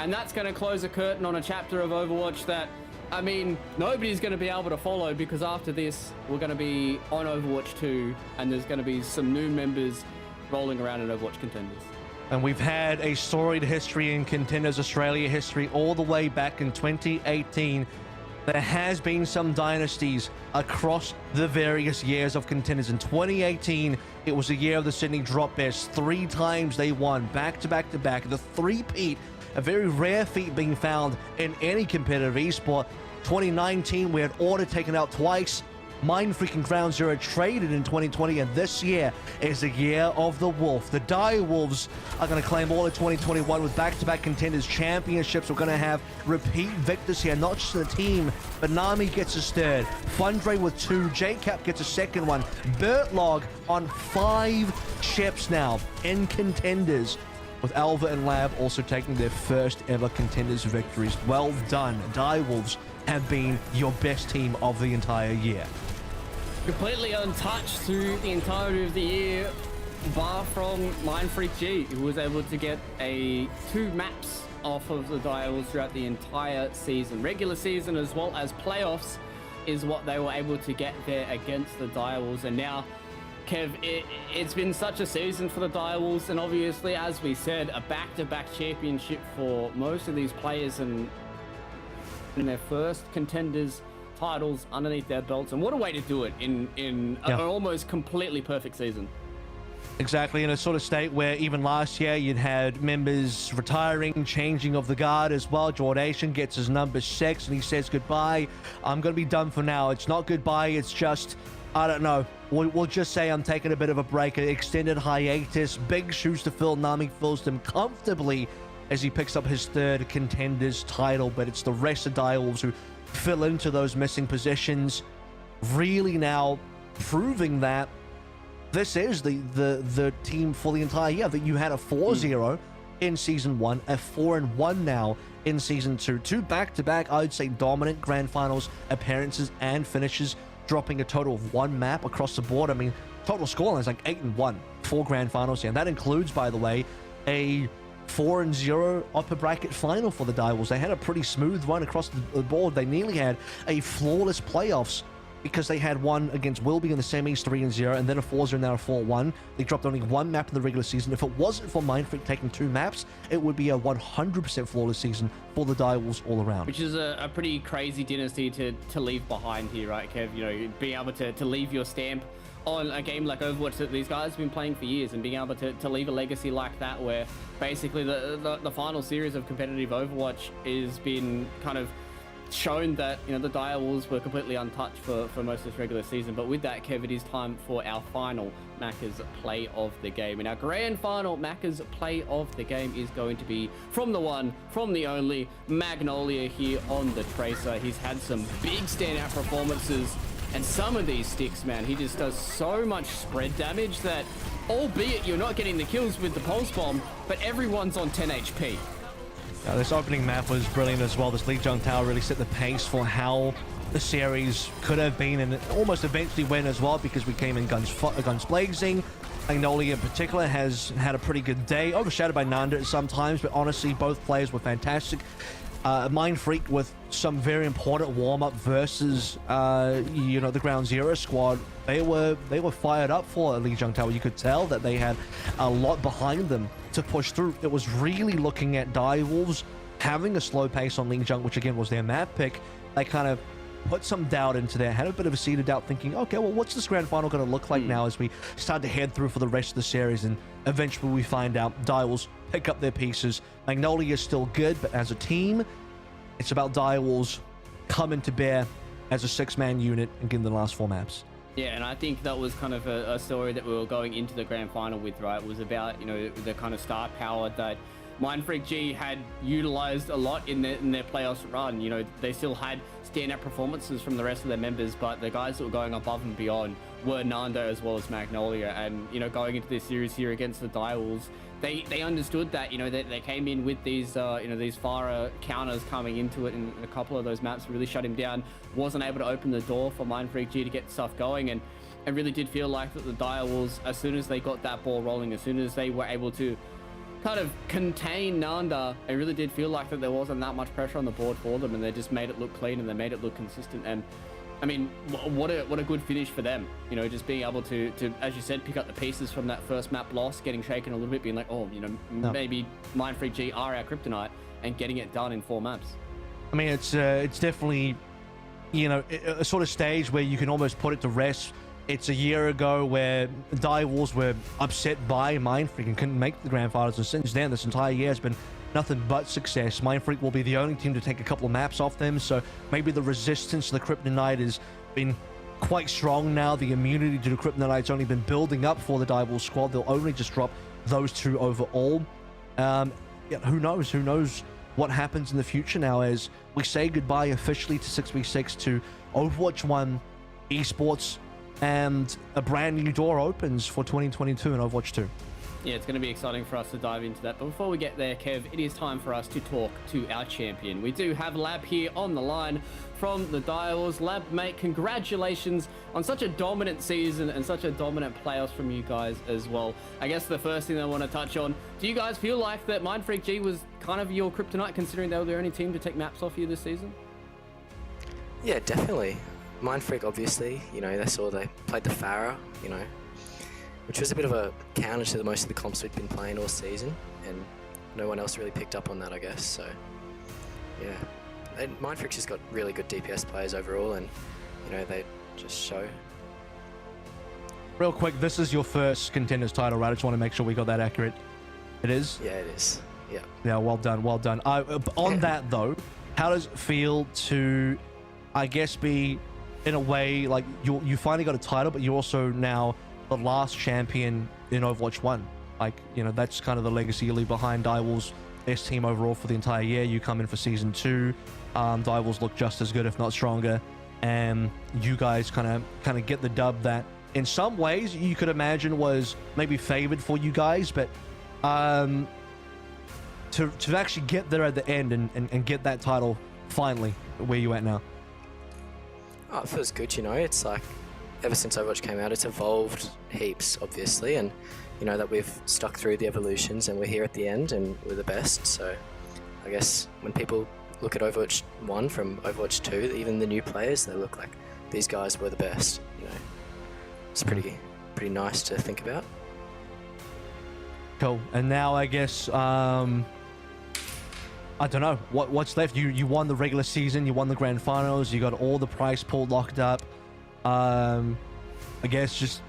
and that's going to close a curtain on a chapter of Overwatch that, I mean, nobody's going to be able to follow, because after this, we're going to be on Overwatch 2, and there's going to be some new members rolling around in Overwatch Contenders. And we've had a storied history in Contenders Australia history all the way back in 2018. there has been some dynasties across the various years of Contenders. In 2018, it was the year of the Sydney Drop Bears. 3 times they won back to back to back. The three-peat, a very rare feat being found in any competitive esport. 2019, we had Order taken out twice. Mind freaking Ground Zero traded in 2020, and this year is the year of the Wolf. The Dire Wolves are going to claim all of 2021 with back-to-back Contenders championships. We're going to have repeat victors here, not just in the team, but Nami gets his 3rd, Fundray with 2, JCap gets a 2nd one, Bertlog on 5 chips now in Contenders, with Alva and Lab also taking their first ever Contenders victories. Well done. Dire Wolves have been your best team of the entire year. Completely untouched through the entirety of the year, bar from Mindfreak G, who was able to get 2 maps off of the Dire Wolves throughout the entire season. Regular season as well as playoffs is what they were able to get there against the Dire Wolves. And now, Kev, it's been such a season for the Dire Wolves, and obviously, as we said, a back-to-back championship for most of these players, and in their first Contenders titles underneath their belts. And what a way to do it in an almost completely perfect season. Exactly, in a sort of state where even last year you'd had members retiring, changing of the guard as well. Jordation gets his number 6 and he says goodbye. I'm going to be done for now. It's not goodbye, it's just, I don't know. We'll just say I'm taking a bit of a break, an extended hiatus. Big shoes to fill. Nami fills them comfortably as he picks up his 3rd Contenders title, but it's the rest of Dire Wolves who fill into those missing positions, really now proving that this is the team for the entire year. That you had a 4-0 in Season 1, a 4-1 now in Season 2. 2 back-to-back, I'd say, dominant Grand Finals appearances and finishes, dropping a total of 1 map across the board. I mean, total scoreline is like 8-1 for Grand Finals here. And that includes, by the way, a 4-0 upper bracket final for the Dire Wolves. They had a pretty smooth run across the board. They nearly had a flawless playoffs because they had one against Wilby in the semis, 3-0, and then a 4-0, now a 4-1. They dropped only 1 map in the regular season. If it wasn't for Mindfreak taking 2 maps, it would be a 100% flawless season for the Dire Wolves all around. Which is a pretty crazy dynasty to leave behind here, right, Kev? You know, being able to leave your stamp on a game like Overwatch that these guys have been playing for years, and being able to leave a legacy like that, where basically the final series of competitive Overwatch has been kind of shown that, you know, the Dire Wolves were completely untouched for most of this regular season. But with that, Kev, it is time for our final Macca's play of the game. And our grand final Macca's play of the game is going to be from the one, from the only, Magnolia here on the Tracer. He's had some big standout performances, and some of these sticks, man, he just does so much spread damage that, albeit you're not getting the kills with the Pulse Bomb, but everyone's on 10 HP. This opening map was brilliant as well. This Lijiang Tower really set the pace for how the series could have been, and almost eventually went as well, because we came in guns blazing. Magnolia in particular has had a pretty good day, overshadowed by Nanda at some times, but honestly, both players were fantastic. Mindfreak with some very important warm-up versus, you know, the Ground Zero squad. They were fired up for Lijiang Tower. You could tell that they had a lot behind them to push through. It was really looking at Dire Wolves having a slow pace on Lijiang, which again was their map pick. They kind of put some doubt into there, had a bit of a seed of doubt, thinking, okay, well, what's this grand final going to look like now as we start to head through for the rest of the series? And eventually we find out Dire Wolves pick up their pieces. Magnolia is still good, but as a team, it's about Dire Wolves coming to bear as a 6-man unit and getting the last 4 maps. Yeah, and I think that was kind of a story that we were going into the grand final with, right? It was about, you know, the kind of star power that Mindfreak G had utilized a lot in their playoffs run. You know, they still had standout performances from the rest of their members, but the guys that were going above and beyond were Nando as well as Magnolia. And, you know, going into this series here against the Dire Wolves, they understood that, you know, they came in with these, you know, these Pharah counters coming into it, and a couple of those maps really shut him down. Wasn't able to open the door for Mindfreak G to get stuff going, and it really did feel like that the Dire Wolves, as soon as they got that ball rolling, as soon as they were able to kind of contain Nanda, it really did feel like that there wasn't that much pressure on the board for them, and they just made it look clean and they made it look consistent. And I mean, what a good finish for them, you know, just being able to, as you said, pick up the pieces from that first map loss, getting shaken a little bit, being like, oh, you know, maybe Mindfreak G are our kryptonite, and getting it done in 4 maps. I mean, it's definitely you know, a sort of stage where you can almost put it to rest. It's a year ago where Direwolves were upset by Mindfreak and couldn't make the grand finals, and since then, this entire year has been nothing but success. Mindfreak will be the only team to take a couple of maps off them, so maybe the resistance to the Kryptonite has been quite strong now. The immunity to the Kryptonite's only been building up for the Direwolves squad. They'll only just drop those two overall. Yeah, who knows? Who knows what happens in the future now as we say goodbye officially to 6v6, to Overwatch 1, Esports, and a brand new door opens for 2022 in Overwatch 2. Yeah, it's going to be exciting for us to dive into that. But before we get there, Kev, it is time for us to talk to our champion. We do have Lab here on the line from the Dials. Lab, mate, congratulations on such a dominant season and such a dominant playoffs from you guys as well. I guess the first thing I want to touch on, do you guys feel like that Mindfreak G was kind of your kryptonite, considering they were the only team to take maps off you this season? Yeah, definitely. Mindfreak, obviously, you know, they played the Farah, you know, which was a bit of a counter to most of the comps we'd been playing all season, and no one else really picked up on that, I guess. So, yeah. And Mindfreak's just got really good DPS players overall, and, you know, they just show. Real quick, this is your first Contenders title, right? I just want to make sure we got that accurate. It is? Yeah, it is. Yeah. Yeah, well done, well done. On that, though, how does it feel to, I guess, be, in a way, like, you finally got a title, but you're also now the last champion in Overwatch 1. Like, you know, that's kind of the legacy you leave behind. Direwolves' best team overall for the entire year. You come in for Season 2. Direwolves look just as good, if not stronger. And you guys kind of get the dub that, in some ways, you could imagine was maybe favored for you guys, but to actually get there at the end and get that title finally, where you at now? Oh, it feels good, you know. It's like, ever since Overwatch came out, it's evolved heaps, obviously, and, you know, that we've stuck through the evolutions and we're here at the end and we're the best. So I guess when people look at Overwatch 1 from Overwatch 2, even the new players, they look like these guys were the best, you know. It's pretty nice to think about. Cool. And now I guess I don't know what's left. You won the regular season, you won the grand finals, you got all the prize pool locked up. I guess just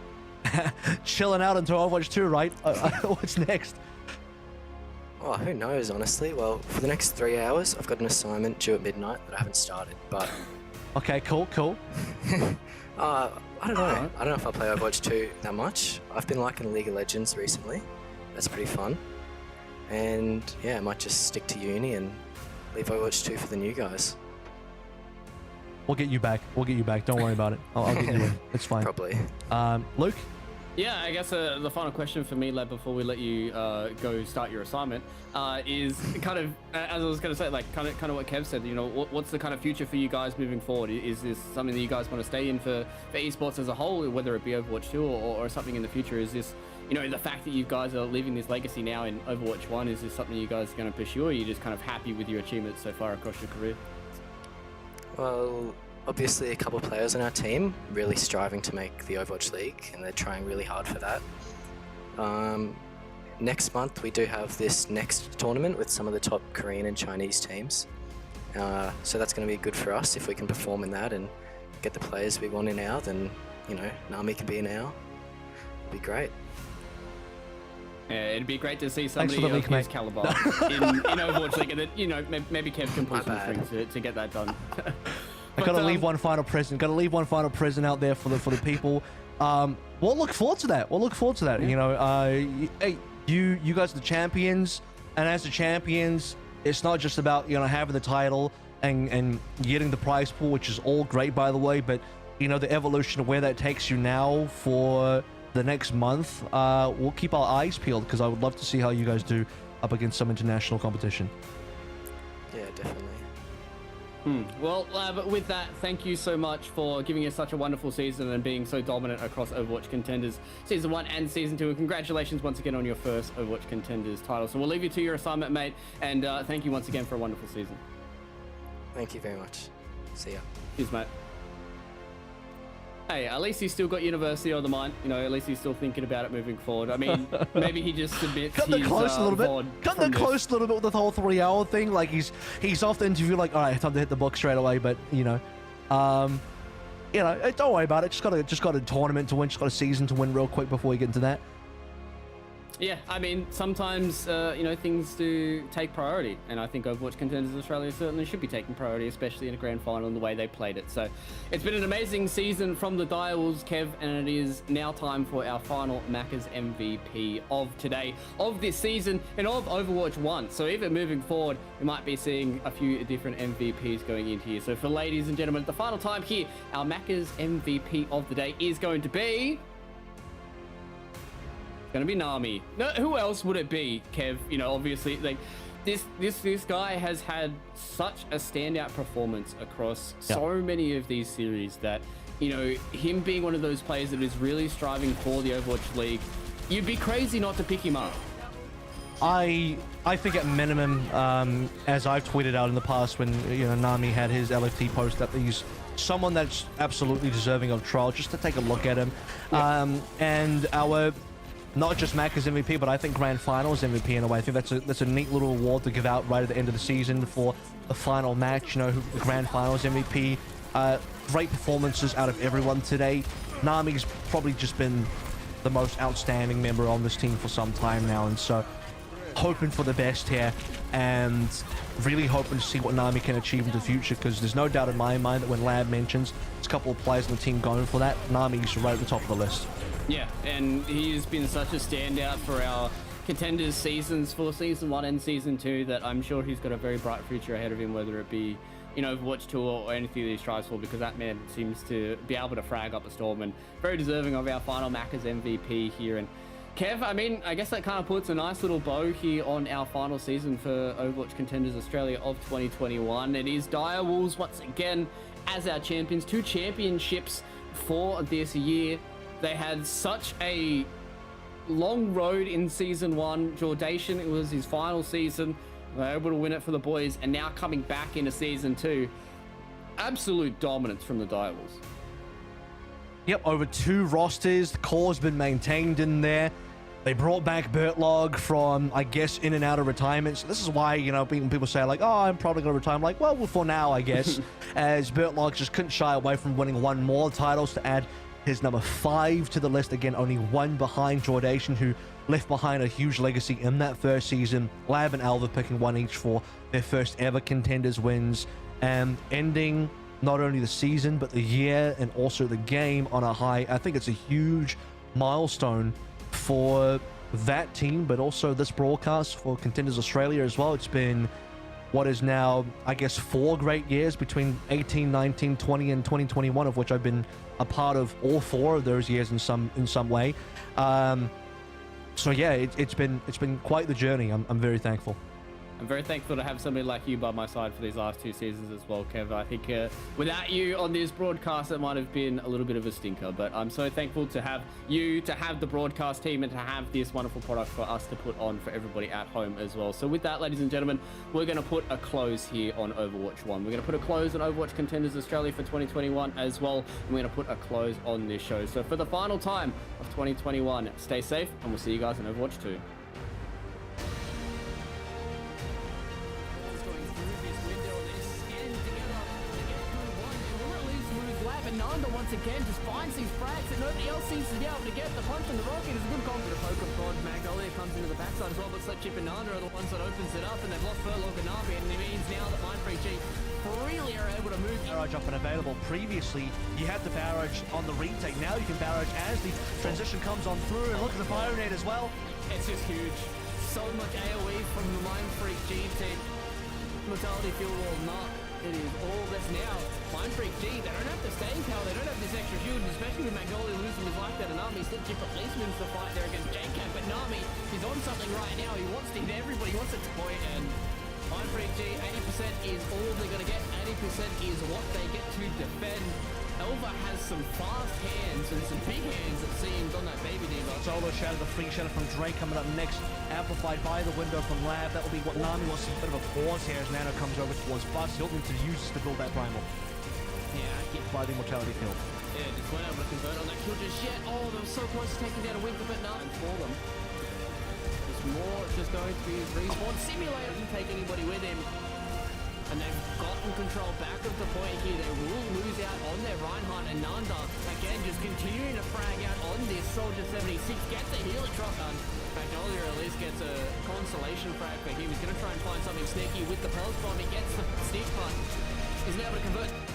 chilling out until Overwatch 2, right? What's next? Oh, who knows, honestly. Well, for the next 3 hours, I've got an assignment due at midnight that I haven't started, but... Okay, cool. I don't know. I don't know if I'll play Overwatch 2 that much. I've been liking League of Legends recently. That's pretty fun. And yeah, I might just stick to uni and leave Overwatch 2 for the new guys. We'll get you back. Don't worry about it. I'll get you in. It's fine. Probably. Luke? Yeah, I guess the final question for me, Lab, before we let you go start your assignment, is kind of, as I was going to say, like kind of what Kev said. You know, what's the kind of future for you guys moving forward? Is this something that you guys want to stay in for esports as a whole, whether it be Overwatch 2 or something in the future? Is this, you know, the fact that you guys are leaving this legacy now in Overwatch 1, is this something you guys are going to pursue, or are you just kind of happy with your achievements so far across your career? Well, obviously a couple of players on our team really striving to make the Overwatch League, and they're trying really hard for that. Next month we do have this next tournament with some of the top Korean and Chinese teams. So that's going to be good for us if we can perform in that and get the players we want in our, then, you know, Nami can be in our. It'd be great. Yeah, it'd be great to see somebody of his caliber in Overwatch League, and then, you know, maybe Kev can pull some strings to get that done. I gotta leave one final present. Out there for the people. We'll look forward to that. Yeah. You know, hey, you guys are the champions, and as the champions, it's not just about, you know, having the title and getting the prize pool, which is all great, by the way. But, you know, the evolution of where that takes you now for the next month, we'll keep our eyes peeled, because I would love to see how you guys do up against some international competition. Yeah, definitely. Well, Lab, with that, thank you so much for giving us such a wonderful season and being so dominant across Overwatch Contenders Season 1 and Season 2. And congratulations once again on your first Overwatch Contenders title. So we'll leave you to your assignment, mate. And thank you once again for a wonderful season. Thank you very much. See ya. Cheers, mate. Hey, at least he's still got university on the mind. You know, at least he's still thinking about it moving forward. I mean, maybe he just admits Cut the close a little bit. Cut the close a little bit with the whole 3 hour thing. Like he's off the interview, like, all right, time to hit the book straight away. But, you know, You know, don't worry about it. Just got a tournament to win. Just got a season to win real quick before we get into that. Yeah, I mean, sometimes, you know, things do take priority, and I think Overwatch Contenders Australia certainly should be taking priority, especially in a grand final and the way they played it. So it's been an amazing season from the Direwolves, Kev, and it is now time for our final Macca's MVP of today, of this season, and of Overwatch 1. So even moving forward, we might be seeing a few different MVPs going in here. So for ladies and gentlemen, the final time here, our Macca's MVP of the day is going to be... gonna be Nami. No, who else would it be, Kev? You know, obviously, like this guy has had such a standout performance across so many of these series that, you know, him being one of those players that is really striving for the Overwatch League, you'd be crazy not to pick him up. I think at minimum, as I've tweeted out in the past when, you know, Nami had his LFT post, that he's someone that's absolutely deserving of trial, just to take a look at him. And our not just Macca's MVP, but I think Grand Finals MVP in a way. I think that's a neat little award to give out right at the end of the season for the final match. You know, Grand Finals MVP. Great performances out of everyone today. Nami's probably just been the most outstanding member on this team for some time now, and so hoping for the best here, and really hoping to see what Nami can achieve in the future, because there's no doubt in my mind that when Lab mentions there's a couple of players on the team going for that, Nami's right at the top of the list. Yeah, and he has been such a standout for our Contenders seasons, for Season 1 and Season 2, that I'm sure he's got a very bright future ahead of him, whether it be, you know, Overwatch 2 or anything that he strives for, because that man seems to be able to frag up a storm, and very deserving of our final Macca's MVP here. And Kev, I mean, I guess that kind of puts a nice little bow here on our final season for Overwatch Contenders Australia of 2021. It is Direwolves once again as our champions, 2 championships for this year. They had such a long road in Season 1. Jordation, it was his final season. They were able to win it for the boys, and now coming back into Season 2, absolute dominance from the Direwolves. Yep, over 2 rosters. The core's been maintained in there. They brought back Bertlog from, I guess, in and out of retirement. So this is why, you know, people say, like, oh, I'm probably going to retire. I'm like, well, for now, I guess. As Bertlog just couldn't shy away from winning 1 more titles to add his number 5 to the list. Again, only 1 behind Jordation, who left behind a huge legacy in that first season. Lab and Alva picking 1 each for their first ever Contenders wins, and ending not only the season, but the year and also the game on a high. I think it's a huge milestone for that team, but also this broadcast for Contenders Australia as well. It's been what is now, I guess, 4 great years between 18, 19, 20, and 2021, of which I've been a part of all 4 of those years in some way. So yeah, it's been quite the journey. I'm very thankful. I'm very thankful to have somebody like you by my side for these last 2 seasons as well, Kev. I think without you on this broadcast, it might have been a little bit of a stinker, but I'm so thankful to have you, to have the broadcast team, and to have this wonderful product for us to put on for everybody at home as well. So with that, ladies and gentlemen, we're going to put a close here on Overwatch 1. We're going to put a close on Overwatch Contenders Australia for 2021 as well, and we're going to put a close on this show. So for the final time of 2021, stay safe, and we'll see you guys in Overwatch 2. Once again, just finds these frags that nobody else seems to be able to get. The punch and the rocket is a good combo to poke of God. Magnolia comes into the backside as well, but Slip Chip and Nanda are the ones that opens it up, and they've lost Furlong and Navi, and it means now that Mindfreak G really are able to move. Barrage up and available. Previously, you had the barrage on the retake. Now you can barrage as the transition comes on through, and look at the fire grenade as well. It's just huge. So much AoE from the Mindfreak G team. Mortality fuel or not, it is all this now. Mindfreak G, they don't have the staying power, they don't have this extra shield, and especially with Magnolia losing his life there to Nami. Slip Chip at least wins the fight there against J-Cap, but Nami is on something right now. He wants to hit everybody, he wants it to point, and Mindfreak G, 80% is all they're going to get, 80% is what they get to defend. Elva has some fast hands and some big hands, it seems, on that baby diva. Solo shatter, the free shatter from Drake coming up next, amplified by the window from Lab. That will be what Nami wants, a bit of a pause here as Nano comes over towards Buzz. He'll need to use this to build that primal. Yeah, by the mortality kill. Yeah, just went able to convert on that kill just yet. Oh, they were so close to taking down a Winker, but nothing for them. Just more just going to be his respawn simulator. Doesn't take anybody with him. and they've gotten control back of the point here. They will lose out on their Reinhardt and Nanda. Again, just continuing to frag out on this. Soldier 76 gets a helixtron. Magnolia at least gets a consolation frag for him. He's going to try and find something sneaky with the pulse bomb. He gets the stick, but isn't able to convert.